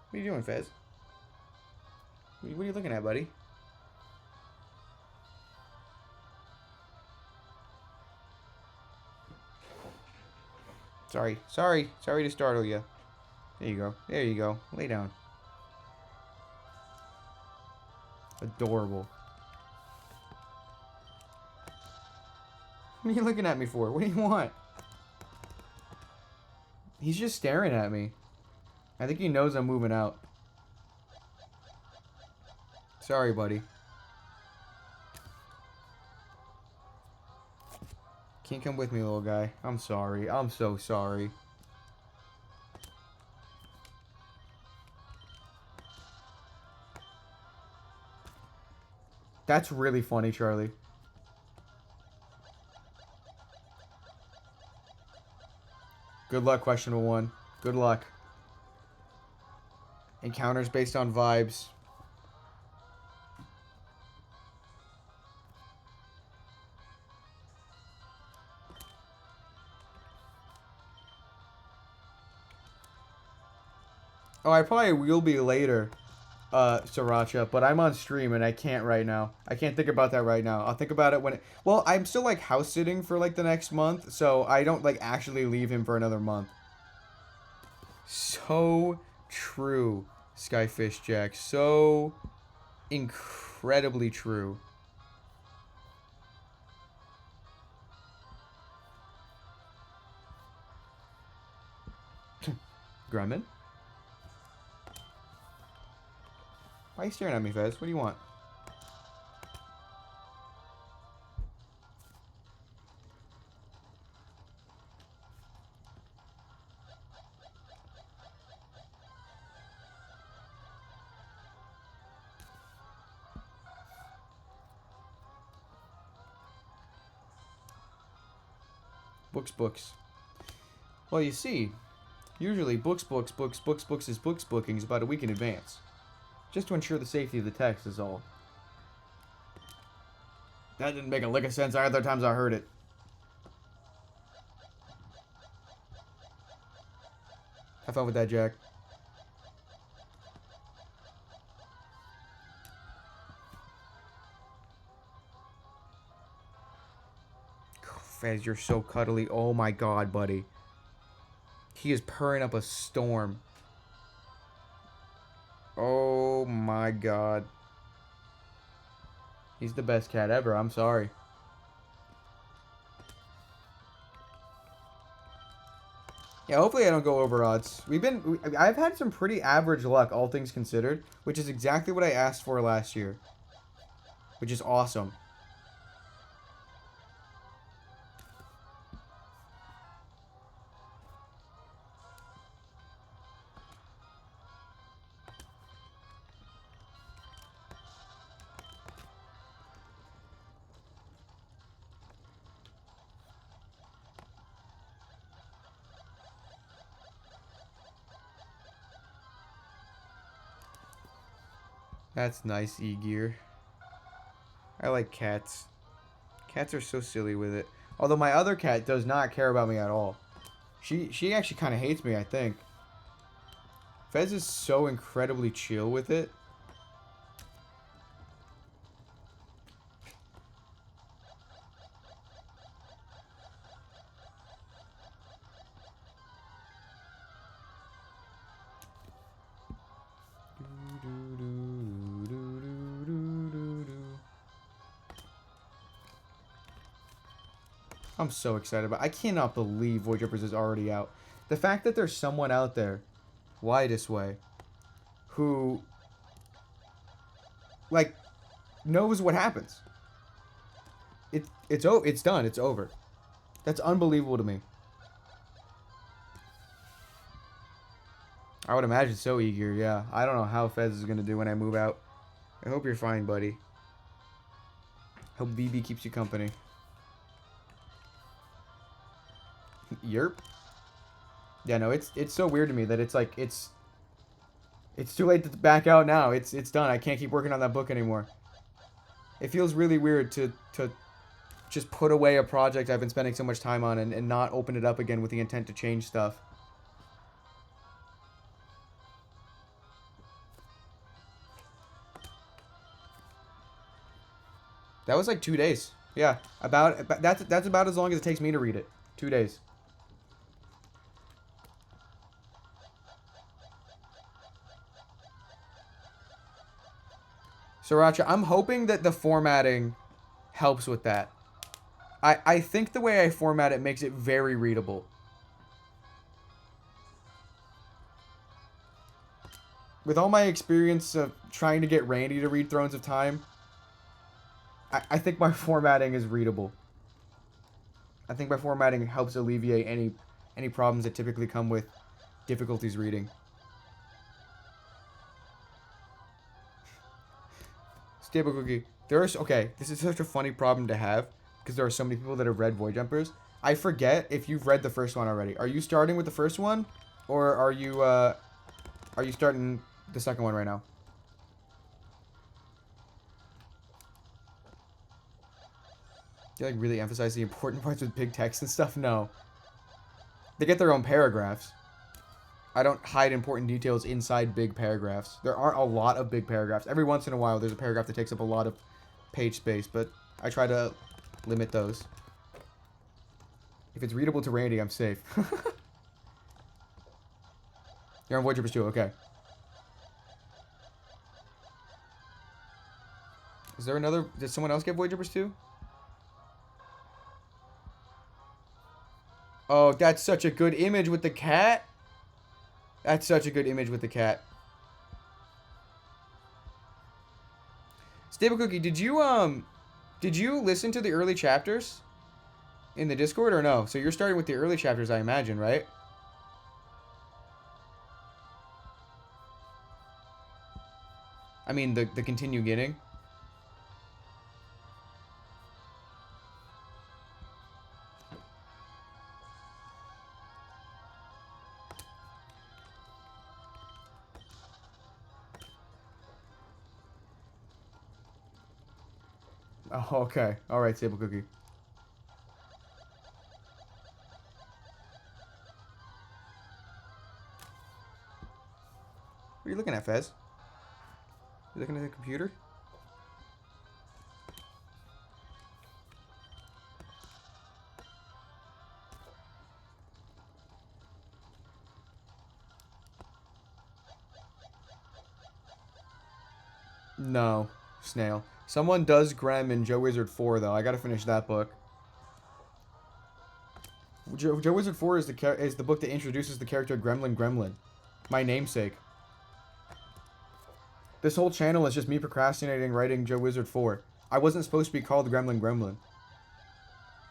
What are you doing, Fez? What are you looking at, buddy? Sorry to startle you. There you go. Lay down. Adorable. What are you looking at me for? What do you want? He's just staring at me. I think he knows I'm moving out. Sorry, buddy. Can't come with me, little guy. I'm sorry. I'm so sorry. That's really funny, Charlie. Good luck, questionable one. Good luck. Encounters based on vibes. Oh, I probably will be later, Sriracha, but I'm on stream and I can't right now. I can't think about that right now. I'll think about it when it... Well, I'm still, like, house sitting for, like, the next month, so I don't, like, actually leave him for another month. So true, Skyfish Jack. So incredibly true. Gremlin? Why are you staring at me, Fez? What do you want? Books. Well, you see, usually books is books bookings about a week in advance. Just to ensure the safety of the text is all. That didn't make a lick of sense either times I heard it. Have fun with that, Jack. Fez, you're so cuddly. Oh my god, buddy. He is purring up a storm. Oh my god. He's the best cat ever. I'm sorry. Yeah, hopefully I don't go over odds. I've had some pretty average luck, all things considered, which is exactly what I asked for last year. Which is awesome. That's nice, E-Gear. I like cats. Cats are so silly with it. Although my other cat does not care about me at all. She actually kind of hates me, I think. Fez is so incredibly chill with it. I'm so excited about it. I cannot believe Void Jumpers is already out. The fact that there's someone out there, Widest Way, who, like, knows what happens. It's done. It's over. That's unbelievable to me. I would imagine so, eager. Yeah. I don't know how Fez is gonna do when I move out. I hope you're fine, buddy. Hope BB keeps you company. Yerp. Yeah, no, it's so weird to me that it's like it's too late to back out now. It's done. I can't keep working on that book anymore. It feels really weird to just put away a project I've been spending so much time on and not open it up again with the intent to change stuff. That was like 2 days. Yeah, that's about as long as it takes me to read it. 2 days. Sriracha, I'm hoping that the formatting helps with that. I think the way I format it makes it very readable. With all my experience of trying to get Randy to read Thrones of Time, I think my formatting is readable. I think my formatting helps alleviate any problems that typically come with difficulties reading. Stable Cookie. Okay, this is such a funny problem to have because there are so many people that have read Void Jumpers. I forget if you've read the first one already. Are you starting with the first one, or are you starting the second one right now? Do you like really emphasize the important parts with big text and stuff? No. They get their own paragraphs. I don't hide important details inside big paragraphs. There aren't a lot of big paragraphs. Every once in a while, there's a paragraph that takes up a lot of page space, but I try to limit those. If it's readable to Randy, I'm safe. You're on Void Jumpers 2, okay. Is there another... Did someone else get Void Jumpers 2? Oh, that's such a good image with the cat. That's such a good image with the cat. Stable Cookie, did you listen to the early chapters in the Discord or no? So you're starting with the early chapters, I imagine, right? I mean, the continue getting. Oh, okay. Alright, Stable Cookie. What are you looking at, Fez? You looking at the computer? No, Snail. Someone does Grem in Joe Wizard 4, though. I gotta finish that book. Joe Wizard 4 is the book that introduces the character Gremlin Gremlin. My namesake. This whole channel is just me procrastinating writing Joe Wizard 4. I wasn't supposed to be called Gremlin Gremlin.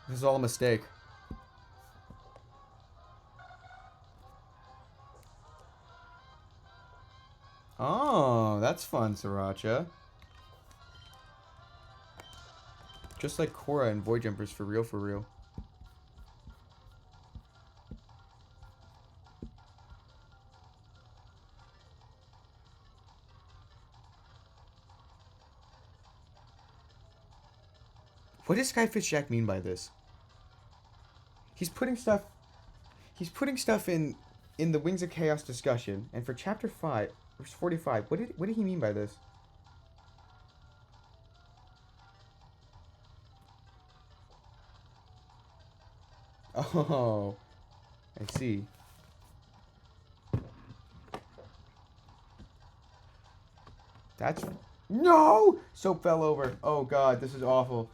This is all a mistake. Oh, that's fun, Sriracha. Just like Korra and Void Jumpers, for real, for real. What does Skyfish Jack mean by this? He's putting stuff in the Wings of Chaos discussion, and for chapter 5, verse 45, what did he mean by this? Oh, I see. That's... No! Soap fell over. Oh god, this is awful.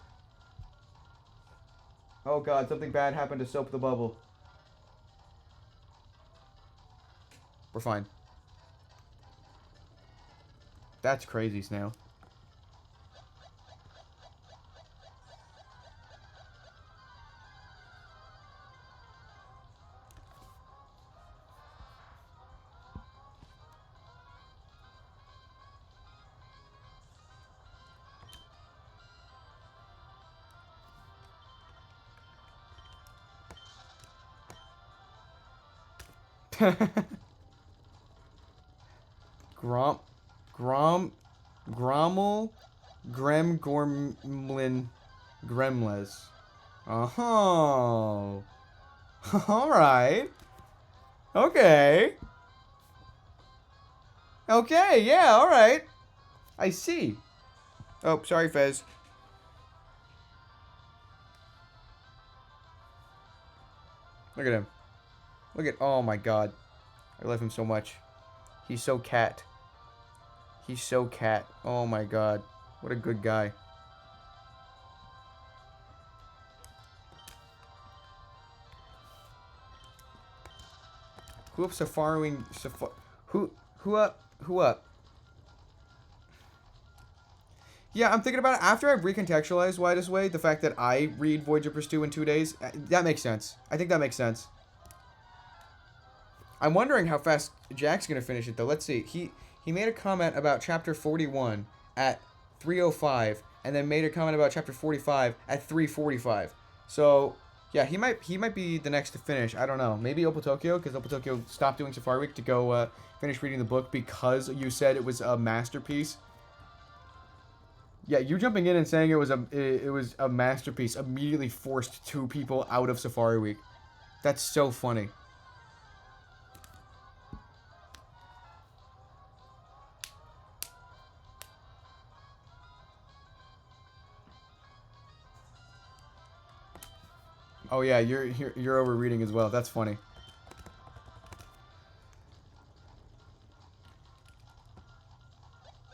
Oh god, something bad happened to Soap the Bubble. We're fine. That's crazy, Snail. Grommel, Gormlin, Gremles. Oh. Alright. Okay. Okay, yeah, alright. I see. Oh, sorry, Fez. Look at him. Look at... Oh, my God. I love him so much. He's so cat. He's so cat. Oh, my God. What a good guy. Who up safaring... Who up? Yeah, I'm thinking about it. After I've recontextualized Why This Way, the fact that I read Void Jumpers 2 in 2 days, that makes sense. I think that makes sense. I'm wondering how fast Jack's going to finish it, though. Let's see. He made a comment about Chapter 41 at 3:05, and then made a comment about Chapter 45 at 3:45. So, yeah, he might be the next to finish. I don't know. Maybe Opal Tokyo, because Opal Tokyo stopped doing Safari Week to go finish reading the book because you said it was a masterpiece. Yeah, you jumping in and saying it was a masterpiece immediately forced 2 people out of Safari Week. That's so funny. Oh yeah, you're overreading as well. That's funny.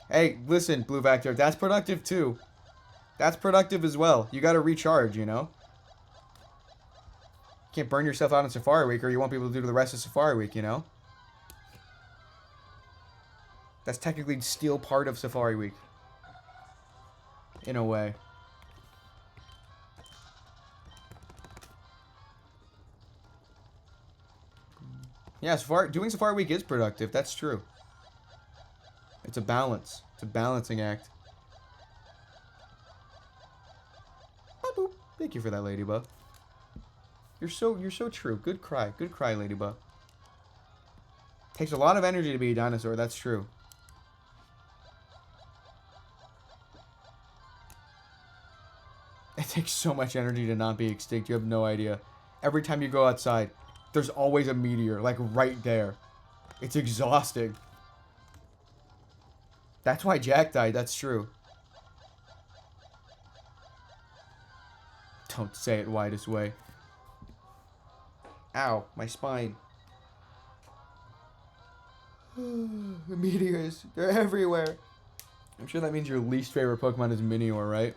Hey, listen, Blue Vector, that's productive too. That's productive as well. You gotta recharge, you know? You can't burn yourself out on Safari Week or you won't be able to do the rest of Safari Week, you know? That's technically still part of Safari Week. In a way. Yeah, doing Safari Week is productive. That's true. It's a balance. It's a balancing act. Boop. Thank you for that, Ladybug. You're so true. Good cry, Ladybug. Takes a lot of energy to be a dinosaur. That's true. It takes so much energy to not be extinct. You have no idea. Every time you go outside, there's always a meteor, like right there. It's exhausting. That's why Jack died, that's true. Don't say it Why This Way. Ow, my spine. The meteors, they're everywhere. I'm sure that means your least favorite Pokemon is Minior, right?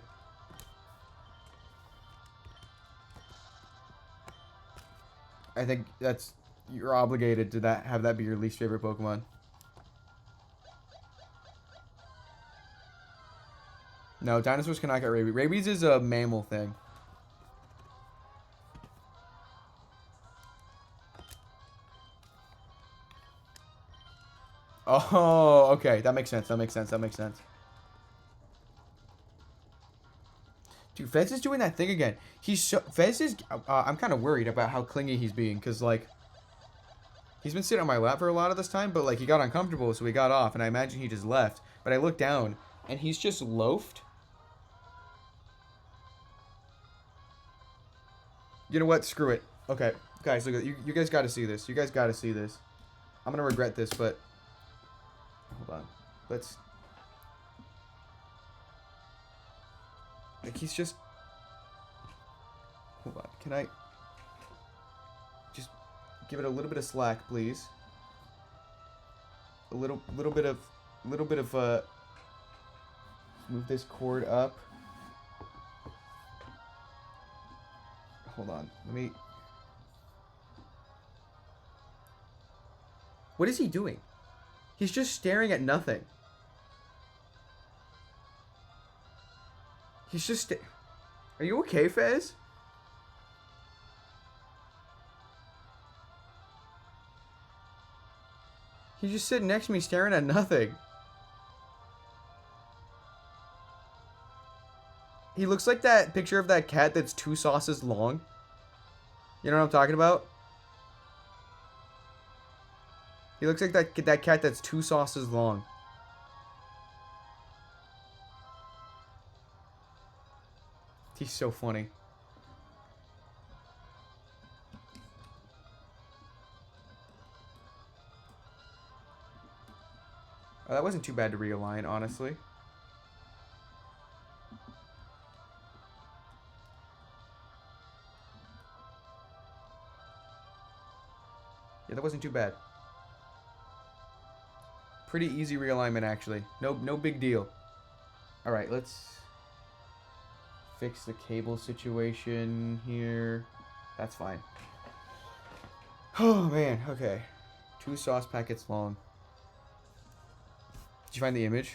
I think that's you're obligated to have that be your least favorite Pokemon. No, dinosaurs cannot get rabies. Rabies is a mammal thing. Oh, okay. That makes sense. That makes sense. That makes sense. Dude, Fez is doing that thing again. Fez is... I'm kind of worried about how clingy he's being. Because, like... He's been sitting on my lap for a lot of this time. But, like, he got uncomfortable, so he got off. And I imagine he just left. But I looked down, and he's just loafed. You know what? Screw it. Okay. Guys, look at you guys got to see this. You guys got to see this. I'm going to regret this, but... Hold on. Let's... Like, he's just... Hold on. Can I... Just give it a little bit of slack, please? A little bit of... Move this cord up. Hold on. Let me... What is he doing? He's just staring at nothing. He's just... Are you okay, Fez? He's just sitting next to me staring at nothing. He looks like that picture of that cat that's 2 sauces long. You know what I'm talking about? He looks like that cat that's 2 sauces long. He's so funny. Oh, that wasn't too bad to realign, honestly. Yeah, that wasn't too bad. Pretty easy realignment, actually. No big deal. All right, let's fix the cable situation here. That's fine. Oh, man. Okay. 2 sauce packets long. Did you find the image?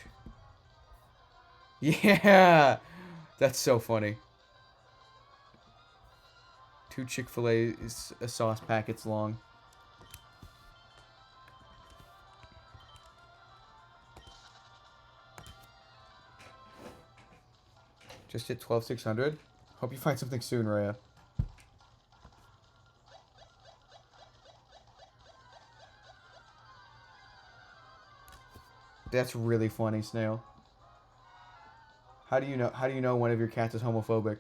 Yeah! That's so funny. 2 Chick-fil-A sauce packets long. Just hit 12,600. Hope you find something soon, Rhea. That's really funny, Snail. How do you know one of your cats is homophobic?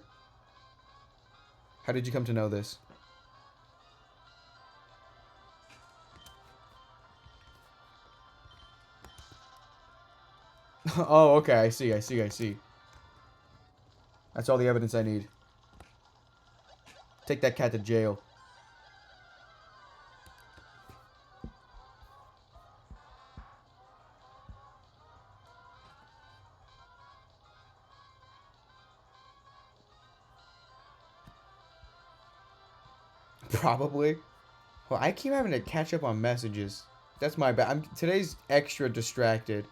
How did you come to know this? Oh, okay. I see. That's all the evidence I need. Take that cat to jail. Probably. Well, I keep having to catch up on messages. That's my bad. Today's extra distracted.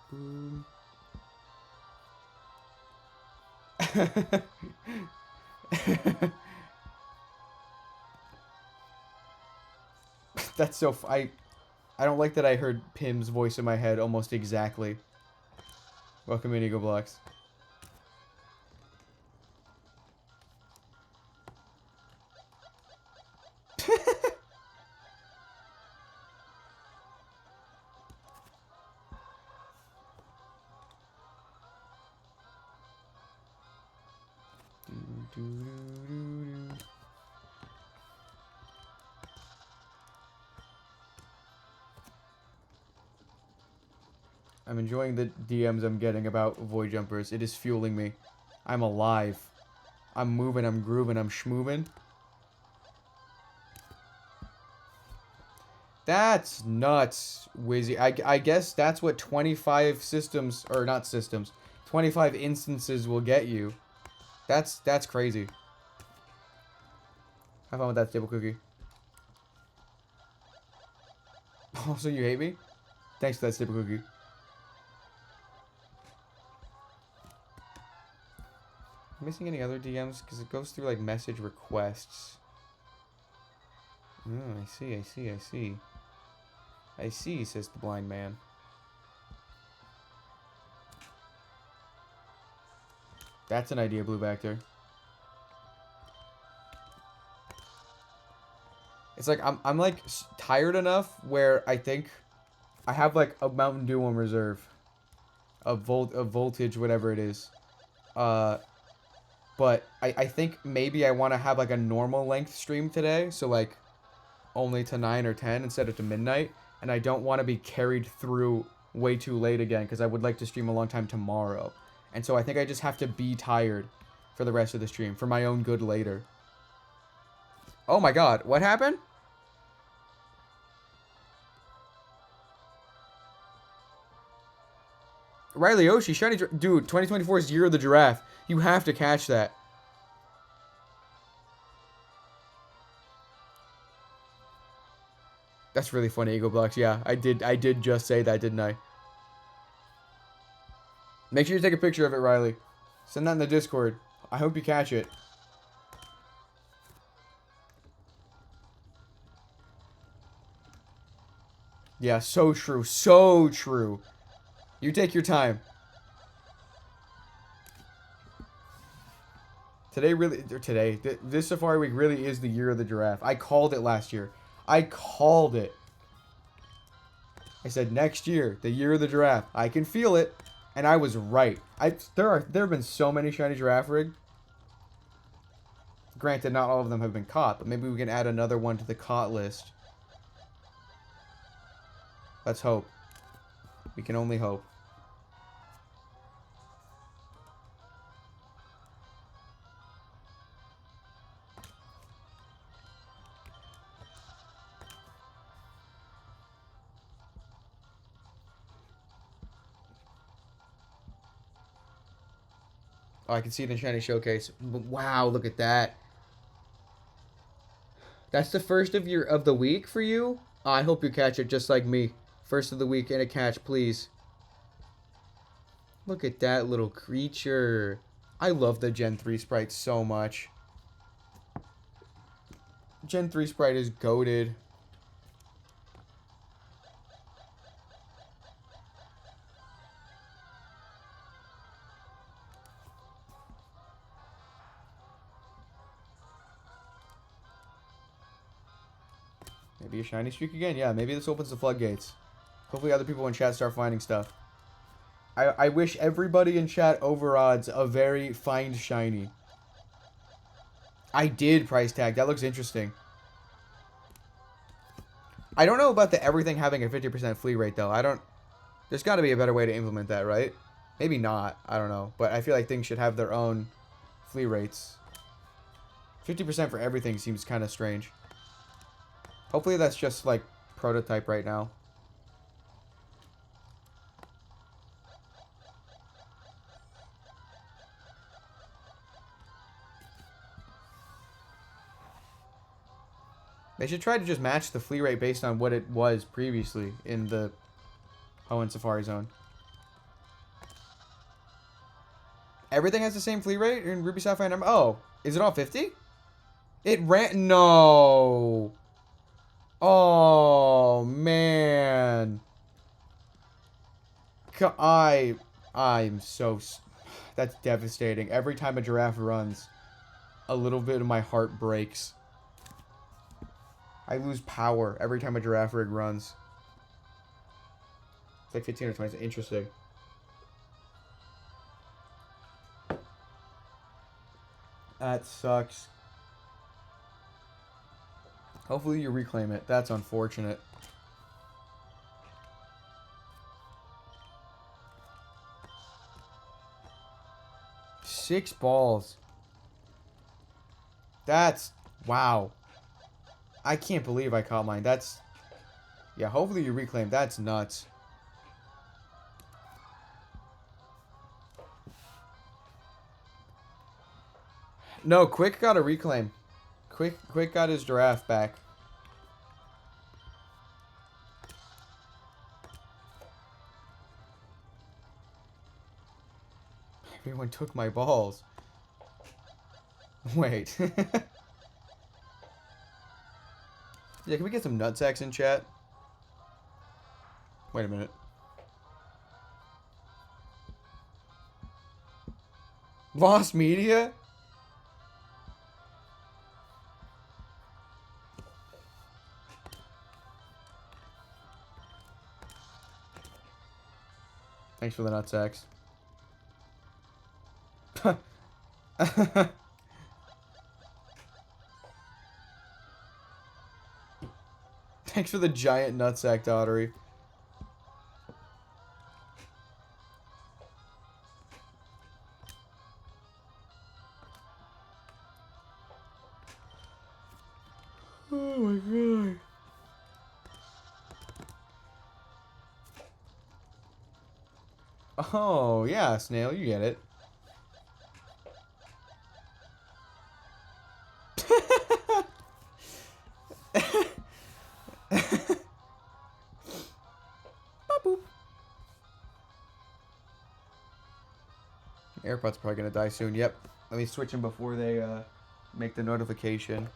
Boom. That's so I don't like that I heard Pim's voice in my head almost exactly. Welcome in, Eagle Blocks. I'm enjoying the DMs I'm getting about Void Jumpers. It is fueling me. I'm alive. I'm moving, I'm grooving, I'm schmooving. That's nuts, Wizzy. I guess that's what 25 systems, or not systems, 25 instances will get you. That's crazy. Have fun with that, Stable Cookie. Also, you hate me? Thanks for that, Stable Cookie. Missing any other DMs? Because it goes through, like, message requests. Oh, I see, I see, I see. I see, says the blind man. That's an idea, Blue Vector. It's like, I'm like, tired enough where I think I have, like, a Mountain Dew on reserve. A voltage, whatever it is. But I think maybe I want to have, like, a normal length stream today. So, like, only to 9 or 10 instead of to midnight. And I don't want to be carried through way too late again, because I would like to stream a long time tomorrow. And so I think I just have to be tired for the rest of the stream, for my own good later. Oh my god, what happened? Riley Oshi, shiny... Dude, 2024 is Year of the Giraffe. You have to catch that. That's really funny, Ego Blocks. Yeah, I did just say that, didn't I? Make sure you take a picture of it, Riley. Send that in the Discord. I hope you catch it. Yeah, so true. So true. You take your time. This Safari Week really is the Year of the Giraffe. I called it last year. I called it. I said next year, the Year of the Giraffe. I can feel it. And I was right. There have been so many shiny giraffe rig. Granted, not all of them have been caught, but maybe we can add another one to the caught list. Let's hope. We can only hope. Oh, I can see it in Shiny Showcase. Wow, look at that. That's the first of the week for you? Oh, I hope you catch it just like me. First of the week and a catch, please. Look at that little creature. I love the Gen 3 sprite so much. Gen 3 sprite is goated. Maybe a shiny streak again? Yeah, maybe this opens the floodgates. Hopefully other people in chat start finding stuff. I wish everybody in chat overodds a very find shiny. I did price tag. That looks interesting. I don't know about the everything having a 50% flea rate, though. There's got to be a better way to implement that, right? Maybe not. I don't know. But I feel like things should have their own flea rates. 50% for everything seems kind of strange. Hopefully that's just, like, prototype right now. They should try to just match the flea rate based on what it was previously in the Hoenn Safari Zone. Everything has the same flea rate in Ruby Sapphire number. Oh, is it all 50? It ran. No. Oh man. I'm so. That's devastating. Every time a giraffe runs, a little bit of my heart breaks. I lose power every time a giraffe rig runs. It's like 15 or 20. Interesting. That sucks. Hopefully you reclaim it. That's unfortunate. Six balls. That's... Wow. I can't believe I caught mine. That's Yeah, hopefully you reclaim. That's nuts. No, Quick got a reclaim. Quick got his giraffe back. Everyone took my balls. Wait. Yeah, can we get some nutsacks in chat? Wait a minute. Lost media? Thanks for the nutsacks. Thanks for the giant nutsack, Daughtery. Oh my god. Oh, yeah, Snail, you get it. AirPod's probably gonna die soon. Yep. Let me switch them before they make the notification.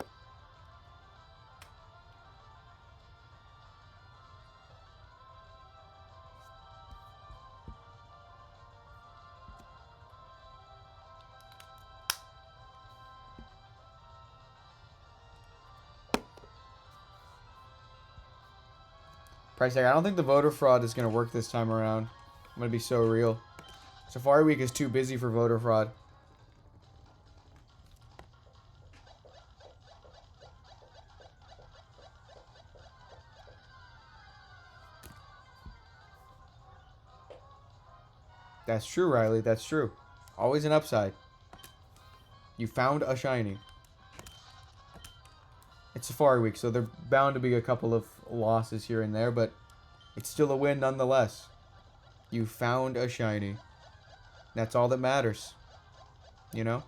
Price tag. I don't think the voter fraud is gonna work this time around. I'm gonna be so real. Safari Week is too busy for voter fraud. That's true, Riley. That's true. Always an upside. You found a shiny. It's Safari Week, so there's bound to be a couple of losses here and there, but it's still a win nonetheless. You found a shiny. That's all that matters. You know?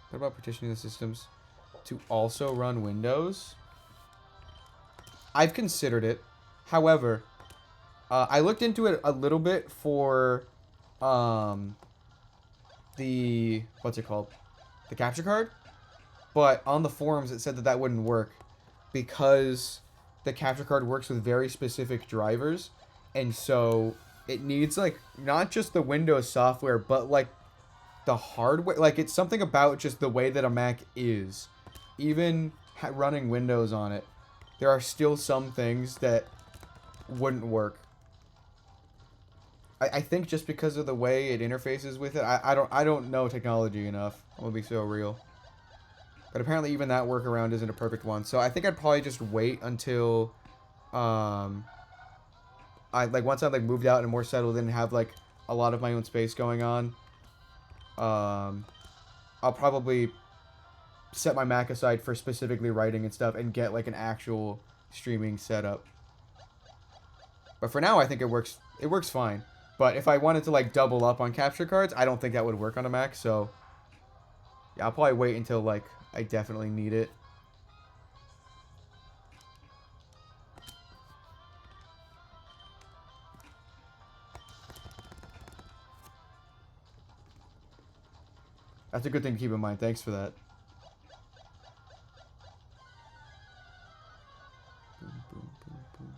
What about partitioning the systems to also run Windows? I've considered it. However, I looked into it a little bit for the what's it called? The capture card. But on the forums it said that that wouldn't work because the capture card works with very specific drivers, and so it needs like not just the Windows software but like the hardware. Like it's something about just the way that a Mac is. Even running Windows on it, there are still some things that wouldn't work. I think just because of the way it interfaces with it. I don't know technology enough. I'm gonna be so real. But apparently even that workaround isn't a perfect one. So I think I'd probably just wait until once I like moved out and more settled in and have like a lot of my own space going on. I'll probably set my Mac aside for specifically writing and stuff and get like an actual streaming setup. But for now I think it works fine. But if I wanted to like double up on capture cards, I don't think that would work on a Mac, so yeah, I'll probably wait until like I definitely need it. That's a good thing to keep in mind. Thanks for that. Boom, boom, boom, boom.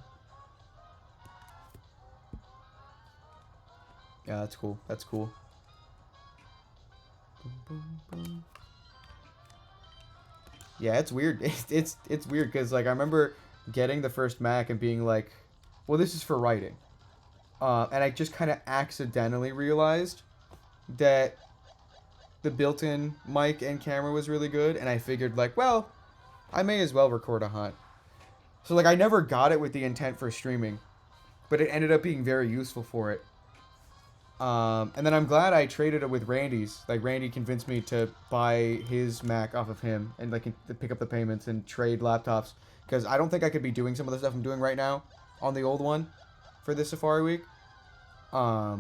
Yeah, that's cool. That's cool. Boom, boom, boom. Yeah, it's weird. It's weird because like I remember getting the first Mac and being like, well, this is for writing. And I just kind of accidentally realized that the built-in mic and camera was really good, and I figured like, well, I may as well record a hunt. So like I never got it with the intent for streaming, but it ended up being very useful for it. And then I'm glad I traded it with Randy's. Like, Randy convinced me to buy his Mac off of him and, like, to pick up the payments and trade laptops. Because I don't think I could be doing some of the stuff I'm doing right now on the old one for this Safari Week. But,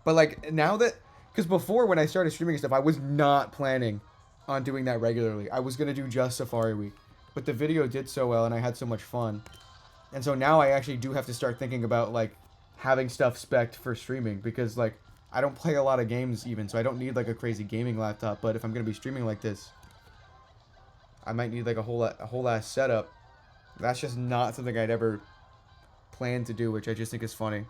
like, now that... Because before, when I started streaming and stuff, I was not planning on doing that regularly. I was going to do just Safari Week. But the video did so well, and I had so much fun. And so now I actually do have to start thinking about, like, having stuff spec'd for streaming. Because, like, I don't play a lot of games even, so I don't need, like, a crazy gaming laptop. But if I'm going to be streaming like this, I might need, like, a whole ass setup. That's just not something I'd ever plan to do, which I just think is funny.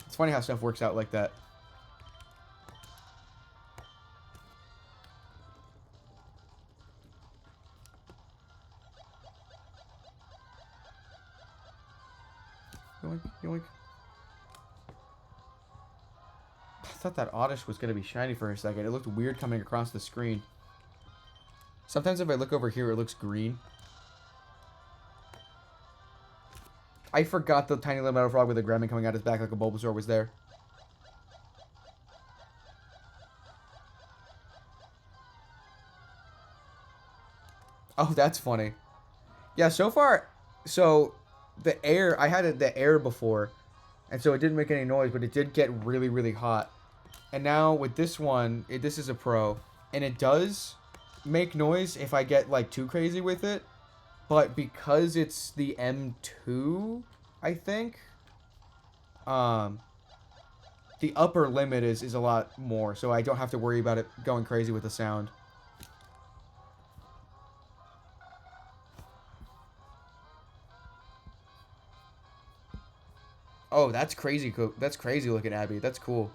It's funny how stuff works out like that. Yoink, yoink. I thought that Oddish was going to be shiny for a second. It looked weird coming across the screen. Sometimes if I look over here, it looks green. I forgot the tiny little metal frog with a Gremlin coming out his back like a Bulbasaur was there. Oh, that's funny. Yeah, so far, so the air, I had the air before, and so it didn't make any noise, but it did get really, really hot. And now with this one, this is a Pro, and it does make noise if I get like too crazy with it. But because it's the M2, I think, the upper limit is a lot more, so I don't have to worry about it going crazy with the sound. Oh, that's crazy. That's crazy looking, Abby. That's cool.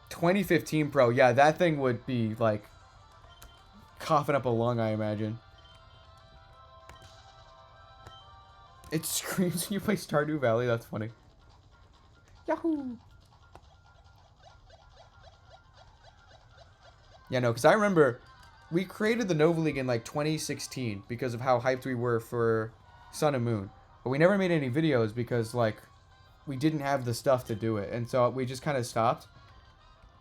2015 Pro. Yeah, that thing would be like coughing up a lung, I imagine. It screams when you play Stardew Valley. That's funny. Yahoo! Yeah, no, because I remember we created the Nova League in like 2016 because of how hyped we were for Sun and Moon. But we never made any videos because, like, we didn't have the stuff to do it. And so we just kind of stopped.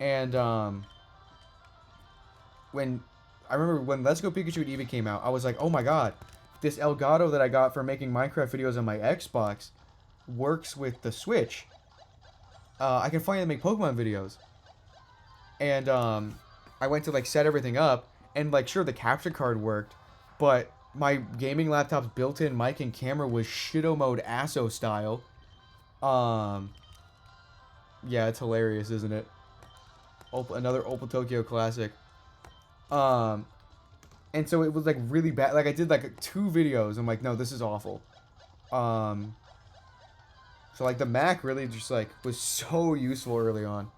And, when... I remember when Let's Go Pikachu and Eevee came out, I was like, oh my god, this Elgato that I got for making Minecraft videos on my Xbox works with the Switch. I can finally make Pokemon videos. And, I went to, like, set everything up, and, like, sure, the capture card worked, but my gaming laptop's built-in mic and camera was Shido mode ASO style. Yeah, it's hilarious, isn't it? Another Opal Tokyo classic. And so it was like really bad. Like I did like 2 videos. I'm like, no, this is awful. So like the Mac really just like was so useful early on.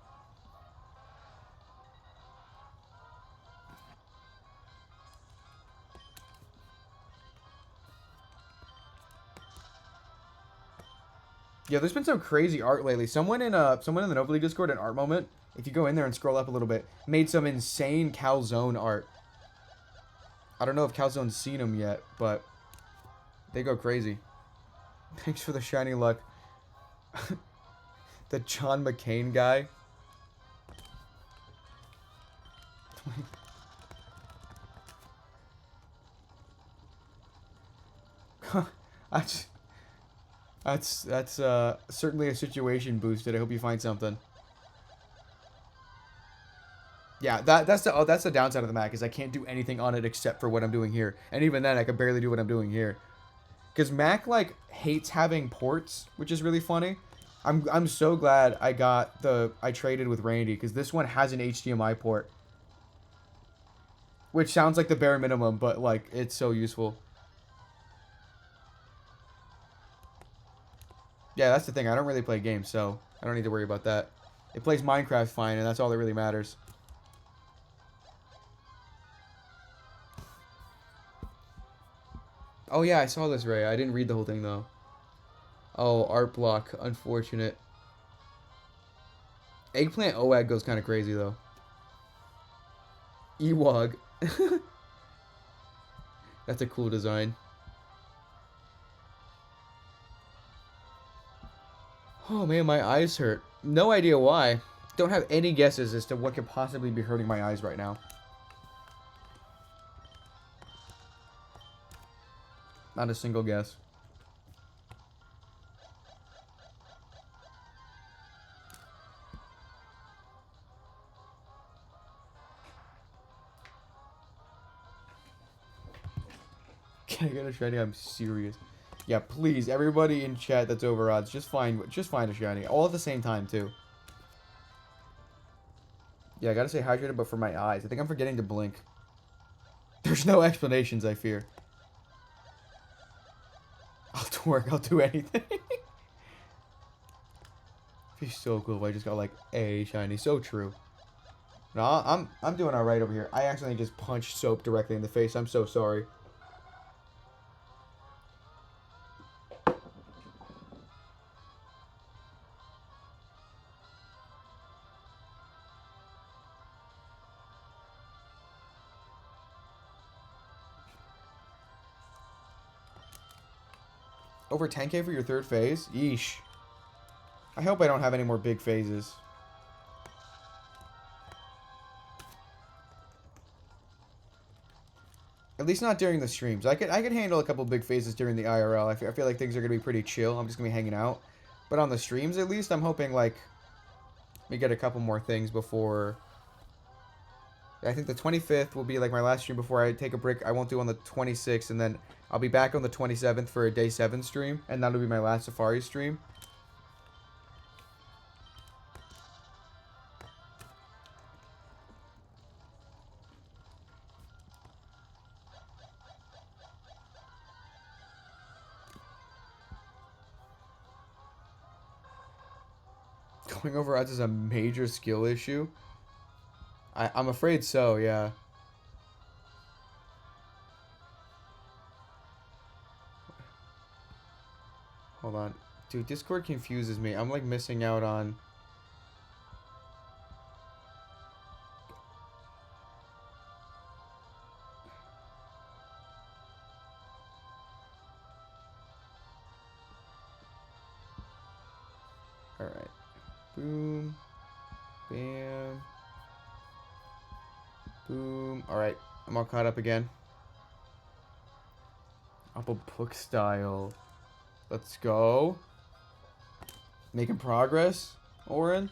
Yeah, there's been some crazy art lately. Someone in the Nova League Discord, an art moment, if you go in there and scroll up a little bit, made some insane Calzone art. I don't know if Calzone's seen them yet, but they go crazy. Thanks for the shiny luck. The John McCain guy. That's certainly a situation boosted. I hope you find something. Yeah, that's the downside of the Mac is I can't do anything on it except for what I'm doing here, and even then I can barely do what I'm doing here. Because Mac like hates having ports, which is really funny. I'm so glad I traded with Randy because this one has an HDMI port, which sounds like the bare minimum, but like it's so useful. Yeah, that's the thing. I don't really play games, so I don't need to worry about that. It plays Minecraft fine, and that's all that really matters. Oh yeah, I saw this, Ray. I didn't read the whole thing, though. Oh, art block. Unfortunate. Eggplant OAG goes kind of crazy, though. Ewog. That's a cool design. Oh man, my eyes hurt. No idea why. Don't have any guesses as to what could possibly be hurting my eyes right now. Not a single guess. Can I get a shiny? I'm serious. Yeah, please, everybody in chat that's over odds, just find a shiny. All at the same time, too. Yeah, I gotta stay hydrated, but for my eyes. I think I'm forgetting to blink. There's no explanations, I fear. I'll twerk, I'll do anything. It'd be so cool if I just got, like, a shiny. So true. No, I'm doing alright over here. I accidentally just punched Soap directly in the face. I'm so sorry. Over 10k for your third phase? Yeesh. I hope I don't have any more big phases. At least not during the streams. I could handle a couple big phases during the IRL. I feel like things are going to be pretty chill. I'm just going to be hanging out. But on the streams, at least, I'm hoping, like, we get a couple more things before... I think the 25th will be, like, my last stream before I take a break. I won't do on the 26th, and then I'll be back on the 27th for a day 7 stream, and that'll be my last Safari stream. Going over odds is a major skill issue. I'm afraid so, yeah. Hold on. Dude, Discord confuses me. I'm like missing out on... Alright. Boom. Bam. Boom. Alright. I'm all caught up again. Apple book style. Let's go. Making progress, Orin.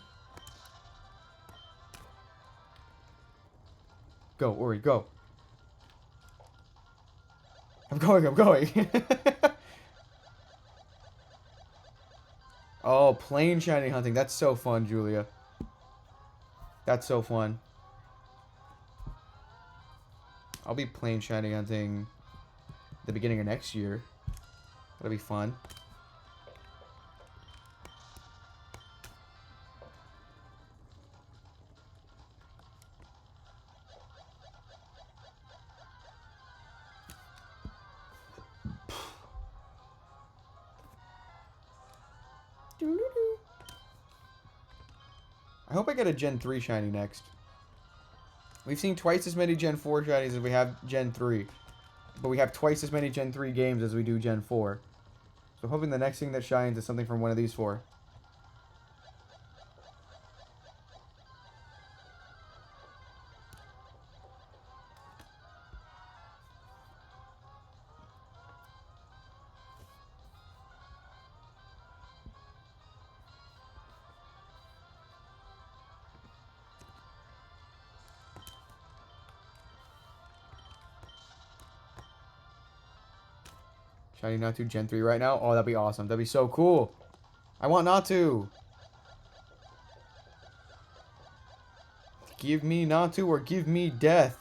Go, Ori, go. I'm going. Oh, plane shiny hunting. That's so fun, Julia. That's so fun. I'll be plane shiny hunting the beginning of next year. That'll be fun. I hope I get a Gen 3 shiny next. We've seen twice as many Gen 4 shinies as we have Gen 3. But we have twice as many Gen 3 games as we do Gen 4. So I'm hoping the next thing that shines is something from one of these 4. Shiny Natu Gen 3 right now? Oh, that'd be awesome. That'd be so cool. I want Natu. Give me Natu or give me death.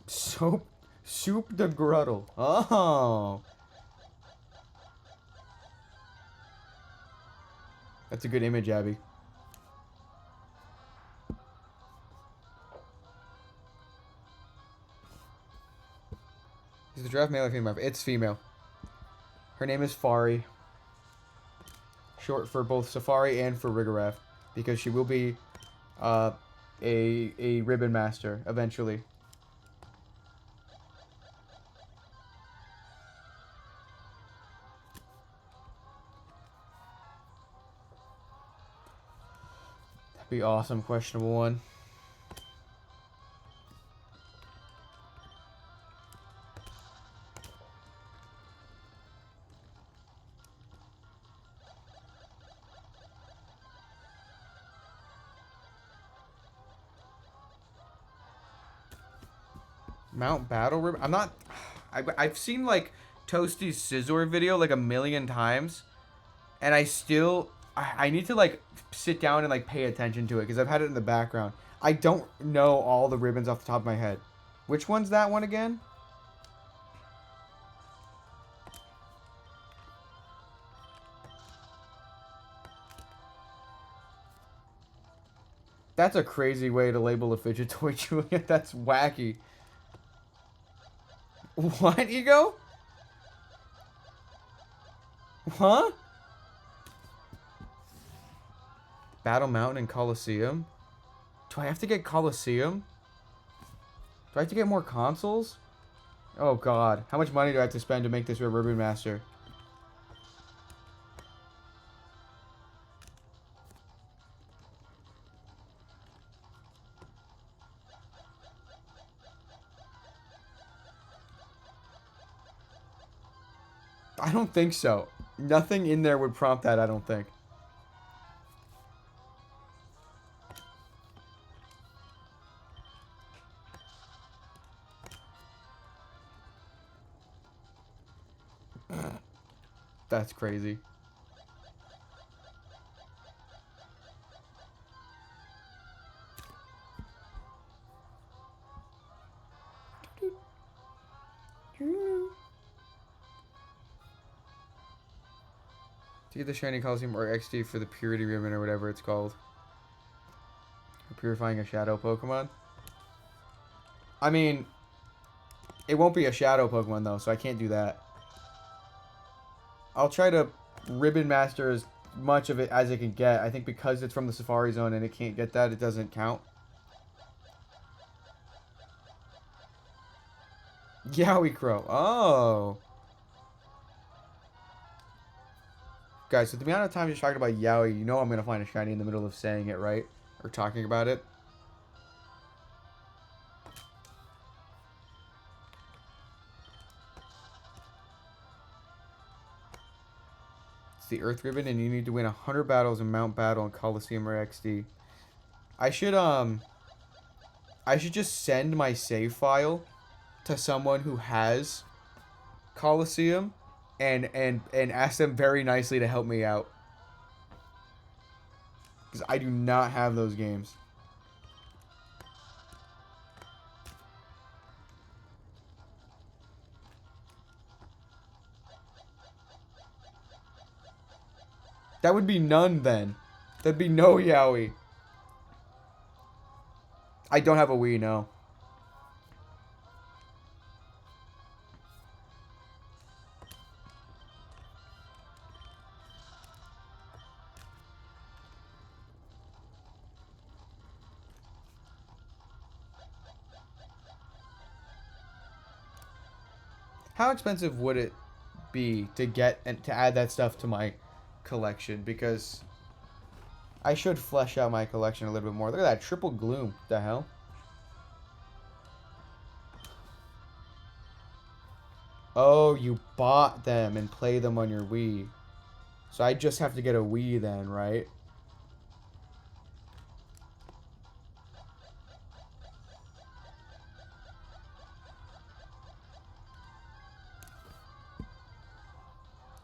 So Soup de Gruttle. Oh. That's a good image, Abby. Is the giraffe male or female? It's female. Her name is Fari. Short for both Safari and for Rigarath. Because she will be a ribbon master eventually. That'd be awesome. Questionable one. Mount Battle Ribbon. I'm not. I've seen like Toasty's Scizor video like a million times, and I need to like sit down and like pay attention to it because I've had it in the background. I don't know all the ribbons off the top of my head. Which one's that one again? That's a crazy way to label a fidget toy, Julia. That's wacky. What, Ego? Huh? Battle Mountain and Coliseum? Do I have to get Coliseum? Do I have to get more consoles? Oh god. How much money do I have to spend to make this Ribbon Master? I don't think so. Nothing in there would prompt that, I don't think. That's crazy. To get the Shiny Coliseum or XD for the Purity Ribbon or whatever it's called. For purifying a Shadow Pokemon. I mean, it won't be a Shadow Pokemon though, so I can't do that. I'll try to Ribbon Master as much of it as it can get. I think because it's from the Safari Zone and it can't get that, it doesn't count. Yowie Crow. Oh. Guys, so the amount of times you're talking about Yowie, you know I'm going to find a shiny in the middle of saying it, right? Or talking about it. It's the Earth Ribbon, and you need to win 100 battles in Mount Battle and Coliseum or XD. I should just send my save file to someone who has Coliseum. And ask them very nicely to help me out. Because I do not have those games. That would be none then. There'd be no Yowie. I don't have a Wii, no. How expensive would it be to get and to add that stuff to my collection? Because I should flesh out my collection a little bit more. Look at that triple gloom. What the hell? Oh, you bought them and play them on your Wii. So I just have to get a Wii then, right?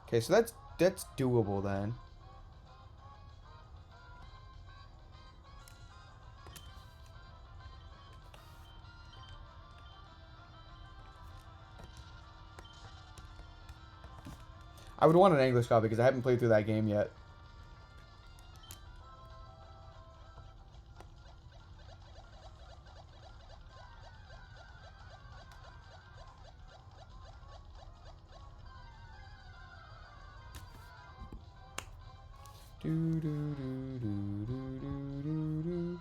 Okay, so that's doable then. I would want an English copy because I haven't played through that game yet. Do, do, do, do, do, do, do, do.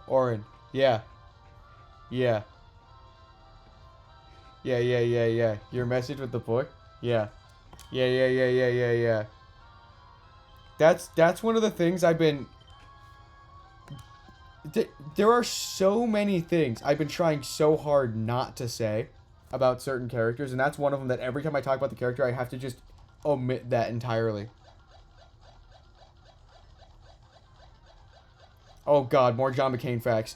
Orin, yeah. Yeah. Yeah. Your message with the book? Yeah. Yeah. That's one of the things I've been... There are so many things I've been trying so hard not to say about certain characters, and that's one of them that every time I talk about the character, I have to just omit that entirely. Oh god, more John McCain facts.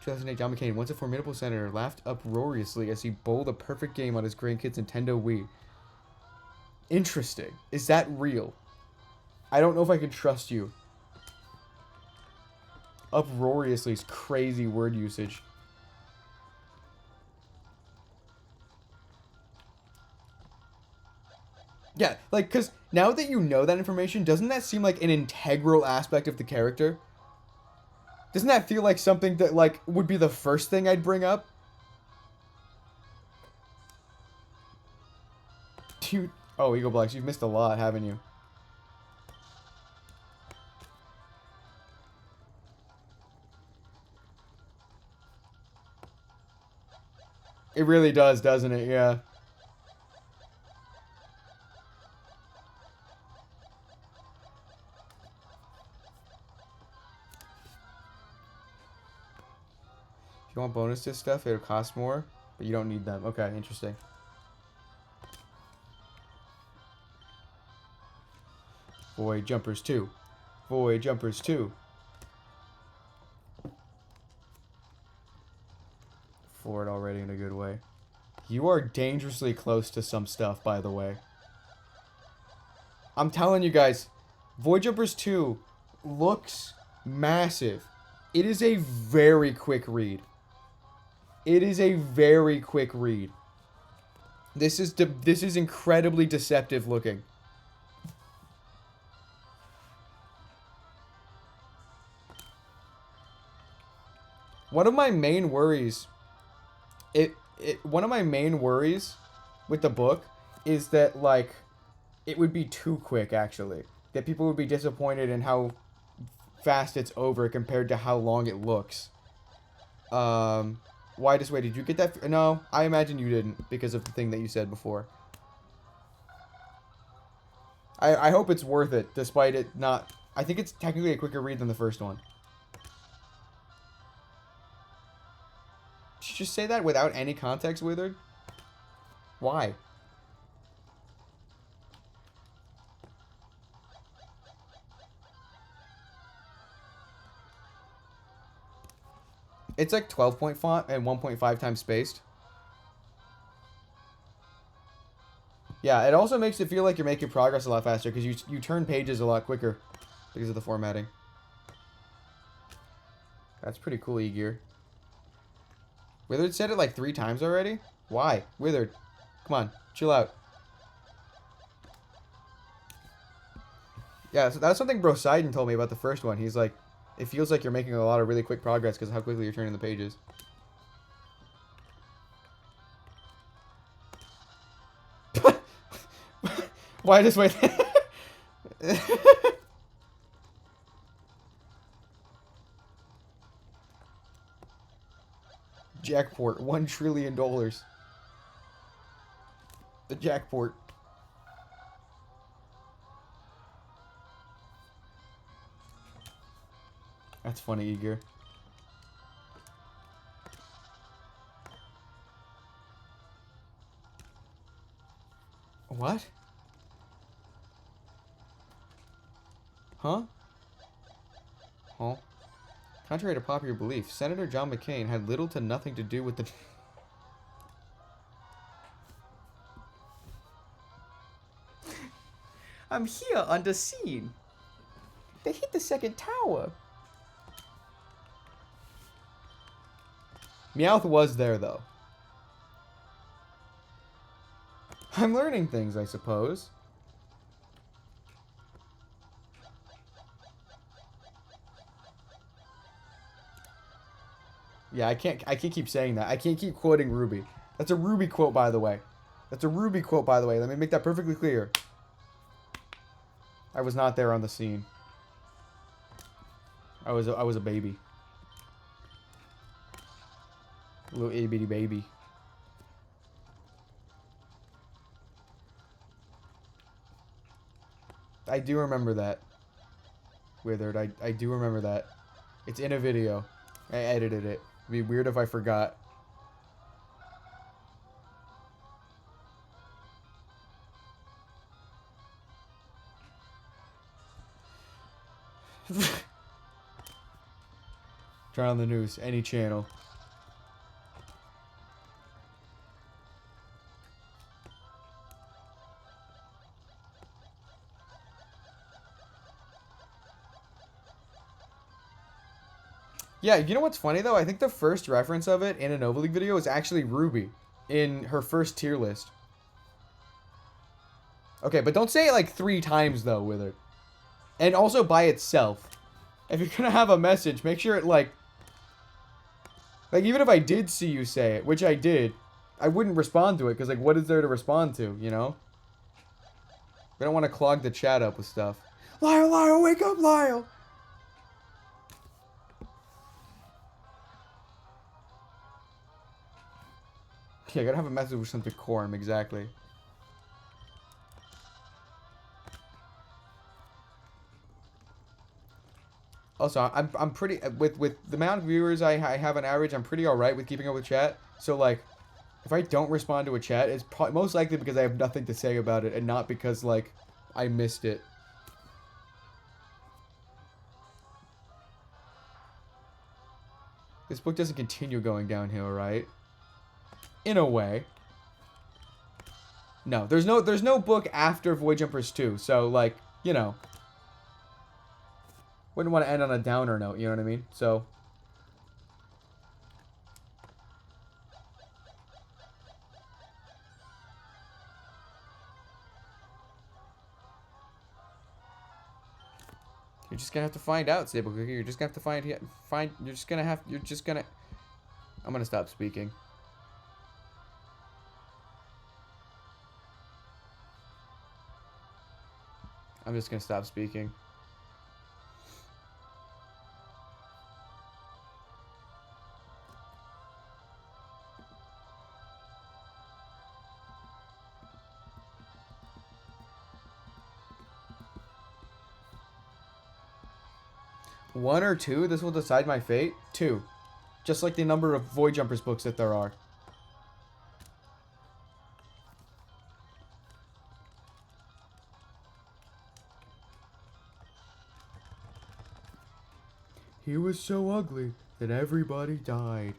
2008 John McCain, once a formidable senator, laughed uproariously as he bowled a perfect game on his grandkid's Nintendo Wii. Interesting. Is that real? I don't know if I can trust you. Uproariously is crazy word usage. Yeah, like, because now that you know that information, doesn't that seem like an integral aspect of the character? Doesn't that feel like something that, like, would be the first thing I'd bring up? Dude. Oh, Eagle Blacks, you've missed a lot, haven't you? It really does, doesn't it? Yeah. If you want bonus to stuff, it'll cost more, but you don't need them. Okay, interesting. Void Jumpers 2. Void Jumpers 2. Forward already in a good way. You are dangerously close to some stuff, by the way. I'm telling you guys, Void Jumpers 2 looks massive. It is a very quick read. It is a very quick read. This is incredibly deceptive looking. One of my main worries, one of my main worries with the book is that, like, it would be too quick, actually. That people would be disappointed in how fast it's over compared to how long it looks. Why this way? Did you get that? No, I imagine you didn't because of the thing that you said before. I hope it's worth it, despite it not... I think it's technically a quicker read than the first one. Did you just say that without any context, Withered? Why? It's like 12-point font and 1.5 times spaced. Yeah, it also makes it feel like you're making progress a lot faster because you turn pages a lot quicker because of the formatting. That's pretty cool, E-Gear. Withered said it like 3 times already? Why? Withered, come on, chill out. Yeah, so that's something Bro Sidon told me about the first one. He's like, it feels like you're making a lot of really quick progress because of how quickly you're turning the pages. Why just wait? Jackport, $1 trillion. The Jackport. That's funny, Eager. What? Huh? Huh? Contrary to popular belief, Senator John McCain had little to nothing to do with the... I'm here on the scene. They hit the second tower. Meowth was there, though. I'm learning things, I suppose. Yeah, I can't keep saying that. I can't keep quoting Ruby. That's a Ruby quote, by the way. That's a Ruby quote, by the way. Let me make that perfectly clear. I was not there on the scene. I was a baby. A little itty bitty baby. I do remember that. Withered, I do remember that. It's in a video. I edited it. It'd be weird if I forgot. Turn on the news. Any channel. Yeah, you know what's funny though? I think the first reference of it in a Nova League video is actually Ruby in her first tier list. Okay, but don't say it like 3 times though, Wither. And also by itself. If you're gonna have a message, make sure it like even if I did see you say it, which I did, I wouldn't respond to it because like what is there to respond to, you know? We don't want to clog the chat up with stuff. Lyle, wake up, Lyle! Yeah, I gotta have a message with some decorum, exactly. Also, I'm pretty with the amount of viewers I have on average, I'm pretty alright with keeping up with chat. So like, if I don't respond to a chat, it's most likely because I have nothing to say about it, and not because like I missed it. This book doesn't continue going downhill, right? In a way. No, there's no book after Void Jumpers 2, so like, you know, wouldn't want to end on a downer note, you know what I mean? So you're just gonna have to find out, Sable Cookie. You're just gonna have to find. I'm gonna stop speaking. I'm just gonna stop speaking. One or two? This will decide my fate? 2. Just like the number of Void Jumpers books that there are. He was so ugly that everybody died.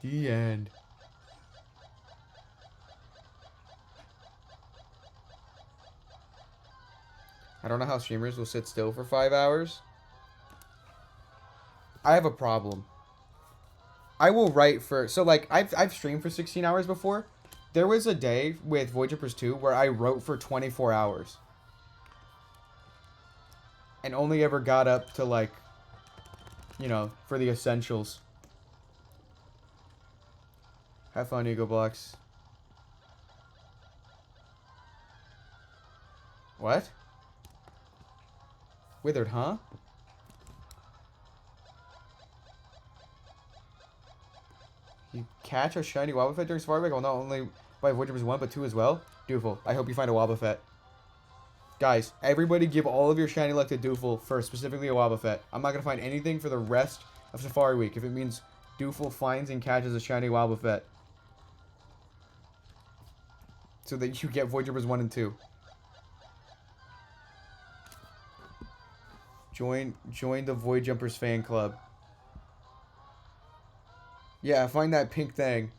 The end. I don't know how streamers will sit still for 5 hours. I have a problem. I will write for... So, like, I've streamed for 16 hours before. There was a day with Void Jumpers 2 where I wrote for 24 hours. And only ever got up to, like, you know, for the essentials. Have fun, Ego Blocks. What? Withered, huh? You catch a shiny Wobbuffet during Safari Week? Well, not only by Void Jumpers 1, but 2 as well? Dooful. I hope you find a Wobbuffet. Guys, everybody give all of your shiny luck to Dooful for specifically a Wobbuffet. I'm not going to find anything for the rest of Safari Week if it means Dooful finds and catches a shiny Wobbuffet. So that you get Void Jumpers 1 and 2. Join the Void Jumpers fan club. Yeah, find that pink thing.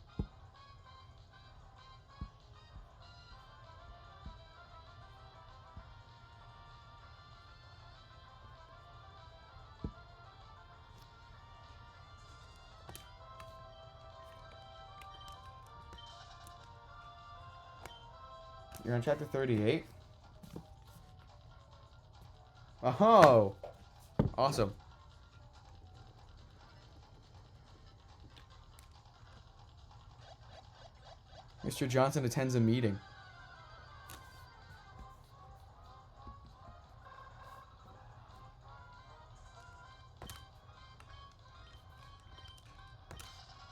You're on chapter 38? Oh! Awesome. Mr. Johnson attends a meeting.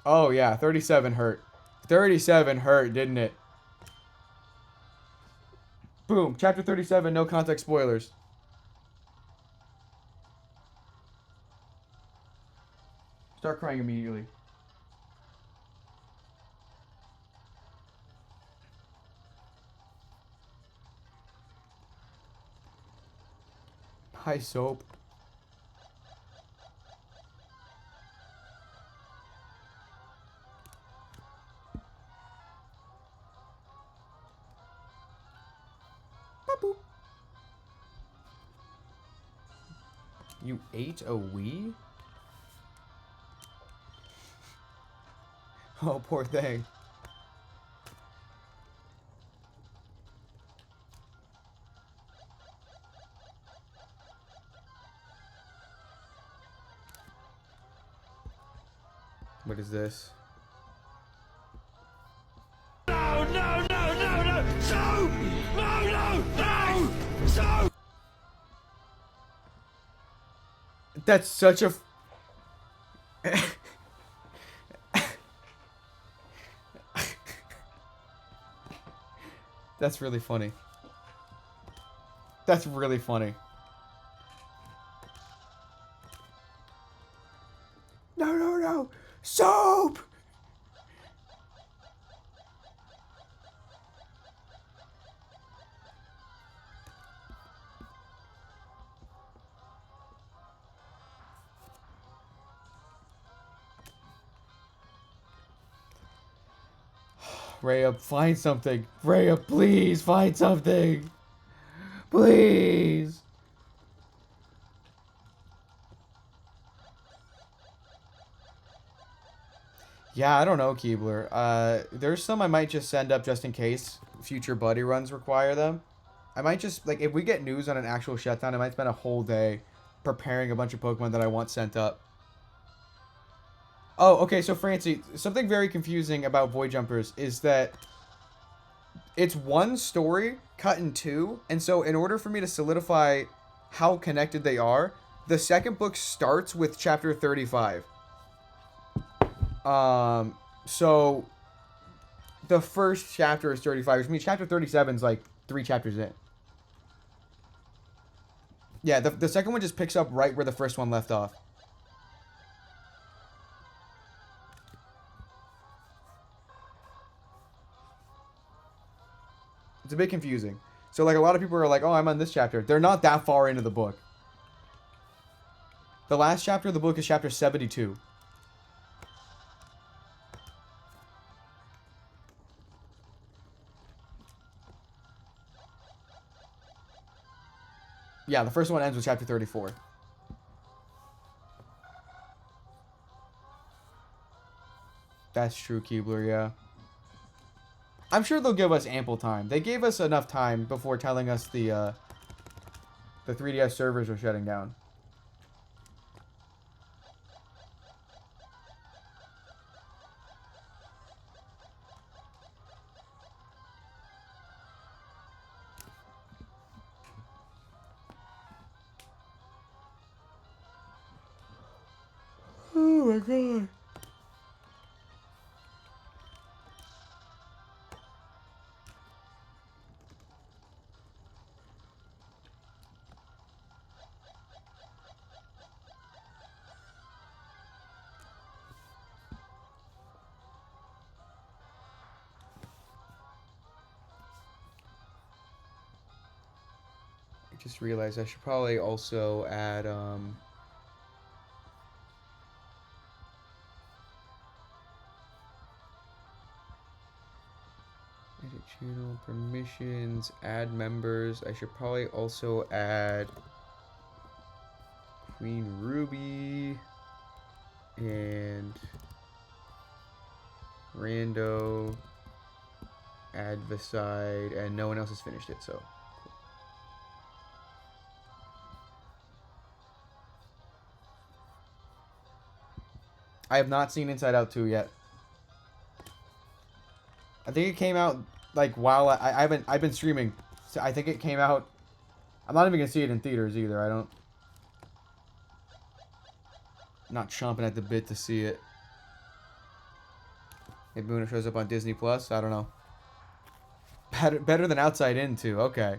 Oh yeah, 37 hurt. 37 hurt, didn't it? Boom, chapter 37, no context spoilers. Start crying immediately. Hi, Soap. Ba-boop. You ate a Wii? Oh, poor thing. What is this? No, no, no, no, no! So! No, no, no! So! That's such a... That's really funny. That's really funny. No, no, no! Soap! Rhea, find something. Rhea, please find something. Please. Yeah, I don't know, Keebler. There's some I might just send up just in case future buddy runs require them. I might just, like, if we get news on an actual shutdown, I might spend a whole day preparing a bunch of Pokemon that I want sent up. Oh, okay, so Francie, something very confusing about Void Jumpers is that it's one story cut in two, and so in order for me to solidify how connected they are, the second book starts with chapter 35. So the first chapter is 35, which means chapter 37 is like 3 chapters in. Yeah, the second one just picks up right where the first one left off. It's a bit confusing. So, like, a lot of people are like, oh, I'm on this chapter. They're not that far into the book. The last chapter of the book is chapter 72. Yeah, the first one ends with chapter 34. That's true, Keebler, yeah. I'm sure they'll give us ample time. They gave us enough time before telling us the 3DS servers were shutting down. Oh my god. I just realized I should probably also add edit channel permissions, add members. I should probably also add Queen Ruby and Rando Add the side, and no one else has finished it, so. I have not seen Inside Out 2 yet. I think it came out like while I've been streaming. So I think it came out. I'm not even gonna see it in theaters either. Not chomping at the bit to see it. Maybe when it shows up on Disney Plus, I don't know. Better than Outside In too. Okay.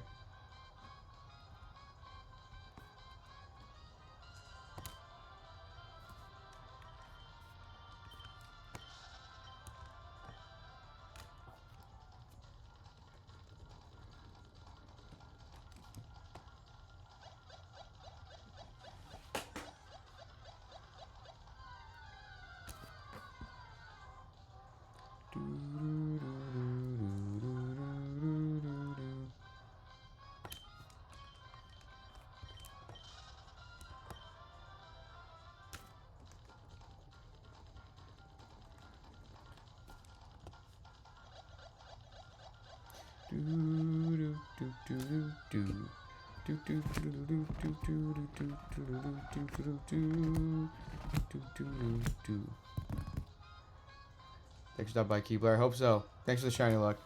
Thanks for stopping by, Keebler. I hope so. Thanks for the shiny luck.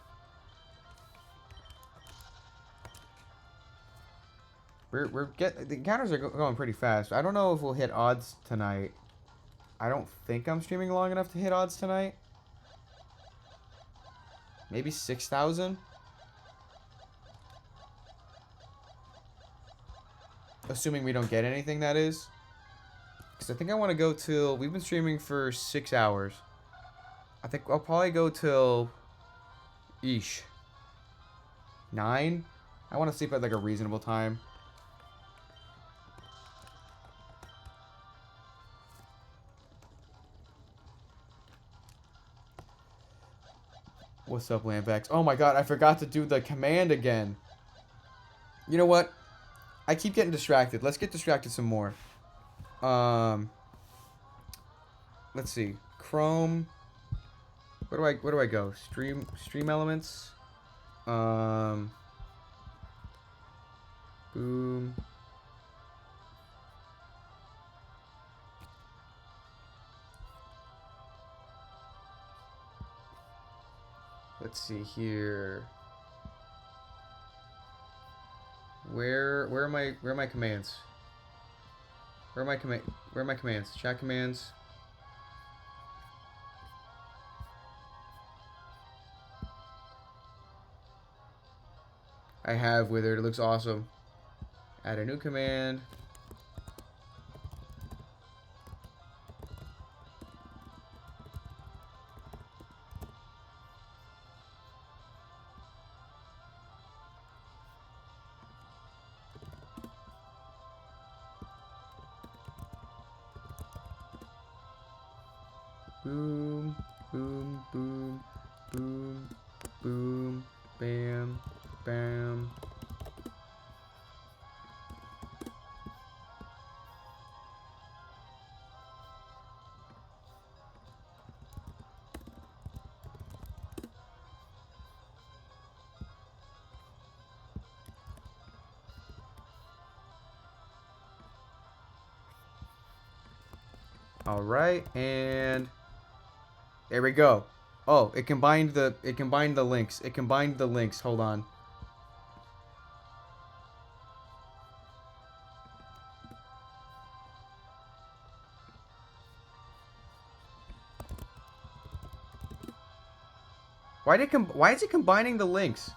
The encounters are going pretty fast. I don't know if we'll hit odds tonight. I don't think I'm streaming long enough to hit odds tonight. Maybe 6,000? Assuming we don't get anything, that is. Because I think I want to go till... We've been streaming for 6 hours. I think I'll probably go till... 9? I want to sleep at like a reasonable time. What's up, Lambex? Oh my god, I forgot to do the command again. You know what? I keep getting distracted. Let's get distracted some more. Let's see. Chrome. Where do I go? Stream elements. Boom. Let's see here. Where are my commands? Where are my commands? Chat commands. I have Withered. It looks awesome. Add a new command. Boom, boom, boom, boom, boom, bam, bam. All right, and there we go. Oh, it combined the links. It combined the links. Hold on. Why is it combining the links?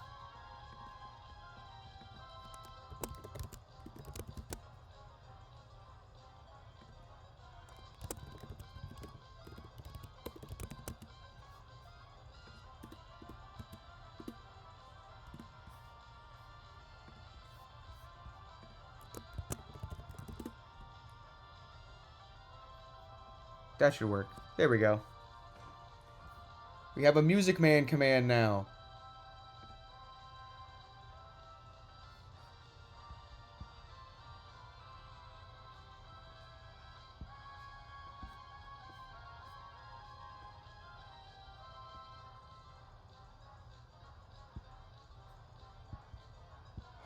That should work. There we go. We have a Music Man command now.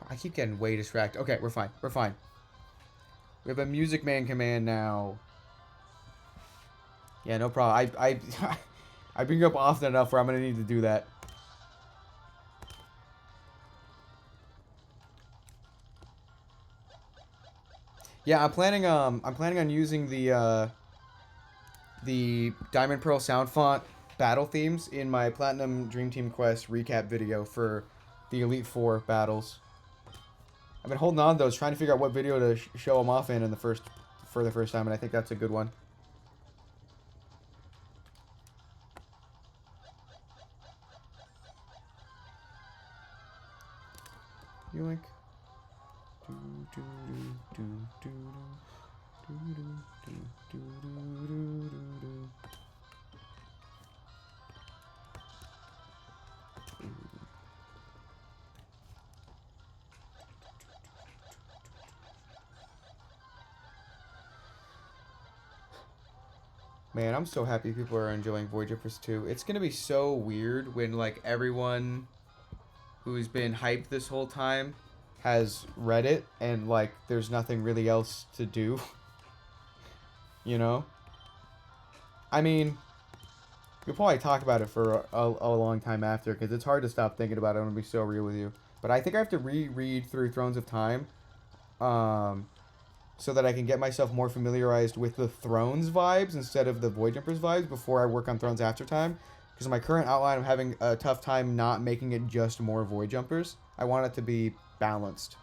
I keep getting way distracted. Okay, we're fine. We're fine. We have a Music Man command now. Yeah, no problem. I bring it up often enough where I'm gonna need to do that. Yeah, I'm planning on using the Diamond Pearl sound font battle themes in my Platinum Dream Team Quest recap video for the Elite Four battles. I've been holding on to those, trying to figure out what video to show them off in the first time, and I think that's a good one. Yoink. Man, I'm so happy people are enjoying Void Jumpers 2. It's gonna be so weird when, like, everyone who's been hyped this whole time has read it and, like, there's nothing really else to do. You know? I mean, we'll probably talk about it for a long time after, because it's hard to stop thinking about it. I'm gonna be so real with you. But I think I have to reread through Thrones of Time, so that I can get myself more familiarized with the Thrones vibes instead of the Void Jumpers vibes before I work on Thrones After Time. Because in my current outline, I'm having a tough time not making it just more Void Jumpers. I want it to be balanced.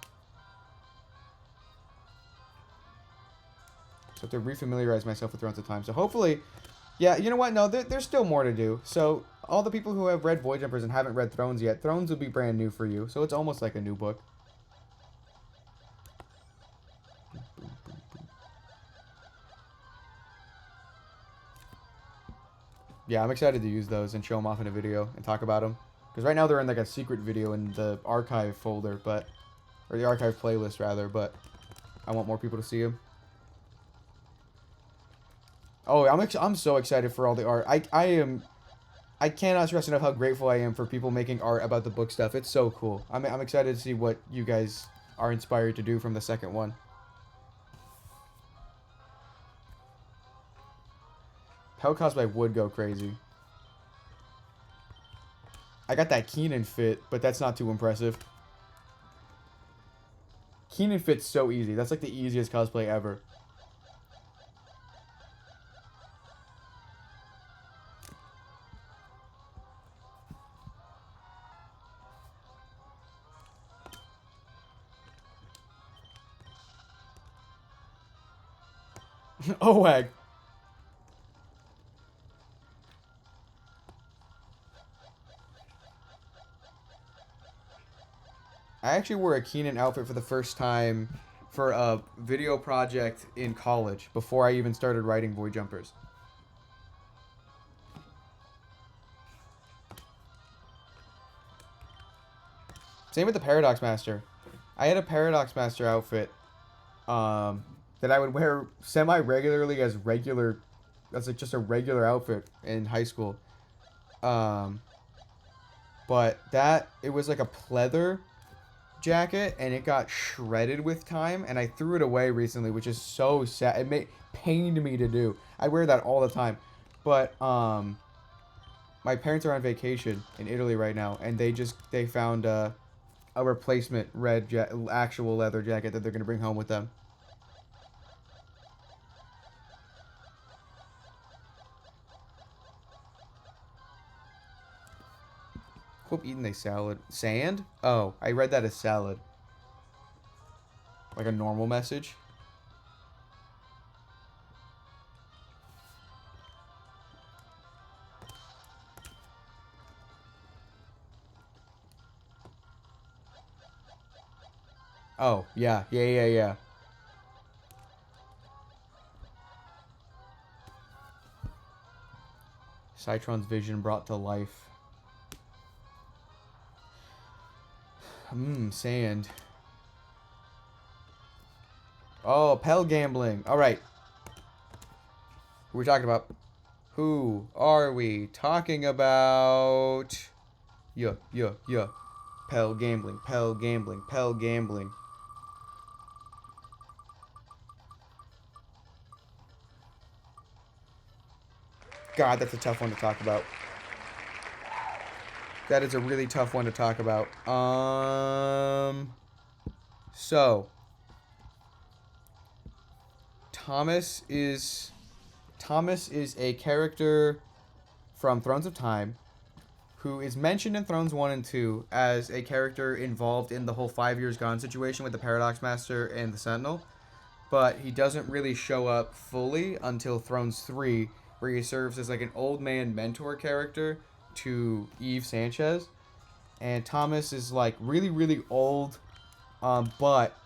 So I have to refamiliarize myself with Thrones of Time. So hopefully, yeah, you know what? No, there's still more to do. So all the people who have read Void Jumpers and haven't read Thrones yet, Thrones will be brand new for you. So it's almost like a new book. Yeah, I'm excited to use those and show them off in a video and talk about them. Because right now they're in like a secret video in the archive folder, or the archive playlist rather, but I want more people to see them. Oh, I'm so excited for all the art. I cannot stress enough how grateful I am for people making art about the book stuff. It's so cool. I'm excited to see what you guys are inspired to do from the second one. Pell cosplay would go crazy. I got that Keenan fit, but that's not too impressive. Keenan fit's so easy. That's like the easiest cosplay ever. Owag. I actually wore a Keenan outfit for the first time for a video project in college before I even started writing Void Jumpers. Same with the Paradox Master. I had a Paradox Master outfit that I would wear semi-regularly as like just a regular outfit in high school. But it was like a pleather jacket, and it got shredded with time, and I threw it away recently, which is so sad. It pained me to do. I wear that all the time. But my parents are on vacation in Italy right now, and they found a replacement actual leather jacket that they're gonna bring home with them. Hope eating a salad. Sand? Oh, I read that as salad. Like a normal message. Oh, yeah. Yeah. Citron's vision brought to life. Sand. Oh, Pell gambling. Alright. Who are we talking about? Who are we talking about? Yeah. Pell gambling, Pell gambling, Pell gambling. God, that's a tough one to talk about. That is a really tough one to talk about. So Thomas is a character from Thrones of Time who is mentioned in Thrones 1 and 2 as a character involved in the whole 5 Years Gone situation with the Paradox Master and the Sentinel, but he doesn't really show up fully until Thrones 3, where he serves as like an old man mentor character to Eve Sanchez. And Thomas is like really, really old, but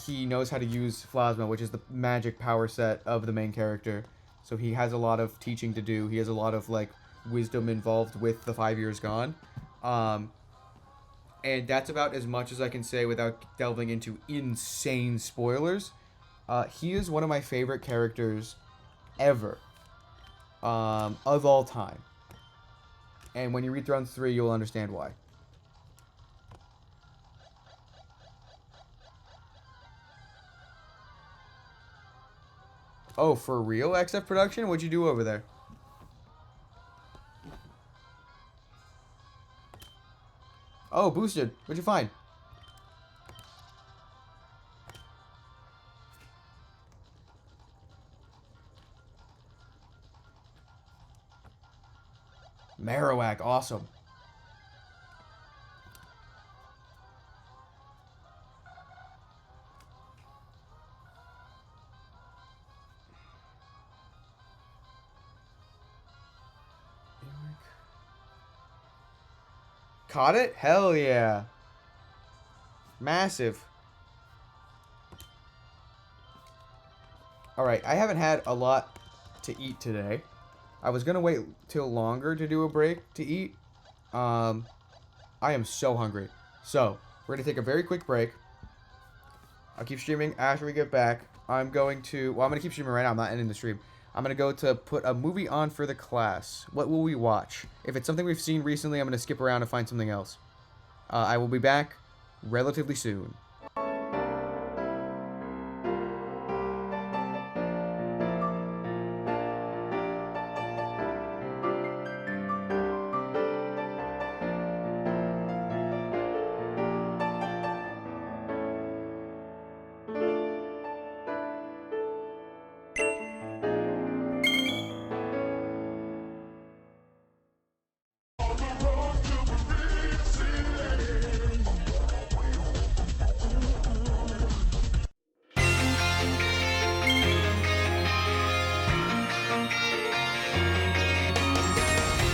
he knows how to use Plasma, which is the magic power set of the main character. So he has a lot of teaching to do. He has a lot of like wisdom involved with the 5 Years Gone. And that's about as much as I can say without delving into insane spoilers. He is one of my favorite characters ever, of all time. And when you read Thrones 3, you'll understand why. Oh, for real, XF Production? What'd you do over there? Oh, boosted. What'd you find? Marowak, awesome. Caught it? Hell yeah. Massive. Alright, I haven't had a lot to eat today. I was going to wait till longer to do a break to eat. I am so hungry. So, we're going to take a very quick break. I'll keep streaming after we get back. I'm going to keep streaming right now. I'm not ending the stream. I'm going to go to put a movie on for the class. What will we watch? If it's something we've seen recently, I'm going to skip around and find something else. I will be back relatively soon.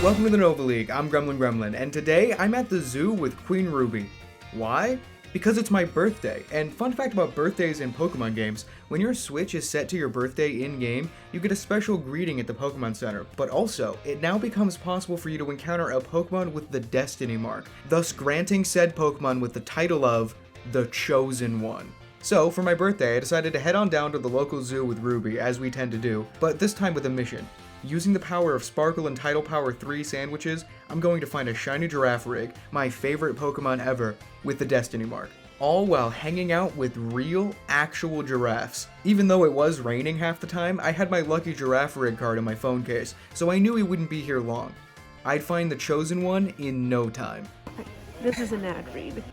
Welcome to the Nova League, I'm Gremlin, and today I'm at the zoo with Queen Ruby. Why? Because it's my birthday, and fun fact about birthdays in Pokemon games, when your Switch is set to your birthday in-game, you get a special greeting at the Pokemon Center, but also, it now becomes possible for you to encounter a Pokemon with the Destiny Mark, thus granting said Pokemon with the title of the Chosen One. So, for my birthday, I decided to head on down to the local zoo with Ruby, as we tend to do, but this time with a mission. Using the power of Sparkle and Tidal Power 3 sandwiches, I'm going to find a shiny Girafarig, my favorite Pokemon ever, with the Destiny Mark. All while hanging out with real, actual giraffes. Even though it was raining half the time, I had my lucky Girafarig card in my phone case, so I knew he wouldn't be here long. I'd find the Chosen One in no time. This is an ad read.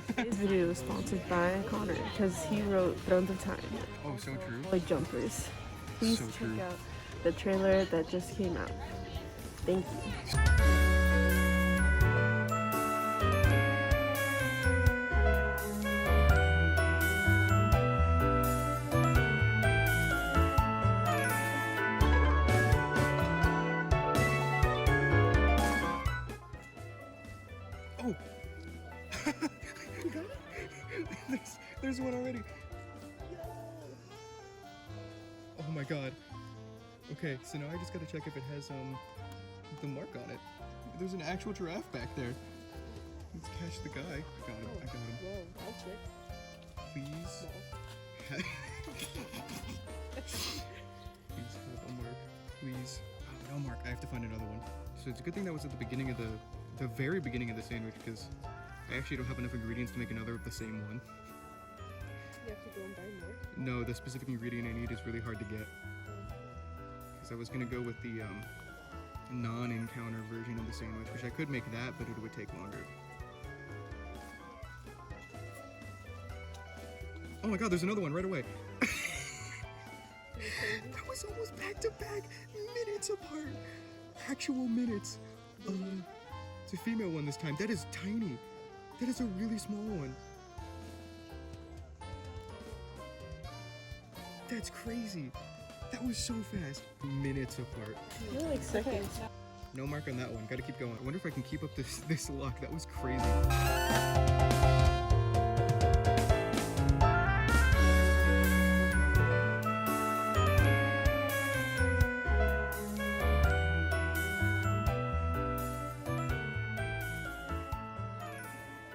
Today's video is sponsored by Connor, because he wrote Thrones of Time. Oh, so true. Void Jumpers. Please So check true. out the trailer that just came out. Thank you. Oh! You got it? There's one already. Oh my god. Okay, so now I just gotta check if it has the mark on it. There's an actual giraffe back there. Let's catch the guy. I got him. I got him. Whoa, I'll check. Please. Please have a mark. Please. Oh, no mark. I have to find another one. So it's a good thing that was at the beginning of the the very beginning of the sandwich because I actually don't have enough ingredients to make another of the same one. You have to go and buy more? No, the specific ingredient I need is really hard to get. Because I was gonna go with the non-encounter version of the sandwich, which I could make that, but it would take longer. Oh my god, there's another one right away. That was almost back to back, minutes apart. Actual minutes. It's a female one this time. That is tiny. That is a really small one. That's crazy. That was so fast. Minutes apart. You're like seconds. No mark on that one. Gotta keep going. I wonder if I can keep up this luck. That was crazy.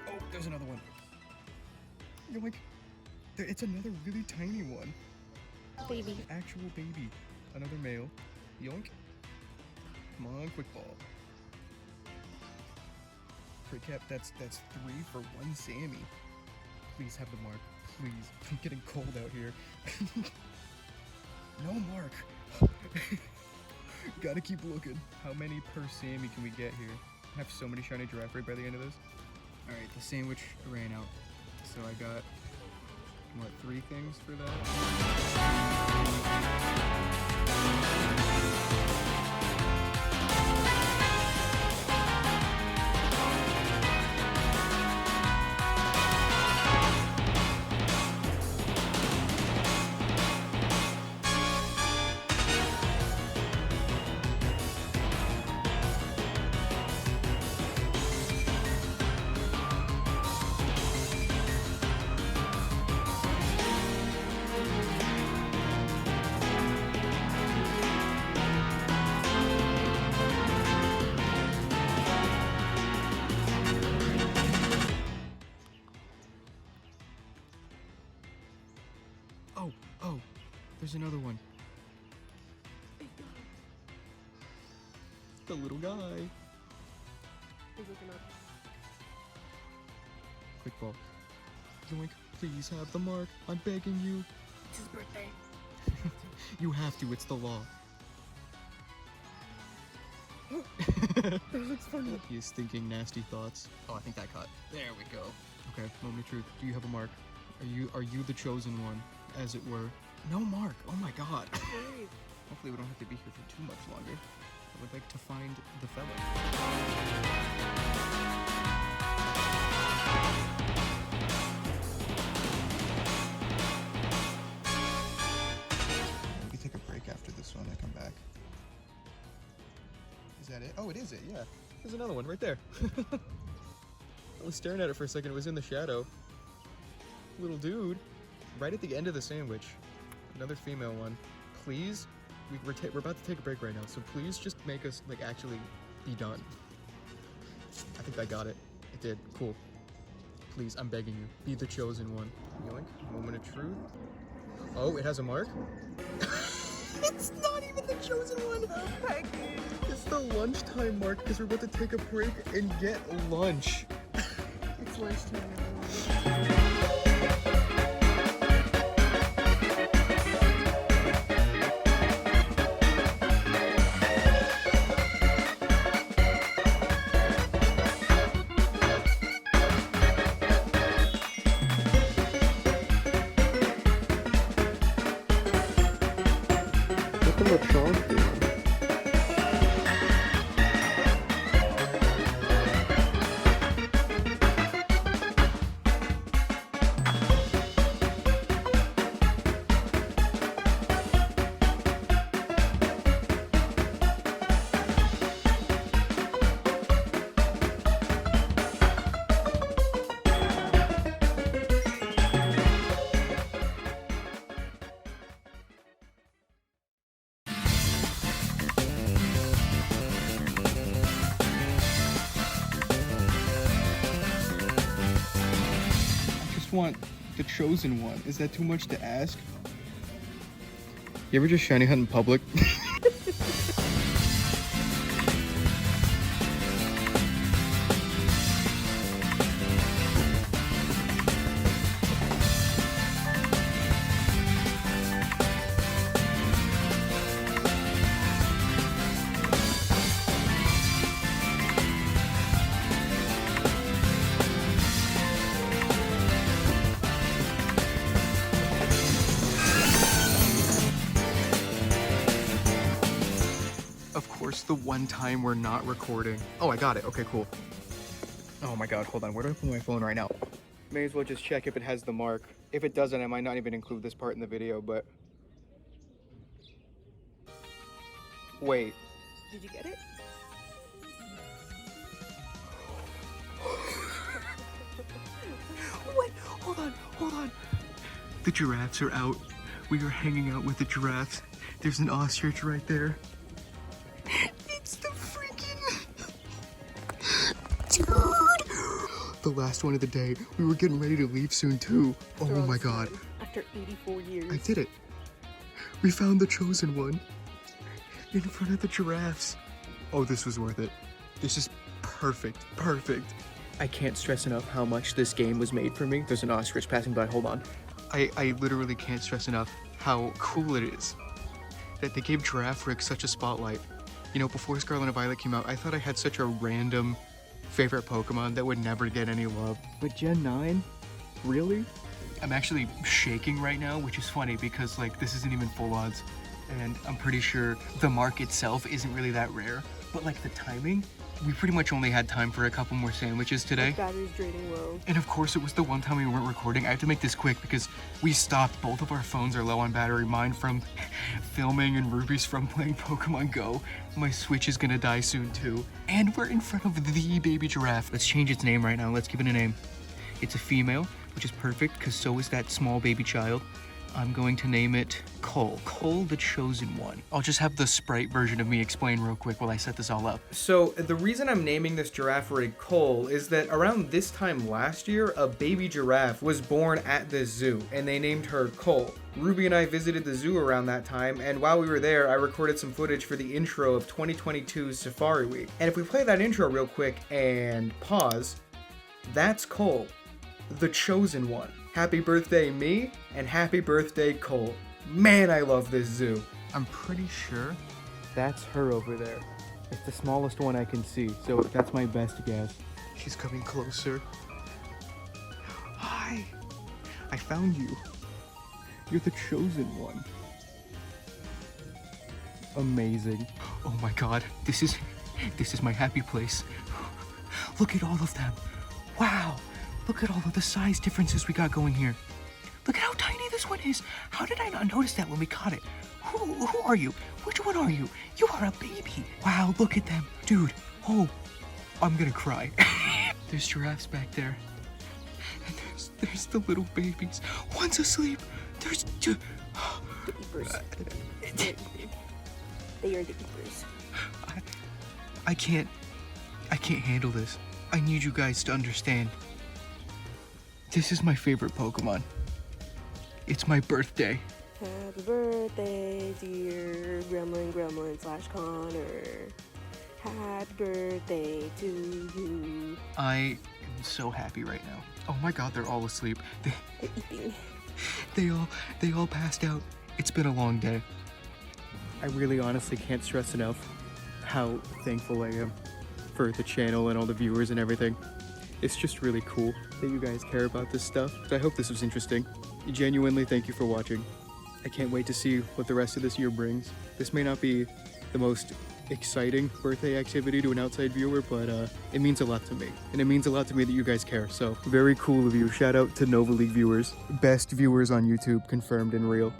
Oh, there's another one. You're like, it's another really tiny one. Baby. Actual baby. Another male. Yoink. Come on, quick ball. Recap, that's 3 for 1 Sammy. Please have the mark. Please. I'm getting cold out here. No mark. Gotta keep looking. How many per Sammy can we get here? I have so many shiny giraffe right by the end of this. Alright, the sandwich ran out. So I got, what, 3 things for that? Oh, there's another one. The little guy. He's looking up. Quick ball. Yoink, please have the mark. I'm begging you. It's his birthday. You have to, it's the law. That looks funny. He is thinking nasty thoughts. Oh, I think that cut. There we go. Okay, moment of truth. Do you have a mark? Are you the chosen one, as it were? No mark. Oh my god. Hopefully we don't have to be here for too much longer. I would like to find the fella. We can take a break after this one. I come back. Is that it? Oh, it is it. Yeah. There's another one right there. I was staring at it for a second. It was in the shadow. Little dude. Right at the end of the sandwich. Another female one. Please. We're about to take a break right now, so please just make us, like, actually be done. I think I got it. It did. Cool. Please, I'm begging you. Be the chosen one. Yoink. Moment of truth. Oh, it has a mark? It's not even the chosen one! It's the lunchtime mark, because we're about to take a break and get lunch. It's lunchtime. Want the chosen one. Is that too much to ask? You ever just shiny hunt in public? just the one time we're not recording. Oh, I got it. Okay, cool. Oh my god, hold on. Where do I put my phone right now? May as well just check if it has the mark. If it doesn't, I might not even include this part in the video, but... Wait. Did you get it? Wait, hold on. The giraffes are out. We are hanging out with the giraffes. There's an ostrich right there. It's the freaking... Dude! The last one of the day. We were getting ready to leave soon too. Oh my god. After 84 years. I did it. We found the chosen one. In front of the giraffes. Oh, this was worth it. This is perfect. I can't stress enough how much this game was made for me. There's an ostrich passing by, hold on. I literally can't stress enough how cool it is that they gave Giraffe Rick such a spotlight. You know, before Scarlet and Violet came out, I thought I had such a random favorite Pokemon that would never get any love. But Gen 9? Really? I'm actually shaking right now, which is funny because, like, this isn't even full odds. And I'm pretty sure the mark itself isn't really that rare. But, like, the timing, we pretty much only had time for a couple more sandwiches today. Battery's draining low. And of course, it was the one time we weren't recording. I have to make this quick because we stopped. Both of our phones are low on battery. Mine from filming and Ruby's from playing Pokemon Go. My Switch is gonna die soon too. And we're in front of the baby giraffe. Let's change its name right now. Let's give it a name. It's a female, which is perfect because so is that small baby child. I'm going to name it Cole. Cole the Chosen One. I'll just have the sprite version of me explain real quick while I set this all up. So the reason I'm naming this giraffe rig Cole is that around this time last year, a baby giraffe was born at this zoo and they named her Cole. Ruby and I visited the zoo around that time, and while we were there, I recorded some footage for the intro of 2022's Safari Week. And if we play that intro real quick and pause, that's Cole, the Chosen One. Happy birthday, me, and happy birthday, Cole. Man, I love this zoo. I'm pretty sure that's her over there. It's the smallest one I can see, so that's my best guess. She's coming closer. Hi, I found you. You're the Chosen One. Amazing. Oh my god, this is my happy place. Look at all of them. Wow. Look at all of the size differences we got going here. Look at how tiny this one is. How did I not notice that when we caught it? Who are you? Which one are you? You are a baby. Wow, look at them. Dude, oh, I'm gonna cry. There's giraffes back there. And there's the little babies. One's asleep. There's two. The eepers. They are the eepers. I can't handle this. I need you guys to understand. This is my favorite Pokemon. It's my birthday. Happy birthday, dear Gremlin / Connor. Happy birthday to you. I am so happy right now. Oh my god, they're all asleep. They're eating. They all passed out. It's been a long day. I really honestly can't stress enough how thankful I am for the channel and all the viewers and everything. It's just really cool that you guys care about this stuff. So I hope this was interesting. Genuinely, thank you for watching. I can't wait to see what the rest of this year brings. This may not be the most exciting birthday activity to an outside viewer, but it means a lot to me. And it means a lot to me that you guys care, so very cool of you. Shout out to Nova League viewers. Best viewers on YouTube, confirmed and real.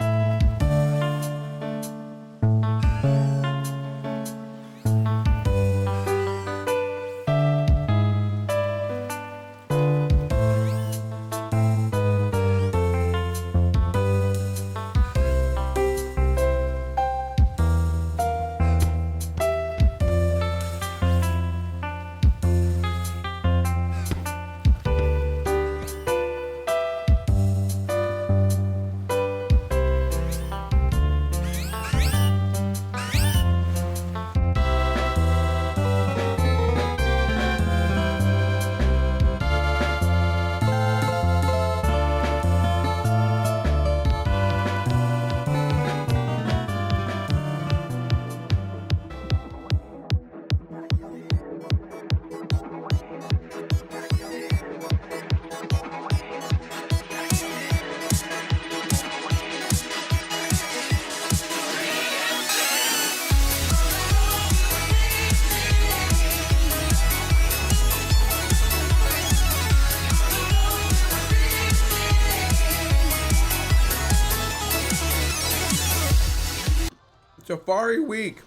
Safari Week.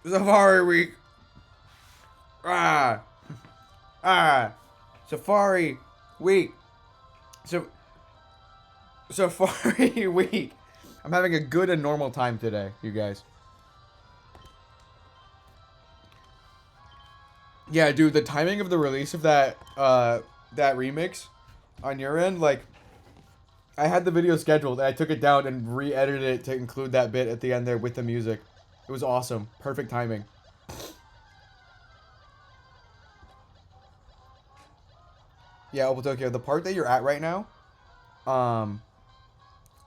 Safari Week. Safari Week. Safari Week. I'm having a good and normal time today, you guys. Yeah, dude, the timing of the release of that that remix on your end, like, I had the video scheduled and I took it down and re-edited it to include that bit at the end there with the music. It was awesome. Perfect timing. Yeah, Obotokyo, the part that you're at right now,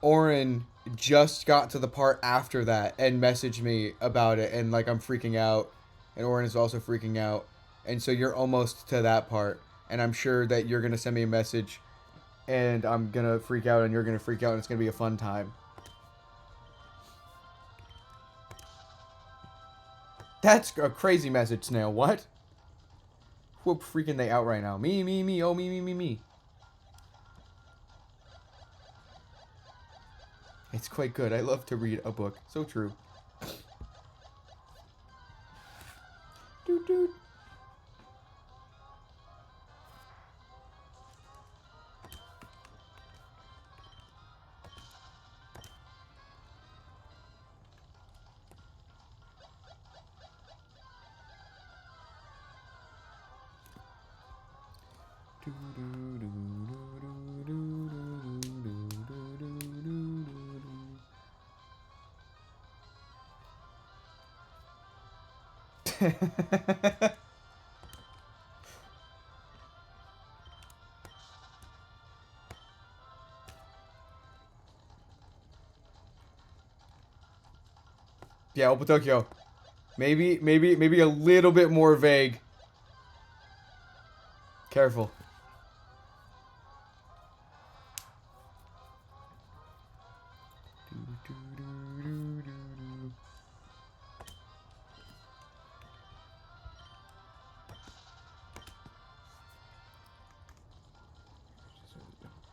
Oren just got to the part after that and messaged me about it, and like I'm freaking out, and Oren is also freaking out, and so you're almost to that part, and I'm sure that you're gonna send me a message, and I'm gonna freak out, and you're gonna freak out, and it's gonna be a fun time. That's a crazy message, Snail. What? Who freaking they out right now? Me, oh, me. It's quite good. I love to read a book. So true. Doot doot. Yeah, Obotokyo. Maybe a little bit more vague. Careful.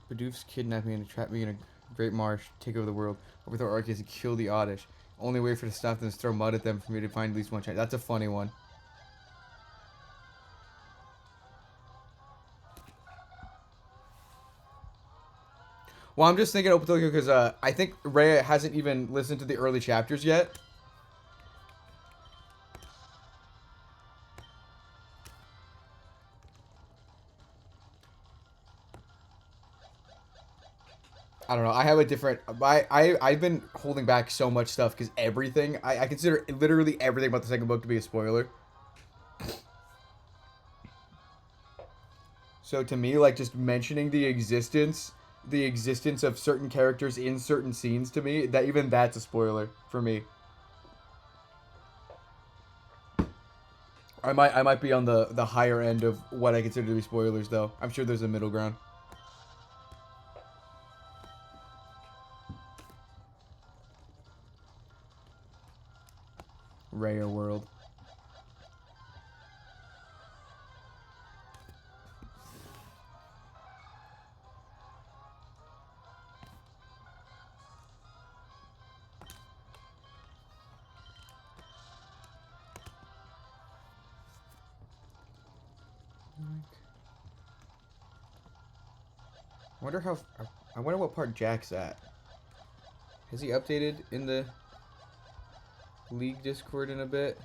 Bidoof's kidnap me and trap me in a great marsh, take over the world, overthrow Arceus and kill the Oddish. Only way for to stop them is throw mud at them for me to find at least one chance. That's a funny one. Well, I'm just thinking Obotokyo because I think Rhea hasn't even listened to the early chapters yet. I don't know. I have a different... I've been holding back so much stuff because everything... I consider literally everything about the second book to be a spoiler. So to me, like, just mentioning the existence of certain characters in certain scenes, to me, that even that's a spoiler for me. I might be on the higher end of what I consider to be spoilers, though. I'm sure there's a middle ground. Raya world. I wonder what part Jack's at. Has he updated in the League Discord in a bit?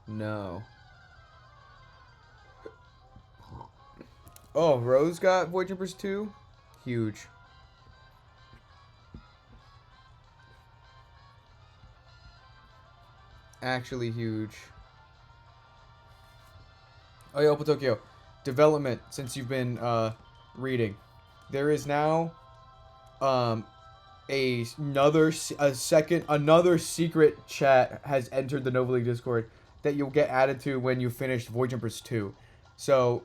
No. Oh, Rose got Void Jumpers 2? Huge. Actually huge. Oh yeah, Obotokyo. Development since you've been reading. There is now another secret chat has entered the Nova League Discord that you'll get added to when you finish Void Jumpers 2. So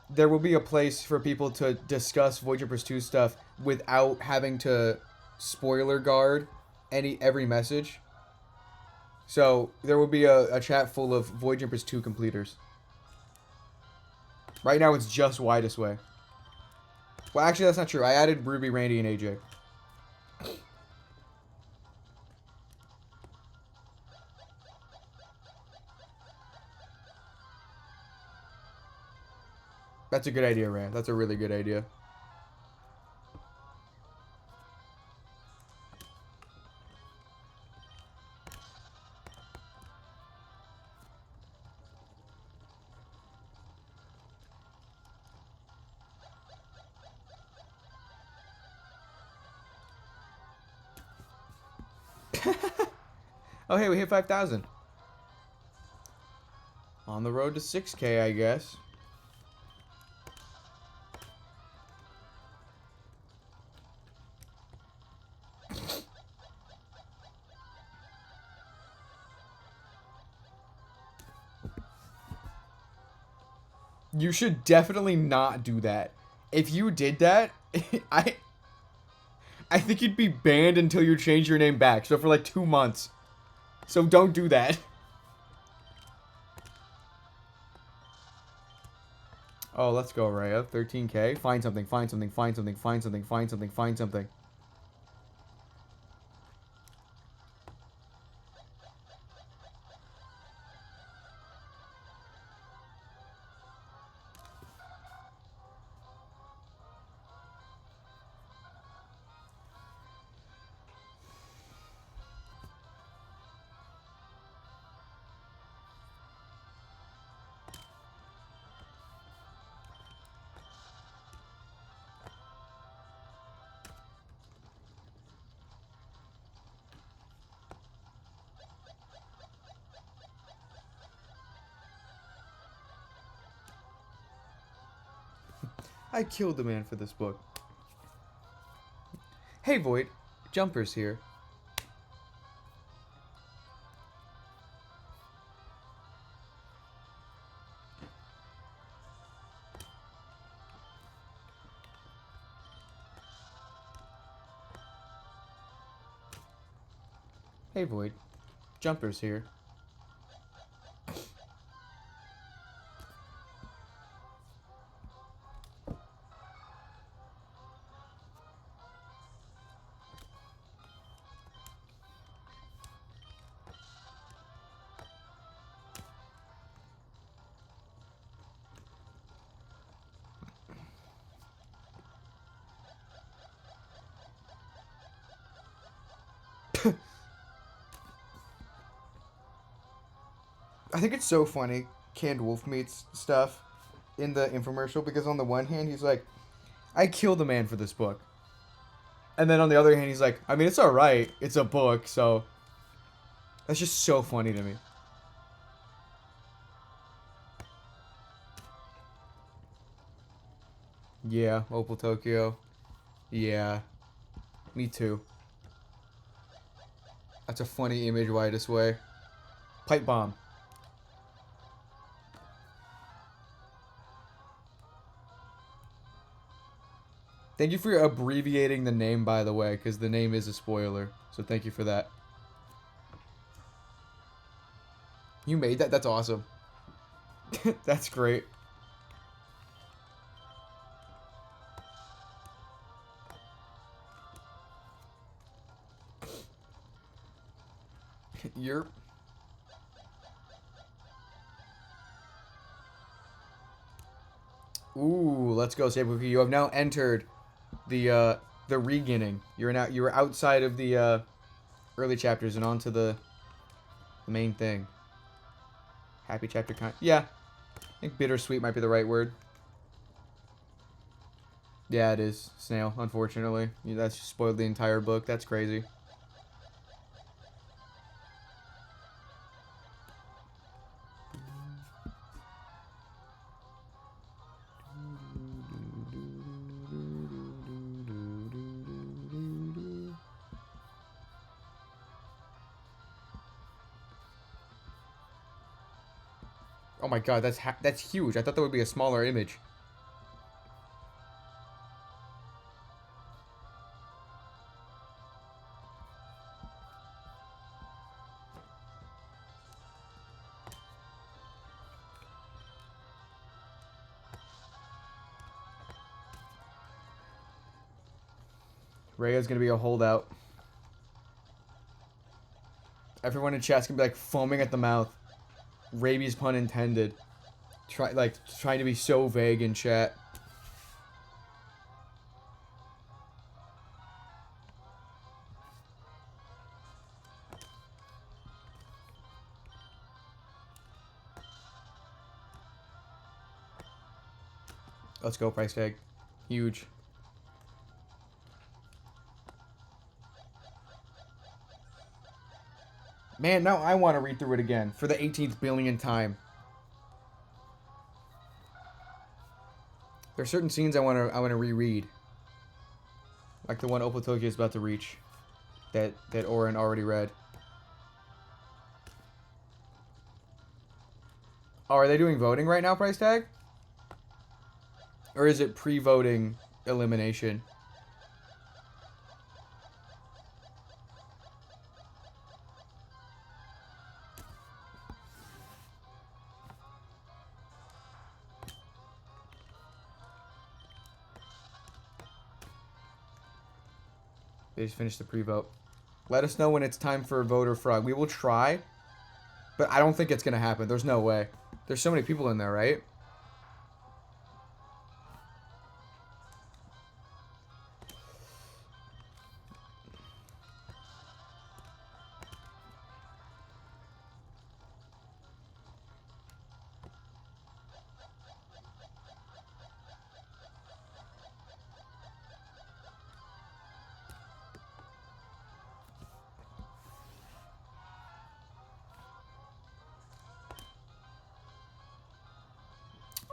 there will be a place for people to discuss Void Jumpers 2 stuff without having to spoiler guard every message. So there will be a chat full of Void Jumpers 2 completers. Right now it's just Widest Way. Well, actually that's not true. I added Ruby, Randy, and AJ. That's a good idea, Rand. That's a really good idea. Oh, hey, we hit 5,000. On the road to 6K, I guess. You should definitely not do that. If you did that, I think you'd be banned until you change your name back. So for like 2 months. So don't do that. Oh, let's go, Raya. 13K. Find something, find something, find something, find something, find something, find something. I killed the man for this book. Hey, Void. Jumper's here. Hey, Void. Jumper's here. I think it's so funny, canned wolf meats stuff in the infomercial, because on the one hand, he's like, I killed a man for this book. And then on the other hand, he's like, I mean, it's alright. It's a book, so... That's just so funny to me. Yeah, Opal Tokyo. Yeah. Me too. That's a funny image widest way. Pipe bomb. Thank you for abbreviating the name, by the way, because the name is a spoiler. So thank you for that. You made that? That's awesome. That's great. You're... Ooh, let's go, Sabuki. You have now entered the beginning. You were outside of the early chapters and onto the main thing. Happy chapter yeah. I think bittersweet might be the right word. Yeah, it is. Snail, unfortunately. That's just spoiled the entire book. That's crazy. Oh my god, that's huge. I thought that would be a smaller image. Rhea's gonna be a holdout. Everyone in chat's gonna be like foaming at the mouth. Rabies pun intended. Trying to be so vague in chat. Let's go, price tag. Huge. Man, now I want to read through it again for the 18th billionth time. There are certain scenes I want to reread, like the one Opotokyo is about to reach, that Oren already read. Oh, are they doing voting right now, price tag? Or is it pre-voting elimination? They just finished the pre-vote. Let us know when it's time for Voter Frog. We will try, but I don't think it's going to happen. There's no way. There's so many people in there, right?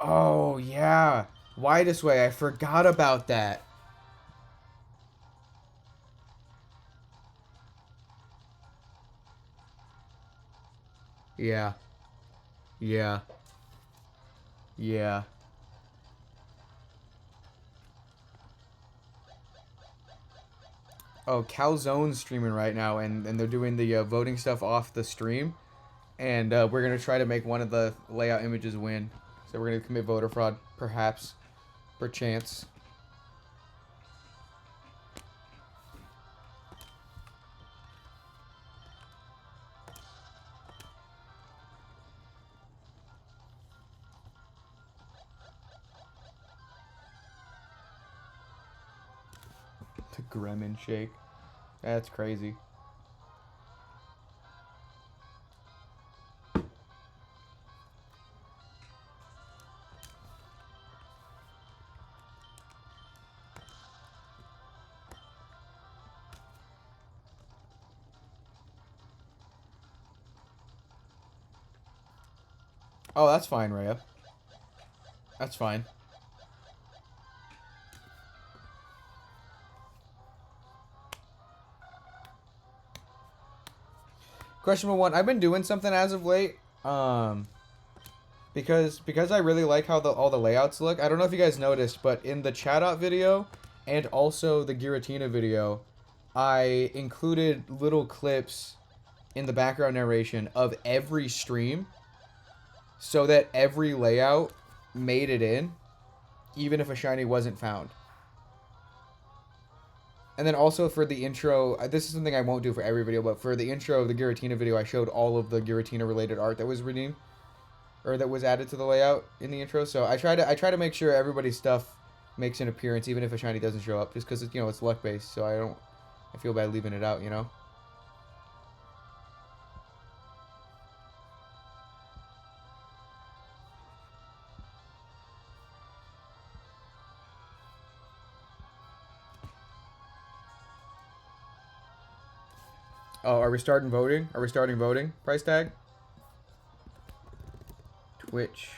Oh, yeah. Why this way? I forgot about that. Yeah. Yeah. Yeah. Oh, Calzone's streaming right now, and they're doing the voting stuff off the stream. And we're going to try to make one of the layout images win. So we're going to commit voter fraud, perhaps, perchance. The Gremlin shake. That's crazy. Oh, that's fine, Rhea. That's fine. Question number 1. I've been doing something as of late. Because I really like how all the layouts look. I don't know if you guys noticed, but in the chat out video and also the Giratina video, I included little clips in the background narration of every stream, so that every layout made it in, even if a shiny wasn't found. And then also for the intro, this is something I won't do for every video, but for the intro of the Giratina video, I showed all of the Giratina related art that was redeemed, or that was added to the layout in the intro. So I try to make sure everybody's stuff makes an appearance, even if a shiny doesn't show up, just because it's, you know, it's luck based. So I feel bad leaving it out, you know. Oh, are we starting voting? Are we starting voting? Price tag? Twitch.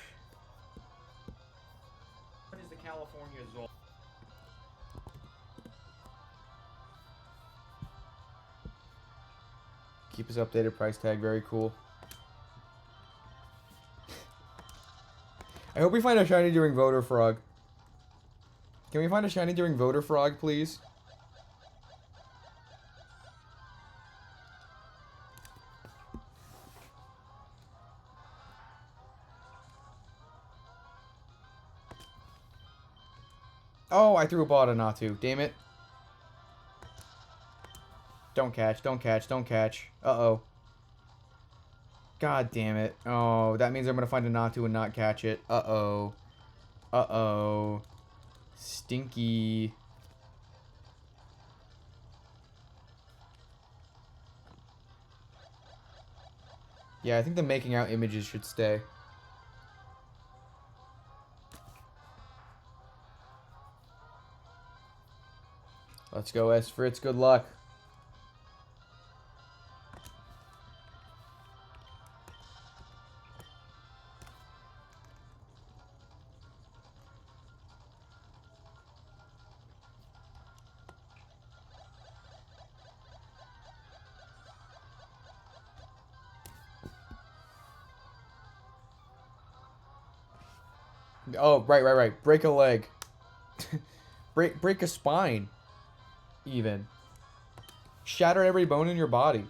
What is the California zone? Keep us updated, price tag. Very cool. I hope we find a shiny during Voter Frog. Can we find a shiny during Voter Frog, please? Oh, I threw a ball at a Natu. Damn it. Don't catch, don't catch, don't catch. Uh-oh. God damn it. Oh, that means I'm gonna find a Natu and not catch it. Uh-oh. Uh-oh. Stinky. Yeah, I think the making out images should stay. Let's go, S. Fritz. Good luck. Oh, right. Break a leg. break a spine. Even. Shatter every bone in your body.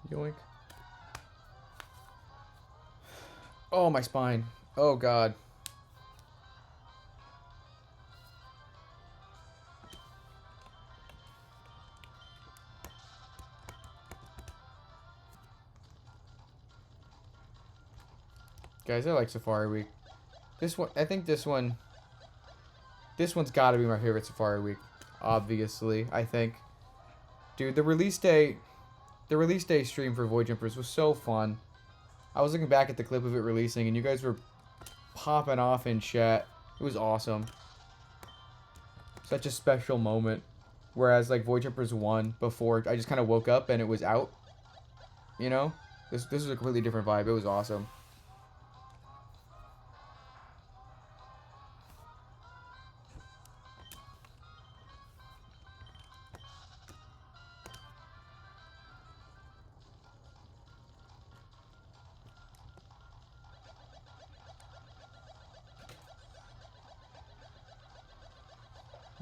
Yoink. Oh, my spine. Oh, God. Guys, I like Safari Week. This one, I think this one's got to be my favorite Safari Week. Obviously, I think. Dude, the release day stream for Void Jumpers was so fun. I was looking back at the clip of it releasing, and you guys were popping off in chat. It was awesome. Such a special moment. Whereas, like, Void Jumpers 1, before, I just kind of woke up and it was out. You know? This was a completely different vibe. It was awesome.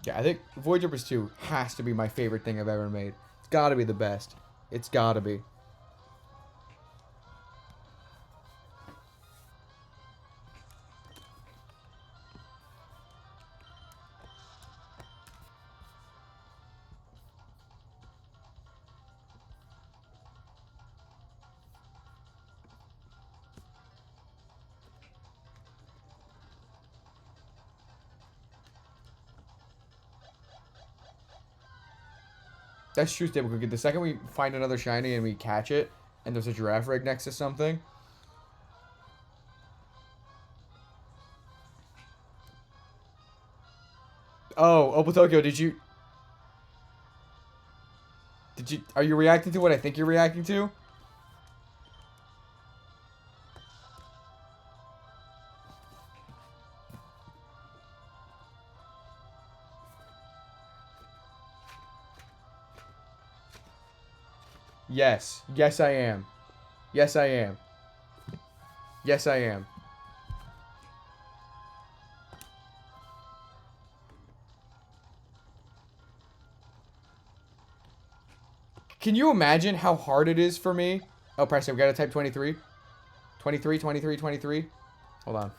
Yeah, I think Void Jumpers 2 has to be my favorite thing I've ever made. It's gotta be the best. It's gotta be. That's true, Stable Cookie. The second we find another shiny and we catch it, and there's a giraffe rig next to something. Oh, Opal Tokyo, are you reacting to what I think you're reacting to? Yes. Yes, I am. Yes, I am. Yes, I am. Can you imagine how hard it is for me? Oh, Preston, we gotta type 23. 23, 23, 23. Hold on.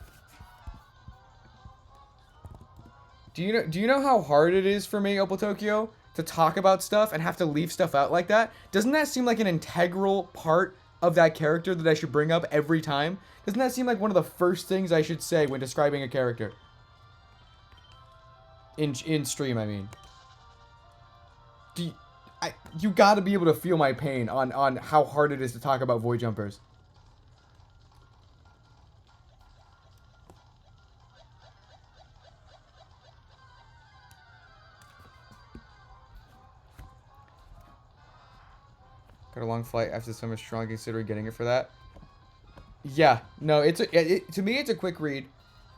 Do you know how hard it is for me, Opal Tokyo, to talk about stuff and have to leave stuff out like that? Doesn't that seem like an integral part of that character that I should bring up every time? Doesn't that seem like one of the first things I should say when describing a character? In stream, I mean. You gotta be able to feel my pain on how hard it is to talk about Void Jumpers. Got a long flight after the summer strong, considering getting it for that. Yeah, no, to me it's a quick read.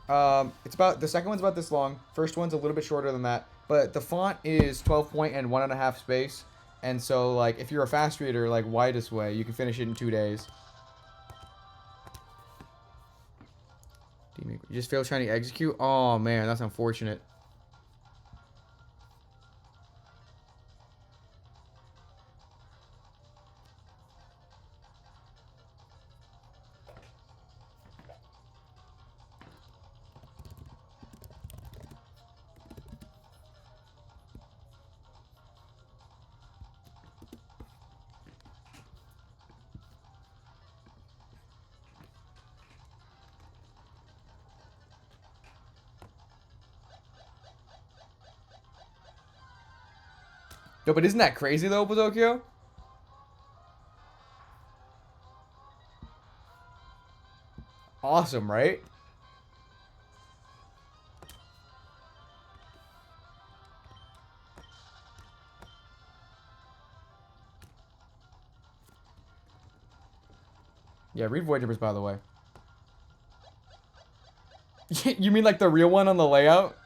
It's about, the second one's about this long. First one's a little bit shorter than that, but the font is 12 point and 1.5 space. And so, like, if you're a fast reader, like Widest Way, you can finish it in 2 days. You just failed trying to execute? Oh, man, that's unfortunate. No, but isn't that crazy though, Tokyo? Awesome, right? Yeah, read Void Jumpers, by the way. You mean like the real one on the layout?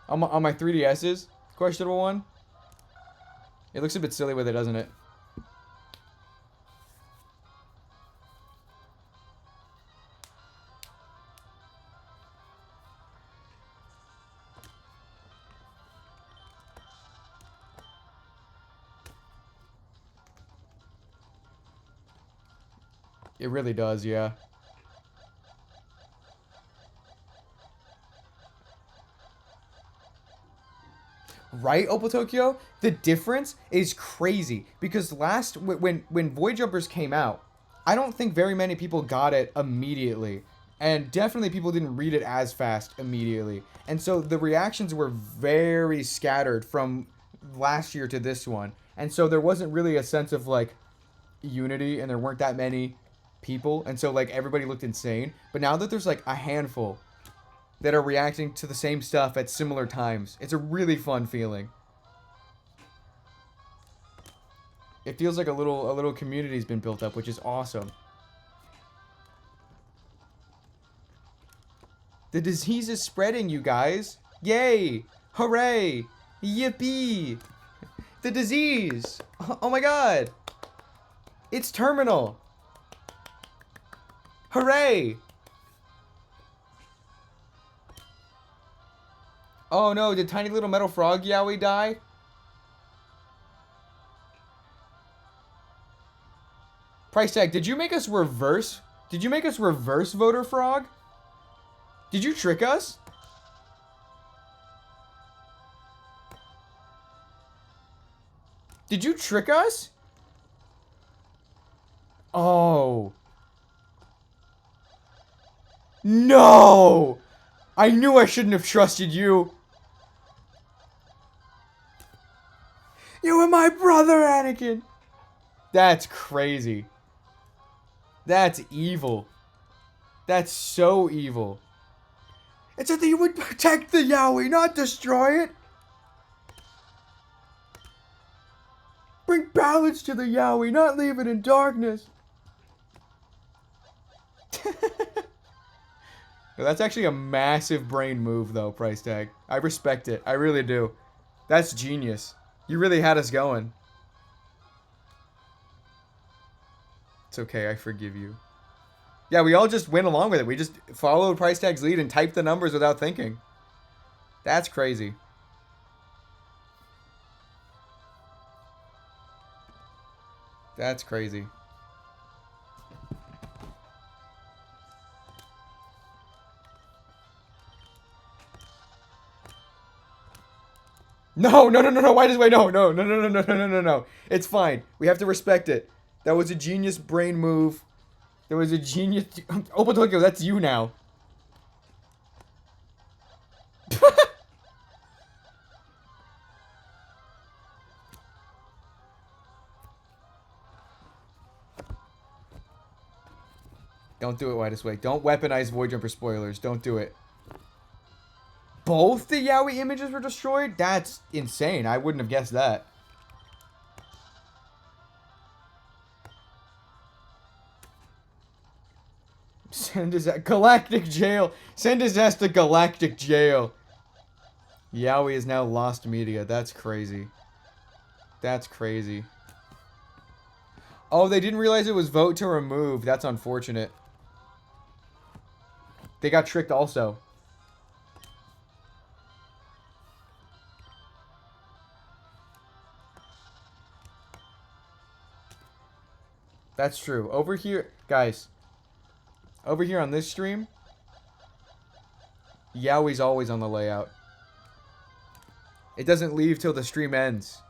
On my 3DS's? Questionable one? It looks a bit silly with it, doesn't it? It really does, yeah. Right, Opal Tokyo? The difference is crazy because when Void Jumpers came out, I don't think very many people got it immediately, and definitely people didn't read it as fast immediately, and so the reactions were very scattered from last year to this one, and so there wasn't really a sense of like unity, and there weren't that many people, and so like everybody looked insane. But now that there's like a handful that are reacting to the same stuff at similar times, it's a really fun feeling. It feels like a little community's been built up, which is awesome. The disease is spreading, you guys. Yay! Hooray! Yippee! The disease! Oh my god! It's terminal! Hooray! Oh no, did Tiny Little Metal Frog Yowie die? Price tag, did you make us reverse? Did you make us reverse Voter Frog? Did you trick us? Did you trick us? Oh. No! I knew I shouldn't have trusted you. You were my brother, Anakin. That's crazy. That's evil. That's so evil. It said that you would protect the Yowie, not destroy it. Bring balance to the Yowie, not leave it in darkness. That's actually a massive brain move, though, Price Tag. I respect it. I really do. That's genius. You really had us going. It's okay. I forgive you. Yeah, we all just went along with it. We just followed Price Tag's lead and typed the numbers without thinking. That's crazy. That's crazy. No, no, no, no, no, why does wait? No, no, no, no, no, no, no, no, no. It's fine. We have to respect it. That was a genius brain move. There was a genius... Opal Tokyo, that's you now. Don't do it, Widest Way. Don't weaponize Void Jumper spoilers. Don't do it. Both the Yowie images were destroyed? That's insane. I wouldn't have guessed that. Send his ass... Galactic jail. Send his ass to galactic jail. Yaoi is now lost media. That's crazy. That's crazy. Oh, they didn't realize it was vote to remove. That's unfortunate. They got tricked also. That's true. Over here, guys. Over here on this stream, Yaoi's always on the layout. It doesn't leave till the stream ends.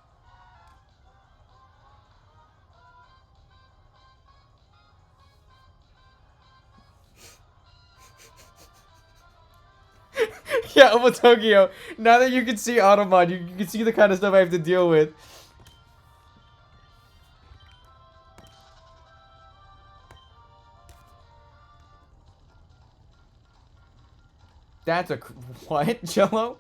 Yeah, Tokyo. Now that you can see Automod, you can see the kind of stuff I have to deal with. That's a... What? Jello?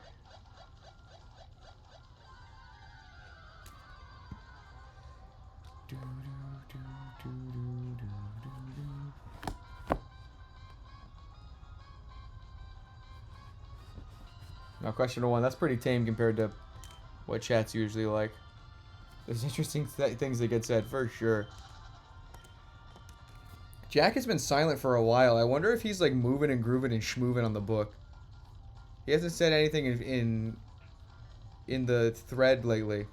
Now, question one. That's pretty tame compared to what chat's usually like. There's interesting things that get said, for sure. Jack has been silent for a while. I wonder if he's like moving and grooving and schmooving on the book. He hasn't said anything in the thread lately.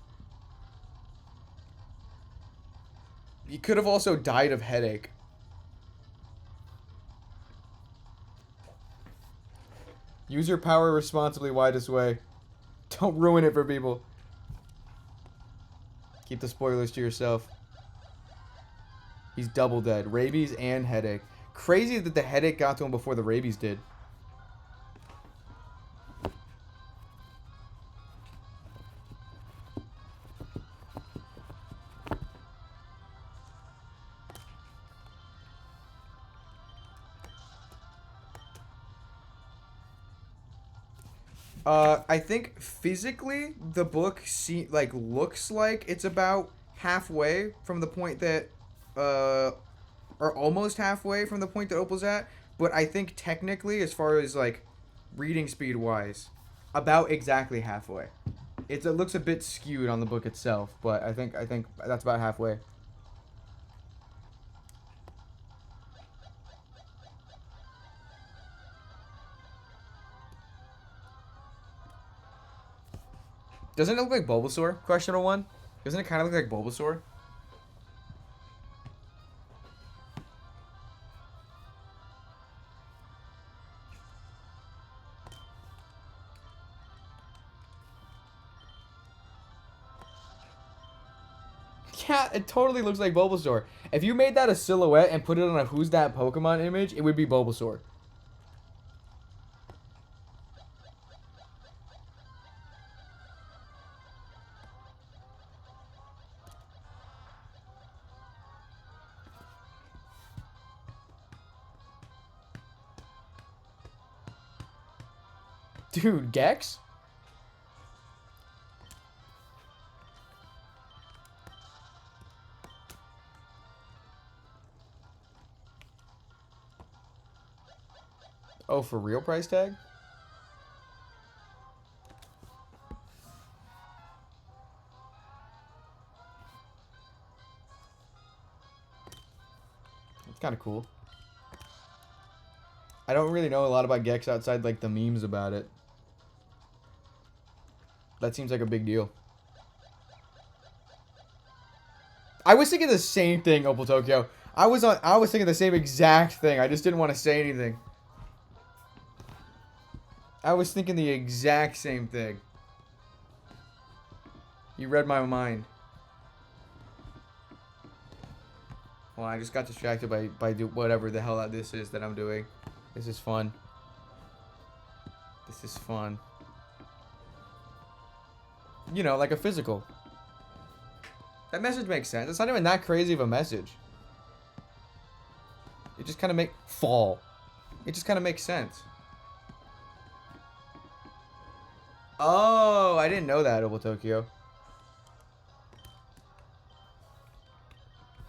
He could have also died of headache. Use your power responsibly, widest way. Don't ruin it for people. Keep the spoilers to yourself. He's double dead. Rabies and headache. Crazy that the headache got to him before the rabies did. I think physically the book looks like it's about halfway from the point that or almost halfway from the point that Opal's at, but I think technically, as far as like reading speed wise, about exactly halfway. It looks a bit skewed on the book itself, but I think that's about halfway. Doesn't it look like Bulbasaur? Question one. Doesn't it kind of look like Bulbasaur? Yeah, it totally looks like Bulbasaur. If you made that a silhouette and put it on a Who's That Pokemon image, it would be Bulbasaur. Dude, Gex? Oh, for real price tag? It's kind of cool. I don't really know a lot about Gex outside like the memes about it. That seems like a big deal. I was thinking the same thing, Opal Tokyo. I was thinking the same exact thing. I just didn't want to say anything. I was thinking the exact same thing. You read my mind. Well, I just got distracted by whatever the hell this is that I'm doing. This is fun. This is fun. You know, like a physical. That message makes sense. It's not even that crazy of a message. It just kind of It just kind of makes sense. Oh, I didn't know that, Opal Tokyo.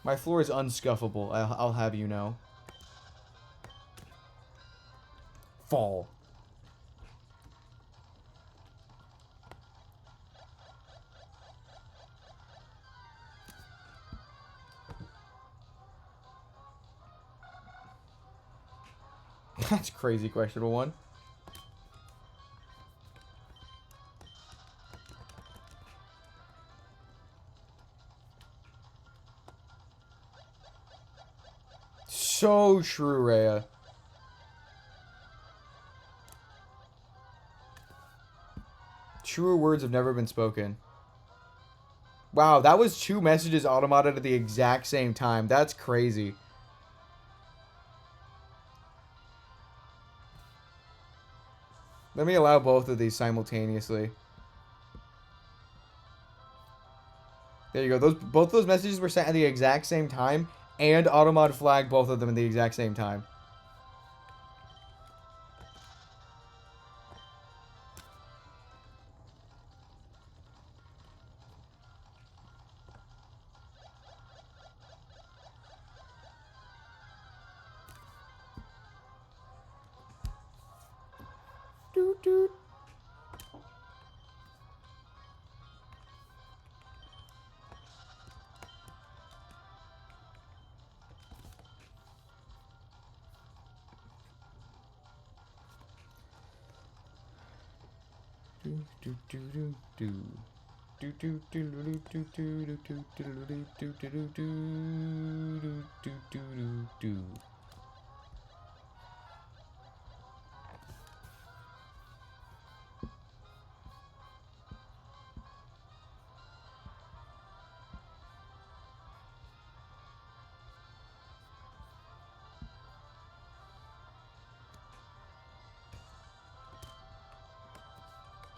My floor is unscuffable, I'll have you know. Fall. That's crazy, questionable one. So true, Rhea. Truer words have never been spoken. Wow, that was 2 messages automated at the exact same time. That's crazy. Let me allow both of these simultaneously. There you go. Both those messages were sent at the exact same time, and Automod flagged both of them at the exact same time. Doot doot. Do do do do do. Do do do do do do do do do do do do do do do do do.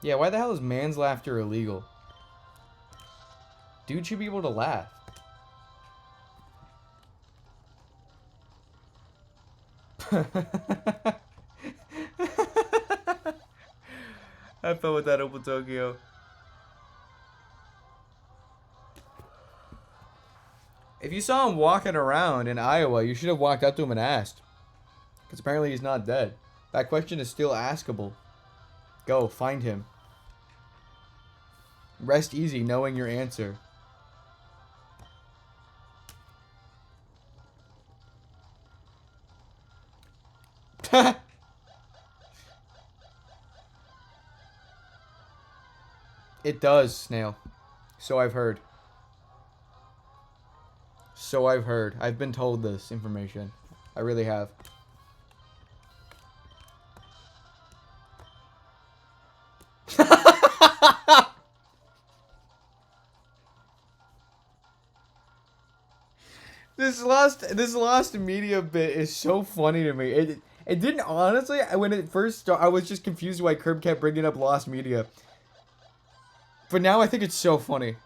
Yeah, why the hell is man's laughter illegal? Dude should be able to laugh. Have fun with that, Opal Tokyo. If you saw him walking around in Iowa, you should have walked up to him and asked. Because apparently he's not dead. That question is still askable. Go, find him. Rest easy knowing your answer. It does, Snail. So I've heard. So I've heard. I've been told this information. I really have. This lost media bit is so funny to me. It didn't, honestly, when it first started, I was just confused why Curb kept bringing up lost media. But now I think it's so funny.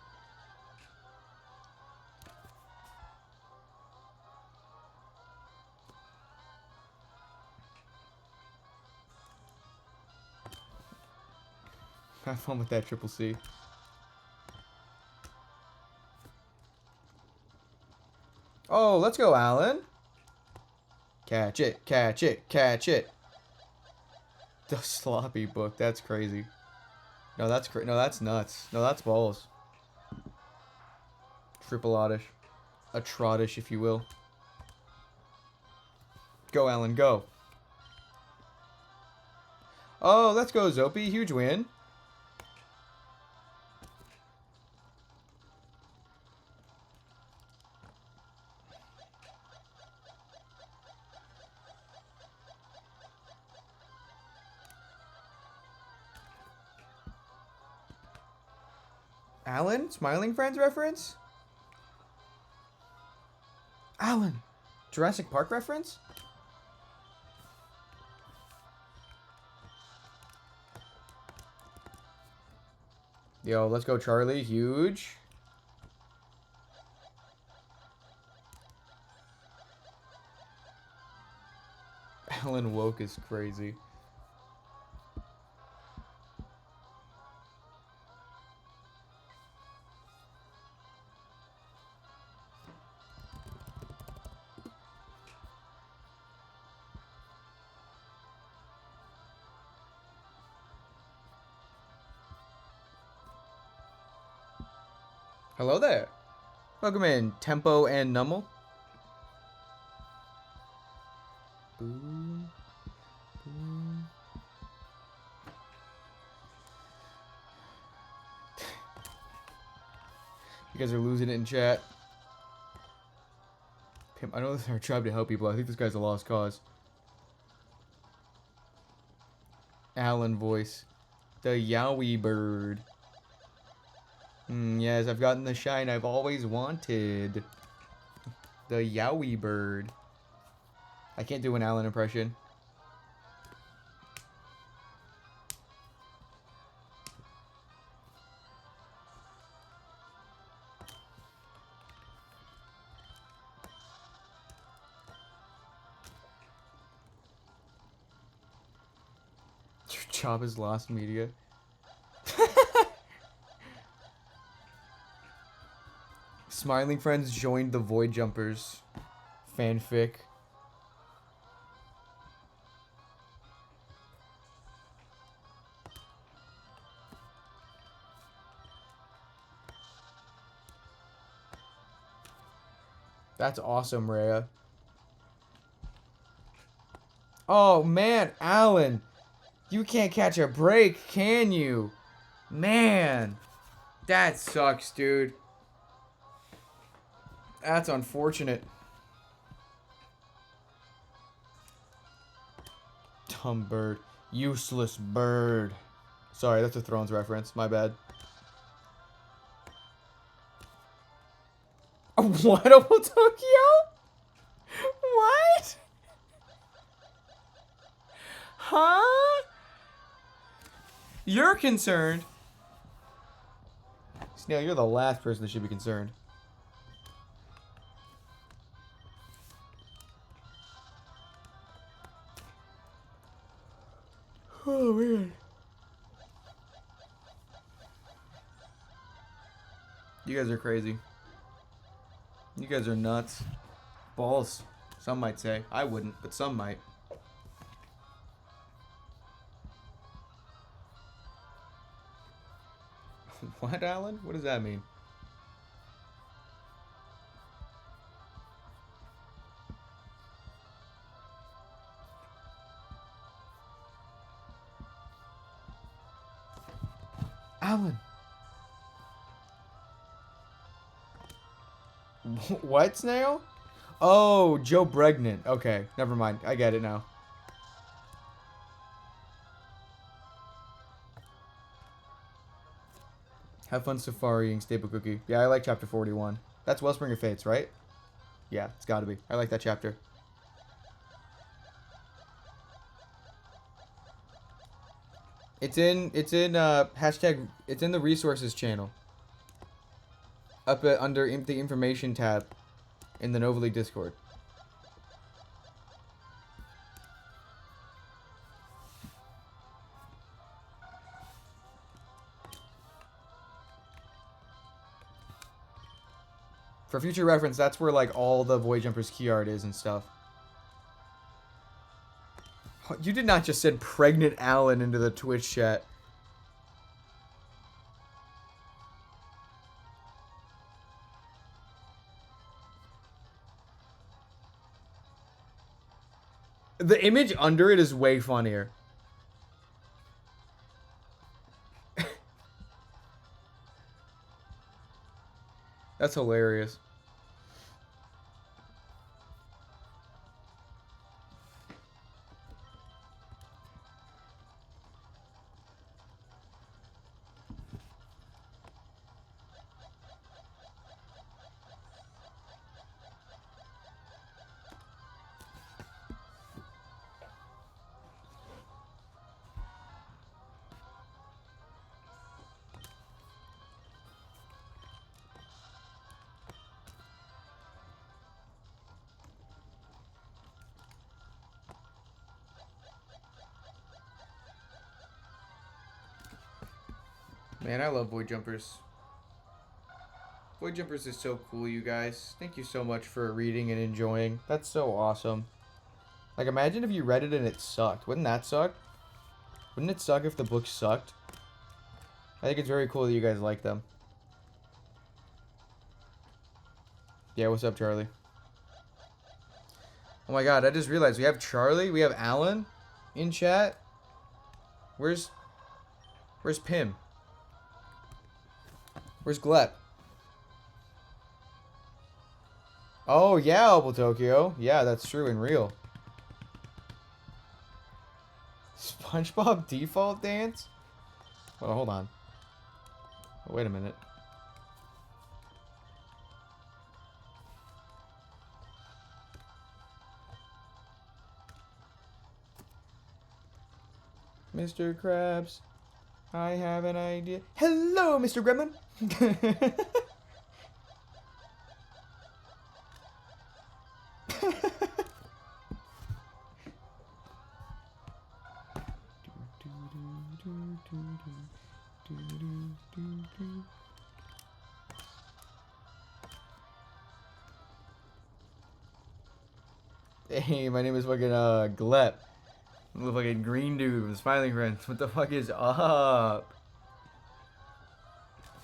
Have fun with that, Triple C. Oh, let's go, Alan. Catch it, catch it, catch it. The sloppy book, that's crazy. No, that's no, that's nuts. No, that's balls. Triple oddish. A trottish, if you will. Go, Alan, go. Oh, let's go, Zopi. Huge win. Alan? Smiling Friends reference? Alan! Jurassic Park reference? Yo, let's go, Charlie. Huge. Alan woke is crazy. Hello there. Welcome in, Tempo and Nummel. Boom. Boom. You guys are losing it in chat. Pimp, I know this is our job to help people. I think this guy's a lost cause. Alan voice. The Yowie bird. Yes, I've gotten the shine I've always wanted. The Yowie bird. I can't do an Alan impression. Your job is lost media. Smiling Friends joined the Void Jumpers fanfic. That's awesome, Rhea. Oh man, Alan. You can't catch a break, can you? Man. That sucks, dude. That's unfortunate. Dumb bird. Useless bird. Sorry, that's a Thrones reference. My bad. What? Tokyo? What? Huh? You're concerned. Snail, you're the last person that should be concerned. Oh, man. You guys are crazy. You guys are nuts. Balls. Some might say. I wouldn't, but some might. What, Alan? What does that mean? Alan. What, Snail? Oh, Joe Bregnant. Okay, never mind. I get it now. Have fun safaring, Staple Cookie. Yeah, I like chapter 41. That's Wellspring of Fates, right? Yeah, it's gotta be. I like that chapter. It's in hashtag, it's in the resources channel. Up under the information tab in the Nova League Discord. For future reference, that's where like all the Void Jumpers key art is and stuff. You did not just send pregnant Alan into the Twitch chat. The image under it is way funnier. That's hilarious. Man, I love Void Jumpers. Void Jumpers is so cool, you guys. Thank you so much for reading and enjoying. That's so awesome. Like, imagine if you read it and it sucked. Wouldn't that suck? Wouldn't it suck if the book sucked? I think it's very cool that you guys like them. Yeah, what's up, Charlie? Oh my god, I just realized we have Charlie, we have Alan in chat. Where's Pim? Where's Glep? Oh yeah, Opal Tokyo. Yeah, that's true and real. SpongeBob default dance? Well, hold on. Oh, wait a minute. Mr. Krabs, I have an idea. Hello, Mr. Gremlin. Hey, my name is fucking Glep. I'm the fucking green dude with smiling friends. What the fuck is up?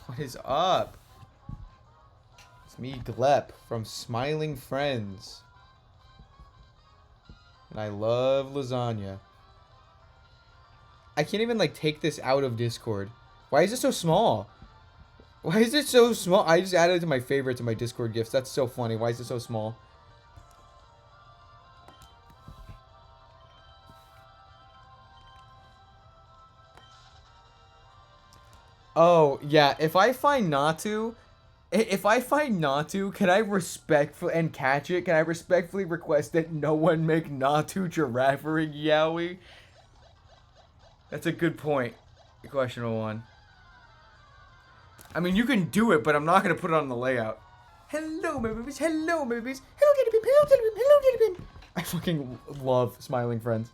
What is up? It's me, Glep, from Smiling Friends. And I love lasagna. I can't even, like, take this out of Discord. Why is it so small? Why is it so small? I just added it to my favorites in my Discord gifts. That's so funny. Why is it so small? Oh, yeah. If I find Natu, can I respectfully, and catch it, can I respectfully request that no one make Natu Giraffering Yowie? That's a good point. Questionable one. I mean, you can do it, but I'm not going to put it on the layout. Hello, my babies. Hello, my babies. Hello, Teddy Pim. Hello, Teddy Pim. Hello, Teddy Pim. I fucking love Smiling Friends.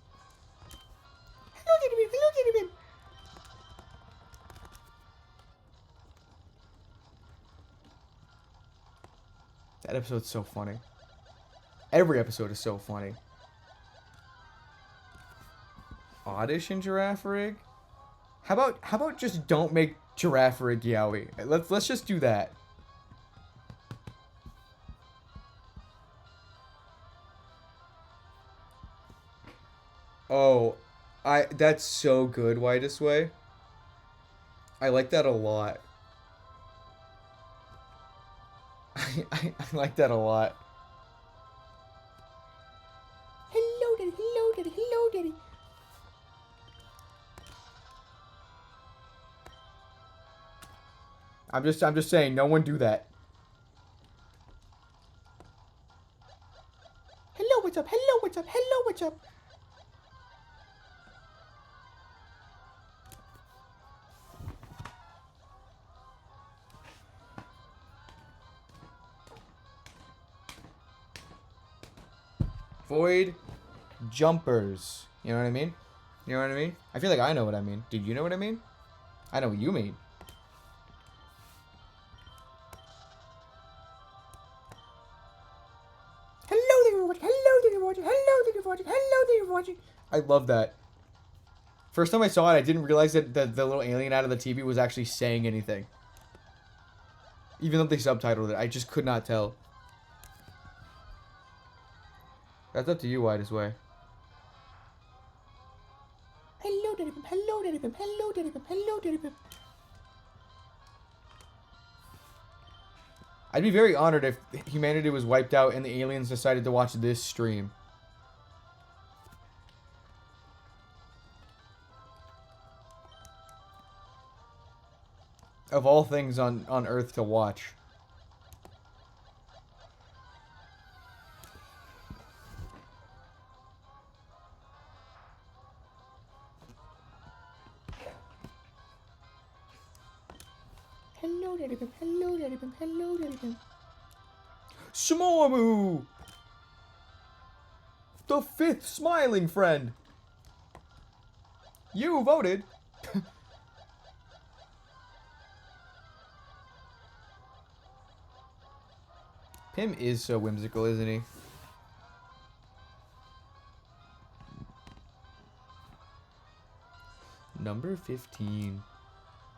Hello, Teddy Pim. Hello, Teddy Pim. That episode's so funny. Every episode is so funny. Audition Giraffe Rig? How about just don't make Giraffe Rig Yowie? Let's just do that. Oh, that's so good, Whitest Way. I like that a lot. I like that a lot. Hello, Daddy. Hello, Daddy. Hello, Daddy. I'm just saying, no one do that. Hello, what's up? Hello, what's up? Hello, what's up? Void jumpers. You know what I mean? You know what I mean? I feel like I know what I mean. Do you know what I mean? I know what you mean. Hello there, watching. Hello there, watching. Hello there, watching. Hello there, watching. I love that. First time I saw it, I didn't realize that the little alien out of the TV was actually saying anything. Even though they subtitled it, I just could not tell. That's up to you, Whitest Way. Hello, Daddy Pim. Hello, Daddy Pim. Hello, Daddy Pim. Hello, Daddy Pim. I'd be very honored if humanity was wiped out and the aliens decided to watch this stream. Of all things on Earth to watch. Hello, Daddy Pim. Hello, Daddy Pim. Hello, Daddy Pim. Shmomu! The 5th smiling friend! You voted! Pim is so whimsical, isn't he? Number 15.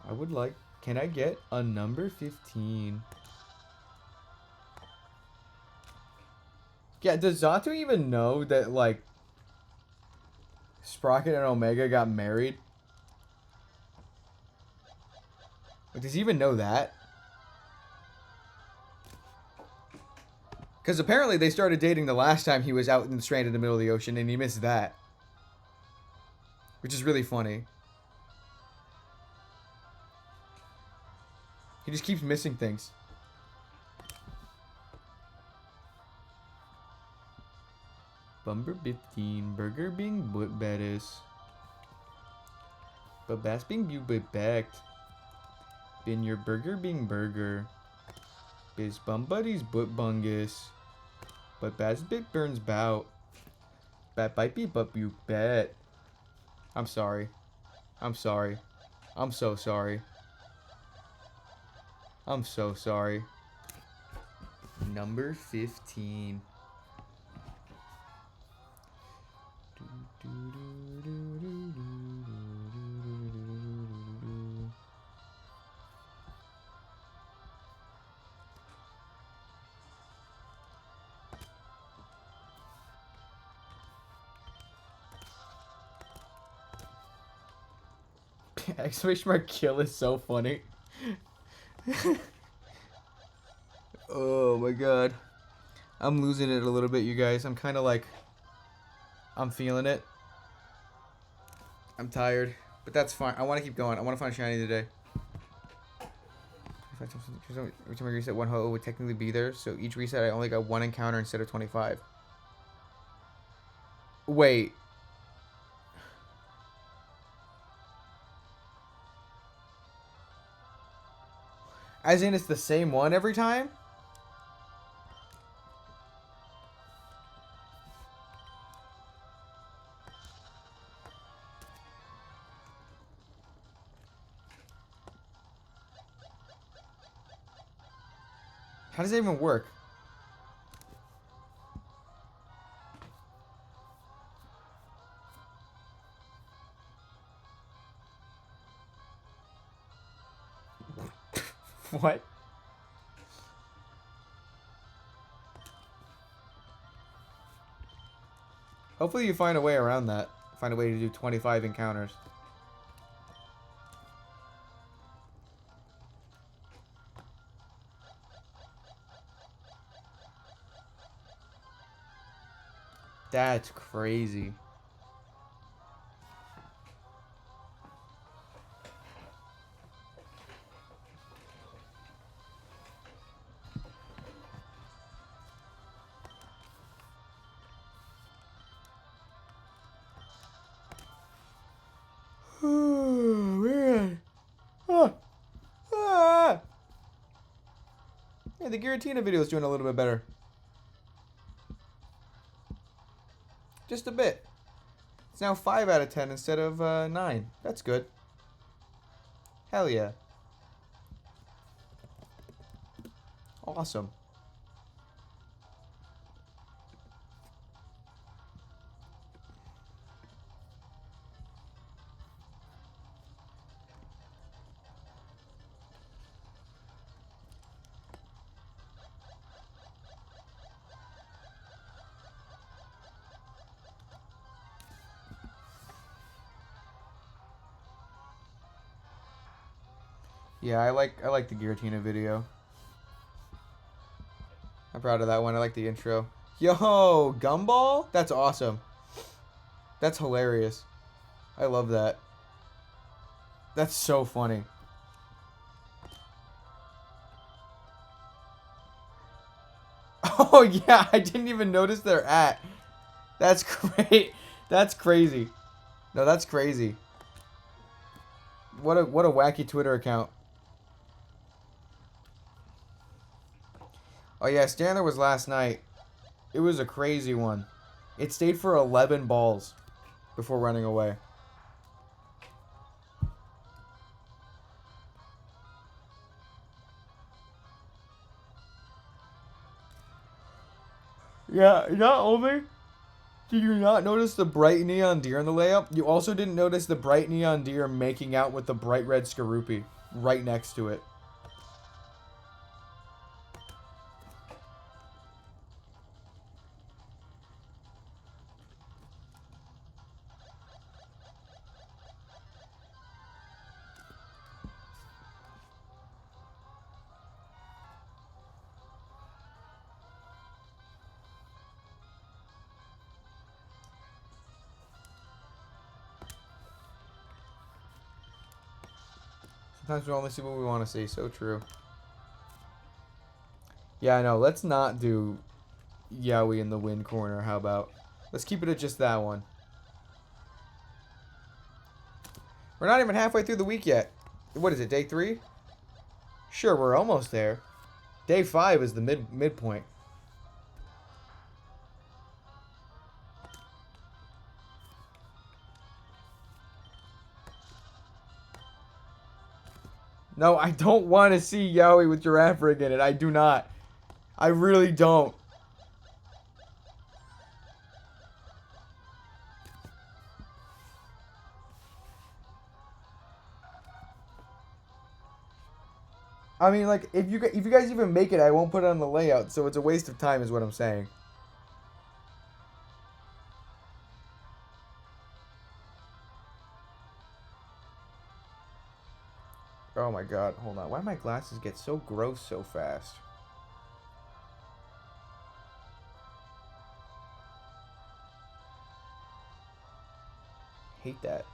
I would like... Can I get a number 15? Yeah, does Zato even know that, like, Sprocket and Omega got married? Like, does he even know that? Because apparently they started dating the last time he was out and stranded in the middle of the ocean, and he missed that. Which is really funny. He just keeps missing things. Bumber 15, Burger being but baddest. But bass being but backed. Bin your burger being burger. Biz bum buddies but bungus. But bass bit burns bout. Bat bite be but you bet. I'm sorry. I'm sorry. I'm so sorry. I'm so sorry. Number 15. Exclamation mark kill is so funny. Oh my god. I'm losing it a little bit, you guys. I'm kind of like... I'm feeling it. I'm tired. But that's fine. I want to keep going. I want to find shiny today. Every time I reset one ho would technically be there. So each reset I only got one encounter instead of 25. Wait. As in it's the same one every time? How does that even work? What? Hopefully you find a way around that. Find a way to do 25 encounters. That's crazy. Oh, man. Yeah, the Giratina video is doing a little bit better. Just a bit. It's now 5 out of 10 instead of 9. That's good. Hell yeah. Awesome. Yeah, I like the Giratina video. I'm proud of that one. I like the intro. Yo, Gumball? That's awesome. That's hilarious. I love that. That's so funny. Oh yeah, I didn't even notice their at. That's great. That's crazy. No, that's crazy. What a wacky Twitter account. Oh yeah, Stanley was last night. It was a crazy one. It stayed for 11 balls before running away. Yeah, not only did you not notice the bright neon deer in the layout, you also didn't notice the bright neon deer making out with the bright red Skorupi right next to it. Sometimes we only see what we want to see. So true. Yeah, I know. Let's not do Yowie in the win corner. How about? Let's keep it at just that one. We're not even halfway through the week yet. What is it, day 3? Sure, we're almost there. Day 5 is the midpoint. No, I don't want to see Yowie with Giraffe Rig in it. I do not. I really don't. I mean, like, if you guys even make it, I won't put it on the layout, so it's a waste of time is what I'm saying. Oh my god, hold on. Why do my glasses get so gross so fast? Hate that.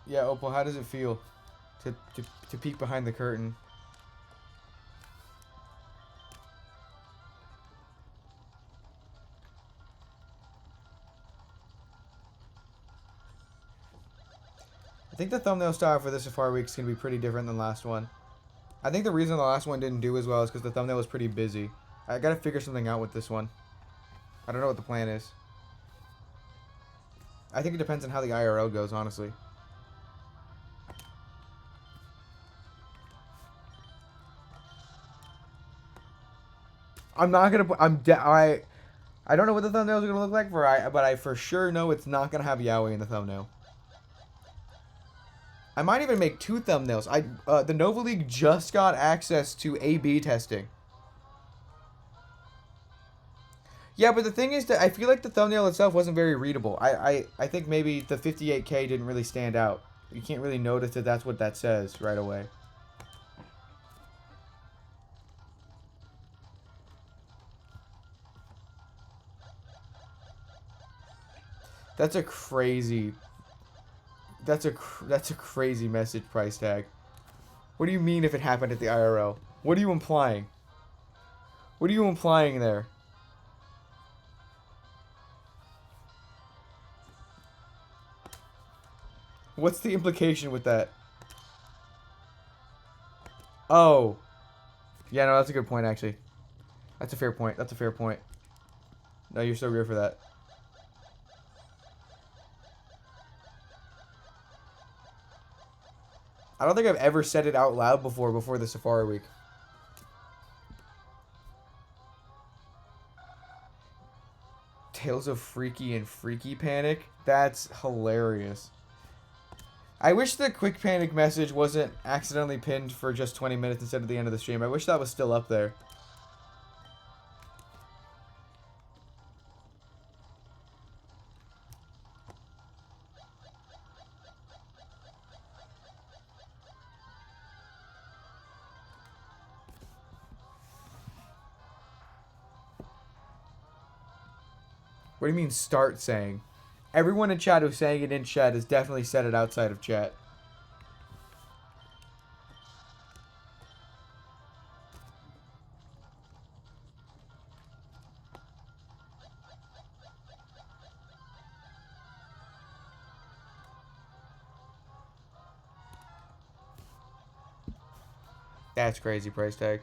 Yeah, Opal, how does it feel to peek behind the curtain? I think the thumbnail style for this Safari Week is going to be pretty different than last one. I think the reason the last one didn't do as well is because the thumbnail was pretty busy. I got to figure something out with this one. I don't know what the plan is. I think it depends on how the IRL goes, honestly. I'm not gonna put. I don't know what the thumbnails are gonna look like but I for sure know it's not gonna have Yowie in the thumbnail. I might even make 2 thumbnails. The Nova League just got access to A/B testing. Yeah, but the thing is that I feel like the thumbnail itself wasn't very readable. I think maybe the 58K didn't really stand out. You can't really notice that that's what that says right away. That's a crazy message price tag. What do you mean if it happened at the IRL? What are you implying? What are you implying there? What's the implication with that? Oh. Yeah, no, that's a good point, actually. That's a fair point. That's a fair point. No, you're so weird for that. I don't think I've ever said it out loud before the Safari Week. Tales of Freaky and Freaky Panic? That's hilarious. I wish the Quick Panic message wasn't accidentally pinned for just 20 minutes instead of the end of the stream. I wish that was still up there. What do you mean start saying? Everyone in chat who's saying it in chat has definitely said it outside of chat. That's crazy price tag.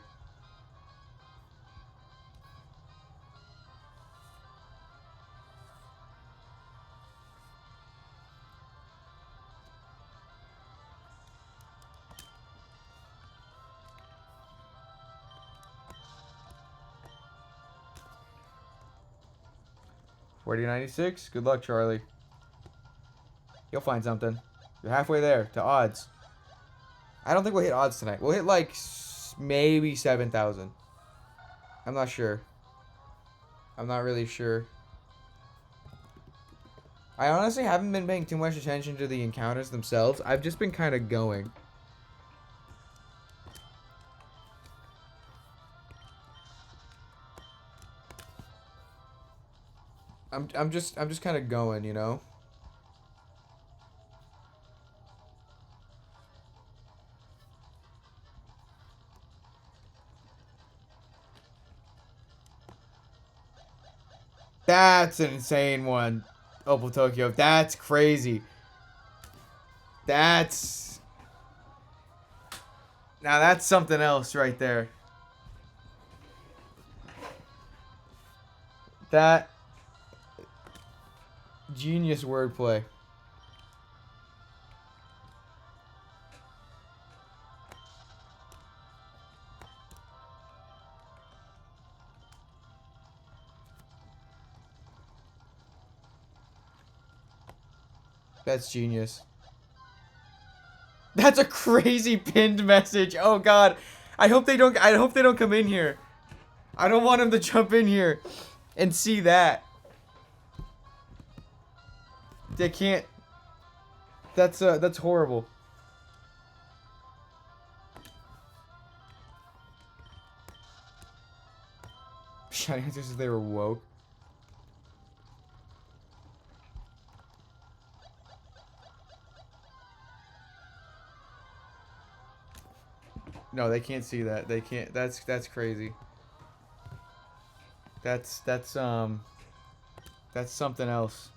$40.96. Good luck, Charlie. You'll find something. You're halfway there to odds. I don't think we'll hit odds tonight. We'll hit like maybe 7,000. I'm not sure. I'm not really sure. I honestly haven't been paying too much attention to the encounters themselves. I've just been kind of going. I'm just kind of going, you know? That's an insane one. Opal Tokyo. That's crazy. That's... Now that's something else right there. That... Genius wordplay. That's genius. That's a crazy pinned message. Oh god. I hope they don't come in here. I don't want them to jump in here and see that. They can't. That's horrible. Shiny answers if they were woke. No, they can't see that. They can't. That's crazy. That's something else.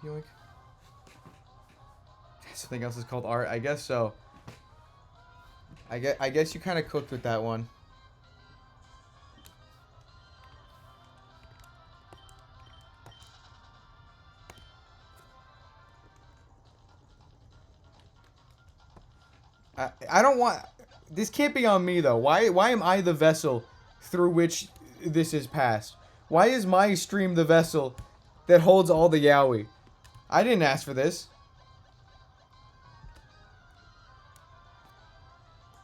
Yoink. Something else is called art. I guess so. I guess you kind of cooked with that one. I don't want... This can't be on me, though. Why am I the vessel through which this is passed? Why is my stream the vessel that holds all the yaoi? I didn't ask for this.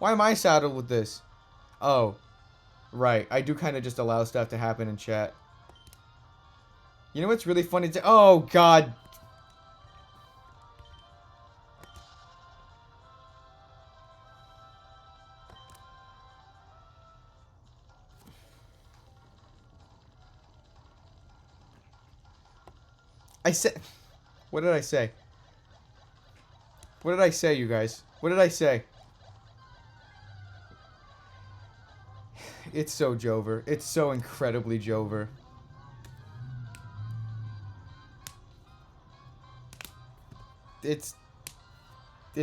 Why am I saddled with this? Oh. Right. I do kind of just allow stuff to happen in chat. You know what's really funny? Oh, God. I said... What did I say? What did I say, you guys? What did I say? It's so Jover. It's so incredibly Jover. It's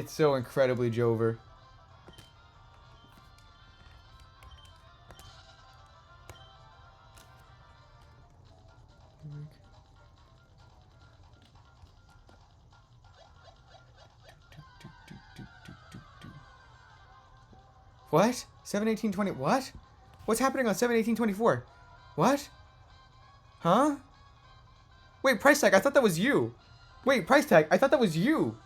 so incredibly Jover. What? 7/18/20. What? What's happening on 7/18/24? What? Huh? Wait, price tag. I thought that was you. Wait, price tag. I thought that was you.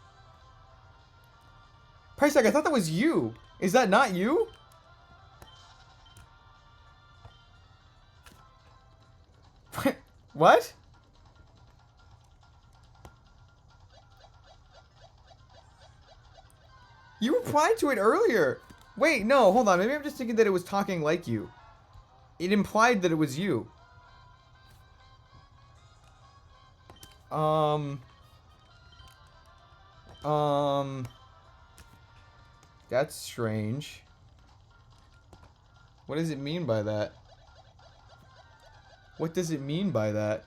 Price tag. I thought that was you. Is that not you? What? You replied to it earlier. Wait, no, hold on. Maybe I'm just thinking that it was talking like you. It implied that it was you. That's strange. What does it mean by that? What does it mean by that?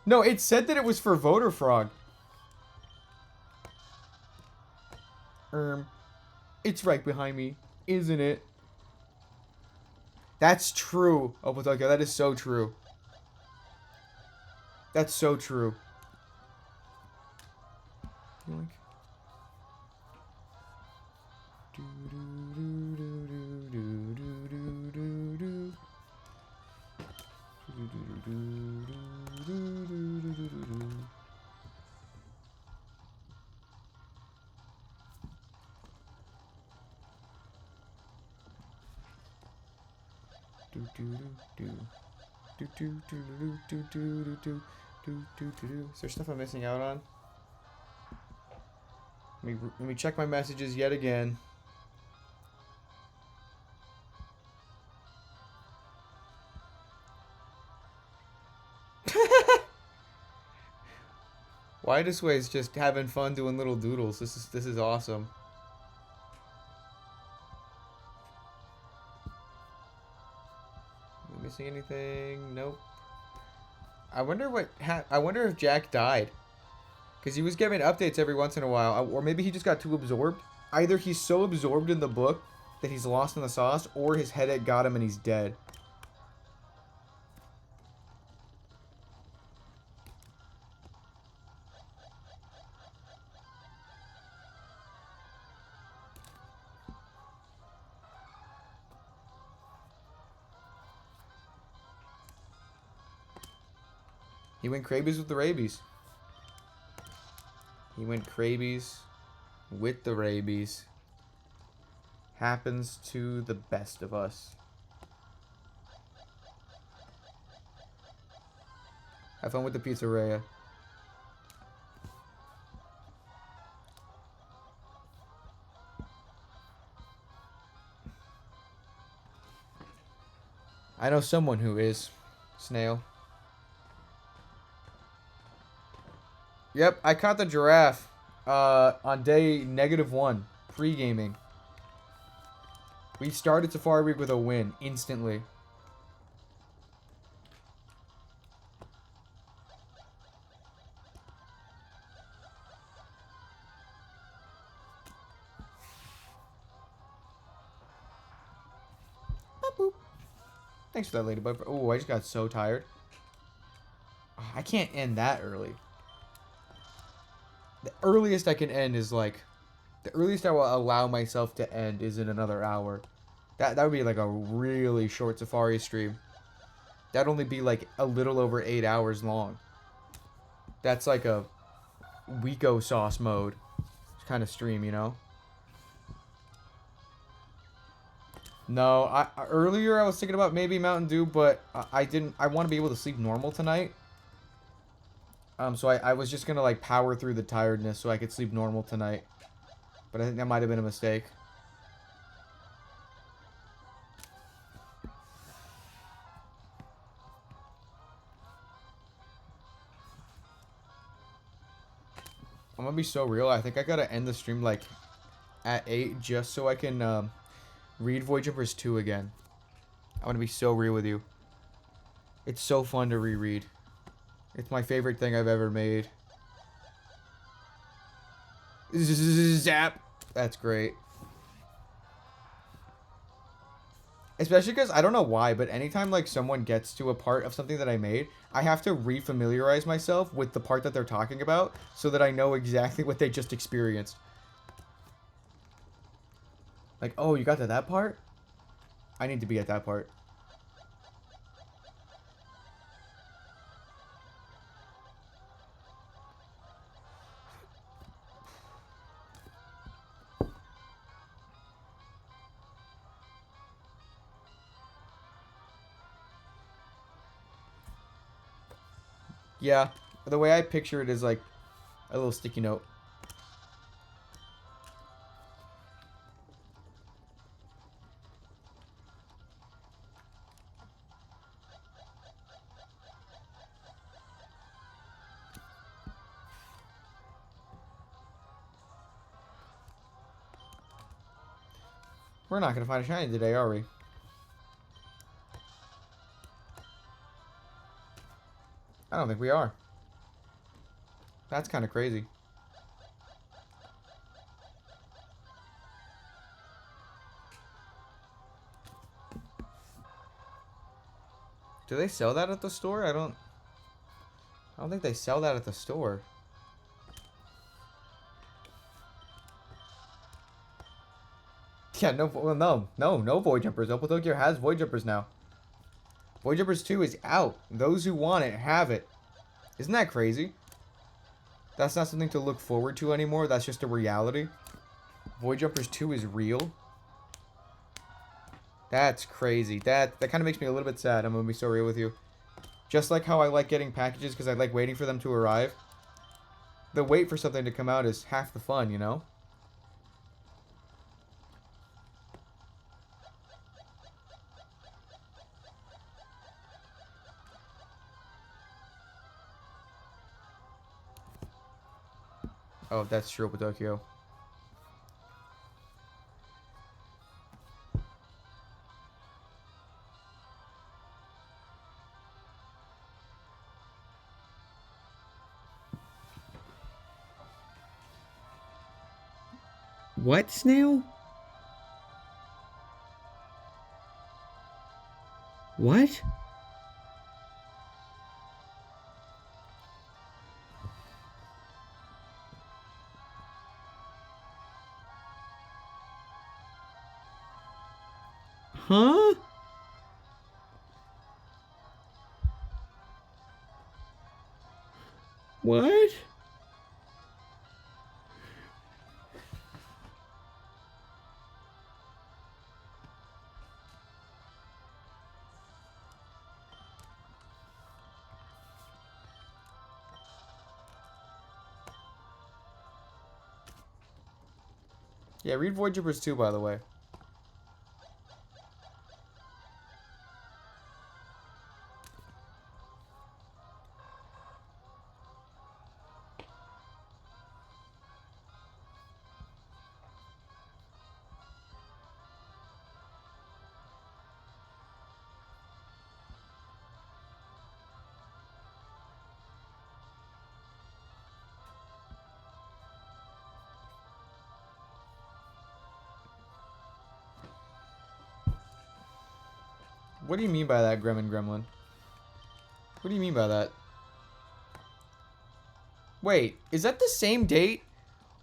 No, it said that it was for Voter Frog. It's right behind me, isn't it? That's true, Opotokyo. That is so true. That's so true. Yoink. Is there stuff I'm missing out on? Let me check my messages yet again. Why this way is just having fun doing little doodles. This is awesome. Am I missing anything? Nope. I wonder if Jack died. Because he was giving updates every once in a while. Or maybe he just got too absorbed. Either he's so absorbed in the book that he's lost in the sauce, or his headache got him and he's dead. He went crabies with the rabies. He went crabies with the rabies. Happens to the best of us. Have fun with the pizzeria. I know someone who is. Snail. Yep, I caught the giraffe on day -1, pre-gaming. We started Safari Week with a win, instantly. Boop. Thanks for that, Ladybug. Oh, I just got so tired. Oh, I can't end that early. The earliest I can end is like... The earliest I will allow myself to end is in another hour. That would be like a really short Safari stream. That'd only be like a little over 8 hours long. That's like a Weeko sauce mode kind of stream, you know? No, earlier I was thinking about maybe Mountain Dew, but I didn't. I want to be able to sleep normal tonight. So I was just gonna like power through the tiredness so I could sleep normal tonight. But I think that might have been a mistake. I'm gonna be so real. I think I gotta end the stream like at 8 just so I can read Void Jumpers 2 again. I want to be so real with you. It's so fun to reread. It's my favorite thing I've ever made. Zap! That's great. Especially because, I don't know why, but anytime like someone gets to a part of something that I made, I have to re-familiarize myself with the part that they're talking about so that I know exactly what they just experienced. Like, oh, you got to that part? I need to be at that part. Yeah, the way I picture it is like a little sticky note. We're not going to find a shiny today, are we? I don't think we are. That's kind of crazy. Do they sell that at the store? I don't think they sell that at the store. Yeah, no Void Jumpers. Opal Tokyo has Void Jumpers now. Void Jumpers 2 is out. Those who want it have it. Isn't that crazy? That's not something to look forward to anymore. That's just a reality. Void Jumpers 2 is real. That's crazy. That kind of makes me a little bit sad. I'm going to be so real with you. Just like how I like getting packages because I like waiting for them to arrive. The wait for something to come out is half the fun, you know? Oh, that's true with Tokyo. What, Snail? What? Huh? What? Yeah, read Void Jumpers 2, by the way. What do you mean by that, Gremlin Gremlin? What do you mean by that? Wait, is that the same date?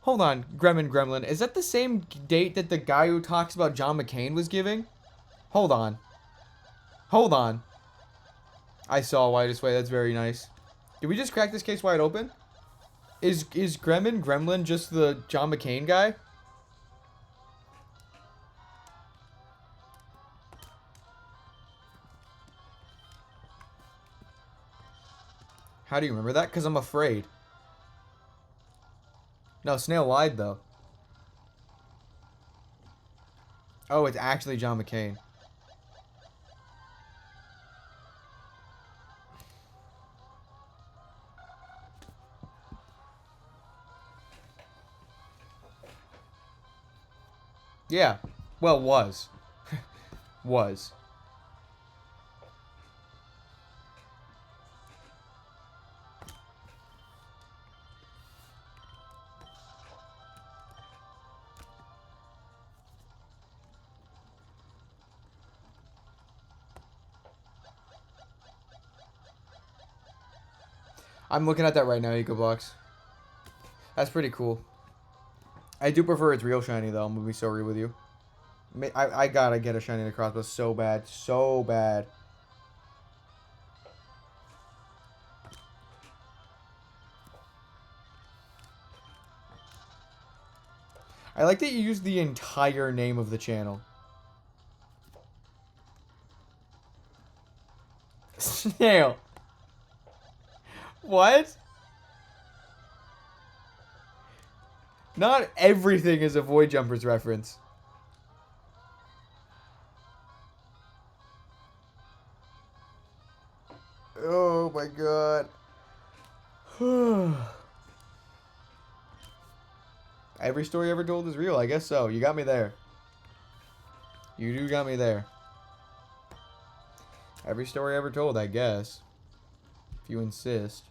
Hold on, Gremlin Gremlin. Is that the same date that the guy who talks about John McCain was giving? Hold on. Hold on. I saw Wide This Way. That's very nice. Did we just crack this case wide open? Is Gremlin Gremlin just the John McCain guy? How do you remember that? Because I'm afraid. No, Snail lied, though. Oh, it's actually John McCain. Yeah. Well, was. Was. I'm looking at that right now, EcoBlocks. That's pretty cool. I do prefer its real shiny, though. I'm going to be so real with you. I gotta get a shiny in the crossbow so bad. So bad. I like that you use the entire name of the channel. Snail. What? Not everything is a Void Jumpers reference. Oh my god. Every story ever told is real. I guess so. You got me there. You do got me there. Every story ever told, I guess. If you insist.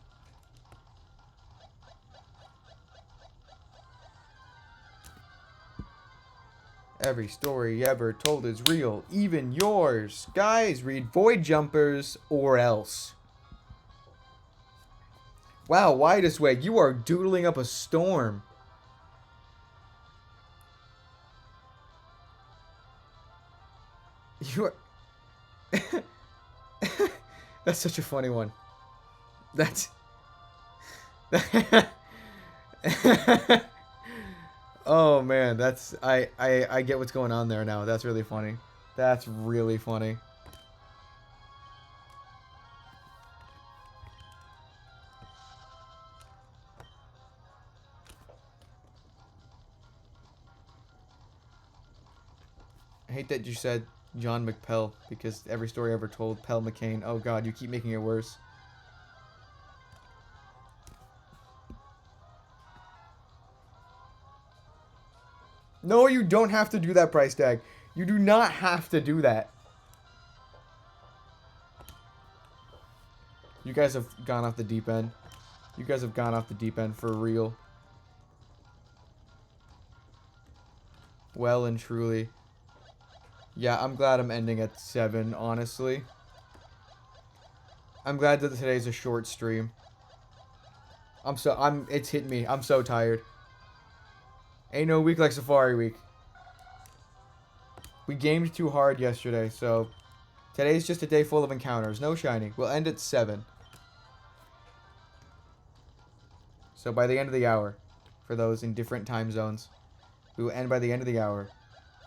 Every story ever told is real, even yours. Guys, read Void Jumpers or else. Wow, Widest Way, you are doodling up a storm. You are... That's such a funny one. That's... Oh man, that's I get what's going on there now. That's really funny. That's really funny. I hate that you said John McPell because every story ever told Pell McCain. Oh god, you keep making it worse. No, you don't have to do that, price tag. You do not have to do that. You guys have gone off the deep end. You guys have gone off the deep end for real. Well and truly. Yeah, I'm glad I'm ending at 7, honestly. I'm glad that today's a short stream. It's hitting me. I'm so tired. Ain't no week like Safari Week. We gamed too hard yesterday, so today's just a day full of encounters. No shining. We'll end at 7. So by the end of the hour, for those in different time zones, we will end by the end of the hour.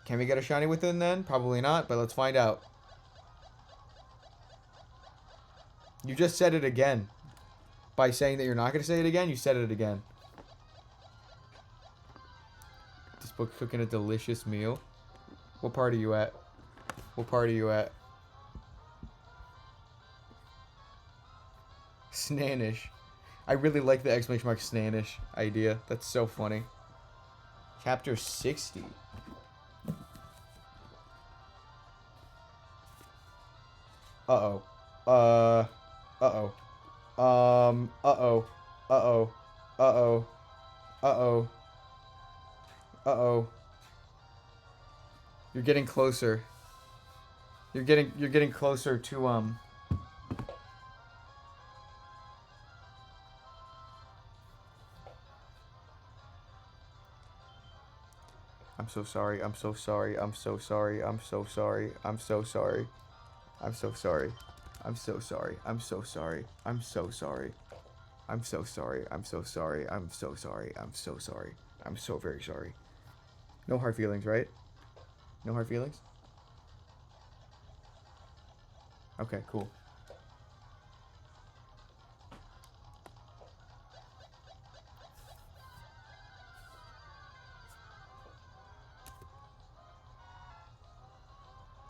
Can we get a shiny within then? Probably not, but let's find out. You just said it again. By saying that you're not going to say it again, you said it again. This book cooking a delicious meal. What part are you at? What part are you at? Snanish. I really like the exclamation mark Snanish idea. That's so funny. Chapter 60. Uh-oh. Uh-oh. Uh-oh. Uh-oh. Uh-oh. Uh-oh. Uh-oh. You're getting closer. You're getting closer to I'm so sorry. I'm so sorry. I'm so sorry. I'm so sorry. I'm so sorry. I'm so sorry. I'm so sorry. I'm so sorry. I'm so sorry. I'm so sorry. I'm so sorry. I'm so sorry. I'm so sorry. I'm so very sorry. No hard feelings, right? No hard feelings? Okay, cool.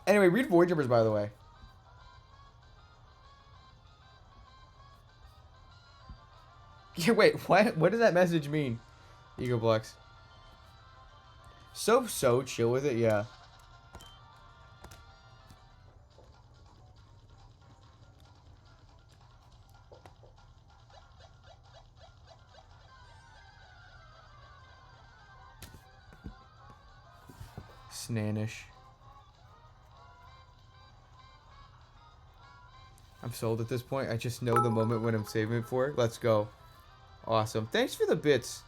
Anyway, read Void Jumpers, by the way. Yeah, wait, what does that message mean? Ego Blocks. So chill with it, yeah. Snanish. I'm sold at this point. I just know the moment when I'm saving it for. Let's go. Awesome. Thanks for the bits.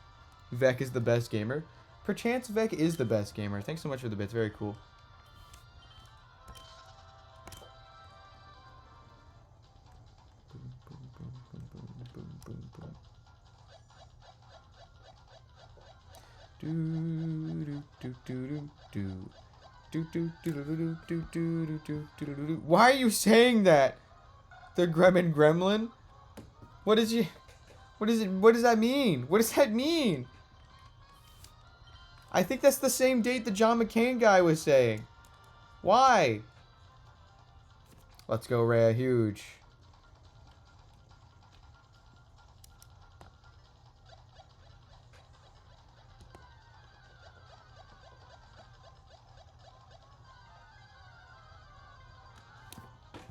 Vec is the best gamer. Perchance Vec is the best gamer. Thanks so much for the bits. Very cool. Why are you saying that? The Gremlin Gremlin? What is you? What is it? What does that mean? What does that mean? I think that's the same date the John McCain guy was saying. Why? Let's go, Rhea. Huge.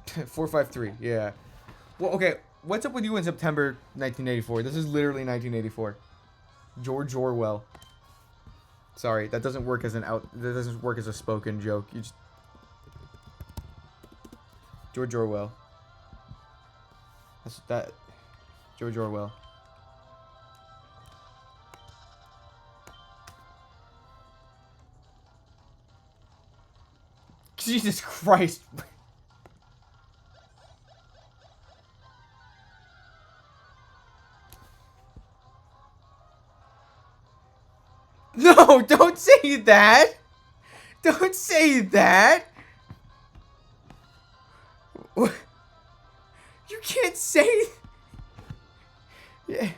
$453. Yeah. Well, okay. What's up with you in September 1984? This is literally 1984. George Orwell. Sorry, that doesn't work as that doesn't work as a spoken joke. You just George Orwell. That's that. George Orwell. Jesus Christ. No, don't say that. Don't say that. You can't say. Yeah.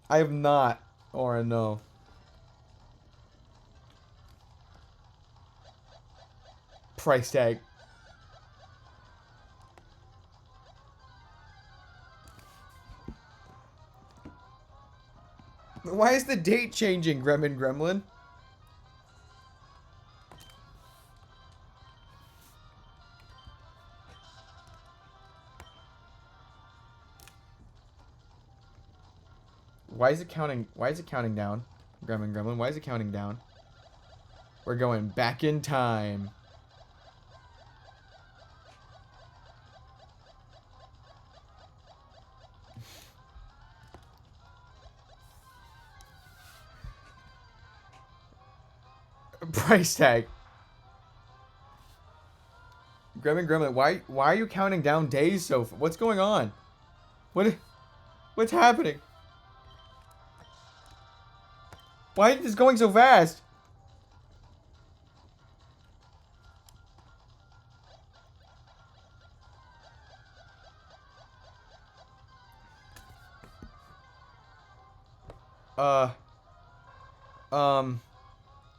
I have not, or no. Price tag. Why is the date changing, Gremlin Gremlin? Why is it counting? Why is it counting down? Gremlin Gremlin, why is it counting down? We're going back in time. Price tag. Gremlin Gremlin, why are you counting down days so what's going on? What's happening? Why is this going so fast?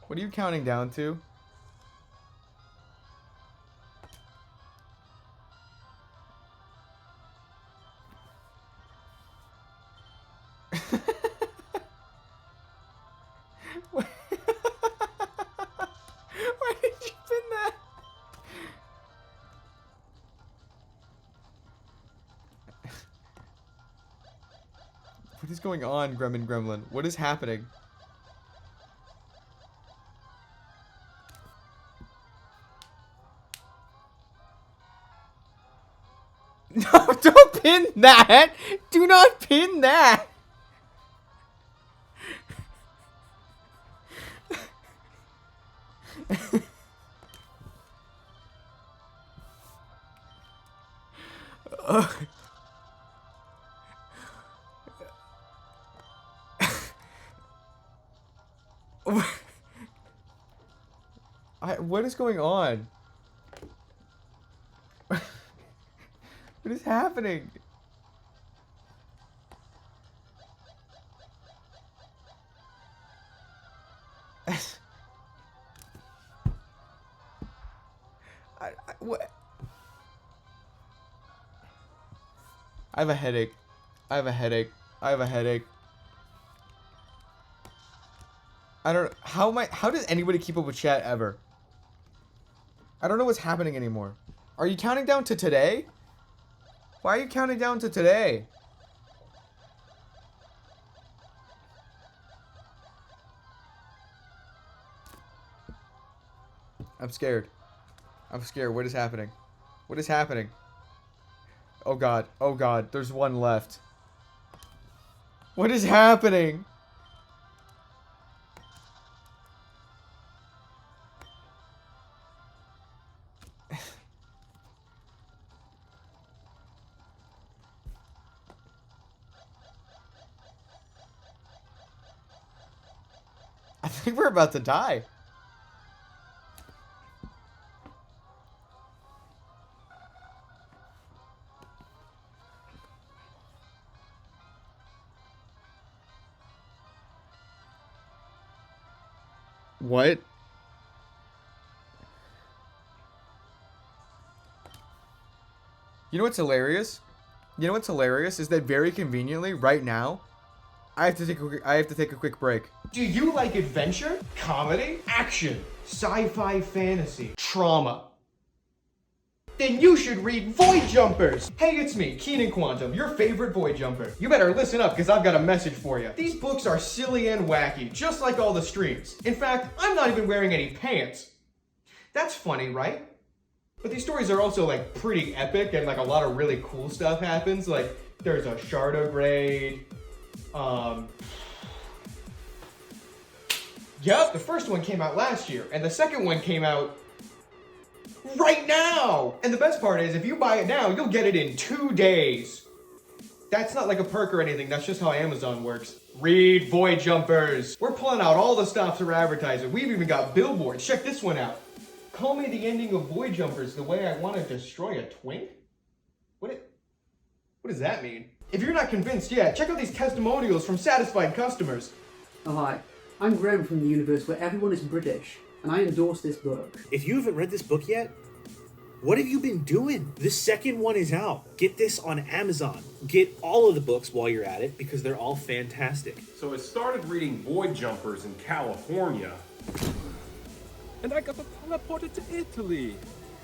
What are you counting down to? Why did you pin that? What is going on, Gremlin Gremlin? What is happening? No, don't pin that! Do not pin that! What is going on? What is happening? What? I have a headache. I have a headache. I have a headache. I don't. How does anybody keep up with chat ever? I don't know what's happening anymore. Are you counting down to today? Why are you counting down to today? I'm scared. I'm scared. What is happening? What is happening? Oh god. Oh god. There's one left. What is happening? I think we're about to die. What? You know what's hilarious? You know what's hilarious is that very conveniently, right now, I have to take a quick break. Do you like adventure, comedy, action, sci-fi fantasy, trauma? Then you should read Void Jumpers! Hey, it's me, Keenan Quantum, your favorite Void Jumper. You better listen up, because I've got a message for you. These books are silly and wacky, just like all the streams. In fact, I'm not even wearing any pants. That's funny, right? But these stories are also, like, pretty epic, and, like, a lot of really cool stuff happens. Like, there's a Shardigrade, Yup, the first one came out last year, and the second one came out right now! And the best part is, if you buy it now, you'll get it in 2 days. That's not like a perk or anything, that's just how Amazon works. Read Void Jumpers! We're pulling out all the stops for advertising. We've even got billboards. Check this one out. Call me the ending of Void Jumpers the way I want to destroy a twink? What does that mean? If you're not convinced yet, check out these testimonials from satisfied customers. Oh, hi. I'm Graham from the universe where everyone is British, and I endorse this book. If you haven't read this book yet, what have you been doing? The second one is out. Get this on Amazon. Get all of the books while you're at it, because they're all fantastic. So I started reading Void Jumpers in California. And I got teleported to Italy.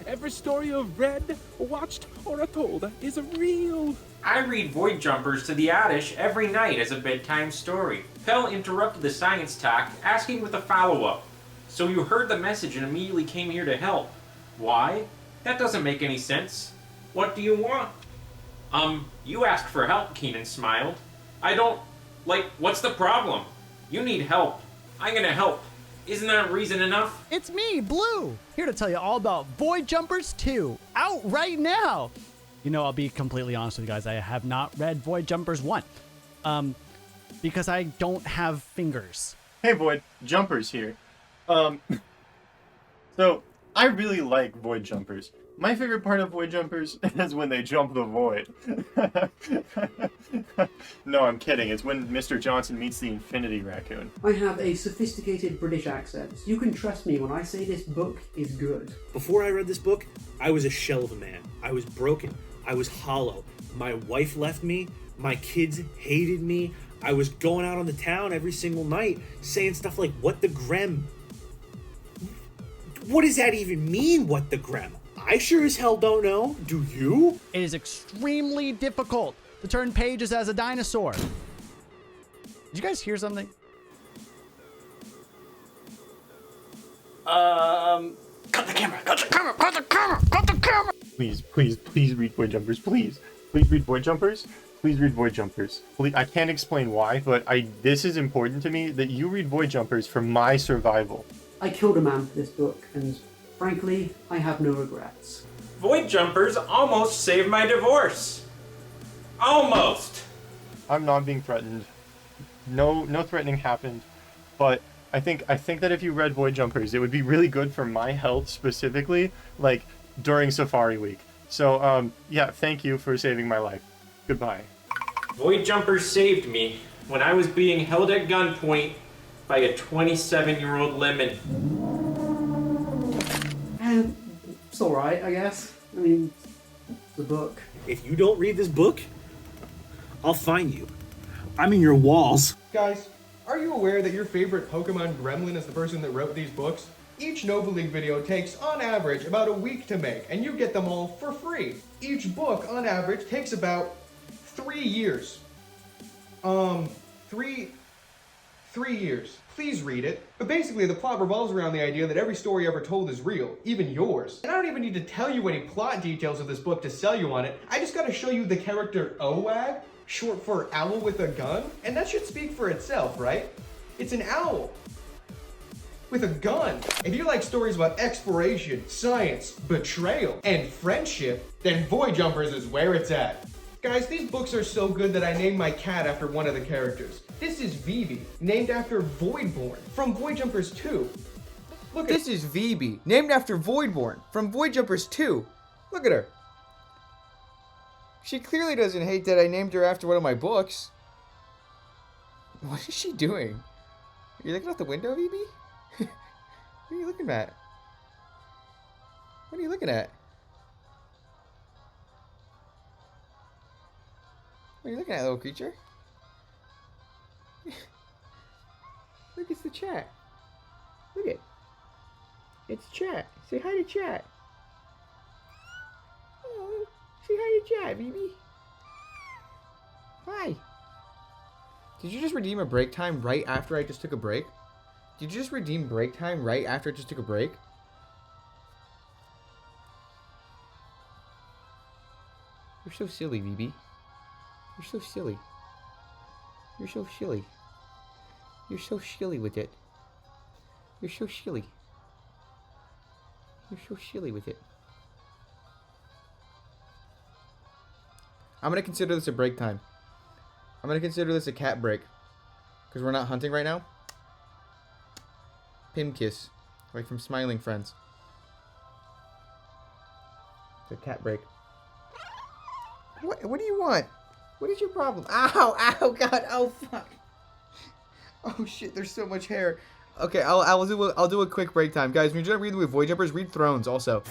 Every story you've read, watched, or told is real. I read Void Jumpers to the Oddish every night as a bedtime story. Pell interrupted the science talk, asking with a follow-up. So you heard the message and immediately came here to help. Why? That doesn't make any sense. What do you want? You asked for help, Keenan smiled. What's the problem? You need help. I'm gonna help. Isn't that reason enough? It's me, Blue, here to tell you all about Void Jumpers 2, out right now. You know, I'll be completely honest with you guys, I have not read Void Jumpers 1, because I don't have fingers. Hey Void, Jumpers here. So, I really like Void Jumpers. My favorite part of Void Jumpers is when they jump the void. No, I'm kidding. It's when Mr. Johnson meets the Infinity Raccoon. I have a sophisticated British accent. You can trust me when I say this book is good. Before I read this book, I was a shell of a man. I was broken. I was hollow. My wife left me. My kids hated me. I was going out on the town every single night saying stuff like, what the grem? What does that even mean, what the grem? I sure as hell don't know. Do you? It is extremely difficult to turn pages as a dinosaur. Did you guys hear something? Cut the camera, cut the camera, cut the camera, cut the camera! Please, please, please read Void Jumpers, please. Please read Void Jumpers. Please read Void Jumpers. Please, I can't explain why, but this is important to me that you read Void Jumpers for my survival. I killed a man for this book, and frankly, I have no regrets. Void Jumpers almost saved my divorce. Almost. I'm not being threatened. No threatening happened, but I think that if you read Void Jumpers, it would be really good for my health specifically, like during Safari Week. So, yeah, thank you for saving my life. Goodbye. Void Jumpers saved me when I was being held at gunpoint by a 27-year-old lemon. It's alright, I guess. I mean, it's a book. If you don't read this book, I'll find you. I'm in your walls. Guys, are you aware that your favorite Pokemon gremlin is the person that wrote these books? Each Nova League video takes, on average, about a week to make, and you get them all for free. Each book, on average, takes about 3 years. 3 years. Please read it. But basically, the plot revolves around the idea that every story ever told is real, even yours. And I don't even need to tell you any plot details of this book to sell you on it. I just gotta show you the character Owag, short for Owl with a Gun, and that should speak for itself, right? It's an owl with a gun. If you like stories about exploration, science, betrayal, and friendship, then Void Jumpers is where it's at. Guys, these books are so good that I named my cat after one of the characters. This is Vivi, named after Voidborn from Void Jumpers 2. Look at This is Vivi, named after Voidborn from Void Jumpers 2. Look at her. She clearly doesn't hate that I named her after one of my books. What is she doing? Are you looking out the window, Vivi? What are you looking at? What are you looking at? What are you looking at, little creature? Look, it's the chat. Look it. It's chat. Say hi to chat. Oh, say hi to chat, baby. Hi. Did you just redeem a break time right after I just took a break? Did you just redeem break time right after I just took a break? You're so silly, VB. You're so silly. You're so silly. You're so silly with it. You're so silly. You're so silly with it. I'm gonna consider this a break time. I'm gonna consider this a cat break. Because we're not hunting right now. Pim kiss. Like from Smiling Friends. It's a cat break. What do you want? What is your problem? Ow! Ow! God! Oh fuck! Oh shit! There's so much hair. Okay, I'll do a quick break time, guys. When you're done reading with Void Jumpers, read Thrones also.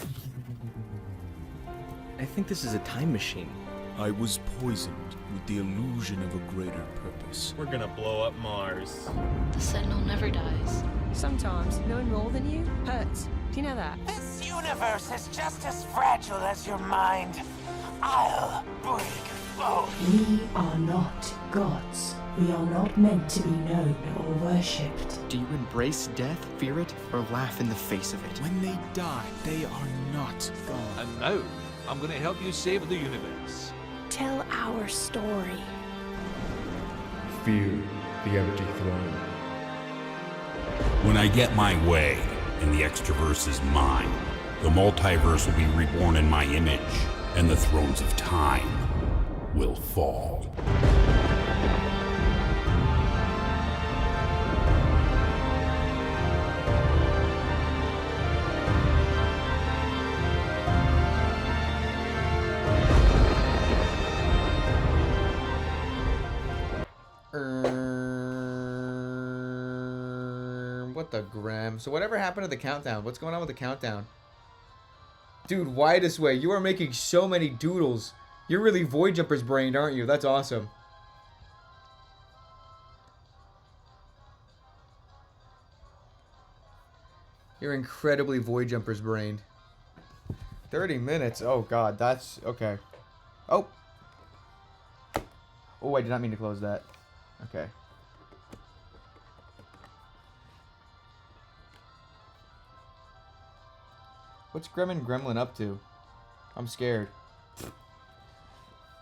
I think this is a time machine. I was poisoned with the illusion of a greater purpose. We're gonna blow up Mars. The Sentinel never dies. Sometimes knowing more than you hurts. Do you know that? This universe is just as fragile as your mind. I'll break both. We are not gods. We are not meant to be known or worshipped. Do you embrace death, fear it, or laugh in the face of it? When they die, they are not gone. And now, I'm going to help you save the universe. Tell our story. Fear the empty throne. When I get my way and the extraverse is mine, the multiverse will be reborn in my image, and the thrones of time will fall. What the gram? So whatever happened to the countdown? What's going on with the countdown? Dude, Widest Way, you are making so many doodles. You're really Void Jumpers brained, aren't you? That's awesome. You're incredibly Void Jumpers brained. 30 minutes. Oh god, that's okay. Oh. Oh, I did not mean to close that. Okay. What's Gremlin Gremlin up to? I'm scared.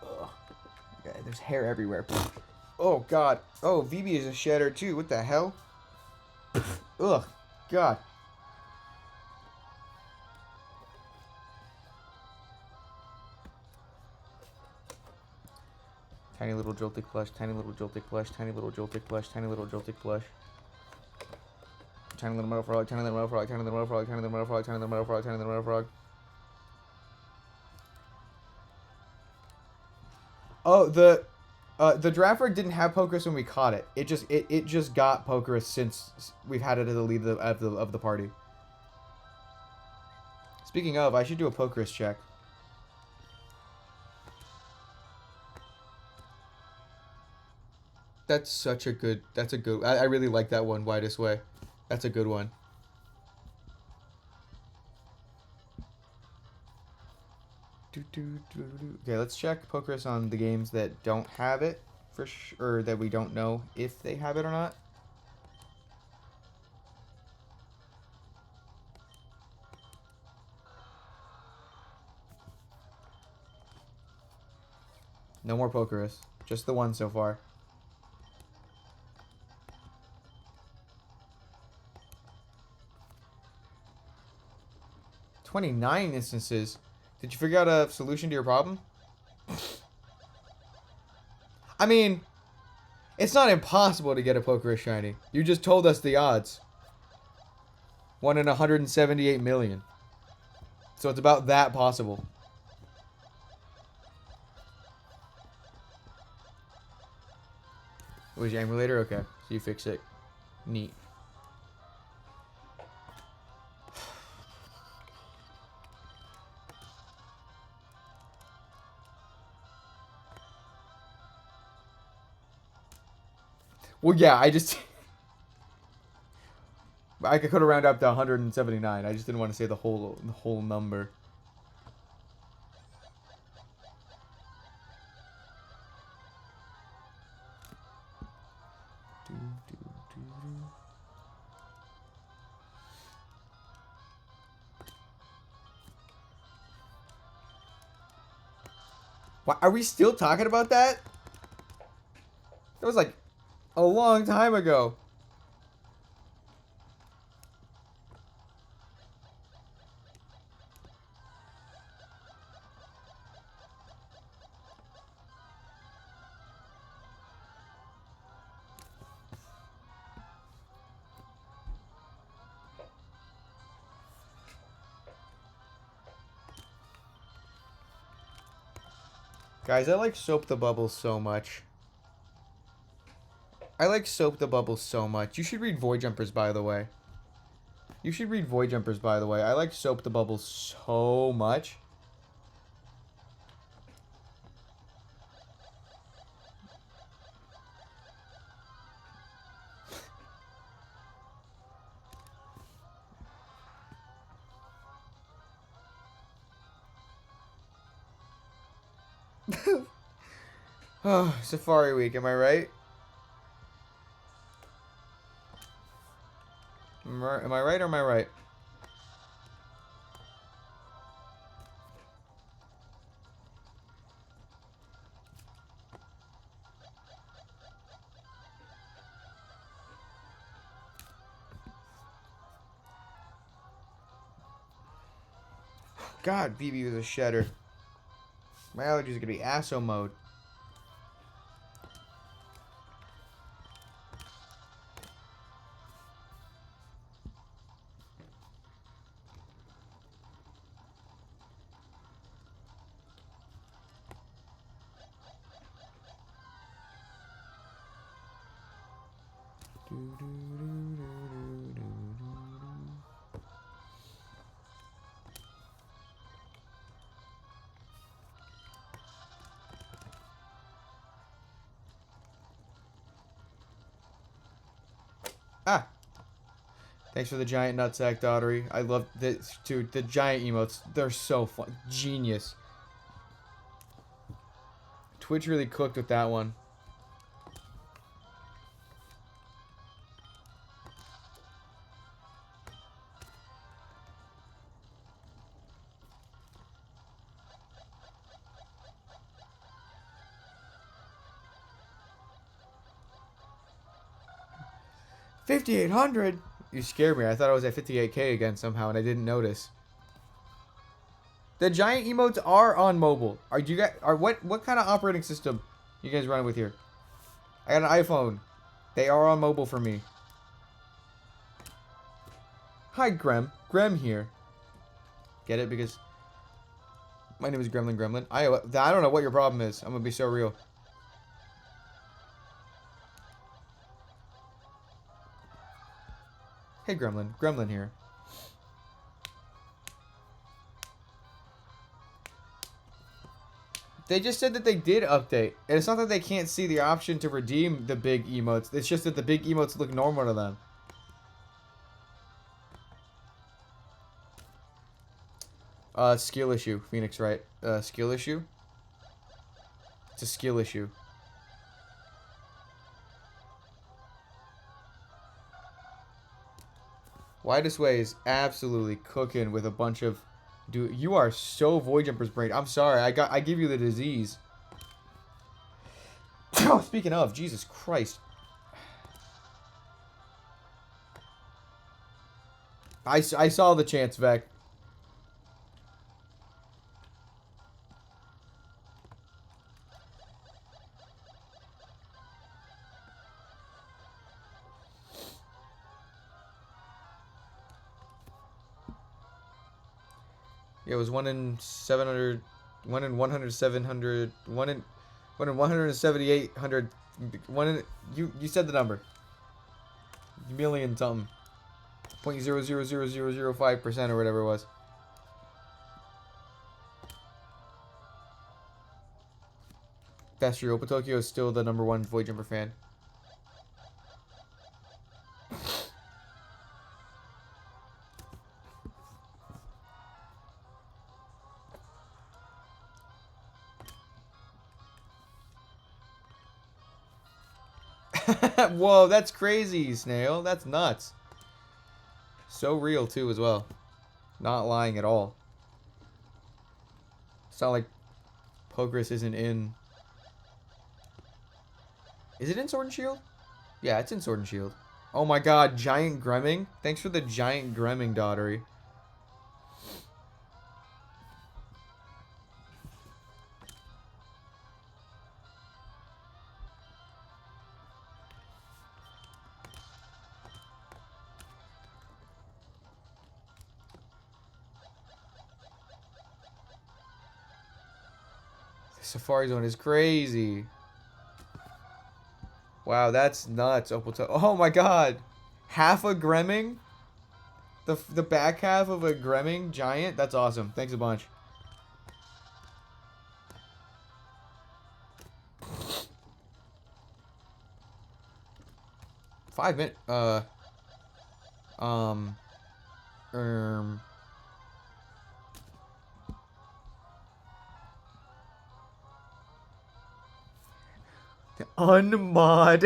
Ugh. Okay, there's hair everywhere. Oh god. Oh, VB is a shedder too. What the hell? Ugh. God. Tiny little Joltik plush, tiny little Joltik plush, tiny little Joltik plush, tiny little Joltik plush. Tiny little metal frog, tiny little metal frog, tiny little metal frog, tiny little metal frog, tiny little metal frog, tiny little metal frog. Oh, the Drafford didn't have Pokerus when we caught it. It just got Pokerus since we've had it as the lead of the party. Speaking of, I should do a Pokerus check. That's such a good. That's a good. I really like that one. Widest Way. That's a good one. Okay, let's check Pokerus on the games that don't have it for sure, or that we don't know if they have it or not. No more Pokerus. Just the one so far. $29 instances. Did you figure out a solution to your problem? I mean, it's not impossible to get a Pokerus shiny. You just told us the odds. 1 in 178 million. So it's about that possible. Was your emulator? Okay, so you fix it. Neat. Well, yeah, I just... I could round up to 179. I just didn't want to say the whole number. What, are we still talking about that? That was like a long time ago. Guys, I like Soap the Bubble so much. I like Soap the Bubble so much. You should read Void Jumpers, by the way. You should read Void Jumpers, by the way. I like Soap the Bubble so much. Oh, Safari Week, am I right? Am I right or am I right? God, BB was a shedder. My allergies are gonna be ASO mode. Ah! Thanks for the giant nutsack, Daughtery. I love this, dude. The giant emotes, they're so fun. Genius. Twitch really cooked with that one. $5,800? You scared me. I thought I was at 58K again somehow, and I didn't notice. The giant emotes are on mobile. What kind of operating system you guys running with here? I got an iPhone. They are on mobile for me. Hi, Grem. Grem here. Get it? Because my name is Gremlin. I don't know what your problem is. I'm gonna be so real. Hey, Gremlin. Gremlin here. They just said that they did update. And it's not that they can't see the option to redeem the big emotes. It's just that the big emotes look normal to them. Skill issue. Phoenix, right? Skill issue? It's a skill issue. Widest Way is absolutely cooking with a bunch of... Dude, you are so Void Jumper's brain. I'm sorry. I give you the disease. Oh, speaking of, Jesus Christ. I saw the chance, Vec. Yeah, it was 1 in 700, 1 in 100, 700, 1 in 17800, 1 in, you said the number. Million something. 0.000005% or whatever it was. That's true. Opotokyo is still the #1 Void Jumper fan. Whoa, that's crazy, Snail. That's nuts. So real, too, as well. Not lying at all. It's not like Pogris isn't in... Is it in Sword and Shield? Yeah, it's in Sword and Shield. Oh my god, Giant Gremming? Thanks for the Giant Gremming, Daughtery. The Safari Zone is crazy. Wow, that's nuts. Oh my god. Half a Gremming? The back half of a Gremming giant? That's awesome. Thanks a bunch. Five minutes. The unmod.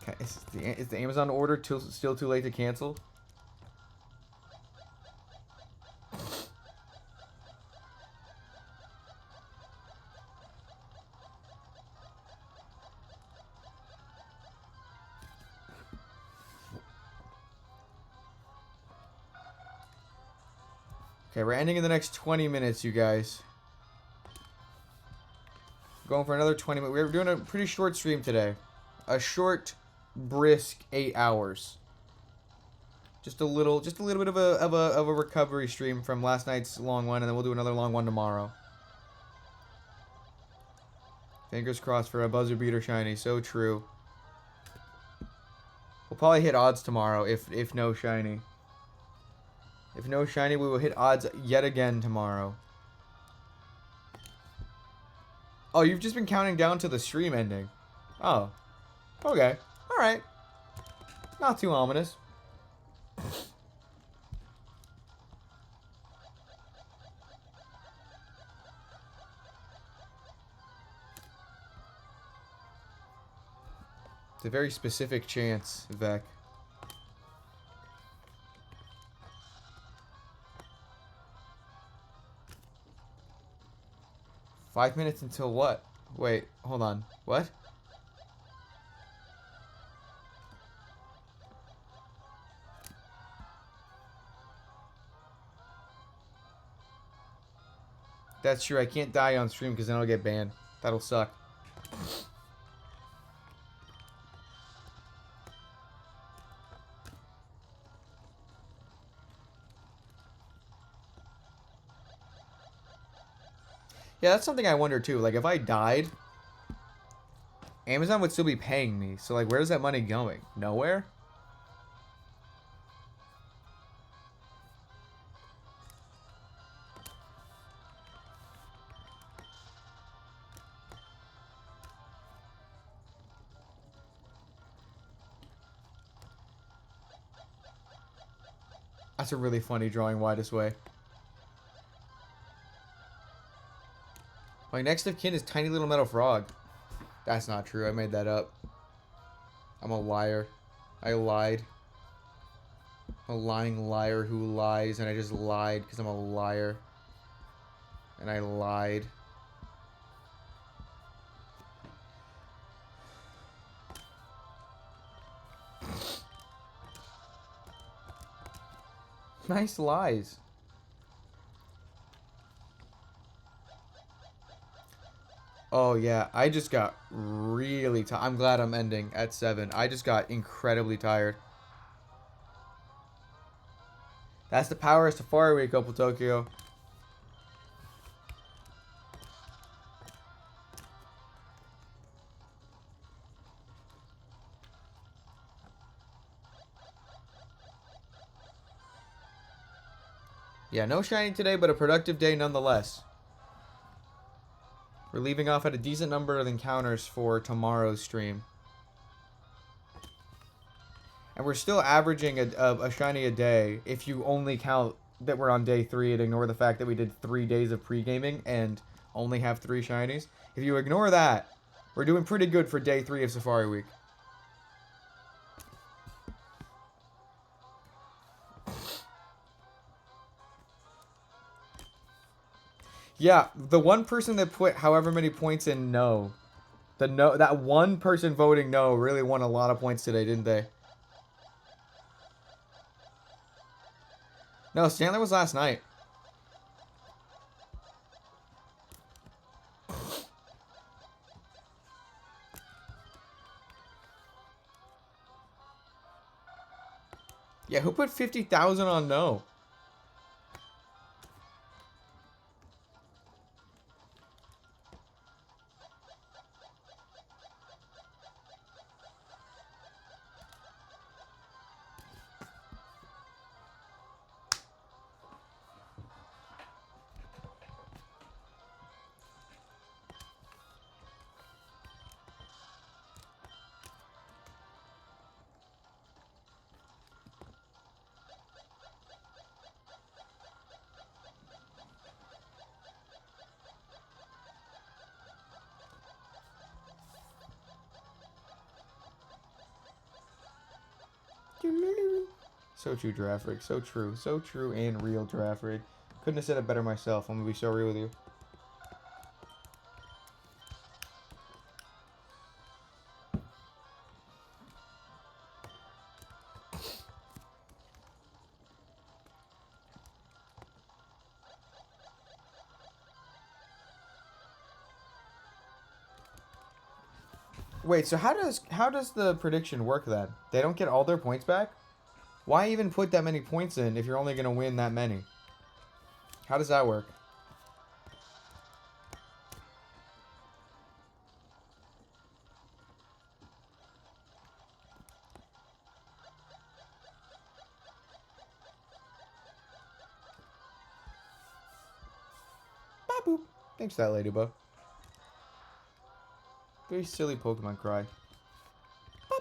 Okay, is the Amazon order still too late to cancel? Okay, we're ending in the next 20 minutes, you guys. Going for another 20 minutes. We're doing a pretty short stream today. A short, brisk 8 hours. Just a little bit of a recovery stream from last night's long one, and then we'll do another long one tomorrow. Fingers crossed for a buzzer beater shiny. So true. We'll probably hit odds tomorrow if no shiny. If no shiny, we will hit odds yet again tomorrow. Oh, you've just been counting down to the stream ending. Oh. Okay. Alright. Not too ominous. It's a very specific chance, Vec. Five minutes until what? Wait, hold on. What? That's true. I can't die on stream because then I'll get banned. That'll suck. Yeah, that's something I wonder too. Like, if I died, Amazon would still be paying me. So, like, where's that money going? Nowhere? That's a really funny drawing widest way. My next of kin is Tiny Little Metal Frog. That's not true. I made that up. I'm a liar. I lied. I'm a lying liar who lies, and I just lied because I'm a liar. And I lied. Nice lies. Oh yeah, I just got really tired. I'm glad I'm ending at 7. I just got incredibly tired. That's the power of Safari Week, Opal Tokyo. Yeah, no shiny today, but a productive day nonetheless. We're leaving off at a decent number of encounters for tomorrow's stream. And we're still averaging a shiny a day if you only count that we're on day 3 and ignore the fact that we did 3 days of pre-gaming and only have 3 shinies. If you ignore that, we're doing pretty good for day 3 of Safari Week. Yeah, the one person that put however many points in no. That one person voting no really won a lot of points today, didn't they? No, Stanley was last night. Yeah, who put 50,000 on no? So true, Giraffe Rig. So true. So true and real, Giraffe Rig. Couldn't have said it better myself. I'm going to be so real with you. Wait, so how does the prediction work then? They don't get all their points back? Why even put that many points in if you're only going to win that many? How does that work? Boop. Thanks for that, Ladybug. Very silly Pokemon cry.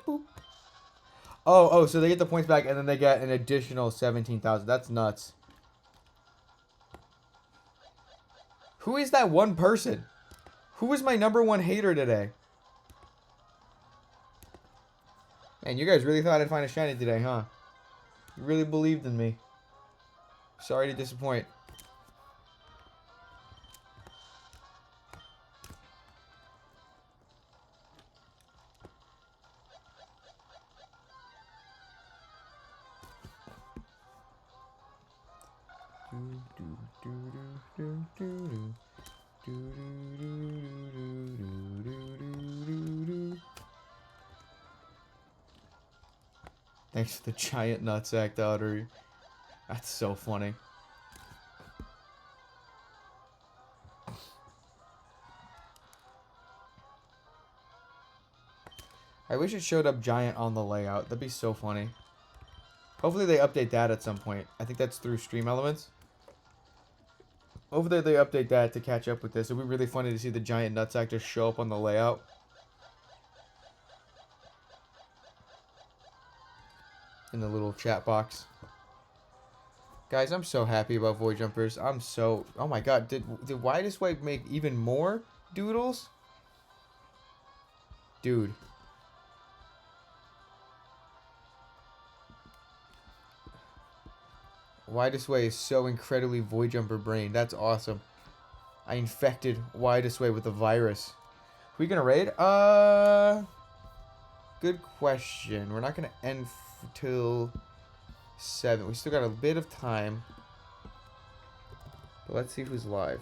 Boop. Oh, so they get the points back and then they get an additional 17,000. That's nuts. Who is that one person? Who is my #1 hater today? Man, you guys really thought I'd find a shiny today, huh? You really believed in me. Sorry to disappoint. Thanks for the giant nutsack, Dottery. That's so funny. I wish it showed up giant on the layout. That'd be so funny. Hopefully they update that at some point. I think that's through Stream Elements. Hopefully they update that to catch up with this. It'd be really funny to see the giant nutsack just show up on the layout. In the little chat box. Guys, I'm so happy about Void Jumpers. I'm so... Oh my god, did Widest Wave make even more doodles? Dude. Widest Way is so incredibly Void Jumper brain. That's awesome. I infected Widest Way with a virus. We gonna raid? Good question. We're not gonna end till 7. We still got a bit of time. But let's see who's live.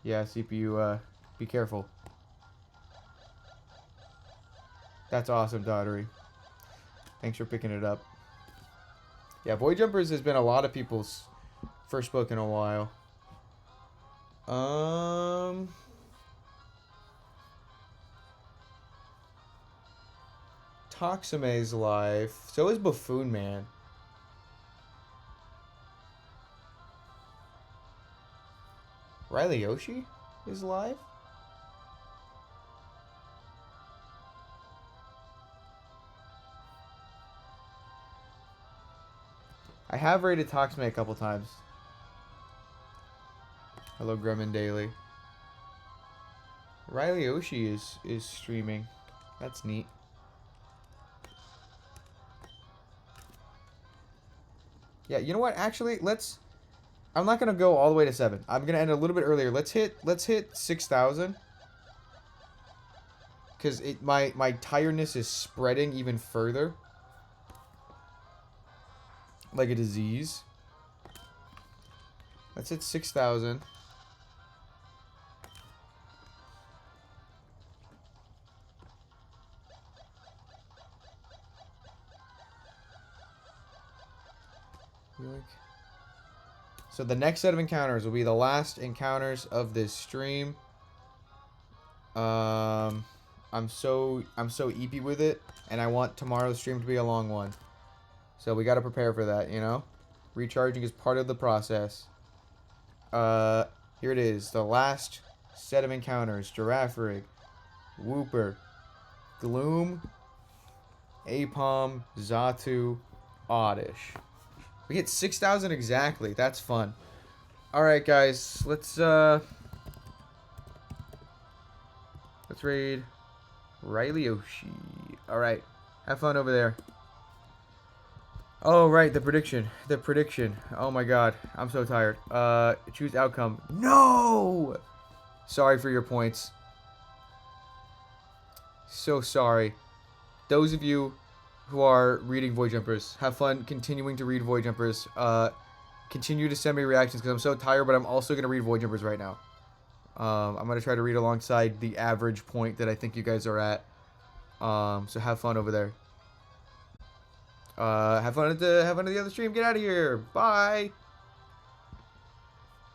Yeah, CPU, be careful. That's awesome, Dottery. Thanks for picking it up. Yeah, Void Jumpers has been a lot of people's first book in a while. Toxame's live. So is Buffoon Man. Riley Yoshi is live? I have rated Toxmate a couple times. Hello, Gremlin Daily. Riley Yoshi is streaming. That's neat. Yeah, you know what? Actually, let's... I'm not gonna go all the way to 7. I'm gonna end a little bit earlier. Let's hit 6,000. Cause my tiredness is spreading even further. Like a disease. Let's hit 6,000. So the next set of encounters will be the last encounters of this stream. I'm so eepy with it, and I want tomorrow's stream to be a long one. So we got to prepare for that, you know? Recharging is part of the process. Here it is. The last set of encounters. Girafarig, Wooper, Gloom, Apom, Xatu, Oddish. We hit 6,000 exactly. That's fun. Alright, guys. Let's raid Riley Yoshi. Alright. Have fun over there. Oh, right. The prediction. The prediction. Oh, my God. I'm so tired. Choose outcome. No! Sorry for your points. So sorry. Those of you who are reading Void Jumpers, have fun continuing to read Void Jumpers. Continue to send me reactions because I'm so tired, but I'm also going to read Void Jumpers right now. I'm going to try to read alongside the average point that I think you guys are at. So have fun over there. Have fun at the other stream. Get out of here. Bye.